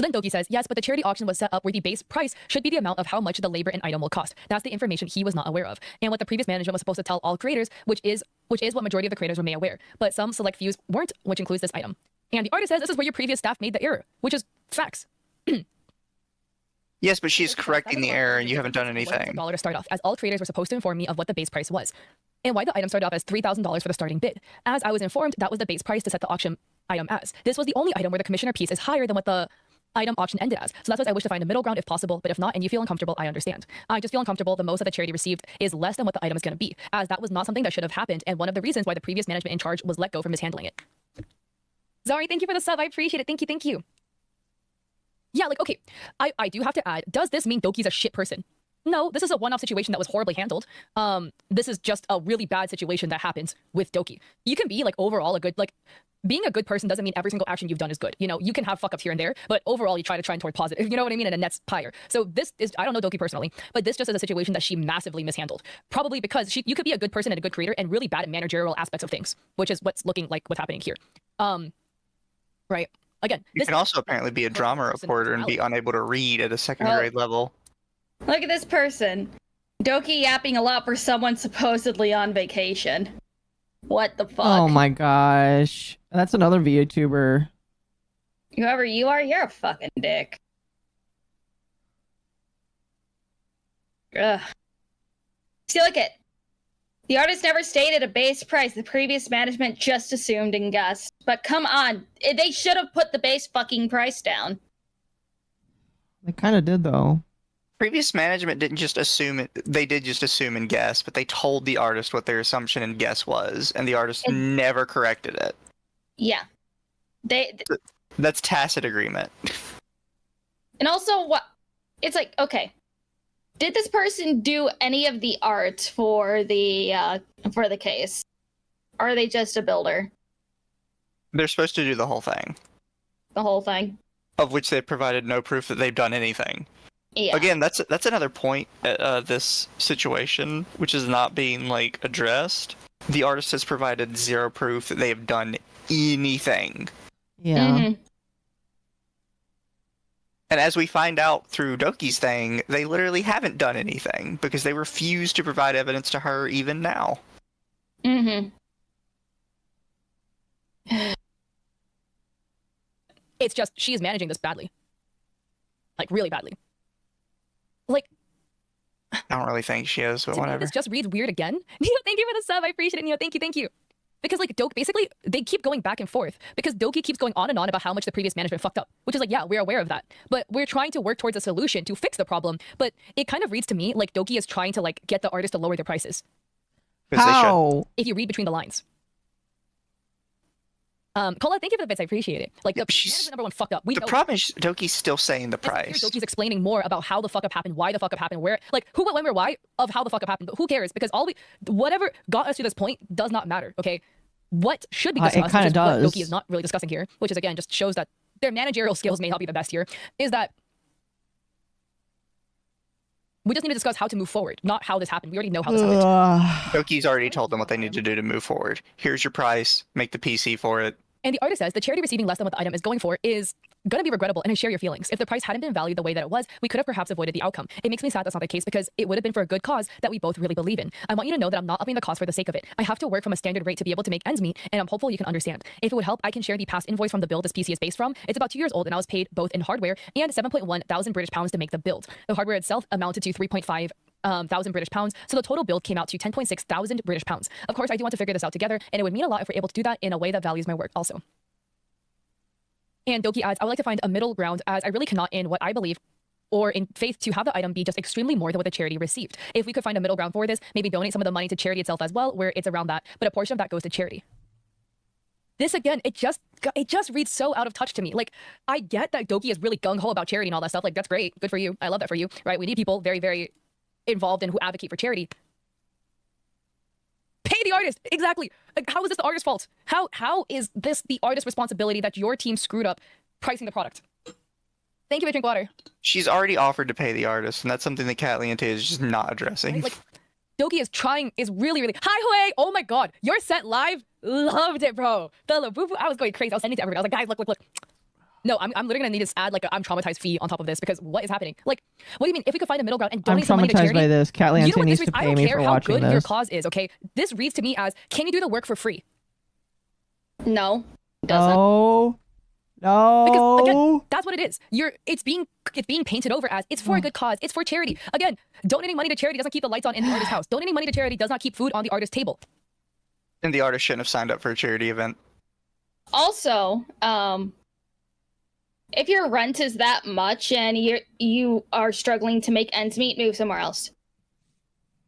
then Doki says, yes, but the charity auction was set up where the base price should be the amount of how much the labor and item will cost. That's the information he was not aware of. And what the previous management was supposed to tell all creators, which is what majority of the creators were made aware. But some select few weren't, which includes this item. And the artist says this is where your previous staff made the error, which is facts. Yes, but she's correcting the error and you haven't done anything. $1 to start off, as all creators were supposed to inform me of what the base price was. And why the item started off as $3,000 for the starting bid. As I was informed, that was the base price to set the auction item as. This was the only item where the commissioner piece is higher than what the item auction ended as. So that's what I wish to find a middle ground if possible, but if not, and you feel uncomfortable, I understand. I just feel uncomfortable. The most that the charity received is less than what the item is going to be, as that was not something that should have happened, and one of the reasons why the previous management in charge was let go for mishandling it. Zari, thank you for the sub. I appreciate it. Thank you, thank you. Yeah, like, okay, I do have to add, does this mean Doki's a shit person? No, this is a one-off situation that was horribly handled. This is just a really bad situation that happens with Doki. You can be, like, overall a good, like, being a good person doesn't mean every single action you've done is good. You know, you can have fuck-ups here and there, but overall you try to trend toward positive. You know what I mean? And it nets higher. So this is, I don't know Doki personally, but this just is a situation that she massively mishandled. Probably because you could be a good person and a good creator and really bad at managerial aspects of things, which is what's looking like what's happening here. Right. Again, You can also apparently be a drama reporter and be unable to read at a second grade level. Look at this person. Doki yapping a lot for someone supposedly on vacation. What the fuck? Oh my gosh. That's another VTuber. Whoever you are, you're a fucking dick. Ugh. See, look it. The artist never stated a base price. The previous management just assumed and guessed. But come on, they should have put the base fucking price down. They kind of did, though. Previous management didn't just assume it, they did just assume and guess, but they told the artist what their assumption and guess was, and the artist never corrected it. Yeah. That's tacit agreement. And also, what? It's like, okay. Did this person do any of the art for the case? Or are they just a builder? They're supposed to do the whole thing. The whole thing? Of which they provided no proof that they've done anything. Yeah. Again, that's another point at this situation, which is not being, like, addressed. The artist has provided zero proof that they have done anything. Yeah. Mm-hmm. And as we find out through Doki's thing, they literally haven't done anything because they refuse to provide evidence to her even now. Mm-hmm. it's just, she is managing this badly. Like, really badly. Like, I don't really think she is, but whatever. This just reads weird again. Neo, thank you for the sub. I appreciate it, Neo. Thank you. Because, like, Doki, basically, they keep going back and forth. Because Doki keeps going on and on about how much the previous management fucked up. Which is like, yeah, we're aware of that. But we're trying to work towards a solution to fix the problem. But it kind of reads to me like Doki is trying to, like, get the artists to lower their prices. How? If you read between the lines. Cola, thank you for the bits. I appreciate it. Like, the management number one fucked up. The problem is Doki's still saying the price. Doki's explaining more about how the fuck up happened, why the fuck up happened, where, like, who, what, when, where, why of how the fuck up happened. But who cares? Because whatever got us to this point does not matter, okay? What should be discussed, which is what Doki is not really discussing here, which is, again, just shows that their managerial skills may not be the best here, is that we just need to discuss how to move forward, not how this happened. We already know how this happened. Doki's already told them what they need to do to move forward. Here's your price, make the PC for it. And the artist says the charity receiving less than what the item is going for is going to be regrettable, and I share your feelings. If the price hadn't been valued the way that it was, we could have perhaps avoided the outcome. It makes me sad that's not the case because it would have been for a good cause that we both really believe in. I want you to know that I'm not upping the cost for the sake of it. I have to work from a standard rate to be able to make ends meet, and I'm hopeful you can understand. If it would help, I can share the past invoice from the build this PC is based from. It's about 2 years old, and I was paid both in hardware and 7.1 thousand British pounds to make the build. The hardware itself amounted to 3.5 thousand British pounds, so the total build came out to 10.6 thousand British pounds. Of course, I do want to figure this out together, and it would mean a lot if we're able to do that in a way that values my work also. And Doki adds, I would like to find a middle ground as I really cannot in what I believe or in faith to have the item be just extremely more than what the charity received. If we could find a middle ground for this, maybe donate some of the money to charity itself as well, where it's around that, but a portion of that goes to charity. This again, it just reads so out of touch to me. Like, I get that Doki is really gung-ho about charity and all that stuff. Like, that's great. Good for you. I love that for you, right? We need people very, very involved and who advocate for charity. Pay the artist. Exactly. Like, how is this the artist's fault? How is this the artist's responsibility that your team screwed up pricing the product? Thank you for drink water. She's already offered to pay the artist, and that's something that Katliente is just not addressing. Right? Like, Doki is really, really. Hi, Hui! Oh my god, your set live, loved it, bro. The boo boo, I was going crazy. I was sending it to everybody. I was like, guys, look. No, I'm literally gonna need to add like a I'm traumatized fee on top of this because what is happening? Like, what do you mean? If we could find a middle ground and donate some money to charity, I'm traumatized by this. Katliente needs to pay me for watching this. I don't care how good your cause is. Okay, this reads to me as, can you do the work for free? No, it doesn't. No. Because again, that's what it is. It's being painted over as it's for a good cause. It's for charity. Again, donating money to charity doesn't keep the lights on in the artist's house. Donating money to charity does not keep food on the artist's table. And the artist shouldn't have signed up for a charity event. Also, If your rent is that much and you are struggling to make ends meet, move somewhere else.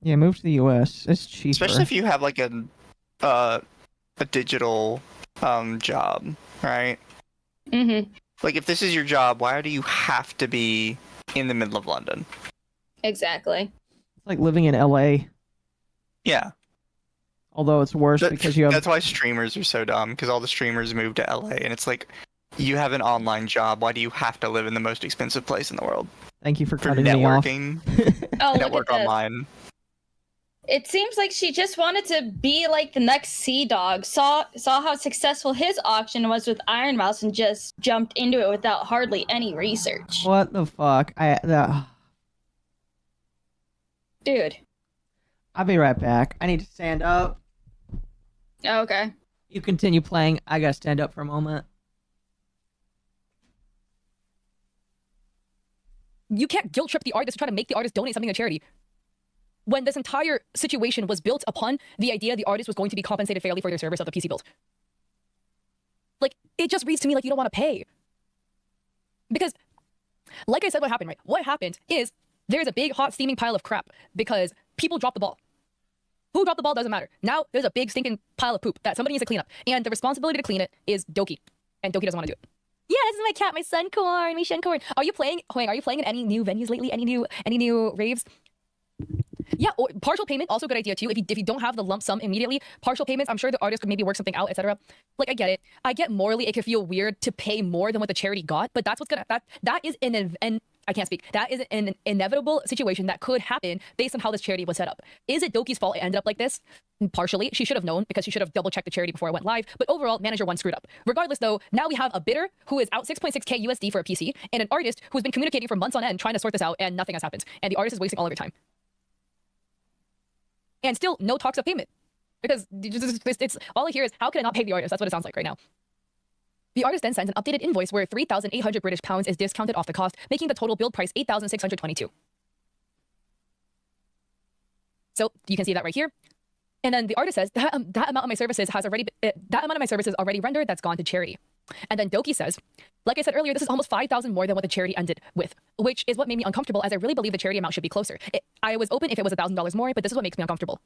Yeah, move to the U.S. It's cheaper. Especially if you have like a digital job, right? Mm-hmm. Like if this is your job, why do you have to be in the middle of London? Exactly. It's like living in L.A. Yeah. Although it's worse because you have. That's why streamers are so dumb, because all the streamers move to LA, and it's like, you have an online job. Why do you have to live in the most expensive place in the world? Thank you for For cutting me off. networking, Oh, look network at this. online. It seems like she just wanted to be like the next Sea Dog. Saw how successful his auction was with Iron Mouse and just jumped into it without hardly any research. What the fuck? Dude. I'll be right back. I need to stand up. Okay. You continue playing. I gotta stand up for a moment. You can't guilt trip the artist to try to make the artist donate something to charity. When this entire situation was built upon the idea the artist was going to be compensated fairly for their service of the PC build. Like, it just reads to me like you don't want to pay. Because, like I said, what happened, right? What happened is there's a big, hot, steaming pile of crap because people dropped the ball. Who dropped the ball doesn't matter. Now there's a big, stinking pile of poop that somebody needs to clean up. And the responsibility to clean it is Doki. And Doki doesn't want to do it. Yeah, this is my cat, my Suncorn, my Shuncorn. Are you playing? Hoang, are you playing in any new venues lately? Any new raves? Yeah, or partial payment, also a good idea too. If you don't have the lump sum immediately, partial payments, I'm sure the artist could maybe work something out, etc. Like, I get it. I get morally it could feel weird to pay more than what the charity got, but that's what's gonna that is I can't speak. That is an inevitable situation that could happen based on how this charity was set up. Is it Doki's fault it ended up like this? Partially. She should have known because she should have double-checked the charity before it went live. But overall, manager one screwed up. Regardless, though, now we have a bidder who is out 6.6k USD for a PC and an artist who's been communicating for months on end trying to sort this out and nothing has happened. And the artist is wasting all of your time. And still, no talks of payment. Because it's all I hear is, how can I not pay the artist? That's what it sounds like right now. The artist then sends an updated invoice where 3,800 British pounds is discounted off the cost, making the total build price 8,622. So you can see that right here. And then the artist says that amount of my services already rendered. That's gone to charity. And then Doki says, like I said earlier, this is almost 5,000 more than what the charity ended with, which is what made me uncomfortable, as I really believe the charity amount should be closer. I was open if it was $1,000 more, but this is what makes me uncomfortable.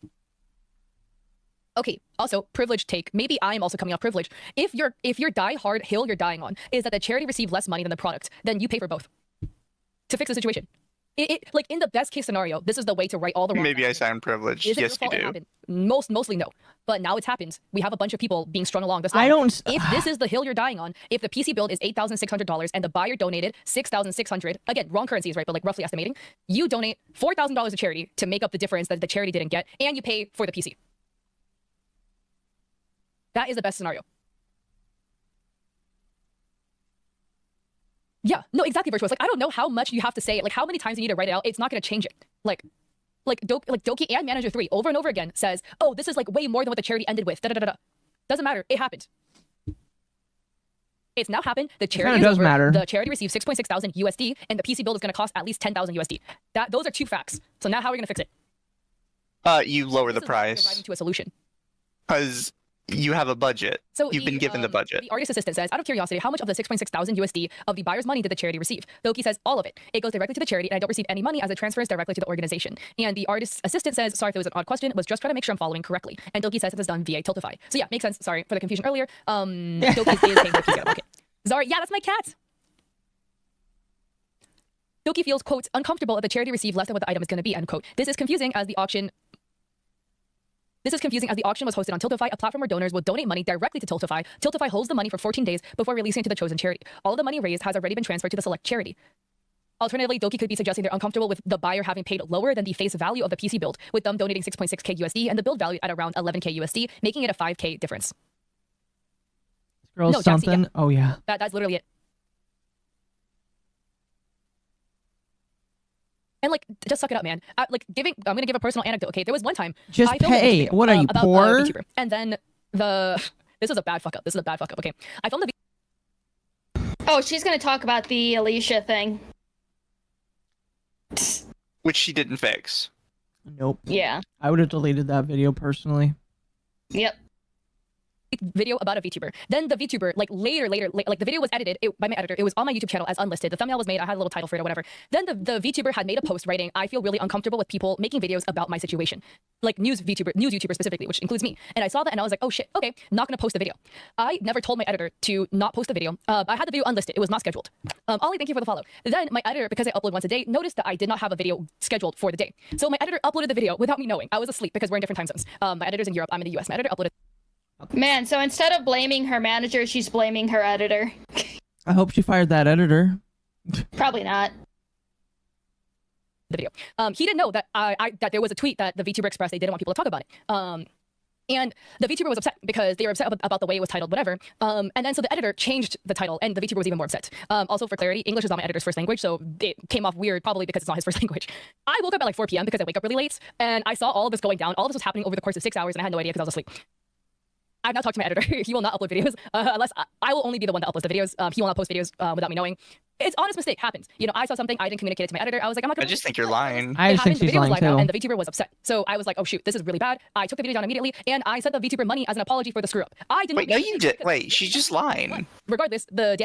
Okay, also, privilege take. Maybe I'm also coming off privilege. If your die-hard hill you're dying on is that the charity received less money than the product, then you pay for both to fix the situation. Like, in the best case scenario, this is the way to right all the wrong. Maybe I sound privileged. Is it Yes, your you fault do. it happened? Mostly no. But now it's happened. We have a bunch of people being strung along this line. I don't. If this is the hill you're dying on, if the PC build is $8,600 and the buyer donated $6,600, again, wrong currencies, right? But like roughly estimating, you donate $4,000 to charity to make up the difference that the charity didn't get, and you pay for the PC. That is the best scenario. Yeah, no, exactly, Virtuous. Like, I don't know how much you have to say it, like how many times you need to write it out. It's not going to change it. Like Doki and Manager 3 over and over again says, oh, this is like way more than what the charity ended with. Doesn't matter. It happened. It's now happened. The charity does matter. The charity received 6.6 thousand USD, and the PC build is going to cost at least 10,000 USD. Those are two facts. So now how are we going to fix it? You lower the This is not price arriving to a solution. because you have a budget. So You've been given the budget. The artist assistant says, out of curiosity, how much of the 6.6 thousand USD of the buyer's money did the charity receive? Doki says, all of it. It goes directly to the charity, and I don't receive any money as it transfers directly to the organization. And the artist's assistant says, sorry if it was an odd question, was just trying to make sure I'm following correctly. And Doki says it is done via Tiltify. So yeah, makes sense. Sorry for the confusion earlier. Doki is paying Doki's out. Okay. Sorry, yeah, that's my cat. Doki feels, quote, uncomfortable that the charity received less than what the item is going to be, end quote. This is confusing as the auction was hosted on Tiltify, a platform where donors will donate money directly to Tiltify. Tiltify holds the money for 14 days before releasing it to the chosen charity. All of the money raised has already been transferred to the select charity. Alternatively, Doki could be suggesting they're uncomfortable with the buyer having paid lower than the face value of the PC build, with them donating 6.6k USD and the build value at around 11k USD, making it a 5k difference. Girl, No, Jaxie, something. yeah. Oh yeah. That's literally it. And like, just suck it up, man. I'm gonna give a personal anecdote. Okay, there was one time Just I filmed a pay. video, What are you, about poor? a VTuber, and then this is a bad fuck up. Okay, I filmed the Oh, she's gonna talk about the Alicia thing. Which she didn't fix. Nope. Yeah. I would have deleted that video personally. Yep. video about a VTuber. Then the VTuber, like later, like the video was edited by my editor. It was on my YouTube channel as unlisted. The thumbnail was made. I had a little title for it or whatever. Then the VTuber had made a post writing, I feel really uncomfortable with people making videos about my situation. Like news YouTuber specifically, which includes me. And I saw that and I was like, oh shit, okay, not gonna post the video. I never told my editor to not post the video. I had the video unlisted. It was not scheduled. Ollie, thank you for the follow. Then my editor, because I upload once a day, noticed that I did not have a video scheduled for the day. So my editor uploaded the video without me knowing. I was asleep because we're in different time zones. My editor's in Europe. I'm in the US. My editor uploaded. Man, so instead of blaming her manager, she's blaming her editor. I hope she fired that editor. Probably not. The video. He didn't know that that there was a tweet that the VTuber expressed they didn't want people to talk about it. And the VTuber was upset because they were upset about the way it was titled, whatever. And then so the editor changed the title, and the VTuber was even more upset. Also, for clarity, English is not my editor's first language, so it came off weird, probably because it's not his first language. I woke up at like 4 p.m. because I wake up really late, and I saw all of this going down. All of this was happening over the course of 6 hours, and I had no idea because I was asleep. I've now talked to my editor. He will not upload videos unless I will only be the one that uploads the videos. He will not post videos without me knowing. It's honest mistake, happens. You know, I saw something, I didn't communicate it to my editor. I was like, I'm not gonna. I just think you're lying. I just think she's lying too. And the VTuber was upset. So I was like, oh shoot, this is really bad. I took the video down immediately, and I sent the VTuber money as an apology for the screw up. I didn't. Wait, no, you did. Wait, she's just lying. Regardless, the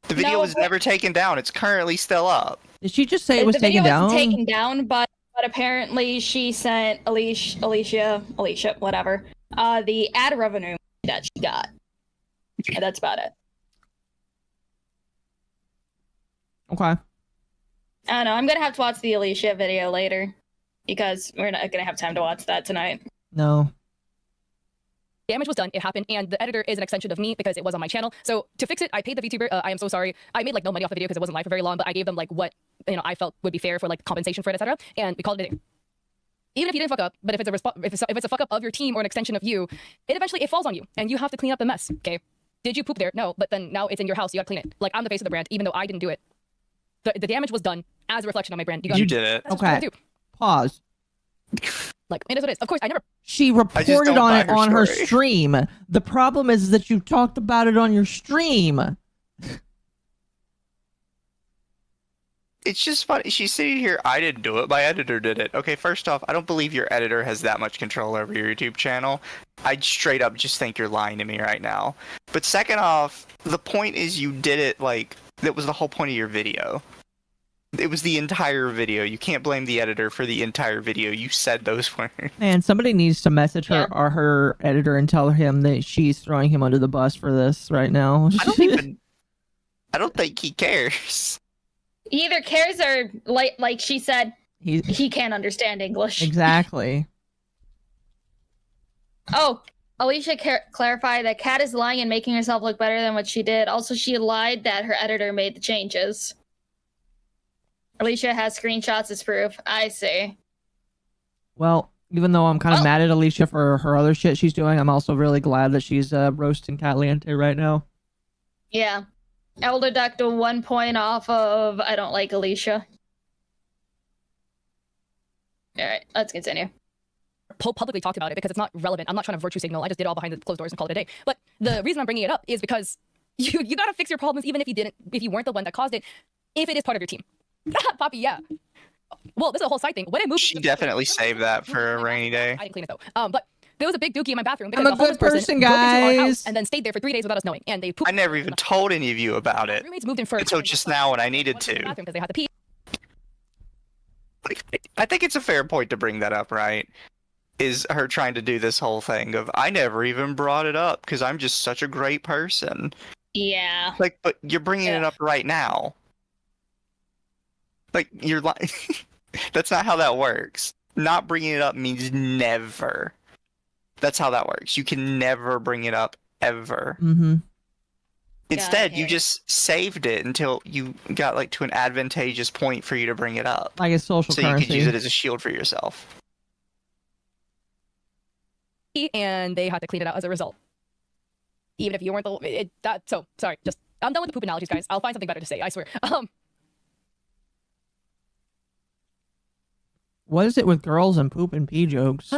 video was never taken down. It's currently still up. Did she just say it was the video taken down? wasn't taken down, but apparently she sent Alicia, whatever, the ad revenue that she got. And that's about it. Okay. I don't know. I'm gonna have to watch the Alicia video later because we're not gonna have time to watch that tonight. No. damage was done, it happened, and the editor is an extension of me because it was on my channel. So to fix it, I paid the VTuber. I am so sorry. I made like no money off the video because it wasn't live for very long, but I gave them like what I felt would be fair for like compensation for it, etc. And we called it a day. Even if you didn't fuck up, but if it's a fuck up of your team or an extension of you, it falls on you, and you have to clean up the mess. Okay? Did you poop there? No, but then now it's in your house. You gotta clean it. Like, I'm the face of the brand, even though I didn't do it. The damage was done as a reflection on my brand. You did it. Okay. Pause. Like, it is what it is. Of course, I never. She reported on it on her stream. The problem is that you talked about it on your stream. It's just funny. She's sitting here, I didn't do it, my editor did it. Okay, first off, I don't believe your editor has that much control over your YouTube channel. I straight up just think you're lying to me right now. But second off, the point is you did it, like, that was the whole point of your video. It was the entire video. You can't blame the editor for the entire video. You said those words. Man, somebody needs to message her or her editor and tell him that she's throwing him under the bus for this right now. I don't think he cares. He either cares or, like she said, he can't understand English. Exactly. Oh, Alicia clarified that Kat is lying and making herself look better than what she did. Also, she lied that her editor made the changes. Alicia has screenshots as proof. I see. Well, even though I'm kind of mad at Alicia for her other shit she's doing, I'm also really glad that she's roasting Katliente right now. Yeah. I will deduct 1 point off of I don't like Alicia. Alright, let's continue. Publicly talked about it because it's not relevant. I'm not trying to virtue signal. I just did it all behind the closed doors and called it a day. But the reason I'm bringing it up is because you gotta fix your problems even if you weren't the one that caused it, if it is part of your team. Poppy, yeah. Well, this is a whole side thing. When I moved, she definitely saved that for a rainy day. I didn't clean it though. But there was a big dookie in my bathroom because I'm a good person, guys. And then stayed there for 3 days without us knowing. And they pooped. I never even told any of you about it. Roommates moved in first until just now when I needed to. Because they had to pee. I think it's a fair point to bring that up, right? Is her trying to do this whole thing of I never even brought it up because I'm just such a great person. Yeah. Like, but you're bringing it up right now. Like, you're like, that's not how that works. Not bringing it up means never. That's how that works. You can never bring it up ever. Mm-hmm. Instead, you just saved it until you got like to an advantageous point for you to bring it up. Like a social currency. So you could use it as a shield for yourself. And they had to clean it out as a result. Even if you weren't so sorry. Just I'm done with the poop analogies, guys. I'll find something better to say. I swear. What is it with girls and poop and pee jokes?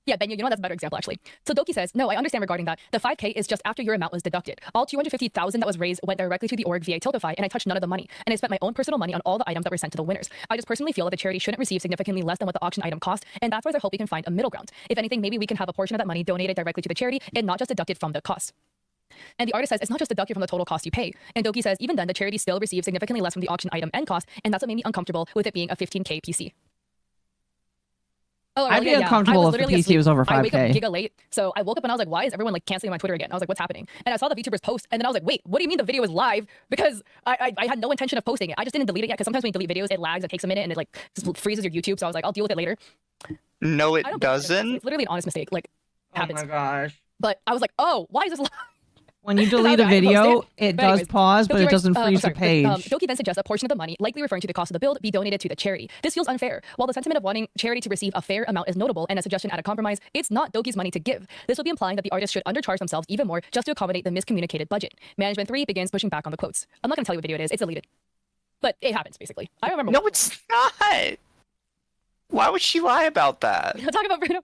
Yeah, Ben, you know what? That's a better example, actually. So Doki says, no, I understand regarding that. The 5K is just after your amount was deducted. All 250,000 that was raised went directly to the org via Tiltify, and I touched none of the money. And I spent my own personal money on all the items that were sent to the winners. I just personally feel that the charity shouldn't receive significantly less than what the auction item cost, and that's where I hope we can find a middle ground. If anything, maybe we can have a portion of that money donated directly to the charity and not just deducted from the cost. And the artist says, it's not just deducted from the total cost you pay. And Doki says, even then, the charity still receives significantly less from the auction item and cost, and that's what made me uncomfortable with it being a 15K PC. Oh, I'd be uncomfortable if the PC was over 5K. I wake up giga late, so I woke up and I was like, why is everyone like canceling my Twitter again? I was like, what's happening? And I saw the VTubers post, and then I was like, wait, what do you mean the video is live? Because I had no intention of posting it. I just didn't delete it yet, because sometimes when you delete videos, it lags, it takes a minute, and it like just freezes your YouTube. So I was like, I'll deal with it later. No, it doesn't. It's literally an honest mistake. Like, happens. Oh my gosh. But I was like, oh, why is this live? When you delete a video, it does pause, but it doesn't freeze the page. Doki then suggests a portion of the money, likely referring to the cost of the build, be donated to the charity. This feels unfair. While the sentiment of wanting charity to receive a fair amount is notable and a suggestion at a compromise, it's not Doki's money to give. This would be implying that the artists should undercharge themselves even more just to accommodate the miscommunicated budget. Management 3 begins pushing back on the quotes. I'm not going to tell you what video it is. It's deleted. But it happens, basically. I remember. No, it's not. Why would she lie about that? Talk about Bruno.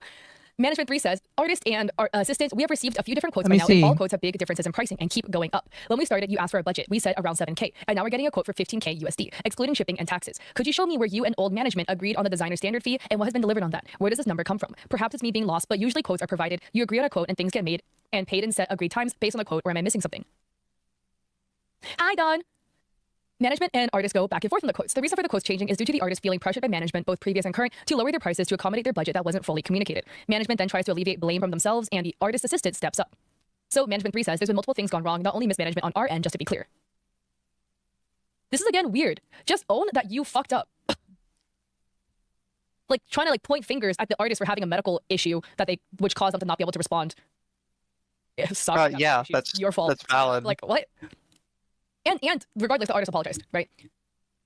Management 3 says, artists and assistants, we have received a few different quotes by now, and all quotes have big differences in pricing and keep going up. When we started, you asked for a budget. We said around 7K, and now we're getting a quote for 15K USD, excluding shipping and taxes. Could you show me where you and old management agreed on the designer standard fee, and what has been delivered on that? Where does this number come from? Perhaps it's me being lost, but usually quotes are provided. You agree on a quote, and things get made and paid in set agreed times based on the quote, or am I missing something? Hi, Don. Management and artists go back and forth on the quotes. The reason for the quotes changing is due to the artists feeling pressured by management, both previous and current, to lower their prices to accommodate their budget that wasn't fully communicated. Management then tries to alleviate blame from themselves, and the artist assistant steps up. So Management 3 says there's been multiple things gone wrong, not only mismanagement on our end, just to be clear. This is again weird. Just own that you fucked up. Like trying to like point fingers at the artist for having a medical issue which caused them to not be able to respond. Yeah, sorry. Yeah, that's your fault. That's valid. Like what? And regardless, the artist apologized, right?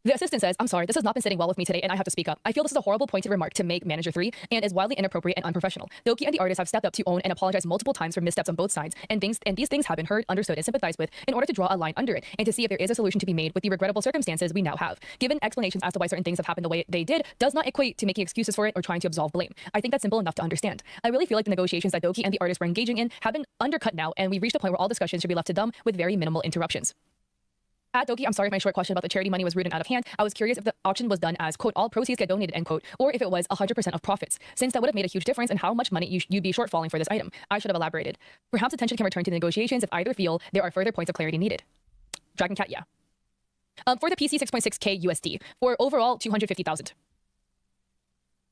The assistant says, I'm sorry, this has not been sitting well with me today, and I have to speak up. I feel this is a horrible pointed remark to make Manager 3, and is wildly inappropriate and unprofessional. Doki and the artist have stepped up to own and apologize multiple times for missteps on both sides, and these things have been heard, understood, and sympathized with in order to draw a line under it, and to see if there is a solution to be made with the regrettable circumstances we now have. Given explanations as to why certain things have happened the way they did does not equate to making excuses for it or trying to absolve blame. I think that's simple enough to understand. I really feel like the negotiations that Doki and the artist were engaging in have been undercut now, and we've reached a point where all discussions should be left to them with very minimal interruptions. At Doki, I'm sorry if my short question about the charity money was rude and out of hand. I was curious if the auction was done as, quote, all proceeds get donated, end quote, or if it was 100% of profits, since that would have made a huge difference in how much money you'd be shortfalling for this item. I should have elaborated. Perhaps attention can return to the negotiations if either feel there are further points of clarity needed. Dragon Cat, yeah. For the PC, 6.6K USD. For overall, 250,000.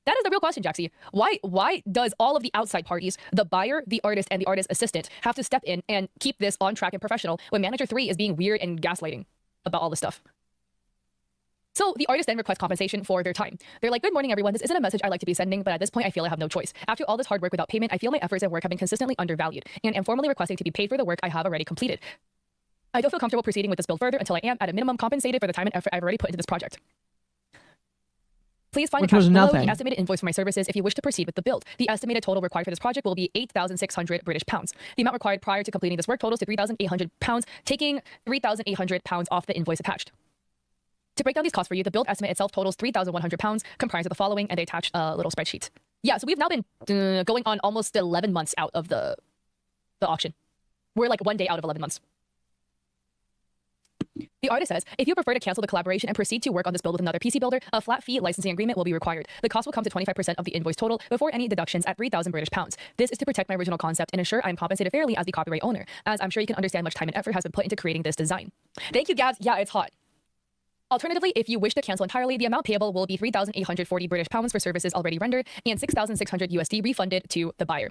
That is the real question, Jaxie. Why does all of the outside parties, the buyer, the artist, and the artist assistant, have to step in and keep this on track and professional when Manager 3 is being weird and gaslighting about all this stuff? So the artist then requests compensation for their time. They're like, good morning, everyone. This isn't a message I like to be sending, but at this point, I feel I have no choice. After all this hard work without payment, I feel my efforts and work have been consistently undervalued, and am formally requesting to be paid for the work I have already completed. I don't feel comfortable proceeding with this build further until I am, at a minimum, compensated for the time and effort I've already put into this project. Please find below the estimated invoice for my services if you wish to proceed with the build. The estimated total required for this project will be 8,600 British pounds. The amount required prior to completing this work totals to 3,800 pounds, taking 3,800 pounds off the invoice attached. To break down these costs for you, the build estimate itself totals 3,100 pounds, comprised of the following, and they attach a little spreadsheet. Yeah, so we've now been going on almost 11 months out of the auction. We're like 1 day out of 11 months. The artist says, if you prefer to cancel the collaboration and proceed to work on this build with another PC builder, a flat fee licensing agreement will be required. The cost will come to 25% of the invoice total before any deductions at 3,000 British pounds. This is to protect my original concept and ensure I'm compensated fairly as the copyright owner, as I'm sure you can understand much time and effort has been put into creating this design. Thank you, Gabs. Yeah, it's hot. Alternatively, if you wish to cancel entirely, the amount payable will be 3,840 British pounds for services already rendered and 6,600 USD refunded to the buyer.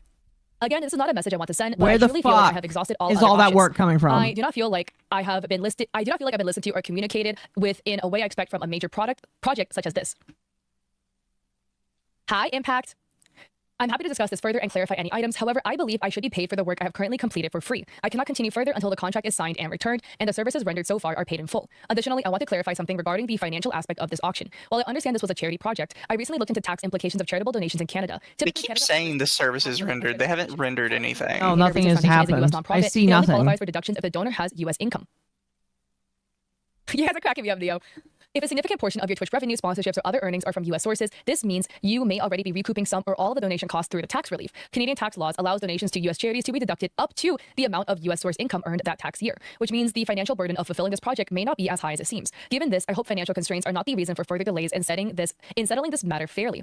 Again, this is not a message I want to send, but I truly feel like I have exhausted all is all that work coming from? I do not feel like I have been listed. I do not feel like I've been listened to or communicated with in a way I expect from a major project such as this. High impact. I'm happy to discuss this further and clarify any items. However, I believe I should be paid for the work I have currently completed for free. I cannot continue further until the contract is signed and returned, and the services rendered so far are paid in full. Additionally, I want to clarify something regarding the financial aspect of this auction. While I understand this was a charity project, I recently looked into tax implications of charitable donations in Canada. They keep saying the services rendered. They haven't rendered anything. No, nothing has happened. I see nothing. It only qualifies for deductions if the donor has U.S. income. You guys are cracking me up, Neo. If a significant portion of your Twitch revenue, sponsorships, or other earnings are from US sources, this means you may already be recouping some or all of the donation costs through the tax relief. Canadian tax laws allows donations to US charities to be deducted up to the amount of US source income earned that tax year, which means the financial burden of fulfilling this project may not be as high as it seems. Given this, I hope financial constraints are not the reason for further delays in settling this matter fairly.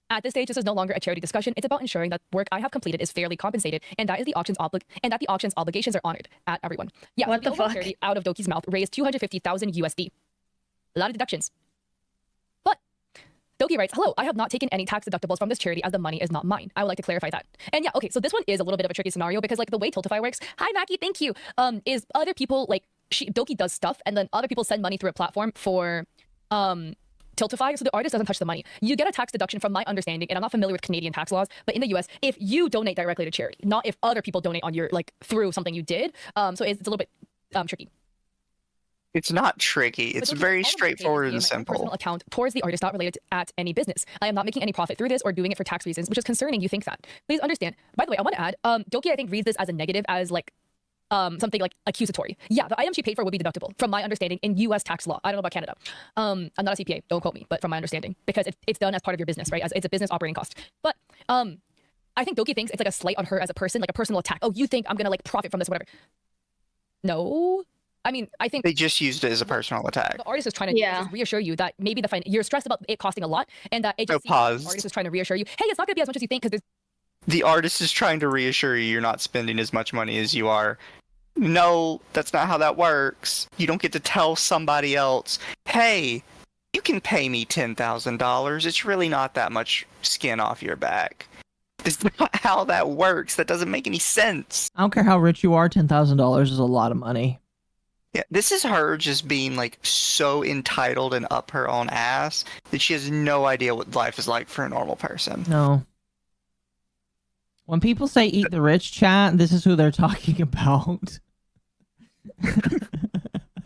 At this stage, this is no longer a charity discussion. It's about ensuring that work I have completed is fairly compensated, and that the auction's obligations are honored at everyone. Yeah, What the overall fuck? charity out of Doki's mouth raised 250,000 USD. A lot of deductions. But Doki writes, hello, I have not taken any tax deductibles from this charity as the money is not mine. I would like to clarify that. And yeah, okay, so this one is a little bit of a tricky scenario because like the way Tiltify works, hi Mackie, thank you, is other people like Doki does stuff and then other people send money through a platform for Tiltify, so the artist doesn't touch the money. You get a tax deduction from my understanding, and I'm not familiar with Canadian tax laws, but in the US, if you donate directly to charity, not if other people donate on your like through something you did. So it's a little bit tricky. It's not tricky. It's But very all of my straightforward payments and via my own personal simple. account towards the artist not related at any business. I am not making any profit through this or doing it for tax reasons, which is concerning. You think that? Please understand. By the way, I want to add, Doki I think reads this as a negative, as like something like accusatory. Yeah, the item she paid for would be deductible, from my understanding, in U.S. tax law. I don't know about Canada. I'm not a CPA, don't quote me, but from my understanding, because it's done as part of your business, right? As it's a business operating cost. But I think Doki thinks it's like a slight on her as a person, like a personal attack. Oh, you think I'm gonna like profit from this, whatever? No. I mean, I think They just used it as a personal attack. the artist is trying to just reassure you that maybe you're stressed about it costing a lot, and that it So just seems like the artist is trying to reassure you, hey, it's not gonna be as much as you think because The artist is trying to reassure you you're not spending as much money as you are. No, that's not how that works. You don't get to tell somebody else, hey, you can pay me $10,000. It's really not that much skin off your back. That's not how that works. That doesn't make any sense. I don't care how rich you are, $10,000 is a lot of money. Yeah, this is her just being like so entitled and up her own ass that she has no idea what life is like for a normal person. No. When people say eat the rich, chat, this is who they're talking about.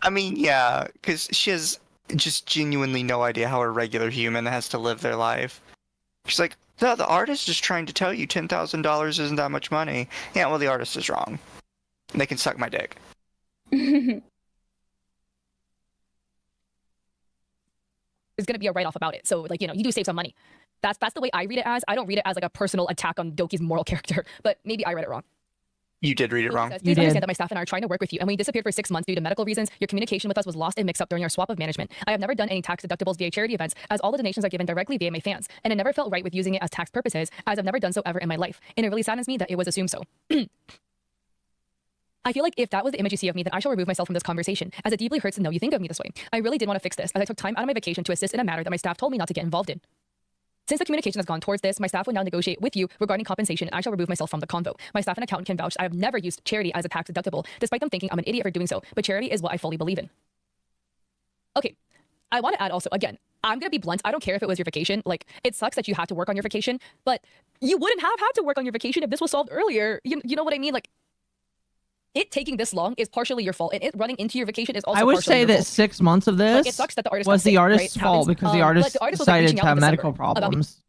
I mean, yeah, because she has just genuinely no idea how a regular human has to live their life. She's like, no, the artist is trying to tell you $10,000 isn't that much money. Yeah, well, the artist is wrong. They can suck my dick. there's gonna be a write-off about it. So like, you do save some money. That's the way I read it as. I don't read it as like a personal attack on Doki's moral character, but maybe I read it wrong. You did read it wrong. Says, You Please did. understand that my staff and I are trying to work with you, and we disappeared for 6 months due to medical reasons. Your communication with us was lost and mixed up during our swap of management. I have never done any tax deductibles via charity events, as all the donations are given directly via my fans, and it never felt right with using it as tax purposes, as I've never done so ever in my life, and it really saddens me that it was assumed so. I feel like if that was the image you see of me, then I shall remove myself from this conversation, as it deeply hurts to know you think of me this way. I really did want to fix this, as I took time out of my vacation to assist in a matter that my staff told me not to get involved in. Since the communication has gone towards this, my staff will now negotiate with you regarding compensation, and I shall remove myself from the convo. My staff and accountant can vouch I have never used charity as a tax deductible, despite them thinking I'm an idiot for doing so, but charity is what I fully believe in. Okay, I want to add also, again, I'm going to be blunt. I don't care if it was your vacation. Like, it sucks that you had to work on your vacation, but you wouldn't have had to work on your vacation if this was solved earlier. You know what I mean? Like, it taking this long is partially your fault, and it running into your vacation is also I would partially say your that fault. 6 months of this Like, it sucks that the artist was got the sick, artist's right? fault Happens. because the But artist the artist was, like, decided reaching to out have in medical December about- problems.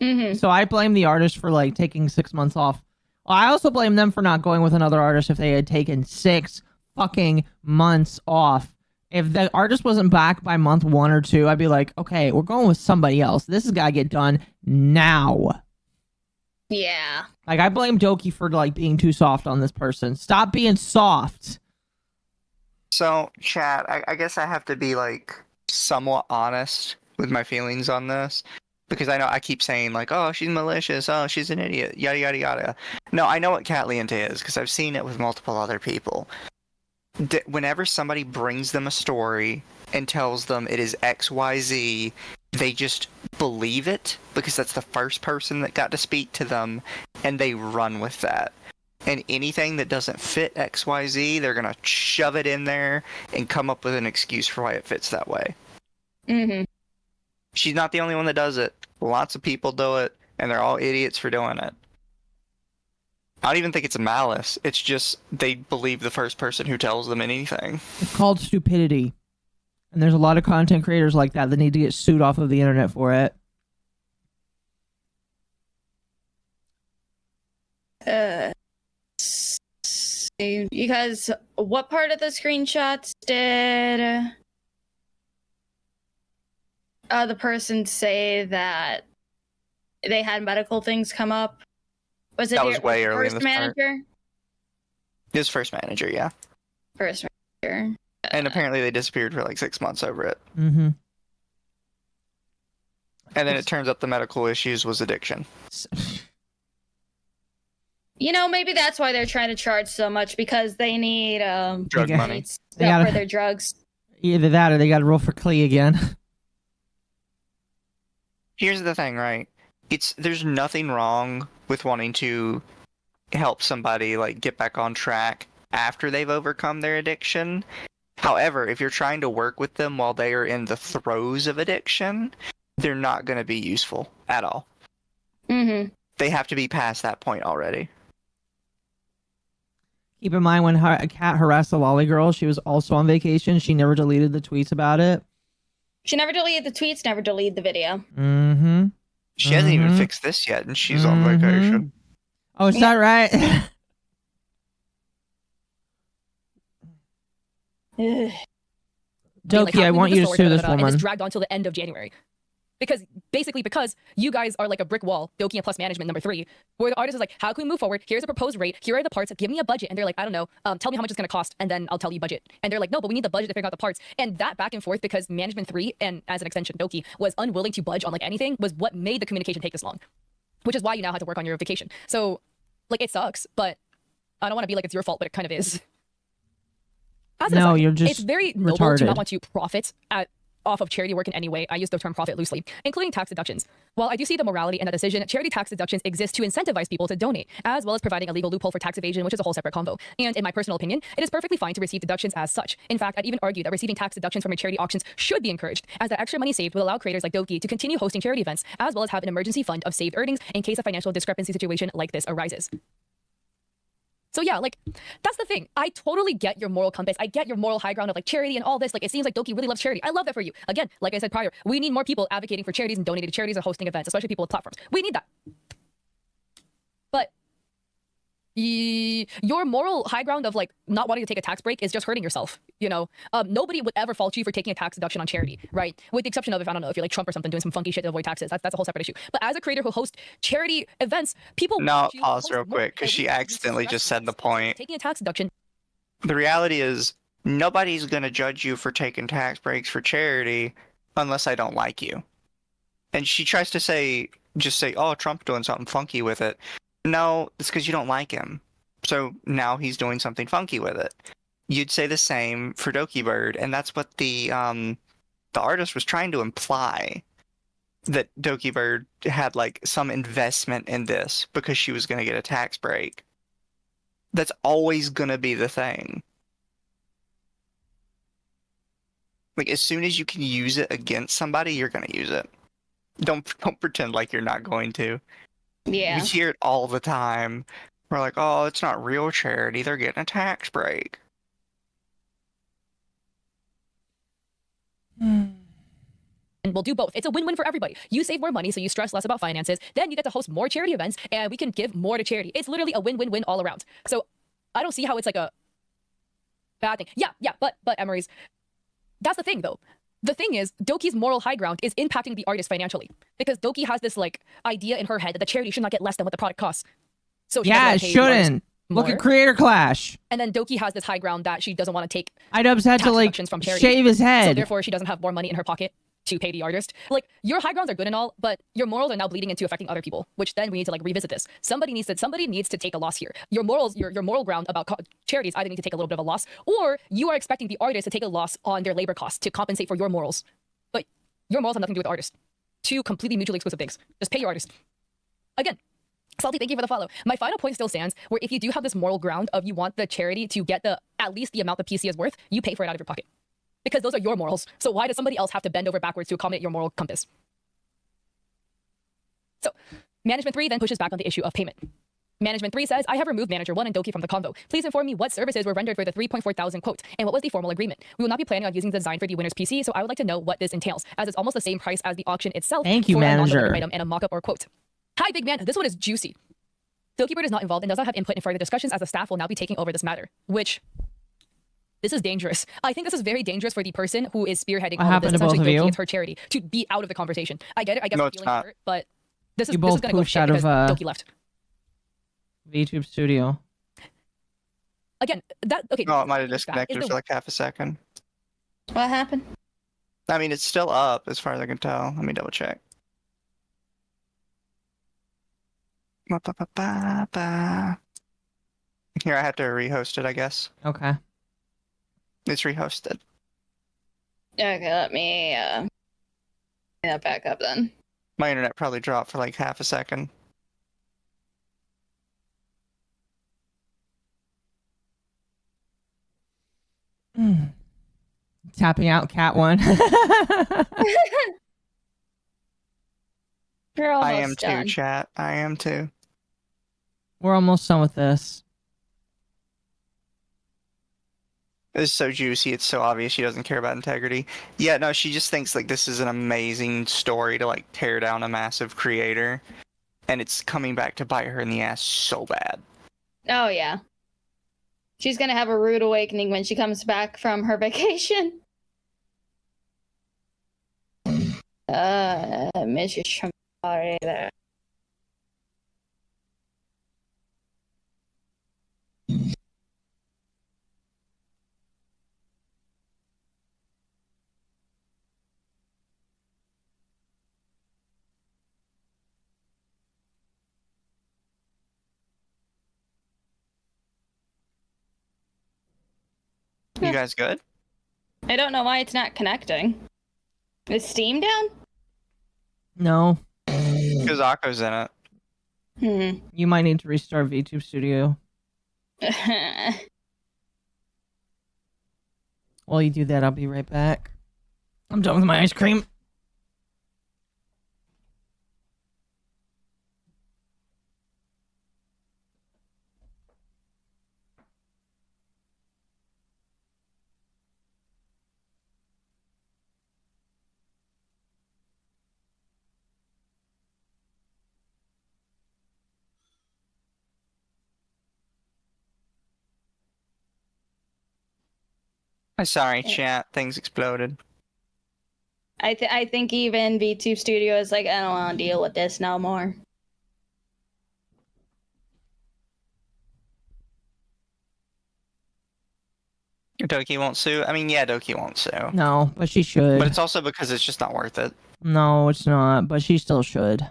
Mm-hmm. So I blame the artist for like taking 6 months off. I also blame them for not going with another artist if they had taken 6 fucking months off. If the artist wasn't back by month 1 or 2, I'd be like, okay, we're going with somebody else. This has got to get done now. Yeah. Like, I blame Doki for like being too soft on this person. Stop being soft. So, chat, I guess I have to be like somewhat honest with my feelings on this. Because I know I keep saying like, oh, she's malicious, oh, she's an idiot, yada yada yada. No, I know what Katliente is because I've seen it with multiple other people. Whenever somebody brings them a story and tells them it is XYZ, they just believe it because that's the first person that got to speak to them, and they run with that. And anything that doesn't fit XYZ, they're gonna shove it in there and come up with an excuse for why it fits that way. Mm-hmm. She's not the only one that does it. Lots of people do it, and they're all idiots for doing it. I don't even think it's a malice. It's just they believe the first person who tells them anything. It's called stupidity. And there's a lot of content creators like that need to get sued off of the internet for it. You guys, what part of the screenshots did the person say that they had medical things come up? Was it That was way early in first the start. manager? His first manager, yeah. First manager. And apparently they disappeared for like 6 months over it. Mm-hmm. And then it turns out the medical issues was addiction. You know, maybe that's why they're trying to charge so much, because they need Drug Okay. money. stuff They gotta- for their drugs. Either that or they got to roll for Klee again. Here's the thing, right? There's nothing wrong with wanting to help somebody like get back on track after they've overcome their addiction. However, if you're trying to work with them while they are in the throes of addiction, they're not going to be useful at all. Mm-hmm. They have to be past that point already. Keep in mind when a cat harassed the lolly girl, she was also on vacation. She never deleted the tweets about it. She never deleted the tweets, never deleted the video. Mm-hmm. She hasn't even Mhm. fixed this yet, and she's on Mhm. vacation. Oh, is that right? Ugh. Being Doki, how I can we want move you to forward, sue this And woman. it's dragged on till the end of January. Because you guys are like a brick wall, Doki and Plus Management number 3, where the artist is like, how can we move forward? Here's a proposed rate. Here are the parts. Give me a budget. And they're like, I don't know. Tell me how much it's going to cost, and then I'll tell you budget. And they're like, no, but we need the budget to figure out the parts. And that back and forth, because Management 3, and as an extension, Doki, was unwilling to budge on like anything, was what made the communication take this long. Which is why you now have to work on your vacation. So, like, it sucks, but I don't want to be like it's your fault, but it kind of is. As an No, aside, you're just it's very noble to retarded. not want to profit off of charity work in any way. I use the term profit loosely, including tax deductions. While I do see the morality in that decision, charity tax deductions exist to incentivize people to donate, as well as providing a legal loophole for tax evasion, which is a whole separate convo. And in my personal opinion, it is perfectly fine to receive deductions as such. In fact, I'd even argue that receiving tax deductions from your charity auctions should be encouraged, as that extra money saved will allow creators like Doki to continue hosting charity events, as well as have an emergency fund of saved earnings in case a financial discrepancy situation like this arises. So yeah, like, that's the thing. I totally get your moral compass. I get your moral high ground of like charity and all this. Like, it seems like Doki really loves charity. I love that for you. Again, like I said prior, we need more people advocating for charities and donating to charities and hosting events, especially people with platforms. We need that. But your moral high ground of like not wanting to take a tax break is just hurting yourself. You know, nobody would ever fault you for taking a tax deduction on charity, right? With the exception of, if I don't know, if you're like Trump or something doing some funky shit to avoid taxes, that's a whole separate issue. But as a creator who hosts charity events, people No, want you to pause host real more- quick, because she accidentally just said the point. Taking a tax deduction. The reality is, nobody's going to judge you for taking tax breaks for charity unless I don't like you. And she tries to just say, oh, Trump's doing something funky with it. No, it's because you don't like him. So now he's doing something funky with it. You'd say the same for Dokibird, and that's what the artist was trying to imply, that Dokibird had like some investment in this because she was going to get a tax break. That's always going to be the thing. Like, as soon as you can use it against somebody, you're going to use it. Don't pretend like you're not going to. Yeah. We hear it all the time. We're like, oh, it's not real charity. They're getting a tax break. And we'll do both. It's a win-win for everybody. You save more money, so you stress less about finances. Then you get to host more charity events, and we can give more to charity. It's literally a win-win-win all around. So I don't see how it's like a bad thing. Yeah, but Emery's. That's the thing, though. The thing is, Doki's moral high ground is impacting the artist financially, because Doki has this like idea in her head that the charity should not get less than what the product costs. So she Yeah, it doesn't wanna pay the artist shouldn't. Look more. at Creator Clash. And then Doki has this high ground that she doesn't want to take, Idubbbz had to tax like deductions from charity. shave his so head. therefore she doesn't have more money in her pocket to pay the artist. Like, your high grounds are good and all, but your morals are now bleeding into affecting other people, which then we need to like revisit this. Somebody needs to take a loss here. Your morals, your moral ground about charities either need to take a little bit of a loss, or you are expecting the artist to take a loss on their labor costs to compensate for your morals. But your morals have nothing to do with the artist. Two completely mutually exclusive things. Just pay your artist. Again, Salty, thank you for the follow. My final point still stands, where if you do have this moral ground of you want the charity to get at least the amount the PC is worth, you pay for it out of your pocket. Because those are your morals. So why does somebody else have to bend over backwards to accommodate your moral compass? So, Management 3 then pushes back on the issue of payment. Management 3 says, I have removed Manager 1 and Doki from the convo. Please inform me what services were rendered for the 3.4 thousand quote, and what was the formal agreement. We will not be planning on using the design for the winner's PC, so I would like to know what this entails, as it's almost the same price as the auction itself. Thank you, for a Manager. non-delivered item and a mock-up or quote. Hi, big man. This one is juicy. Dokibird is not involved and does not have input in further discussions, as the staff will now be taking over this matter, which this is dangerous. I think this is very dangerous for the person who is spearheading What all of happened this. to both Essentially, of you? Doki, it's her charity to be out of the conversation. I get it. I guess No, I'm it's feeling not. hurt, but this is You this is both gonna go poofed shit out of, because Doki left. VTube Studio. Again, that okay. No, this it is might what have makes bad, is disconnected the- for like half a second. What happened? I mean, it's still up as far as I can tell. Let me double check. Ba-ba-ba-ba-ba. Here, I have to rehost it, I guess. Okay. It's rehosted. Okay, let me get that back up then. My internet probably dropped for like half a second. Tapping out cat one. We're almost I am done. too, chat. I am too. We're almost done with this. This is so juicy. It's so obvious she doesn't care about integrity. Yeah, no, she just thinks like this is an amazing story to like tear down a massive creator, and it's coming back to bite her in the ass so bad. Oh yeah. She's gonna have a rude awakening when she comes back from her vacation. Mrs. Shambari there. You guys good? I don't know why it's not connecting. Is Steam down? No. Because Occo's in it. You might need to restart VTube Studio. While you do that, I'll be right back. I'm done with my ice cream. I'm sorry, chat. Things exploded. I think even VTube Studio is like, I don't want to deal with this no more. Doki won't sue? I mean, yeah, Doki won't sue. No, but she should. But it's also because it's just not worth it. No, it's not, but she still should.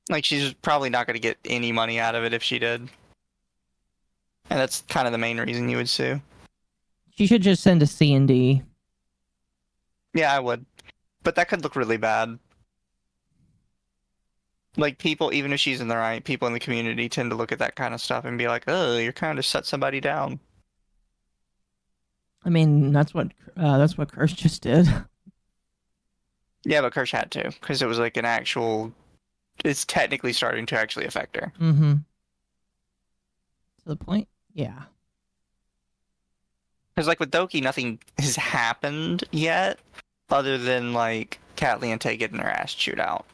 Like, she's probably not going to get any money out of it if she did. And that's kind of the main reason you would sue. She should just send a C&D. Yeah, I would. But that could look really bad. Like, people, even if she's in the right, people in the community tend to look at that kind of stuff and be like, oh, you're kind of shut somebody down. I mean, that's what Curse just did. Yeah, but Kirsch had to, because it was like an actual... It's technically starting to actually affect her. Mm-hmm. To the point? Yeah. Because, like, with Doki, nothing has happened yet, other than, like, Katliente getting her ass chewed out.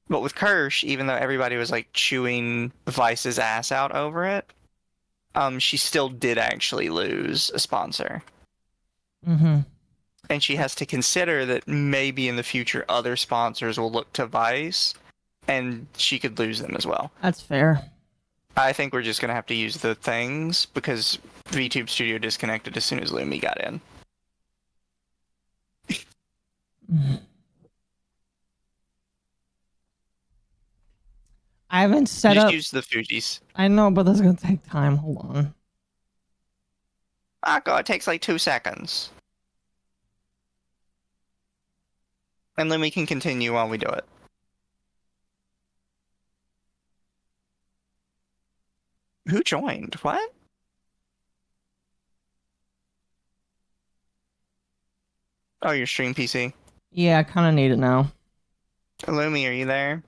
But with Kirsch, even though everybody was, like, chewing Vice's ass out over it, she still did actually lose a sponsor. Mm-hmm. And she has to consider that maybe in the future other sponsors will look to Vice, and she could lose them as well. That's fair. I think we're just going to have to use the things, because VTube Studio disconnected as soon as Lumi got in. I haven't set Just up... use the Fujis. I know, but that's gonna take time. Hold on. Occo, it takes like 2 seconds. And then we can continue while we do it. Who joined? What? Oh, your stream PC. Yeah, I kind of need it now. Lumi, are you there?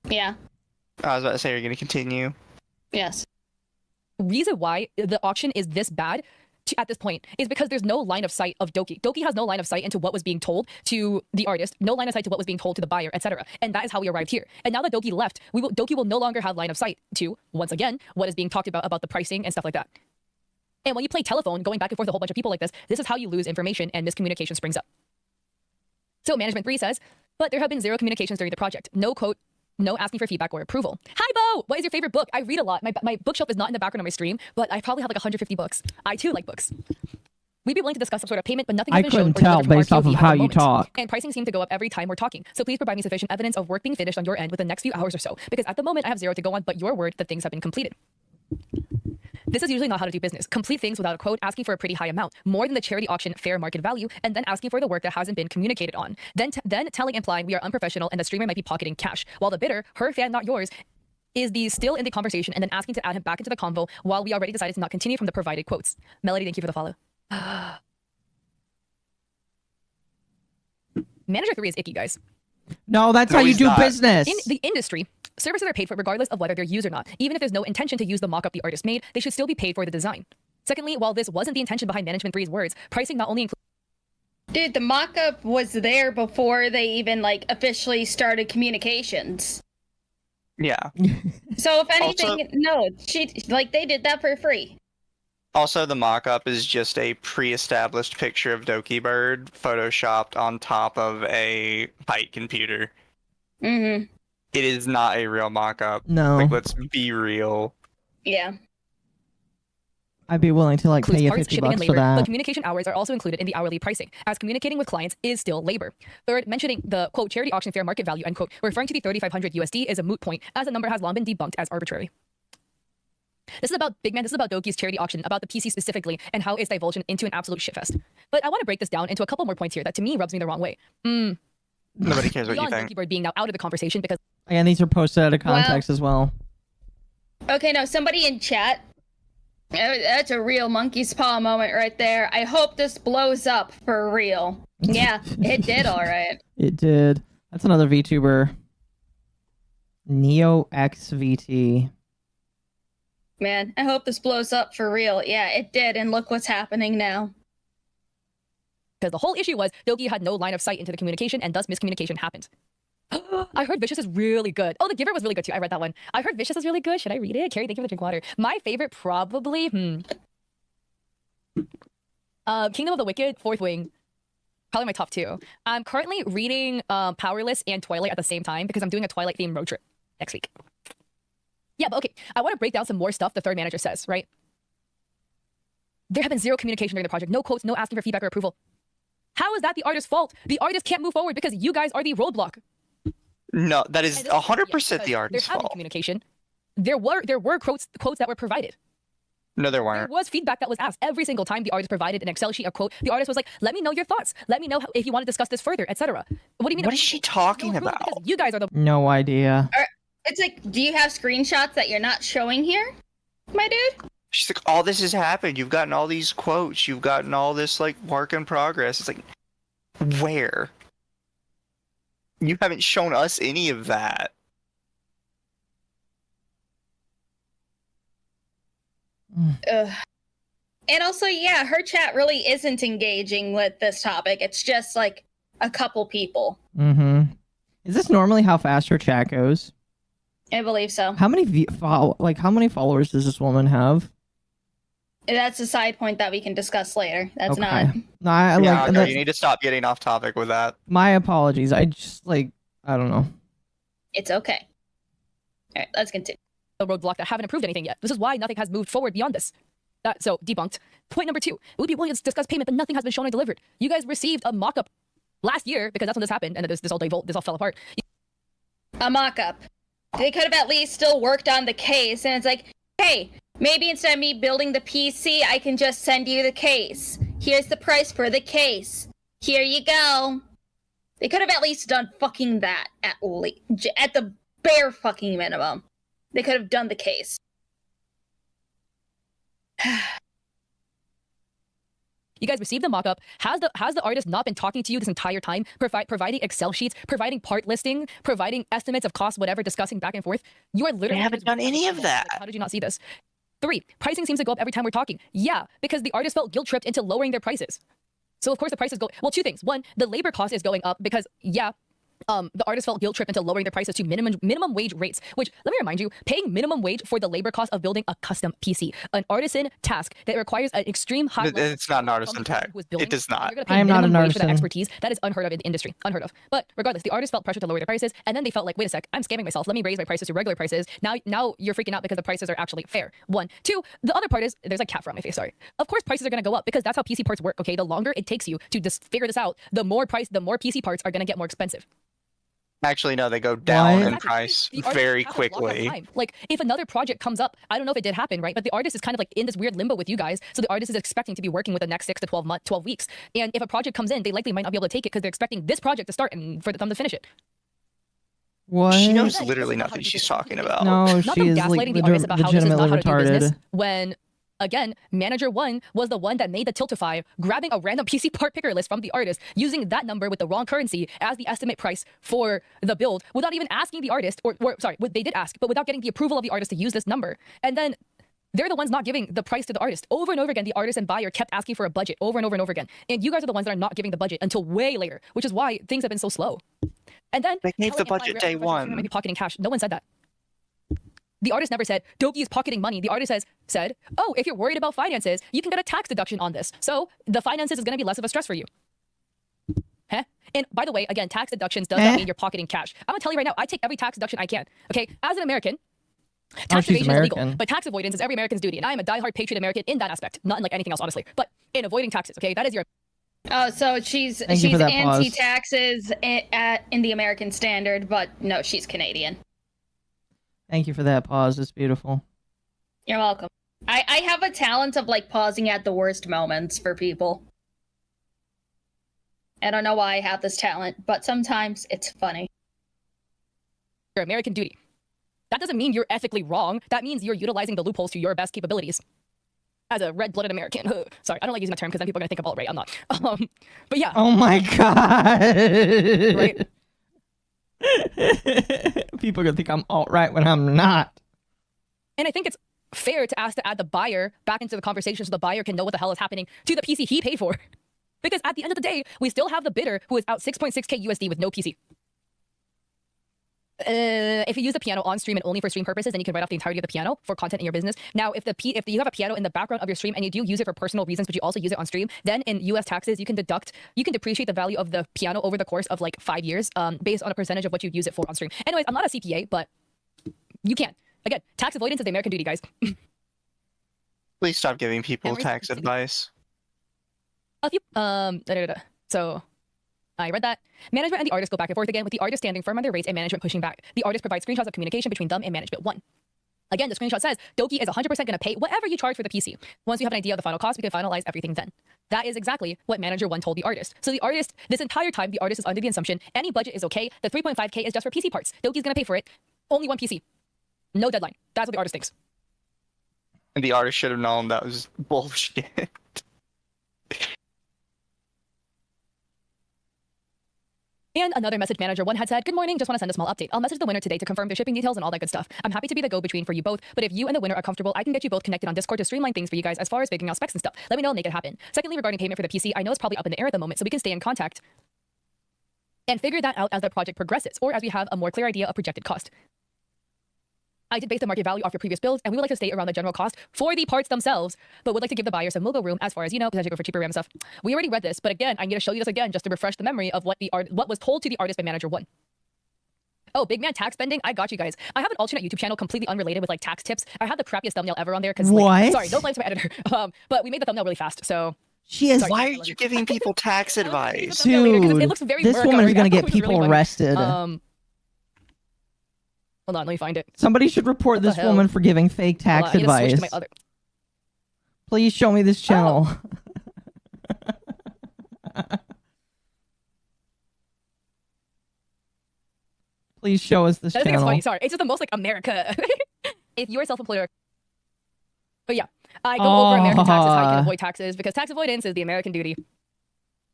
Yeah. I was about to say, you're going to continue. Yes. Reason why the auction is this bad at this point is because there's no line of sight of Doki. Doki has no line of sight into what was being told to the artist, no line of sight to what was being told to the buyer, etc. And that is how we arrived here. And now that Doki left, Doki will no longer have line of sight to, once again, what is being talked about the pricing and stuff like that. And when you play telephone, going back and forth with a whole bunch of people like this is how you lose information and miscommunication springs up. So Management 3 says, but there have been 0 communications during the project. No quote, no asking for feedback or approval. Hi, Bo! What is your favorite book? I read a lot. My bookshelf is not in the background of my stream, but I probably have like 150 books. I too like books. We'd be willing to discuss some sort of payment, but nothing has been shown. I couldn't tell based off of how you talk. And pricing seemed to go up every time we're talking. So please provide me sufficient evidence of work being finished on your end within the next few hours or so. Because at the moment I have 0 to go on, but your word that things have been completed. This is usually not how to do business. Complete things without a quote, asking for a pretty high amount, more than the charity auction fair market value, and then asking for the work that hasn't been communicated on. Then telling, implying we are unprofessional and the streamer might be pocketing cash, while the bidder, her fan, not yours, is still in the conversation and then asking to add him back into the convo while we already decided to not continue from the provided quotes. Melody, thank you for the follow. Manager 3 is icky, guys. No, that's how you do business. In the industry, services are paid for regardless of whether they're used or not. Even if there's no intention to use the mock-up the artist made, they should still be paid for the design. Secondly, while this wasn't the intention behind Management 3's words, pricing not only includes... Dude, the mock-up was there before they even, like, officially started communications. Yeah. So if anything, Also- no, they did that for free. Also, the mock-up is just a pre-established picture of Dokibird photoshopped on top of a fight computer. Mm-hmm. It is not a real mock-up. No. Like, let's be real. Yeah. I'd be willing to like pay you parts, 50 shipping, and bucks for labor, but that. communication hours are also included in the hourly pricing, as communicating with clients is still labor. Third, mentioning the, quote, charity auction fair market value, unquote, referring to the 3,500 USD is a moot point, as the number has long been debunked as arbitrary. This is about Big Man, this is about Doki's charity auction, about the PC specifically, and how it's divulged into an absolute shitfest. But I want to break this down into a couple more points here that to me rubs me the wrong way. Nobody cares what you Beyond think. Dokibird being now out of the conversation because... And these are posted out of context as well. Okay, no, somebody in chat. That's a real monkey's paw moment right there. I hope this blows up for real. Yeah, it did all right. It did. That's another VTuber. NeoXVT. Man, I hope this blows up for real. Yeah, it did, and look what's happening now. Because the whole issue was Doki had no line of sight into the communication, and thus miscommunication happened. I heard Vicious is really good. Oh, The Giver was really good too. I read that one. I heard Vicious is really good. Should I read it? Carrie, thank you for the drink water. My favorite probably, Kingdom of the Wicked, Fourth Wing. Probably my top 2. I'm currently reading Powerless and Twilight at the same time because I'm doing a Twilight themed road trip next week. Yeah, but okay. I want to break down some more stuff the third manager says, right? There have been 0 communication during the project. No quotes, no asking for feedback or approval. How is that the artist's fault? The artist can't move forward because you guys are the roadblock. No, that is 100% the artist's There have been fault. communication. There were quotes that were provided. No, there There weren't. was feedback that was asked. Every single time the artist provided an Excel sheet, a quote, the artist was like, let me know your thoughts. Let me know if you want to discuss this further, etc. What do you mean? What is she talking No approval about? because you guys are the... No idea. It's like, do you have screenshots that you're not showing here, my dude? She's like, all this has happened. You've gotten all these quotes. You've gotten all this, like, work in progress. It's like, where? You haven't shown us any of that. Ugh. And also, yeah, her chat really isn't engaging with this topic. It's just, like, a couple people. Mm-hmm. Is this normally how fast her chat goes? I believe so. How many how many followers does this woman have? That's a side point that we can discuss later. That's not... No, I Yeah, like no, that's, you need to stop getting off topic with that. my apologies. I just like I don't know. It's okay. All right, let's continue. roadblock that haven't approved anything yet. This is why nothing has moved forward beyond this. So, debunked. Point number 2. It would be willing to discuss payment, but nothing has been shown or delivered. You guys received a mock-up last year, because that's when this happened, and this all fell apart. A mock-up. They could have at least still worked on the case, and it's like, hey, maybe instead of me building the PC, I can just send you the case. Here's the price for the case. Here you go. They could have at least done fucking that, at the bare fucking minimum. They could have done the case. You guys received the mock-up. Has the artist not been talking to you this entire time, providing Excel sheets, providing part listing, providing estimates of cost, whatever, discussing back and forth? You are literally... They haven't done any of that. How did you not see this? 3, pricing seems to go up every time we're talking. Yeah, because the artists felt guilt-tripped into lowering their prices. So of course the prices go, well, 2 things. 1, the labor cost is going up because, yeah, the artists felt guilt-tripped into lowering their prices to minimum wage rates, which, let me remind you, paying minimum wage for the labor cost of building a custom PC, an artisan task that requires an extreme high level It's not an artisan task. It does not. I am not an artisan. For that artisan. expertise. That is unheard of in the industry. Unheard of. But regardless, the artists felt pressure to lower their prices, and then they felt like, wait a sec, I'm scamming myself. Let me raise my prices to regular prices. Now you're freaking out because the prices are actually fair. 1. 2, the other part is, there's a cat fur on my face, sorry. Of course prices are going to go up because that's how PC parts work, okay? The longer it takes you to just figure this out, the more PC parts are going to get more expensive. Actually, no, they go down What? in price The artist very has to block out quickly. time. Like, if another project comes up, I don't know if it did happen, right? But the artist is kind of like in this weird limbo with you guys. So the artist is expecting to be working with the next 6 to 12 weeks. And if a project comes in, they likely might not be able to take it because they're expecting this project to start and for them to finish it. What? She knows That literally doesn't know how nothing to do she's this. talking about. No, Not she them is gaslighting the artist about how this is not how to do legitimately business retarded. when, again, Manager 1 was the one that made the Tiltify, grabbing a random PC part picker list from the artist, using that number with the wrong currency as the estimate price for the build, without even asking the artist, or sorry, they did ask, but without getting the approval of the artist to use this number. And then they're the ones not giving the price to the artist. Over and over again, the artist and buyer kept asking for a budget over and over and over again. And you guys are the ones that are not giving the budget until way later, which is why things have been so slow. And then They gave the telling budget Empire day Records one. might be pocketing cash. No one said that. The artist never said, Doki is pocketing money. The artist said, oh, if you're worried about finances, you can get a tax deduction on this. So the finances is going to be less of a stress for you. Huh? And by the way, again, tax deductions does not mean you're pocketing cash. I'm going to tell you right now, I take every tax deduction I can. Okay? As an American, tax she's evasion is legal, American. but tax avoidance is every American's duty. And I am a diehard patriot American in that aspect. Not in like anything else, honestly. But in avoiding taxes, okay? That is your... Oh, so she's Thank you for that pause. anti-taxes in the American standard, but no, she's Canadian. Thank you for that pause. It's beautiful. You're welcome. I have a talent of like pausing at the worst moments for people. I don't know why I have this talent, but sometimes it's funny. your American duty. That doesn't mean you're ethically wrong. That means you're utilizing the loopholes to your best capabilities. As a red-blooded American. Sorry, I don't like using that term because then people are going to think I'm alt-right. I'm not. But yeah. Oh my god. Right? People are going to think I'm alt-right when I'm not. And I think it's fair to ask to add the buyer back into the conversation so the buyer can know what the hell is happening to the PC he paid for. Because at the end of the day, we still have the bidder who is out 6.6k USD with no PC. If you use the piano on stream and only for stream purposes, then you can write off the entirety of the piano for content in your business. Now, if you have a piano in the background of your stream and you do use it for personal reasons, but you also use it on stream, then in US taxes, you can depreciate the value of the piano over the course of like 5 years, based on a percentage of what you use it for on stream. Anyways, I'm not a CPA, but you can. Again, tax avoidance is the American duty, guys. Please stop giving people Memories tax of- advice. So I read that. Management and the artist go back and forth again, with the artist standing firm on their rates and management pushing back. The artist provides screenshots of communication between them and management. 1. Again, the screenshot says, Doki is 100% going to pay whatever you charge for the PC. Once you have an idea of the final cost, we can finalize everything then. That is exactly what Manager 1 told the artist. So the artist, this entire time, the artist is under the assumption any budget is okay. The 3.5k is just for PC parts. Doki's going to pay for it. Only one PC. No deadline. That's what the artist thinks. And the artist should have known that was bullshit. And another message Manager 1 had said, good morning, just want to send a small update. I'll message the winner today to confirm their shipping details and all that good stuff. I'm happy to be the go-between for you both, but if you and the winner are comfortable, I can get you both connected on Discord to streamline things for you guys as far as figuring out specs and stuff. Let me know and make it happen. Secondly, regarding payment for the PC, I know it's probably up in the air at the moment, so we can stay in contact and figure that out as the project progresses, or as we have a more clear idea of projected cost. I did base the market value off your previous builds, and we would like to stay around the general cost for the parts themselves, but would like to give the buyer some wiggle room as far as, potentially go for cheaper RAM stuff. We already read this, but again, I'm going to show you this again just to refresh the memory of what was told to the artist by Manager 1. Oh, big man tax spending? I got you guys. I have an alternate YouTube channel completely unrelated with like tax tips. I have the crappiest thumbnail ever on there because sorry, no blame to my editor. But we made the thumbnail really fast, so She is. Sorry. Why are you giving people tax advice? Dude, it looks very this murky woman is right going to now, get which is really people funny. arrested. Hold on, let me find it. Somebody should report What the this hell? woman for giving fake Hold tax on, I need to switch advice. to my other. Please show me this channel. Please show us this I think it's channel. funny. Sorry, it's just the most like America. If you are self-employed, but yeah, I go over American taxes, how you can avoid taxes, because tax avoidance is the American duty.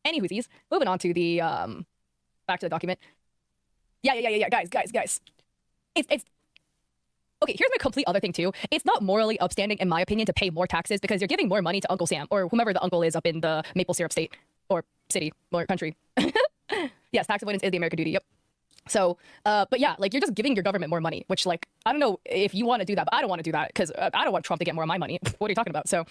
Anywhoosies, moving on to the back to the document. Yeah, guys. It's Okay, here's my complete other thing too. It's not morally upstanding, in my opinion, to pay more taxes because you're giving more money to Uncle Sam or whomever the uncle is up in the maple syrup state or city or country. Yes, tax avoidance is the American duty. Yep. So, but yeah, like you're just giving your government more money, which like, I don't know if you want to do that, but I don't want to do that because I don't want Trump to get more of my money. What are you talking about? So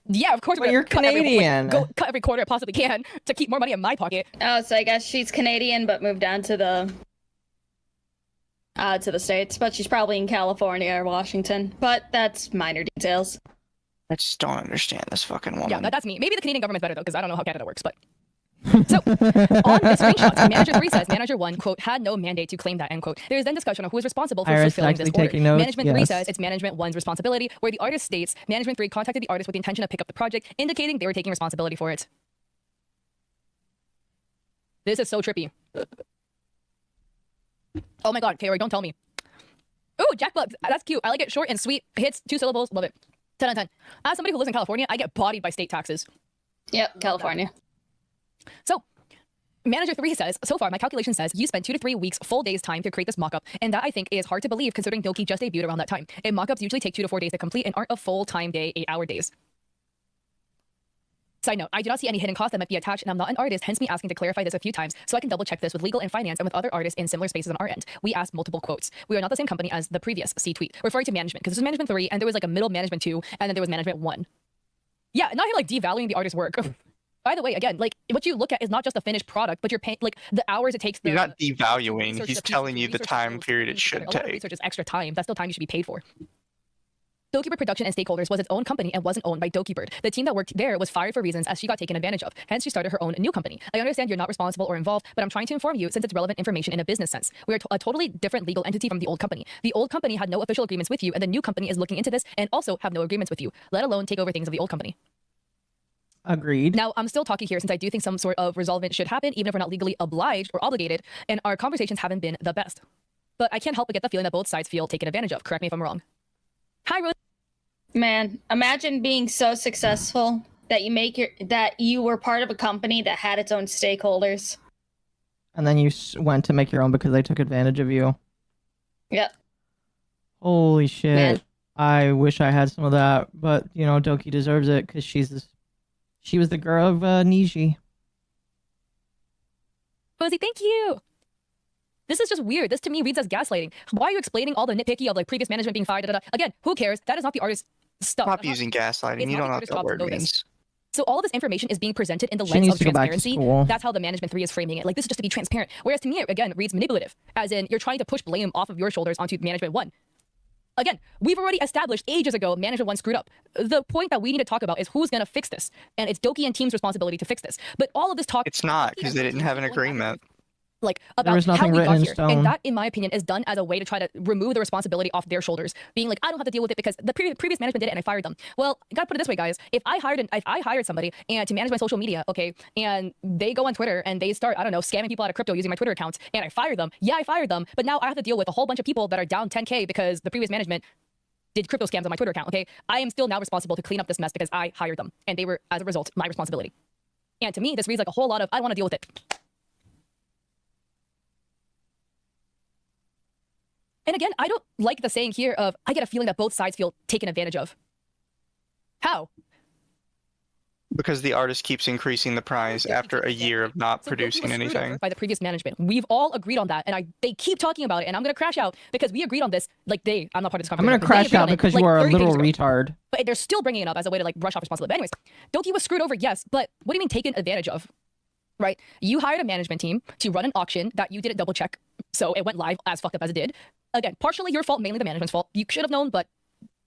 yeah, of course. But you're Canadian. Cut every quarter I possibly can to keep more money in my pocket. Oh, so I guess she's Canadian but moved down to the States, but she's probably in California or Washington. But that's minor details. I just don't understand this fucking woman. Yeah, that's me. Maybe the Canadian government's better though, because I don't know how Canada works, but. So, on the screenshots, Manager 3 says Manager 1, quote, had no mandate to claim that, end quote. There is then discussion on who is responsible for Iris fulfilling this actually order. taking notes, Management 3 yes. says it's Management 1's responsibility, where the artist states Management 3 contacted the artist with the intention to pick up the project, indicating they were taking responsibility for it. This is so trippy. Oh my god, Taylor, don't tell me. Ooh, Jackbug, that's cute. I like it, short and sweet. Hits 2 syllables, love it. 10 out of 10. As somebody who lives in California, I get bodied by state taxes. Yep, California. So, Manager 3 says, so far, my calculation says you spent 2 to 3 weeks full days time to create this mockup, and that I think is hard to believe considering Doki just debuted around that time. And mockups usually take 2 to 4 days to complete and aren't a full-time day, 8-hour days. Side note, I do not see any hidden costs that might be attached, and I'm not an artist, hence me asking to clarify this a few times so I can double check this with legal and finance and with other artists in similar spaces on our end. We asked multiple quotes. We are not the same company as the previous C tweet, referring to management, because this was Management 3, and there was like a middle Management 2, and then there was Management 1. Yeah, not here like devaluing the artist's work. By the way, again, like what you look at is not just a finished product, but you're paying like the hours it takes. He's not devaluing. He's telling you the time period it should take. Research is extra time. That's still time you should be paid for. Dokibird Production and Stakeholders was its own company and wasn't owned by Dokibird. The team that worked there was fired for reasons as she got taken advantage of. Hence, she started her own new company. I understand you're not responsible or involved, but I'm trying to inform you since it's relevant information in a business sense. We are a totally different legal entity from the old company. The old company had no official agreements with you, and the new company is looking into this and also have no agreements with you, let alone take over things of the old company. Agreed. Now, I'm still talking here since I do think some sort of resolvement should happen, even if we're not legally obliged or obligated, and our conversations haven't been the best. But I can't help but get the feeling that both sides feel taken advantage of. Correct me if I'm wrong. Hi, Rose. Man, imagine being so successful that you were part of a company that had its own stakeholders. And then you went to make your own because they took advantage of you. Yep. Holy shit. Man. I wish I had some of that, but you know, Doki deserves it because she was the girl of Niji. Rosie, thank you. This is just weird. This to me reads as gaslighting. Why are you explaining all the nitpicky of like previous management being fired? Again, who cares? That is not the artist's stuff. Stop using gaslighting. You don't know what that word means. So all of this information is being presented in the She lens needs of to go back to transparency. school. That's how the Management 3 is framing it. Like, this is just to be transparent. Whereas to me, it, again, reads manipulative. As in, you're trying to push blame off of your shoulders onto Management 1. Again, we've already established ages ago Management 1 screwed up. The point that we need to talk about is who's going to fix this. And it's Doki and team's responsibility to fix this. But all of this talk... It's not, because they didn't have an agreement. Like, There about was how nothing we written got in here. stone. And that, in my opinion, is done as a way to try to remove the responsibility off their shoulders. Being like, I don't have to deal with it because the previous management did it and I fired them. Well, I gotta put it this way, guys. If I hired somebody and to manage my social media, okay, and they go on Twitter and they start, I don't know, scamming people out of crypto using my Twitter accounts, and I fire them, yeah, I fired them, but now I have to deal with a whole bunch of people that are down 10K because the previous management did crypto scams on my Twitter account, okay? I am still now responsible to clean up this mess because I hired them. And they were, as a result, my responsibility. And to me, this reads like a whole lot of, I don't want to deal with it. And again, I don't like the saying here of, I get a feeling that both sides feel taken advantage of. How? Because the artist keeps increasing the price after a year of not producing anything. By the previous management. We've all agreed on that, and they keep talking about it, and I'm going to crash out because we agreed on this. Like, I'm not part of this I'm conversation. going to crash out because you are a little retard. But they're still bringing it up as a way to, like, brush off responsibility. But anyways, Doki was screwed over, yes, but what do you mean taken advantage of? Right? You hired a management team to run an auction that you didn't double check, so it went live as fucked up as it did. Again, partially your fault, mainly the management's fault. You should have known, but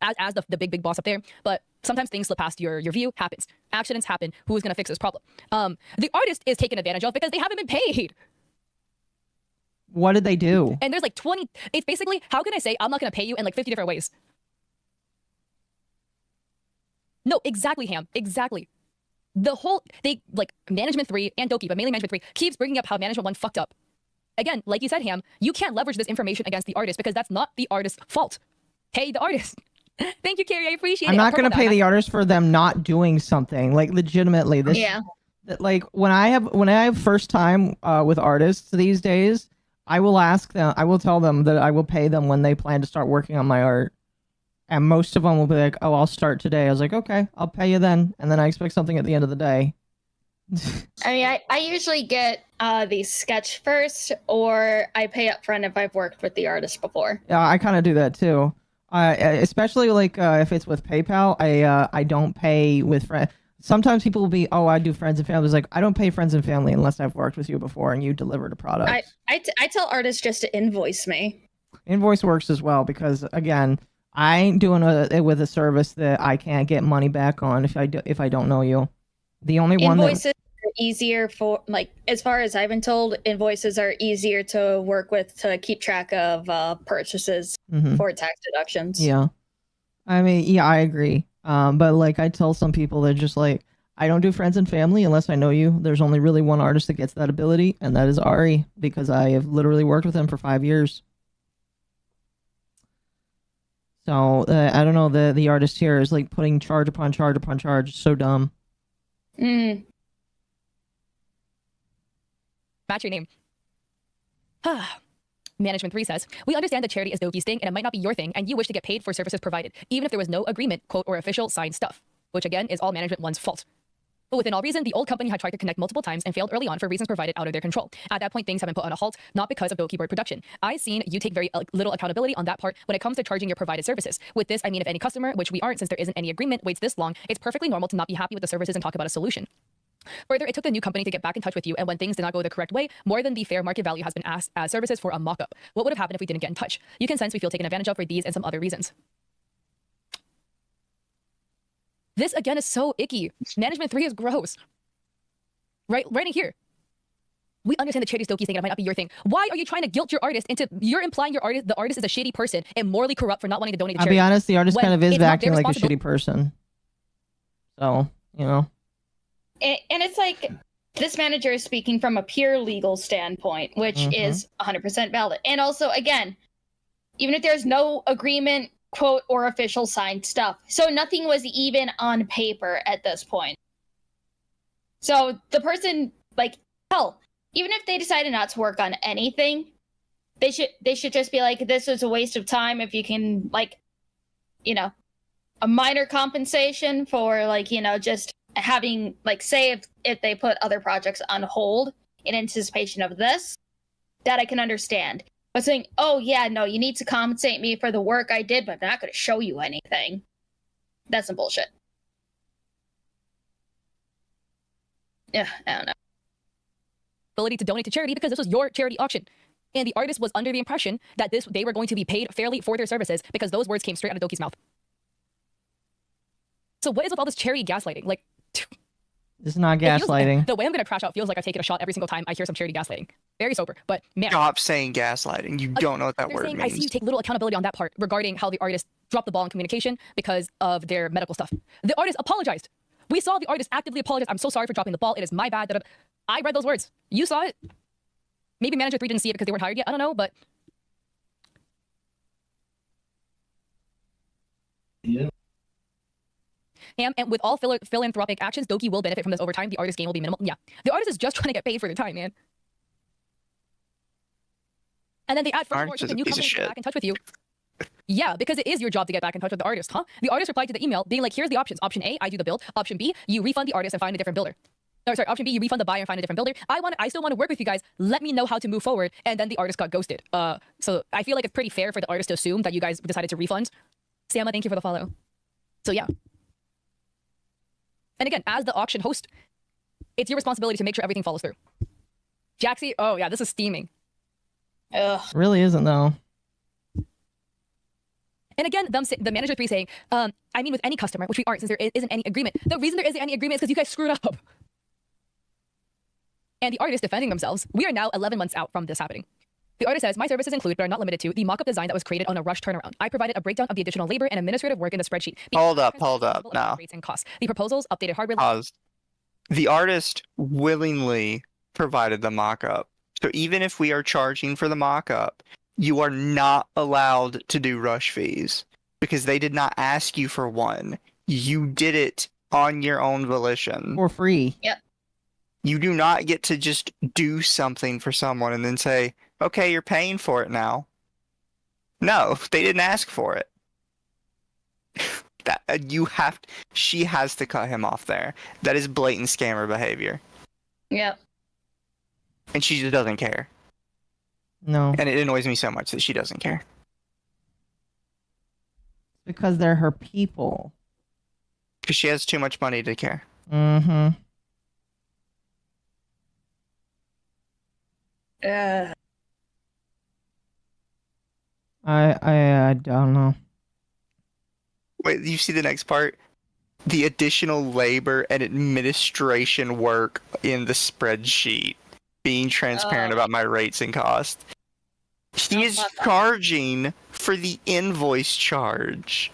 as the big boss up there, but sometimes things slip past your view. Happens. Accidents happen. Who's going to fix this problem? The artist is taken advantage of because they haven't been paid. What did they do? And there's like 20, it's basically, how can I say I'm not going to pay you in like 50 different ways? No, exactly, Ham. Exactly. The whole, Management 3 and Doki, but mainly Management 3, keeps bringing up how Management 1 fucked up. Again, like you said, Ham, you can't leverage this information against the artist because that's not the artist's fault. Pay the artist. Thank you, Carrie. I appreciate it. I'm not going to pay the artist for them not doing something. Like, legitimately. This, Yeah. Like, when I have first time with artists these days, I will ask them. I will tell them that I will pay them when they plan to start working on my art. And most of them will be like, "Oh, I'll start today." I was like, "Okay, I'll pay you then." And then I expect something at the end of the day. I mean, I usually get the sketch first, or I pay up front if I've worked with the artist before. Yeah, I kind of do that too. Especially like if it's with PayPal, I don't pay with friends. Sometimes people will be, "Oh, I do friends and family." It's like, I don't pay friends and family unless I've worked with you before and you delivered a product. I tell artists just to invoice me. Invoice works as well because again, I ain't doing it with a service that I can't get money back on if I don't know you. The only one Invoices are easier for, like, as far as I've been told, invoices are easier to work with to keep track of purchases for tax deductions. Yeah. I mean, yeah, I agree. But like I tell some people, they're just like, I don't do friends and family unless I know you. There's only really one artist that gets that ability, and that is Ari, because I have literally worked with him for 5 years. So I don't know, the artist here is like putting charge upon charge upon charge. So dumb. Mm. Match your name. Management 3 says, we understand that charity is Doki's thing and it might not be your thing, and you wish to get paid for services provided, even if there was no agreement, quote, or official signed stuff, which again is all Management 1's fault. But within all reason, the old company had tried to connect multiple times and failed early on for reasons provided out of their control. At that point, things have been put on a halt, not because of Dokibird production. I've seen you take very little accountability on that part when it comes to charging your provided services. With this, I mean if any customer, which we aren't since there isn't any agreement, waits this long, it's perfectly normal to not be happy with the services and talk about a solution. Further, it took the new company to get back in touch with you, and when things did not go the correct way, more than the fair market value has been asked as services for a mock-up. What would have happened if we didn't get in touch? You can sense we feel taken advantage of for these and some other reasons. This, again, is so icky. Management 3 is gross. Right in here. We understand the charity's Doki's thing, and it might not be your thing. Why are you trying to guilt your artist into... You're implying the artist is a shitty person and morally corrupt for not wanting to donate to charity. I'll be honest, the artist kind of is acting like a responsibility. shitty person. So, you know. And it's like, this manager is speaking from a pure legal standpoint, which is 100% valid. And also, again, even if there's no agreement, quote, or official signed stuff, so nothing was even on paper at this point. So the person, like, hell, even if they decided not to work on anything, they should just be like, this is a waste of time. If you can, like, you know, a minor compensation for, like, you know, just having, like, say if they put other projects on hold in anticipation of this, that I can understand. But saying, oh yeah, no, you need to compensate me for the work I did, but I'm not going to show you anything, that's some bullshit. Yeah, I don't know. Ability to donate to charity because this was your charity auction. And the artist was under the impression that they were going to be paid fairly for their services because those words came straight out of Doki's mouth. So what is with all this charity gaslighting? Like, it's not gaslighting. The way I'm going to crash out feels like I've taken a shot every single time I hear some charity gaslighting. Very sober, but man. Stop saying gaslighting. You don't know what that word saying, means. I see you take little accountability on that part regarding how the artist dropped the ball in communication because of their medical stuff. The artist apologized. We saw the artist actively apologize. I'm so sorry for dropping the ball. It is my bad. I read those words. You saw it. Maybe Manager 3 didn't see it because they weren't hired yet. I don't know, but... Yeah. And with all philanthropic actions, Doki will benefit from this over time. The artist gain will be minimal. Yeah. The artist is just trying to get paid for their time, man. And then they add furthermore to the new company to get back in touch with you. Yeah, because it is your job to get back in touch with the artist, huh? The artist replied to the email being like, here's the options. Option A, I do the build. Option B, you refund the artist and find a different builder. Or sorry, option B, you refund the buyer and find a different builder. I still want to work with you guys. Let me know how to move forward. And then the artist got ghosted. So I feel like it's pretty fair for the artist to assume that you guys decided to refund. Sama, thank you for the follow. So yeah. And again, as the auction host, it's your responsibility to make sure everything follows through. Jaxie, oh yeah, this is steaming. Ugh. It really isn't though. And again, the Manager 3 saying, I mean with any customer, which we aren't since there isn't any agreement. The reason there isn't any agreement is because you guys screwed up. And the artist defending themselves, we are now 11 months out from this happening. The artist says, my services include, but are not limited to, the mock-up design that was created on a rush turnaround. I provided a breakdown of the additional labor and administrative work in the spreadsheet. Hold up now. Rates and costs. The proposals, updated hardware... Pause. The artist willingly provided the mock-up. So even if we are charging for the mock-up, you are not allowed to do rush fees because they did not ask you for one. You did it on your own volition. For free. Yep. You do not get to just do something for someone and then say, Okay, you're paying for it now. No, they didn't ask for it. That she has to cut him off there. That is blatant scammer behavior. Yep. And she just doesn't care. No, And it annoys me so much that she doesn't care. because they're her people. Because she has too much money to care. Mm-hmm. I don't know. Wait, you see the next part? The additional labor and administration work in the spreadsheet. Being transparent about my rates and cost. He is charging for the invoice charge.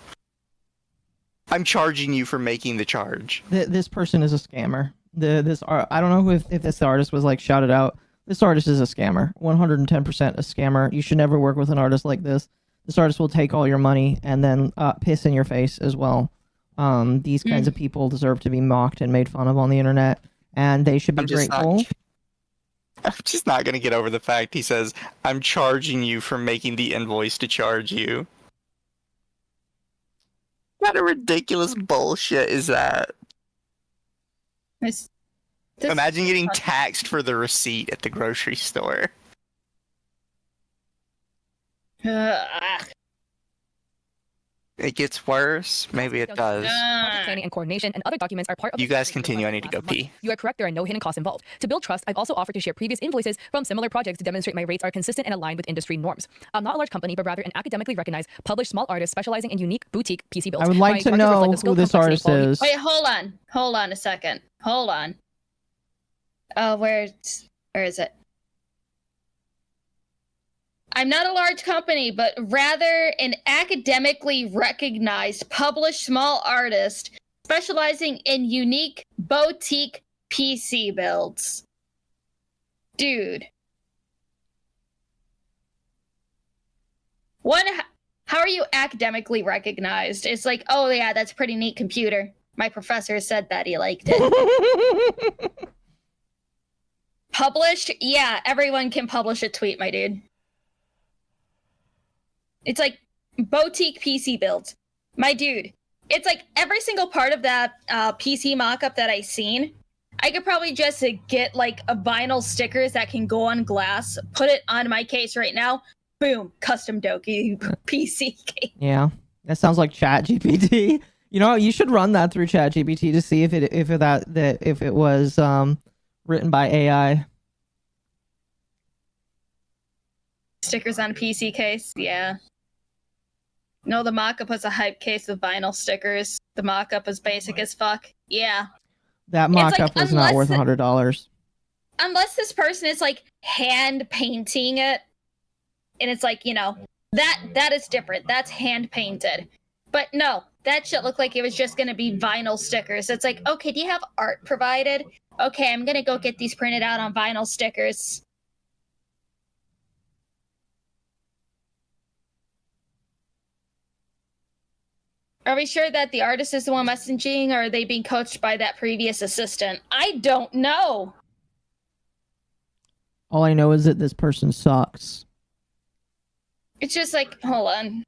I'm charging you for making the charge. This person is a scammer. I don't know if this artist was like shouted out. This artist is a scammer. 110% a scammer. You should never work with an artist like this. This artist will take all your money and then piss in your face as well. These kinds of people deserve to be mocked and made fun of on the internet, and they should be grateful. I'm just not gonna get over the fact he says, I'm charging you for making the invoice to charge you. What kind of ridiculous bullshit is that? Imagine getting taxed for the receipt at the grocery store. It gets worse. Maybe it does. Planning and coordination and other documents are part of. You guys continue. I need to go pee. You are correct. There are no hidden costs involved. To build trust, I've also offered to share previous invoices from similar projects to demonstrate my rates are consistent and aligned with industry norms. I'm not a large company, but rather an academically recognized, published small artist specializing in unique boutique PC builds. I would like to know who this artist is. Wait, hold on a second. Hold on. Oh, where is it? I'm not a large company, but rather an academically recognized, published small artist specializing in unique boutique PC builds. Dude. How are you academically recognized? It's like, oh yeah, that's a pretty neat computer. My professor said that he liked it. Published? Yeah, everyone can publish a tweet, my dude. It's like boutique PC builds. My dude, it's like every single part of that PC mockup that I've seen, I could probably just get like a vinyl stickers that can go on glass, put it on my case right now, boom, custom Doki PC case. Yeah, that sounds like ChatGPT. You know, you should run that through ChatGPT to see if it was written by AI. Stickers on PC case, yeah. No, the mock-up was a hype case with vinyl stickers. The mock-up was basic as fuck. Yeah. That mock-up was not worth $100. Unless this person is like hand painting it, and it's like, you know, that is different. That's hand painted. But no, that shit looked like it was just gonna be vinyl stickers. It's like, okay, do you have art provided? Okay, I'm gonna go get these printed out on vinyl stickers. Are we sure that the artist is the one messaging, or are they being coached by that previous assistant? I don't know. All I know is that this person sucks. It's just like, hold on.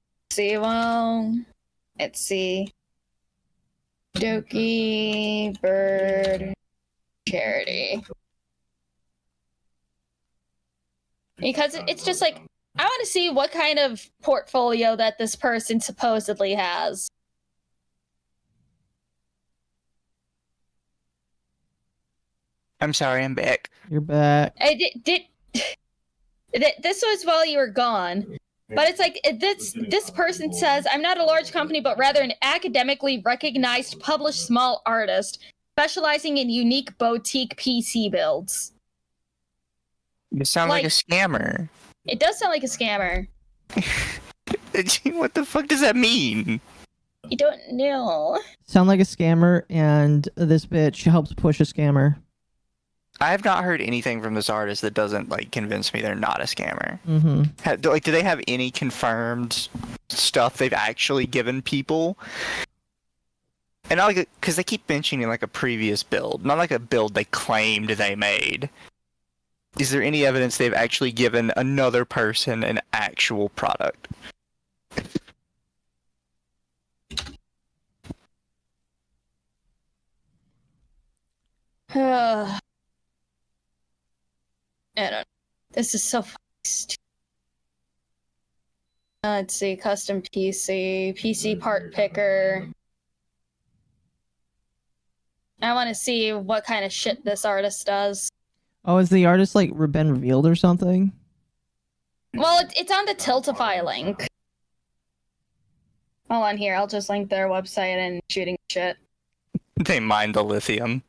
Let's see. Dokibird charity. Because it's just like, I want to see what kind of portfolio that this person supposedly has. I'm sorry, I'm back. You're back. This was while you were gone, but it's like this person says, I'm not a large company, but rather an academically recognized, published small artist specializing in unique boutique PC builds. It sounds like a scammer. It does sound like a scammer. What the fuck does that mean? I don't know. Sound like a scammer, and this bitch helps push a scammer. I have not heard anything from this artist that doesn't like convince me they're not a scammer. Mm-hmm. Do they have any confirmed stuff they've actually given people? And not like, because they keep mentioning like a previous build, not like a build they claimed they made. Is there any evidence they've actually given another person an actual product? I don't know. This is so fucking stupid. Let's see, custom PC part picker. I want to see what kind of shit this artist does. Oh, is the artist like been revealed or something? Well, it's on the Tiltify link. Hold on here, I'll just link their website and shooting shit. They mine the lithium.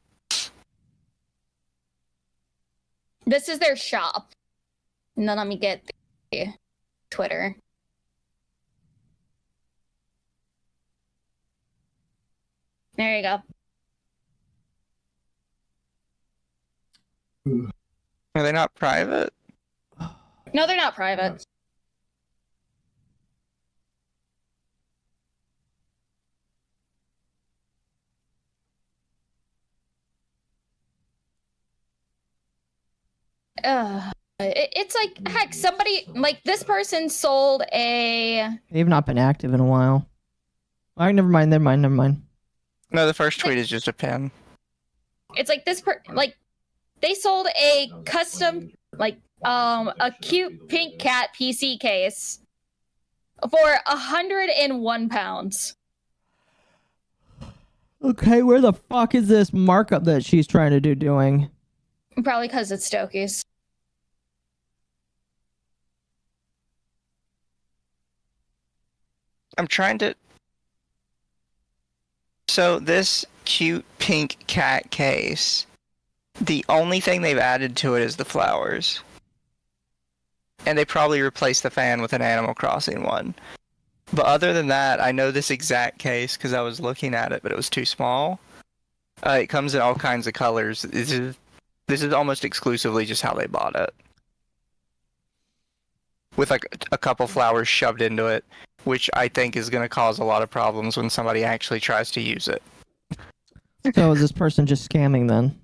This is their shop. And then let me get the Twitter. There you go. Are they not private? No, they're not private. It's like, heck, somebody, like, this person sold a... They've not been active in a while. Alright, never mind. No, the first tweet is just a pin. It's like this they sold a custom, like, a cute pink cat PC case for 101 pounds. Okay, where the fuck is this markup that she's trying to doing? Probably because it's Stokey's. I'm trying to... So this cute pink cat case, the only thing they've added to it is the flowers. And they probably replaced the fan with an Animal Crossing one. But other than that, I know this exact case because I was looking at it, but it was too small. It comes in all kinds of colors. This is almost exclusively just how they bought it. With like a couple flowers shoved into it, which I think is going to cause a lot of problems when somebody actually tries to use it. So is this person just scamming then?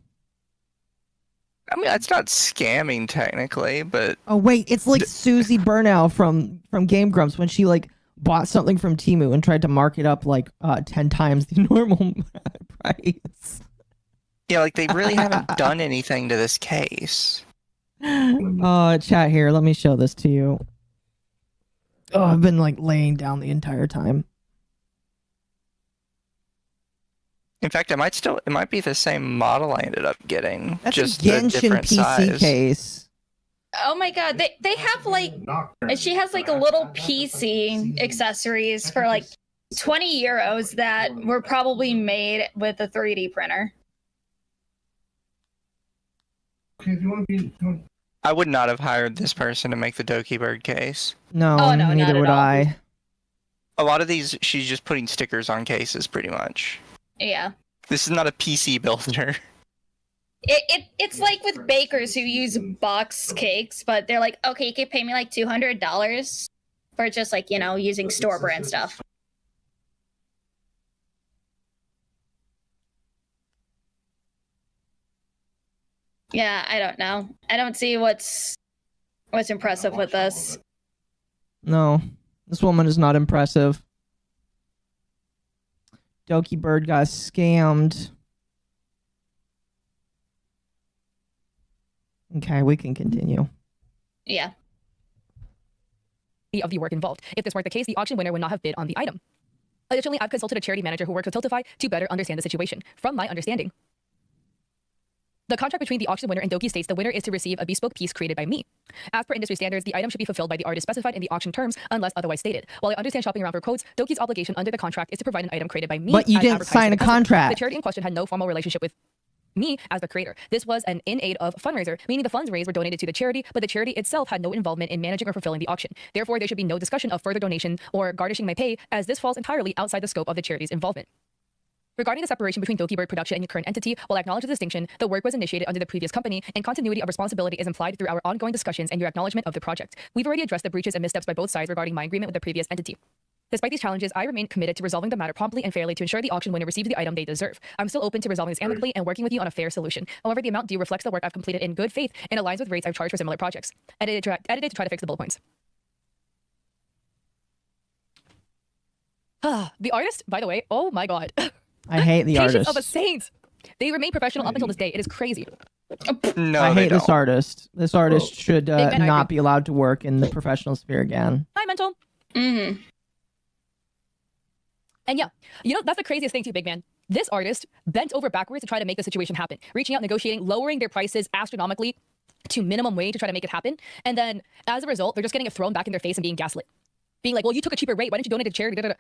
I mean, that's not scamming technically, but... Oh wait, it's like Susie Burnow from Game Grumps when she like bought something from Temu and tried to mark it up like 10 times the normal price. Yeah, like they really haven't done anything to this case. Chat here, let me show this to you. Oh, I've been like laying down the entire time. In fact, it might be the same model I ended up getting. That's just a a Genshin different PC size. case. Oh my god, they have like, she has like a little PC accessories for like 20 euros that were probably made with a 3D printer. I would not have hired this person to make the Dokibird case. No, Oh, no, not neither at would all. I. A lot of these, she's just putting stickers on cases, pretty much. Yeah. This is not a PC builder. It's like with bakers who use box cakes, but they're like, okay, you can pay me like $200 for just like, you know, using store brand stuff. Yeah, I don't know. I don't see what's impressive with this. No, this woman is not impressive. Dokibird got scammed. Okay, we can continue. Yeah. Of the work involved. If this weren't the case, the auction winner would not have bid on the item. Additionally, I've consulted a charity manager who works with Tiltify to better understand the situation. From my understanding, the contract between the auction winner and Doki states the winner is to receive a bespoke piece created by me. As per industry standards, the item should be fulfilled by the artist specified in the auction terms unless otherwise stated. While I understand shopping around for quotes, Doki's obligation under the contract is to provide an item created by me. But you as didn't advertised sign to a the customer. contract. The charity in question had no formal relationship with me as the creator. This was an in aid of fundraiser, meaning the funds raised were donated to the charity, but the charity itself had no involvement in managing or fulfilling the auction. Therefore, there should be no discussion of further donation or garnishing my pay, as this falls entirely outside the scope of the charity's involvement. Regarding the separation between Dokibird production and your current entity, while I acknowledge the distinction, the work was initiated under the previous company, and continuity of responsibility is implied through our ongoing discussions and your acknowledgement of the project. We've already addressed the breaches and missteps by both sides regarding my agreement with the previous entity. Despite these challenges, I remain committed to resolving the matter promptly and fairly to ensure the auction winner receives the item they deserve. I'm still open to resolving this amicably and working with you on a fair solution. However, the amount due reflects the work I've completed in good faith and aligns with rates I've charged for similar projects. Edited to try to fix the bullet points. The artist, by the way, oh my god. I hate the Patience artist. of a saint. They remain professional up until this day. It is crazy. No, I they hate this don't. artist. This artist should Big man, I not agree. be allowed to work in the professional sphere again. Hi, mental. Mm-hmm. And yeah, you know, that's the craziest thing too, big man. This artist bent over backwards to try to make the situation happen, reaching out, negotiating, lowering their prices astronomically to minimum wage to try to make it happen. And then as a result, they're just getting it thrown back in their face and being gaslit. Being like, well, you took a cheaper rate. Why didn't you donate to charity? Da, da, da.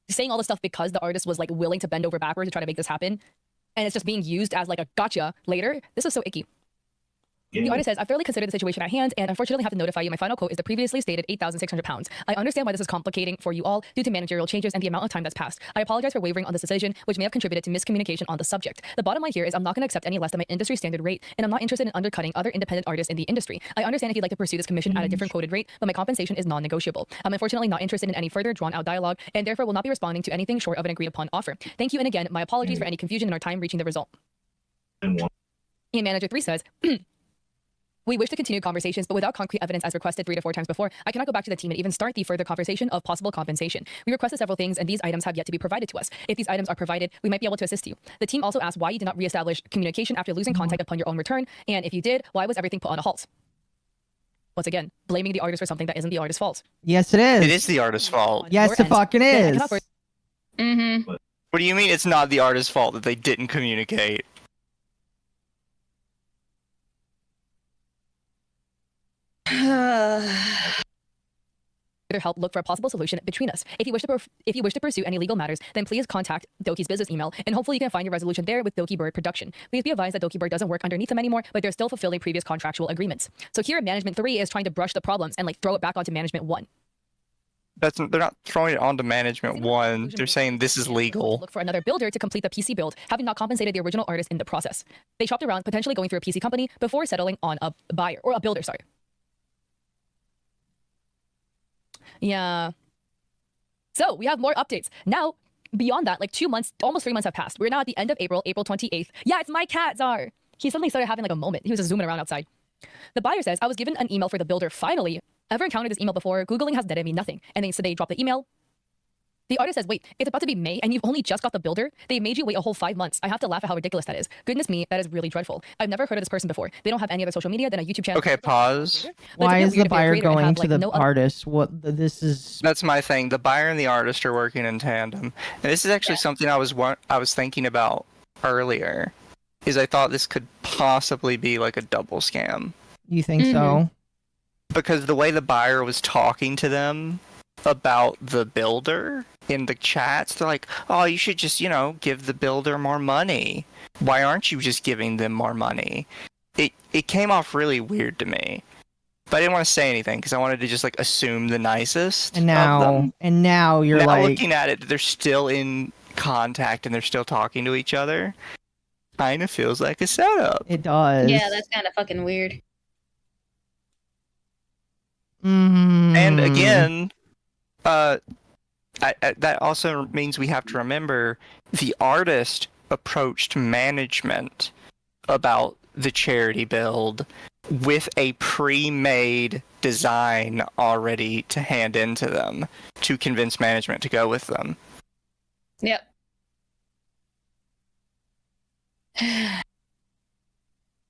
Saying all this stuff because the artist was like willing to bend over backwards to try to make this happen. And it's just being used as like a gotcha later. This is so icky. The artist says, I've thoroughly considered the situation at hand and unfortunately have to notify you my final quote is the previously stated £8,600. I understand why this is complicating for you all due to managerial changes and the amount of time that's passed. I apologize for wavering on this decision, which may have contributed to miscommunication on the subject. The bottom line here is I'm not going to accept any less than my industry standard rate, and I'm not interested in undercutting other independent artists in the industry. I understand if you'd like to pursue this commission at a different quoted rate, but my compensation is non-negotiable. I'm unfortunately not interested in any further drawn-out dialogue, and therefore will not be responding to anything short of an agreed-upon offer. Thank you, and again, my apologies for any confusion in our time reaching the result. And Manager 3 says, we wish to continue conversations, but without concrete evidence as requested 3 to 4 times before, I cannot go back to the team and even start the further conversation of possible compensation. We requested several things, and these items have yet to be provided to us. If these items are provided, we might be able to assist you. The team also asked why you did not reestablish communication after losing contact upon your own return, and if you did, why was everything put on a halt? Once again, blaming the artist for something that isn't the artist's fault. Yes, it is. It is the artist's fault. Yes, it fucking Then I is. cannot for- Mm-hmm. What do you mean it's not the artist's fault that they didn't communicate? further help look for a possible solution between us. If you wish to pursue any legal matters, then please contact Doki's business email, and hopefully you can find your resolution there with Dokibird Production. Please be advised that Dokibird doesn't work underneath them anymore, but they're still fulfilling previous contractual agreements. So here, Management 3 is trying to brush the problems and like throw it back onto Management 1. They're not throwing it onto Management 1. They're saying this is legal. Look for another builder to complete the PC build, having not compensated the original artist in the process. They shopped around, potentially going through a PC company before settling on a buyer or a builder. Sorry. Yeah. So we have more updates now. Beyond that, like 2 months, almost 3 months have passed. We're now at the end of April, April 28th. Yeah, it's my cat, Czar. He suddenly started having like a moment. He was just zooming around outside. The buyer says, I was given an email for the builder. Finally, ever encountered this email before? Googling has netted me nothing. And they said they dropped the email. The artist says, wait, it's about to be May and you've only just got the builder? They made you wait a whole 5 months. I have to laugh at how ridiculous that is. Goodness me, that is really dreadful. I've never heard of this person before. They don't have any other social media than a YouTube channel. Okay, pause. Why is the buyer going to the no artist? This is... That's my thing. The buyer and the artist are working in tandem. And this is actually something I was thinking about earlier. Is I thought this could possibly be like a double scam. You think so? Because the way the buyer was talking to them about the builder in the chats, they're like, oh, you should just, give the builder more money. Why aren't you just giving them more money? It came off really weird to me. But I didn't want to say anything because I wanted to just like assume the nicest And of them. now you're Now like... looking at it, they're still in contact and they're still talking to each other. Kinda feels like a setup. It does. Yeah, that's kind of fucking weird. And again, that also means we have to remember the artist approached management about the charity build with a pre-made design already to hand into them to convince management to go with them. Yep.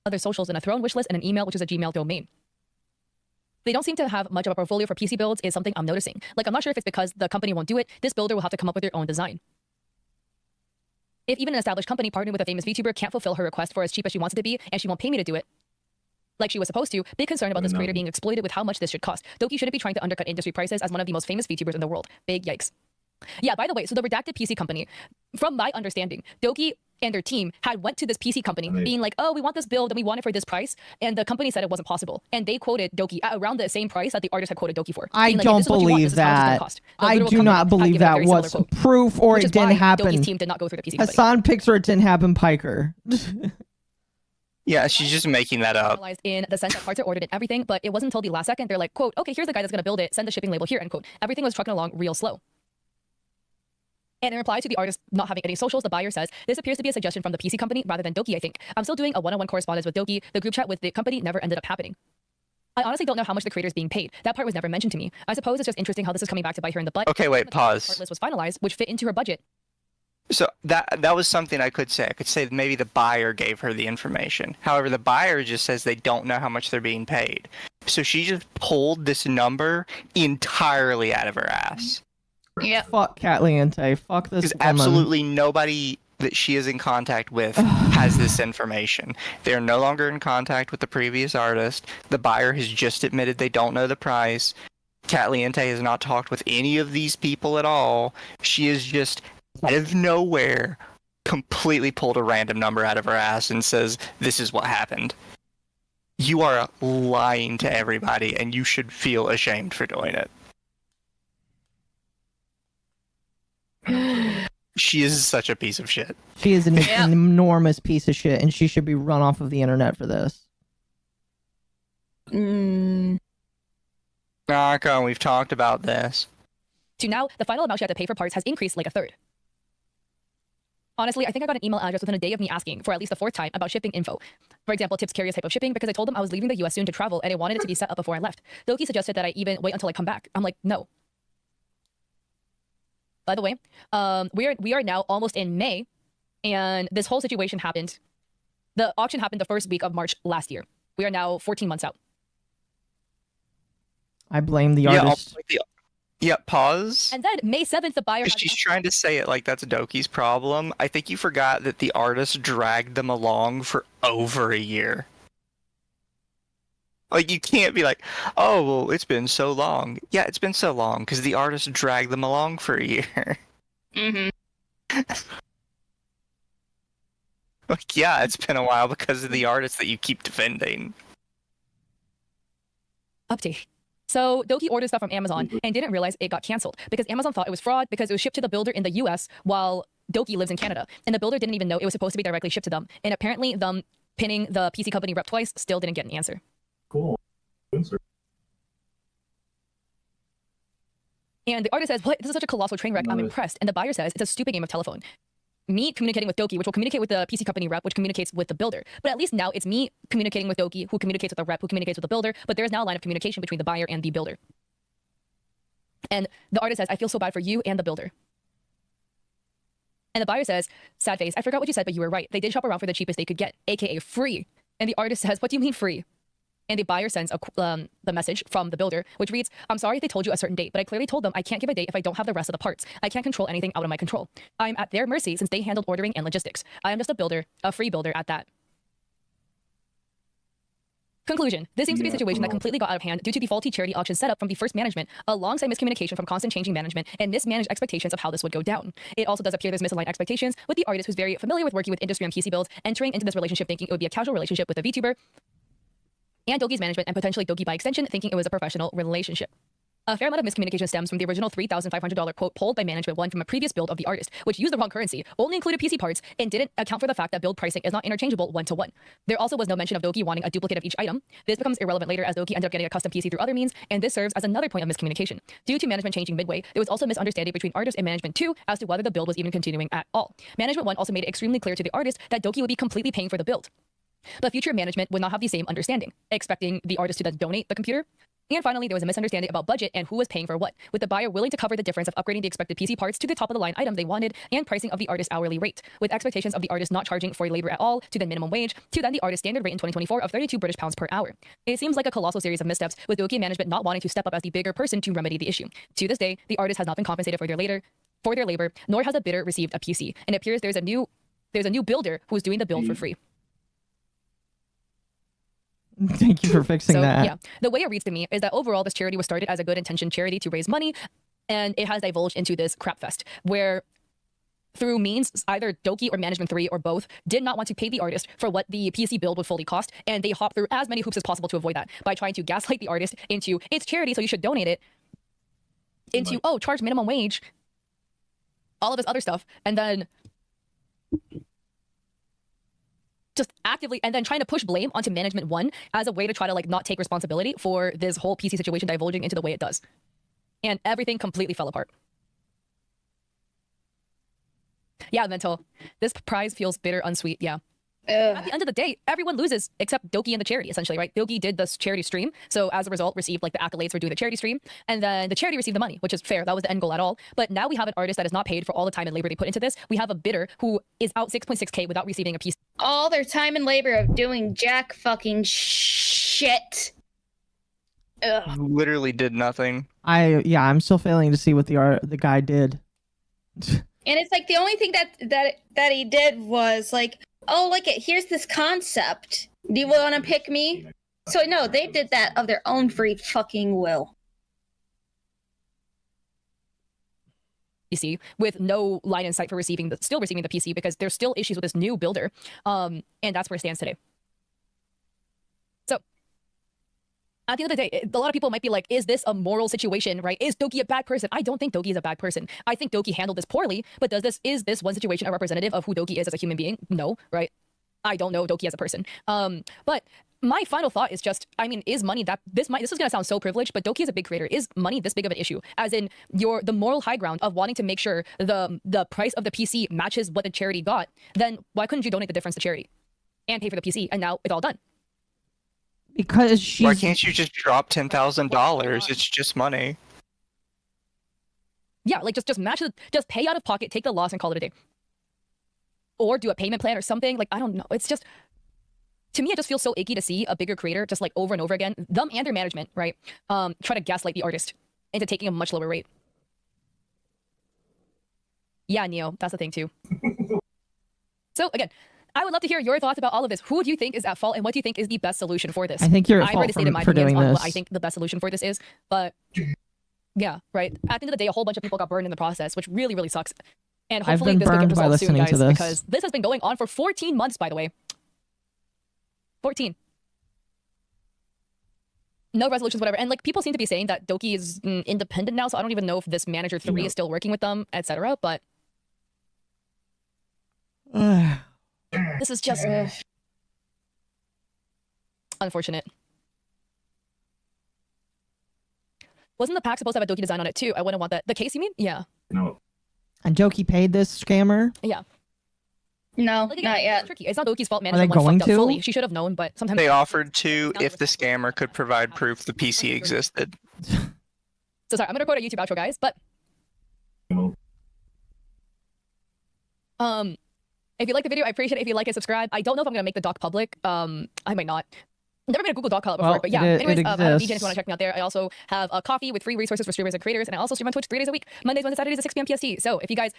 Other socials and a throne wish list and an email, which is a Gmail domain. They don't seem to have much of a portfolio for PC builds is something I'm noticing. Like, I'm not sure if it's because the company won't do it. This builder will have to come up with their own design. If even an established company partnered with a famous VTuber can't fulfill her request for as cheap as she wants it to be, and she won't pay me to do it, like she was supposed to, big concern about this creator being exploited with how much this should cost. Doki shouldn't be trying to undercut industry prices as one of the most famous VTubers in the world. Big yikes. Yeah, by the way, so the redacted PC company, from my understanding, Doki and their team had went to this PC company being like, oh, we want this build and we want it for this price. And the company said it wasn't possible. And they quoted Doki at around the same price that the artist had quoted Doki for. I being like, don't "If this is what you want, believe this is how much it's gonna that. cost." The I literal do company not had believe given a that very similar was quote, proof or which it is didn't why happen. Doki's team did not go through the PC company. Hassan picks or it didn't happen, Piker. Yeah, she's just making that up. Analyzed in the sense that parts are ordered and everything, but it wasn't until the last second they're like, quote, okay, here's the guy that's gonna build it, send the shipping label here, end quote. Everything was trucking along real slow. And in reply to the artist not having any socials, the buyer says, this appears to be a suggestion from the PC company rather than Doki, I think. I'm still doing a one-on-one correspondence with Doki. The group chat with the company never ended up happening. I honestly don't know how much the creator is being paid. That part was never mentioned to me. I suppose it's just interesting how this is coming back to bite her in the butt. Okay, wait, pause. The list was finalized, which fit into her budget. So that was something I could say. I could say that maybe the buyer gave her the information. However, the buyer just says they don't know how much they're being paid. So she just pulled this number entirely out of her ass. Yeah. Fuck Katliente. Fuck this Because woman. absolutely nobody that she is in contact with has this information. They're no longer in contact with the previous artist. The buyer has just admitted they don't know the price. Katliente has not talked with any of these people at all. She is just out of nowhere completely pulled a random number out of her ass and says, this is what happened. You are lying to everybody, and you should feel ashamed for doing it. She is such a piece of shit. She is an enormous piece of shit, and she should be run off of the internet for this. Occo, we've talked about this. To now, the final amount she had to pay for parts has increased like a third. Honestly, I think I got an email address within a day of me asking for at least the 4th time about shipping info. For example, tips carriers type of shipping, because I told them I was leaving the US soon to travel and I wanted it to be set up before I left. Doki suggested that I even wait until I come back. I'm like, no. By the way, we are now almost in May, and this whole situation happened. The auction happened the first week of March last year. We are now 14 months out. I blame the artist. Yeah, pause. And then May 7th, the buyer... She's trying to say it like that's Doki's problem. I think you forgot that the artist dragged them along for over a year. Like, you can't be like, oh, well, it's been so long. Yeah, it's been so long, because the artist dragged them along for a year. Mm-hmm. Like, yeah, it's been a while because of the artist that you keep defending. Update. So Doki ordered stuff from Amazon and didn't realize it got canceled because Amazon thought it was fraud because it was shipped to the builder in the US while Doki lives in Canada. And the builder didn't even know it was supposed to be directly shipped to them. And apparently them pinning the PC company rep twice still didn't get an answer. Cool. And the artist says, what? This is such a colossal train wreck. I'm impressed. And the buyer says, it's a stupid game of telephone. Me communicating with Doki, which will communicate with the PC company rep, which communicates with the builder. But at least now it's me communicating with Doki, who communicates with the rep, who communicates with the builder. But there is now a line of communication between the buyer and the builder. And the artist says, I feel so bad for you and the builder. And the buyer says, sad face, I forgot what you said, but you were right. They did shop around for the cheapest they could get, aka free. And the artist says, what do you mean free? And the buyer sends the message from the builder, which reads, I'm sorry if they told you a certain date, but I clearly told them I can't give a date if I don't have the rest of the parts. I can't control anything out of my control. I'm at their mercy since they handled ordering and logistics. I am just a builder, a free builder at that. Conclusion. This seems to be a situation that completely got out of hand due to the faulty charity auction setup from the first management, alongside miscommunication from constant changing management and mismanaged expectations of how this would go down. It also does appear there's misaligned expectations with the artist who's very familiar with working with industry and PC builds, entering into this relationship thinking it would be a casual relationship with a VTuber, and Doki's management, and potentially Doki by extension, thinking it was a professional relationship. A fair amount of miscommunication stems from the original $3,500 quote pulled by management one from a previous build of the artist, which used the wrong currency, only included PC parts, and didn't account for the fact that build pricing is not interchangeable one-to-one. There also was no mention of Doki wanting a duplicate of each item. This becomes irrelevant later as Doki ended up getting a custom PC through other means, and this serves as another point of miscommunication. Due to management changing midway, there was also misunderstanding between artist and management 2 as to whether the build was even continuing at all. Management 1 also made it extremely clear to the artist that Doki would be completely paying for the build. But future management would not have the same understanding, expecting the artist to then donate the computer. And finally, there was a misunderstanding about budget and who was paying for what, with the buyer willing to cover the difference of upgrading the expected PC parts to the top of the line item they wanted and pricing of the artist's hourly rate, with expectations of the artist not charging for labor at all to the minimum wage, to then the artist's standard rate in 2024 of 32 British pounds per hour. It seems like a colossal series of missteps, with Doki management not wanting to step up as the bigger person to remedy the issue. To this day, the artist has not been compensated for their labor, nor has the bidder received a PC, and it appears there's a new builder who is doing the build for free. Thank you for fixing that. Yeah, the way it reads to me is that overall this charity was started as a good intention charity to raise money, and it has divulged into this crap fest where through means either Doki or Management 3 or both did not want to pay the artist for what the PC build would fully cost, and they hopped through as many hoops as possible to avoid that by trying to gaslight the artist into it's charity so you should donate it, into oh charge minimum wage, all of this other stuff, and then just actively, and then trying to push blame onto Management 1 as a way to try to like not take responsibility for this whole PC situation divulging into the way it does. And everything completely fell apart. Yeah, mental. This prize feels bitter, unsweet. Yeah. At the end of the day, everyone loses except Doki and the charity, essentially, right? Doki did this charity stream, so as a result, received like the accolades for doing the charity stream, and then the charity received the money, which is fair. That was the end goal at all. But now we have an artist that is not paid for all the time and labor they put into this. We have a bidder who is out 6.6K without receiving a piece. All their time and labor of doing jack fucking shit. Ugh. Literally did nothing. I'm still failing to see what the guy did. And it's like the only thing that he did was like, oh, look it, here's this concept. Do you want to pick me? So no, they did that of their own free fucking will. PC with no line in sight for still receiving the PC because there's still issues with this new builder. And that's where it stands today. So at the end of the day, a lot of people might be like, is this a moral situation, right? Is Doki a bad person? I don't think Doki is a bad person. I think Doki handled this poorly, but is this one situation a representative of who Doki is as a human being? No, right? I don't know Doki as a person. But my final thought is just, I mean, is money this is gonna sound so privileged, but Doki is a big creator. Is money this big of an issue? As in the moral high ground of wanting to make sure the price of the PC matches what the charity got, then why couldn't you donate the difference to charity and pay for the PC? And now it's all done. Because she's... Why can't you just drop $10,000? It's just money. Yeah, like just match it, just pay out of pocket, take the loss, and call it a day. Or do a payment plan or something. Like, I don't know. It's just, to me, it just feels so icky to see a bigger creator just like over and over again, them and their management, right? Try to gaslight the artist into taking a much lower rate. Yeah, Neo, that's the thing too. So again, I would love to hear your thoughts about all of this. Who do you think is at fault, and what do you think is the best solution for this? I think you're at I've fault already stated my for opinions doing on this. what I think the best solution for this is, but yeah, right. At the end of the day, a whole bunch of people got burned in the process, which really, really sucks. And I've hopefully been this will get burned by resolved soon, listening guys, to this. because this has been going on for 14 months, by the way. 14. No resolutions, whatever. And like people seem to be saying that Doki is independent now, so I don't even know if this manager 3 is still working with them, etc. But this is just unfortunate. Wasn't the pack supposed to have a Doki design on it too? I wouldn't want that. The case, you mean? Yeah. No. And Doki paid this scammer? Yeah. No, Like, again, not yet. It's tricky. It's not Doki's fault. they Management going fucked up to? fully. She should have known, but sometimes They offered to if the scammer could provide proof the PC existed. So sorry, I'm gonna record a YouTube outro, guys. But No. if you like the video, I appreciate it. If you like it, subscribe. I don't know if I'm gonna make the doc public. I might not. Never made a Google Doc call before, Well, but yeah. it Anyways, I have a DJ if exists. you want to check me out there. I also have a coffee with free resources for streamers and creators, and I also stream on Twitch 3 days a week, Mondays, Wednesdays, Saturdays at 6 p.m. PST. So if you guys,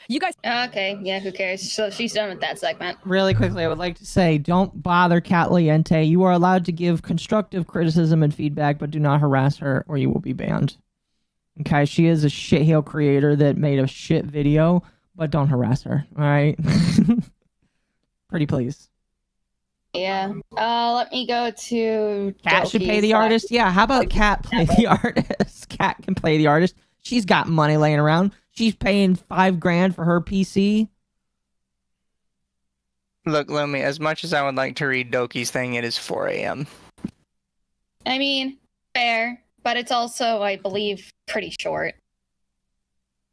Okay, yeah, who cares? So she's done with that segment. Really quickly, I would like to say, don't bother Katliente. You are allowed to give constructive criticism and feedback, but do not harass her or you will be banned. Okay, she is a shitheel creator that made a shit video, but don't harass her, alright? Pretty please. Yeah. Let me go to Cat should pay Doki's the side. artist? Yeah, how about Cat play the artist? Cat can play the artist. She's got money laying around. She's paying $5,000 for her PC. Look, Lumi, as much as I would like to read Doki's thing, it is 4 a.m. I mean, fair, but it's also, I believe, pretty short.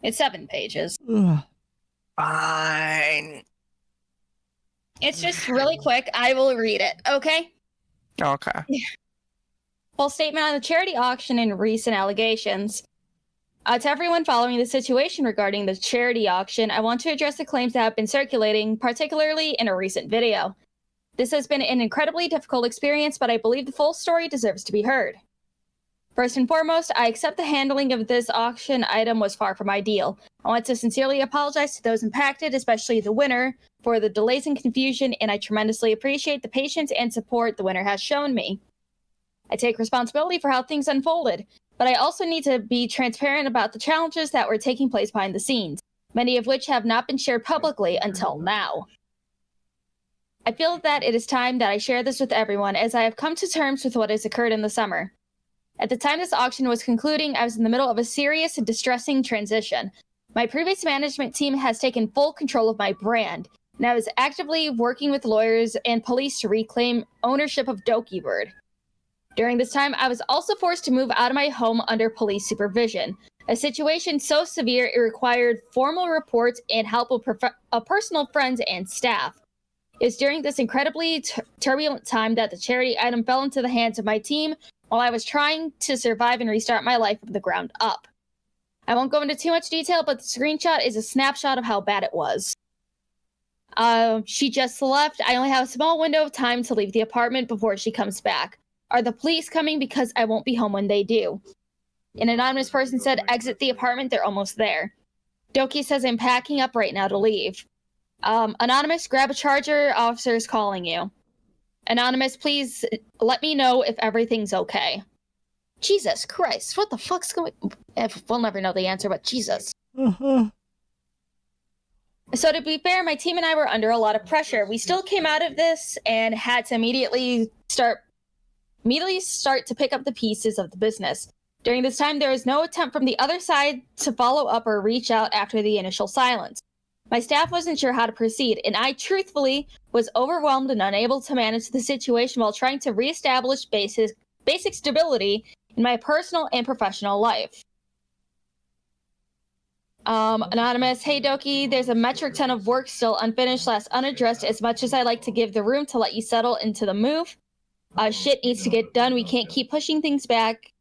It's 7 pages. Ugh. Fine. It's just really quick. I will read it, okay? Okay. Full statement on the charity auction and recent allegations. To everyone following the situation regarding the charity auction, I want to address the claims that have been circulating, particularly in a recent video. This has been an incredibly difficult experience, but I believe the full story deserves to be heard. First and foremost, I accept the handling of this auction item was far from ideal. I want to sincerely apologize to those impacted, especially the winner, for the delays and confusion, and I tremendously appreciate the patience and support the winner has shown me. I take responsibility for how things unfolded, but I also need to be transparent about the challenges that were taking place behind the scenes, many of which have not been shared publicly until now. I feel that it is time that I share this with everyone, as I have come to terms with what has occurred in the summer. At the time this auction was concluding, I was in the middle of a serious and distressing transition. My previous management team has taken full control of my brand, and I was actively working with lawyers and police to reclaim ownership of Dokibird. During this time, I was also forced to move out of my home under police supervision. A situation so severe it required formal reports and help of personal friends and staff. It was during this incredibly turbulent time that the charity item fell into the hands of my team while I was trying to survive and restart my life from the ground up. I won't go into too much detail, but the screenshot is a snapshot of how bad it was. She just left. I only have a small window of time to leave the apartment before she comes back. Are the police coming? Because I won't be home when they do. An anonymous person said, exit the apartment, they're almost there. Doki says, I'm packing up right now to leave. Anonymous, grab a charger, officer is calling you. Anonymous, please let me know if everything's okay. Jesus Christ, what the fuck's going on? We'll never know the answer, but Jesus. So to be fair, my team and I were under a lot of pressure. We still came out of this and had to immediately start to pick up the pieces of the business. During this time, there was no attempt from the other side to follow up or reach out after the initial silence. My staff wasn't sure how to proceed, and I truthfully was overwhelmed and unable to manage the situation while trying to reestablish basic stability in my personal and professional life. Anonymous, hey Doki, there's a metric ton of work still unfinished / unaddressed. As much as I like to give the room to let you settle into the move, shit needs to get done. We can't keep pushing things back.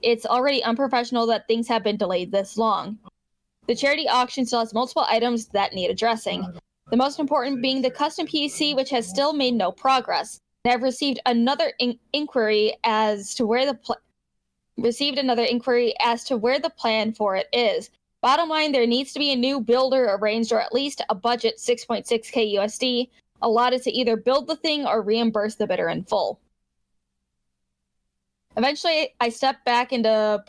It's already unprofessional that things have been delayed this long. The charity auction still has multiple items that need addressing. The most important being the custom PC, which has still made no progress. And I've received another inquiry as to where the plan for it is. Bottom line, there needs to be a new builder arranged, or at least a budget 6.6k USD allotted to either build the thing or reimburse the bidder in full. Eventually, I stepped back into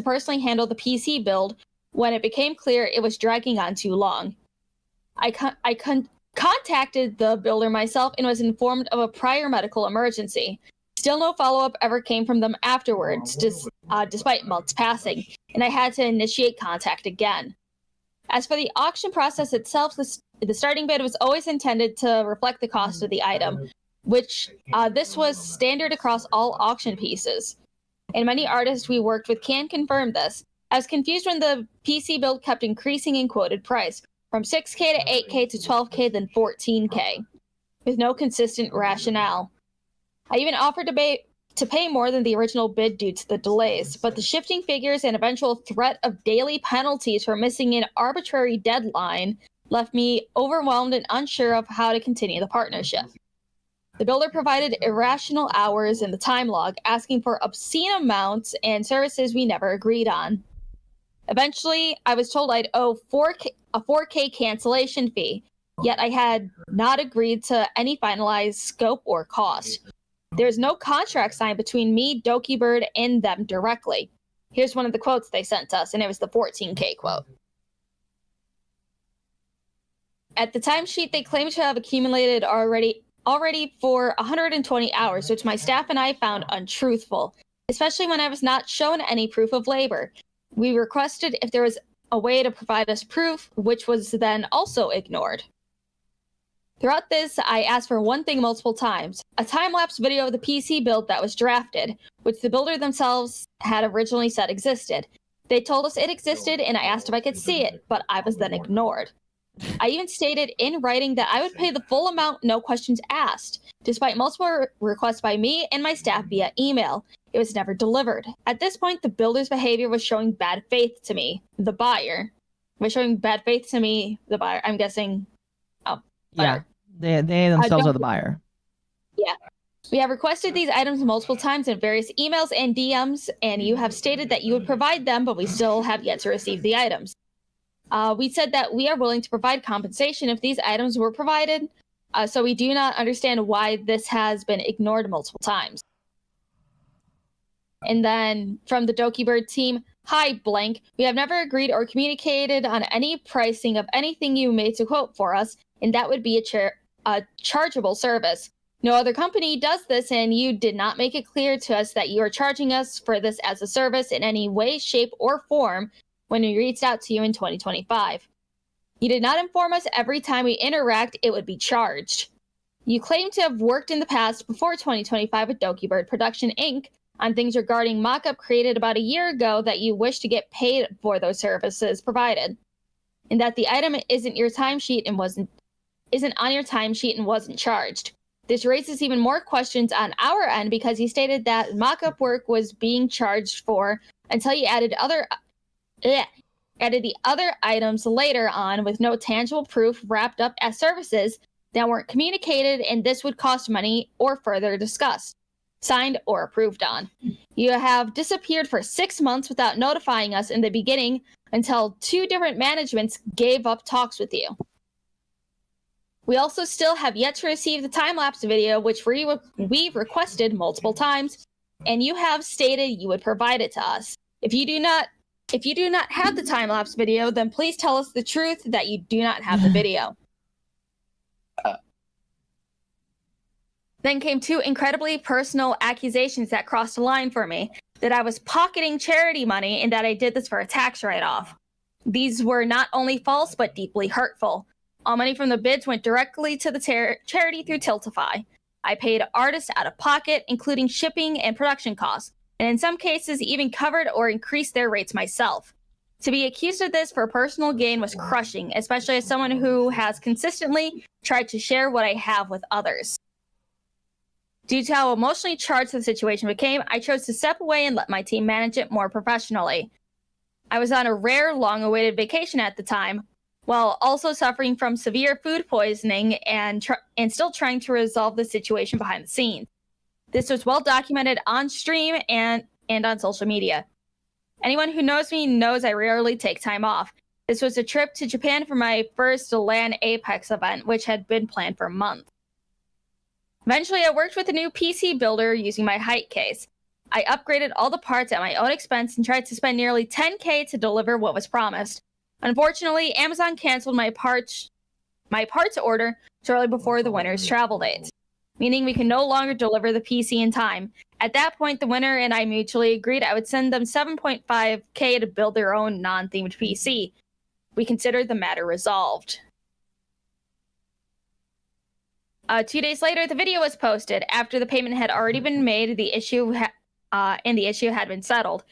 personally handle the PC build when it became clear it was dragging on too long. I contacted the builder myself and was informed of a prior medical emergency. Still no follow-up ever came from them afterwards, despite months passing, and I had to initiate contact again. As for the auction process itself, the starting bid was always intended to reflect the cost of the item, which this was standard across all auction pieces. And many artists we worked with can confirm this. I was confused when the PC build kept increasing in quoted price, from 6k to 8k to 12k, then 14k, with no consistent rationale. I even offered to pay more than the original bid due to the delays, but the shifting figures and eventual threat of daily penalties for missing an arbitrary deadline left me overwhelmed and unsure of how to continue the partnership. The builder provided irrational hours in the time log, asking for obscene amounts and services we never agreed on. Eventually, I was told I'd owe a 4k cancellation fee, yet I had not agreed to any finalized scope or cost. There's no contract signed between me, Dokibird, and them directly. Here's one of the quotes they sent us, and it was the 14k quote. At the timesheet, they claimed to have accumulated already for 120 hours, which my staff and I found untruthful, especially when I was not shown any proof of labor. We requested if there was a way to provide us proof, which was then also ignored. Throughout this, I asked for one thing multiple times, a time-lapse video of the PC build that was drafted, which the builder themselves had originally said existed. They told us it existed, and I asked if I could see it, but I was then ignored. I even stated in writing that I would pay the full amount, no questions asked, despite multiple requests by me and my staff via email. It was never delivered. At this point, the builder's behavior was showing bad faith to me. The buyer was showing bad faith to me. The buyer, I'm guessing. Oh, buyer. Yeah, they themselves are the buyer. Yeah. We have requested these items multiple times in various emails and DMs, and you have stated that you would provide them, but we still have yet to receive the items. We said that we are willing to provide compensation if these items were provided, so we do not understand why this has been ignored multiple times. And then from the Dokibird team, hi blank, we have never agreed or communicated on any pricing of anything you made to quote for us, and that would be a chargeable service. No other company does this, and you did not make it clear to us that you are charging us for this as a service in any way, shape, or form when we reached out to you in 2025. You did not inform us every time we interact it would be charged. You claim to have worked in the past before 2025 with Dokibird Production Inc. on things regarding mock-up created about a year ago that you wish to get paid for those services provided, and that the item isn't on your timesheet and wasn't charged. This raises even more questions on our end because he stated that mock-up work was being charged for until you added the other items later on with no tangible proof wrapped up as services that weren't communicated, and this would cost money or further discussed, signed or approved on. You have disappeared for 6 months without notifying us in the beginning until 2 different managements gave up talks with you. We also still have yet to receive the time-lapse video, which we've requested multiple times, and you have stated you would provide it to us. If you do not have the time-lapse video, then please tell us the truth that you do not have the video. Then came 2 incredibly personal accusations that crossed the line for me, that I was pocketing charity money and that I did this for a tax write-off. These were not only false, but deeply hurtful. All money from the bids went directly to the charity through Tiltify. I paid artists out of pocket, including shipping and production costs, and in some cases even covered or increased their rates myself. To be accused of this for personal gain was crushing, especially as someone who has consistently tried to share what I have with others. Due to how emotionally charged the situation became, I chose to step away and let my team manage it more professionally. I was on a rare, long-awaited vacation at the time, while also suffering from severe food poisoning and still trying to resolve the situation behind the scenes. This was well documented on stream and on social media. Anyone who knows me knows I rarely take time off. This was a trip to Japan for my first LAN Apex event, which had been planned for months. Eventually, I worked with a new PC builder using my height case. I upgraded all the parts at my own expense and tried to spend nearly $10K to deliver what was promised. Unfortunately, Amazon canceled my parts order shortly before the winner's travel date, meaning we can no longer deliver the PC in time. At that point, the winner and I mutually agreed I would send them $7.5K to build their own non-themed PC. We considered the matter resolved. 2 days later, the video was posted. After the payment had already been made, the issue had been settled.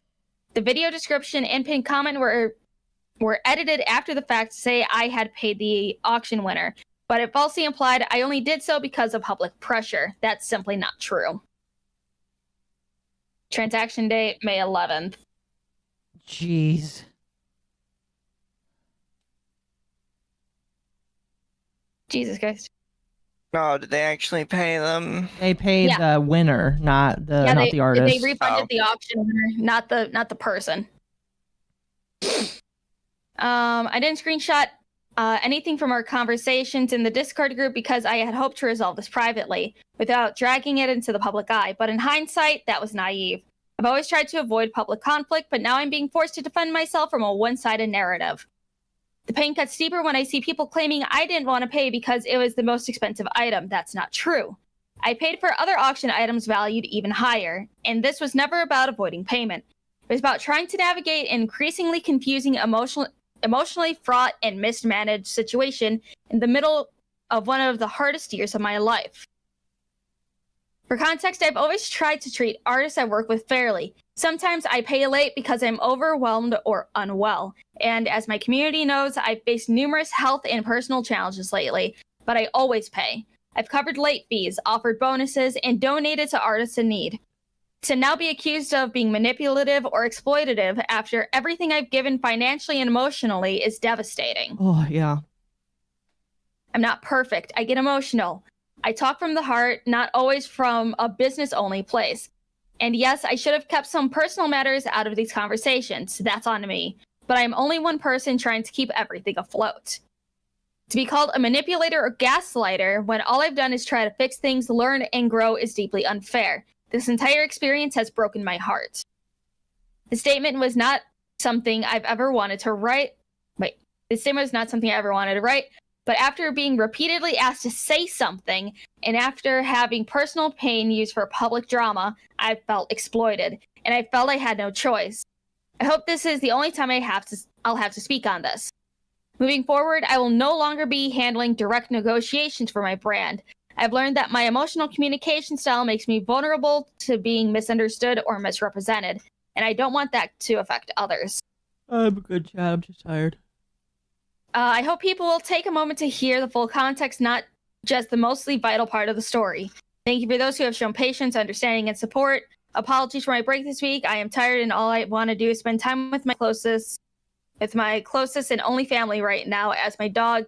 The video description and pinned comment were edited after the fact to say I had paid the auction winner, but it falsely implied I only did so because of public pressure. That's simply not true. Transaction date, May 11th. Jeez. Jesus Christ. No, did they actually pay them? They paid the winner, not the artist. They refunded the auction winner, not the person. I didn't screenshot anything from our conversations in the Discord group because I had hoped to resolve this privately without dragging it into the public eye. But in hindsight, that was naive. I've always tried to avoid public conflict, but now I'm being forced to defend myself from a one-sided narrative. The pain cuts deeper when I see people claiming I didn't want to pay because it was the most expensive item. That's not true. I paid for other auction items valued even higher, and this was never about avoiding payment. It was about trying to navigate an increasingly confusing, emotionally fraught and mismanaged situation in the middle of one of the hardest years of my life. For context, I've always tried to treat artists I work with fairly. Sometimes I pay late because I'm overwhelmed or unwell, and as my community knows, I've faced numerous health and personal challenges lately, but I always pay. I've covered late fees, offered bonuses, and donated to artists in need. To now be accused of being manipulative or exploitative after everything I've given financially and emotionally is devastating. Oh, yeah. I'm not perfect. I get emotional. I talk from the heart, not always from a business-only place. And yes, I should have kept some personal matters out of these conversations. That's on me. But I'm only one person trying to keep everything afloat. To be called a manipulator or gaslighter when all I've done is try to fix things, learn, and grow is deeply unfair. This entire experience has broken my heart. The statement was not something I've ever wanted to write. This statement was not something I ever wanted to write. But after being repeatedly asked to say something, and after having personal pain used for public drama, I felt exploited, and I felt I had no choice. I hope this is the only time I'll have to speak on this. Moving forward, I will no longer be handling direct negotiations for my brand. I've learned that my emotional communication style makes me vulnerable to being misunderstood or misrepresented, and I don't want that to affect others. I'm good, chat. I'm just tired. I hope people will take a moment to hear the full context, not just the mostly vital part of the story. Thank you for those who have shown patience, understanding, and support. Apologies for my break this week. I am tired, and all I want to do is spend time with my closest and only family right now, as my dog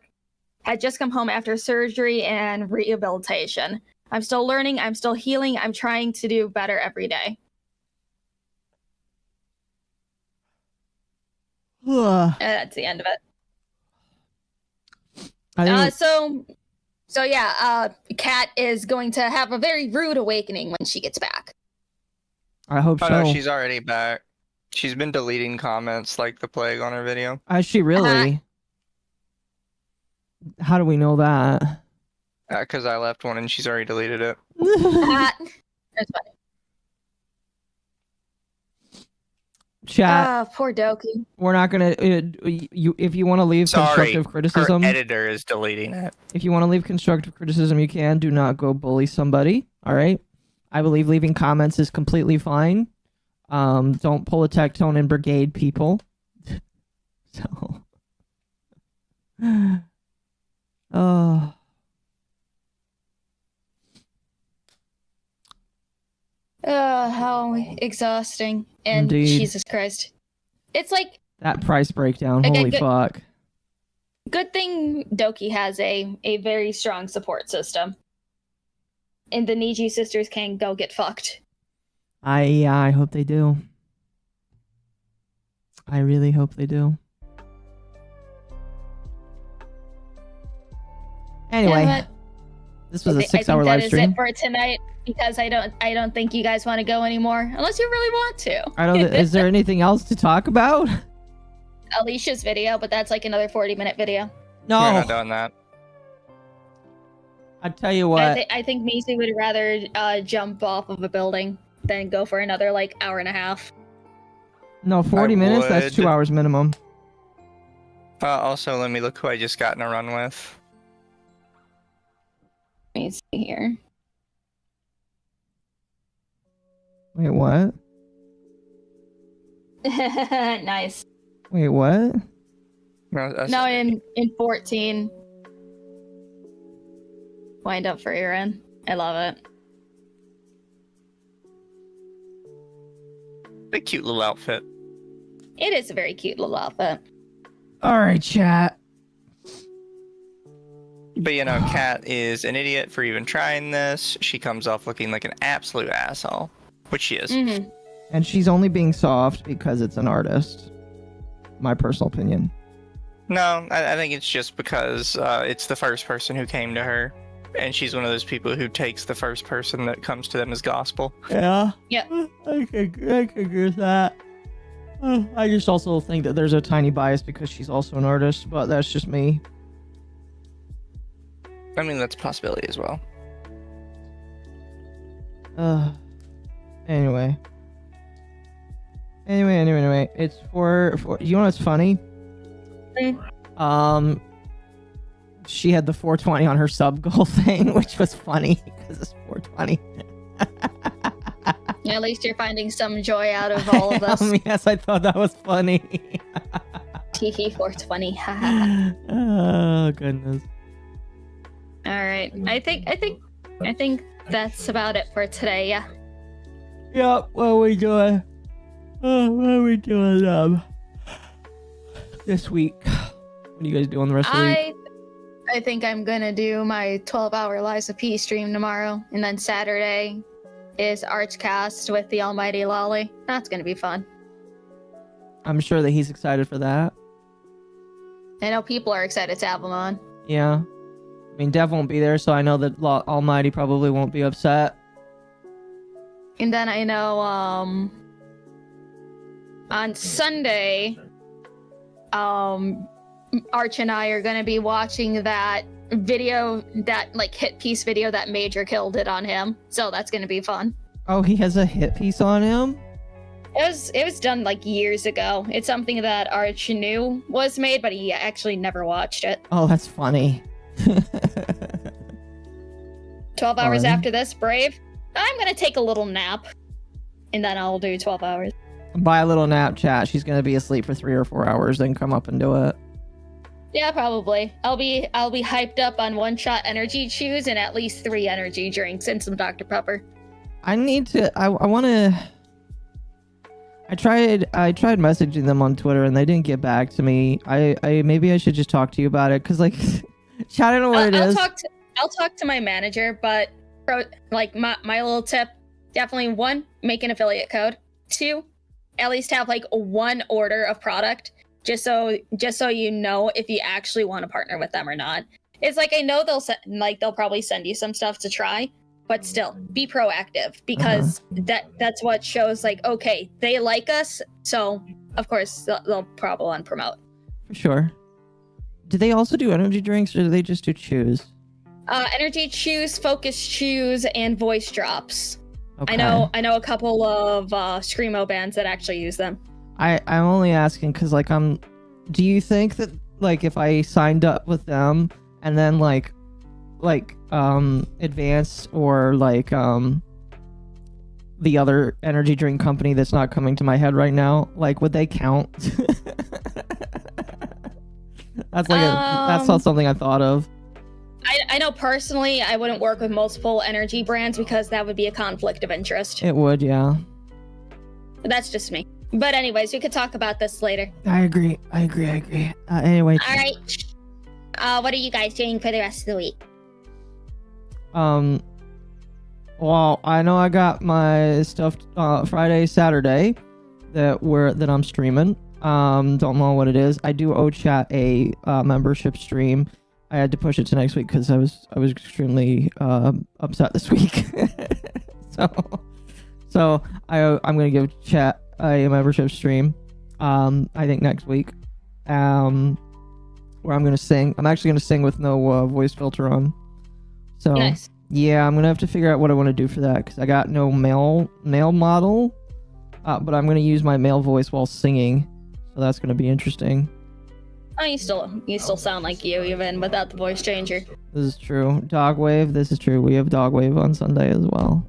had just come home after surgery and rehabilitation. I'm still learning. I'm still healing. I'm trying to do better every day. That's the end of it. So yeah, Kat is going to have a very rude awakening when she gets back. I hope Oh so. no, she's already back. She's been deleting comments like the plague on her video. Is she really? How do we know that? Because I left one and she's already deleted it. That's funny. Chat. Poor Doki. We're not gonna. If you want to leave constructive Her criticism, editor is deleting it. if you want to leave constructive criticism, you can. Do not go bully somebody. All right. I believe leaving comments is completely fine. Don't pull a Tectone and brigade people. So. Oh. How exhausting. And Indeed. Jesus Christ. It's like, That price breakdown. Okay, Holy good. fuck. good thing Doki has a very strong support system. And the Niji sisters can go get fucked. I hope they do. I really hope they do. Anyway, Yeah, this was a I think 6-hour live that is stream. it for tonight, because I don't think you guys want to go anymore, unless you really want to. I don't. Is there anything else to talk about? Alicia's video, but that's like another 40-minute video. No. We're not doing that. I tell you what. I think Mizu would rather jump off of a building than go for another like hour and a half. No, 40 minutes. That's would. 2 hours minimum. Also, let me look who I just got in a run with. Let me see here. Wait, what? Nice. Wait, what? No, in 14. Wind up for Aaron. I love it. A cute little outfit. It is a very cute little outfit. All right, chat. But you know, Kat is an idiot for even trying this. She comes off looking like an absolute asshole, which she is. Mm-hmm. And she's only being soft because it's an artist. My personal opinion. No, I think it's just because it's the first person who came to her, and she's one of those people who takes the first person that comes to them as gospel. Yeah. Yep. I can agree with that. I just also think that there's a tiny bias because she's also an artist, but that's just me. I mean, that's a possibility as well. Anyway. It's for you know what's funny? She had the 420 on her sub goal thing, which was funny because it's 420. Yeah, at least you're finding some joy out of all of this. Yes, I thought that was funny. Tee 420. Oh goodness. All right. I think that's about it for today. Yeah. Yeah, what are we doing? What are we doing this week? What are you guys doing the rest of the week? I think I'm gonna do my 12-hour Liza P stream tomorrow, and then Saturday is Archcast with the Almighty Lolly. That's gonna be fun. I'm sure that he's excited for that. I know people are excited to have him on. Yeah. I mean, Dev won't be there, so I know that Almighty probably won't be upset. And then I know on Sunday, Arch and I are gonna be watching that video, that like hit piece video that Major Kill did on him. So that's gonna be fun. Oh, he has a hit piece on him? It was done like years ago. It's something that Arch knew was made, but he actually never watched it. Oh, that's funny. 12 hours Fine. after this, brave. I'm gonna take a little nap, and then I'll do 12 hours. Buy a little nap, chat. She's gonna be asleep for 3 or 4 hours, then come up and do it. Yeah, probably. I'll be hyped up on one-shot energy chews and at least 3 energy drinks and some Dr. Pepper. I need to. I want to. I tried messaging them on Twitter and they didn't get back to me. I maybe I should just talk to you about it because like, chat, I don't know what it is. I'll talk to my manager, but my little tip, definitely 1, make an affiliate code. 2, at least have like 1 order of product, just so you know if you actually want to partner with them or not. It's like, I know they'll probably send you some stuff to try, but still be proactive because that's what shows like, okay, they like us, so of course they'll probably want to promote. For sure. Do they also do energy drinks or do they just do chews? Energy chews, focus chews, and voice drops. Okay. I know a couple of screamo bands that actually use them. I'm only asking because like do you think that like if I signed up with them and then like advanced or like the other energy drink company that's not coming to my head right now, like would they count? That's not something I thought of. I know personally I wouldn't work with multiple energy brands because that would be a conflict of interest. It would, yeah. But that's just me. But anyways, we could talk about this later. I agree. Anyway. All right. What are you guys doing for the rest of the week? Well, I know I got my stuff Friday, Saturday that I'm streaming. Don't know what it is. I do owe chat a membership stream. I had to push it to next week because I was extremely upset this week. so I'm gonna give chat a membership stream. I think next week. Where I'm gonna sing. I'm actually gonna sing with no voice filter on. So Nice. yeah, I'm gonna have to figure out what I want to do for that because I got no male model. But I'm gonna use my male voice while singing, so that's gonna be interesting. Oh, you still sound like you even without the voice changer. This is true. Dogwave, this is true. We have Dogwave on Sunday as well.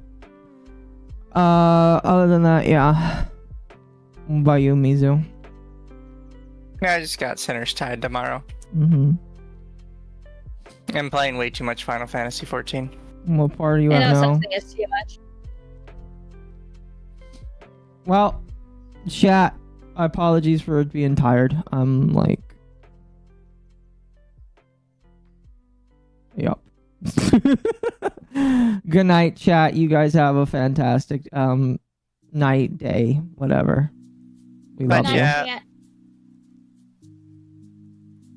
Other than that, yeah. What about you, Mizu? Yeah, I just got Sinner's Tide tomorrow. Mm-hmm. I'm playing way too much Final Fantasy 14. What part are you I at know now? something is too much. Well, chat, apologies for being tired. I'm like... Yep. Good night, chat. You guys have a fantastic night, day, whatever. We love But you. yeah.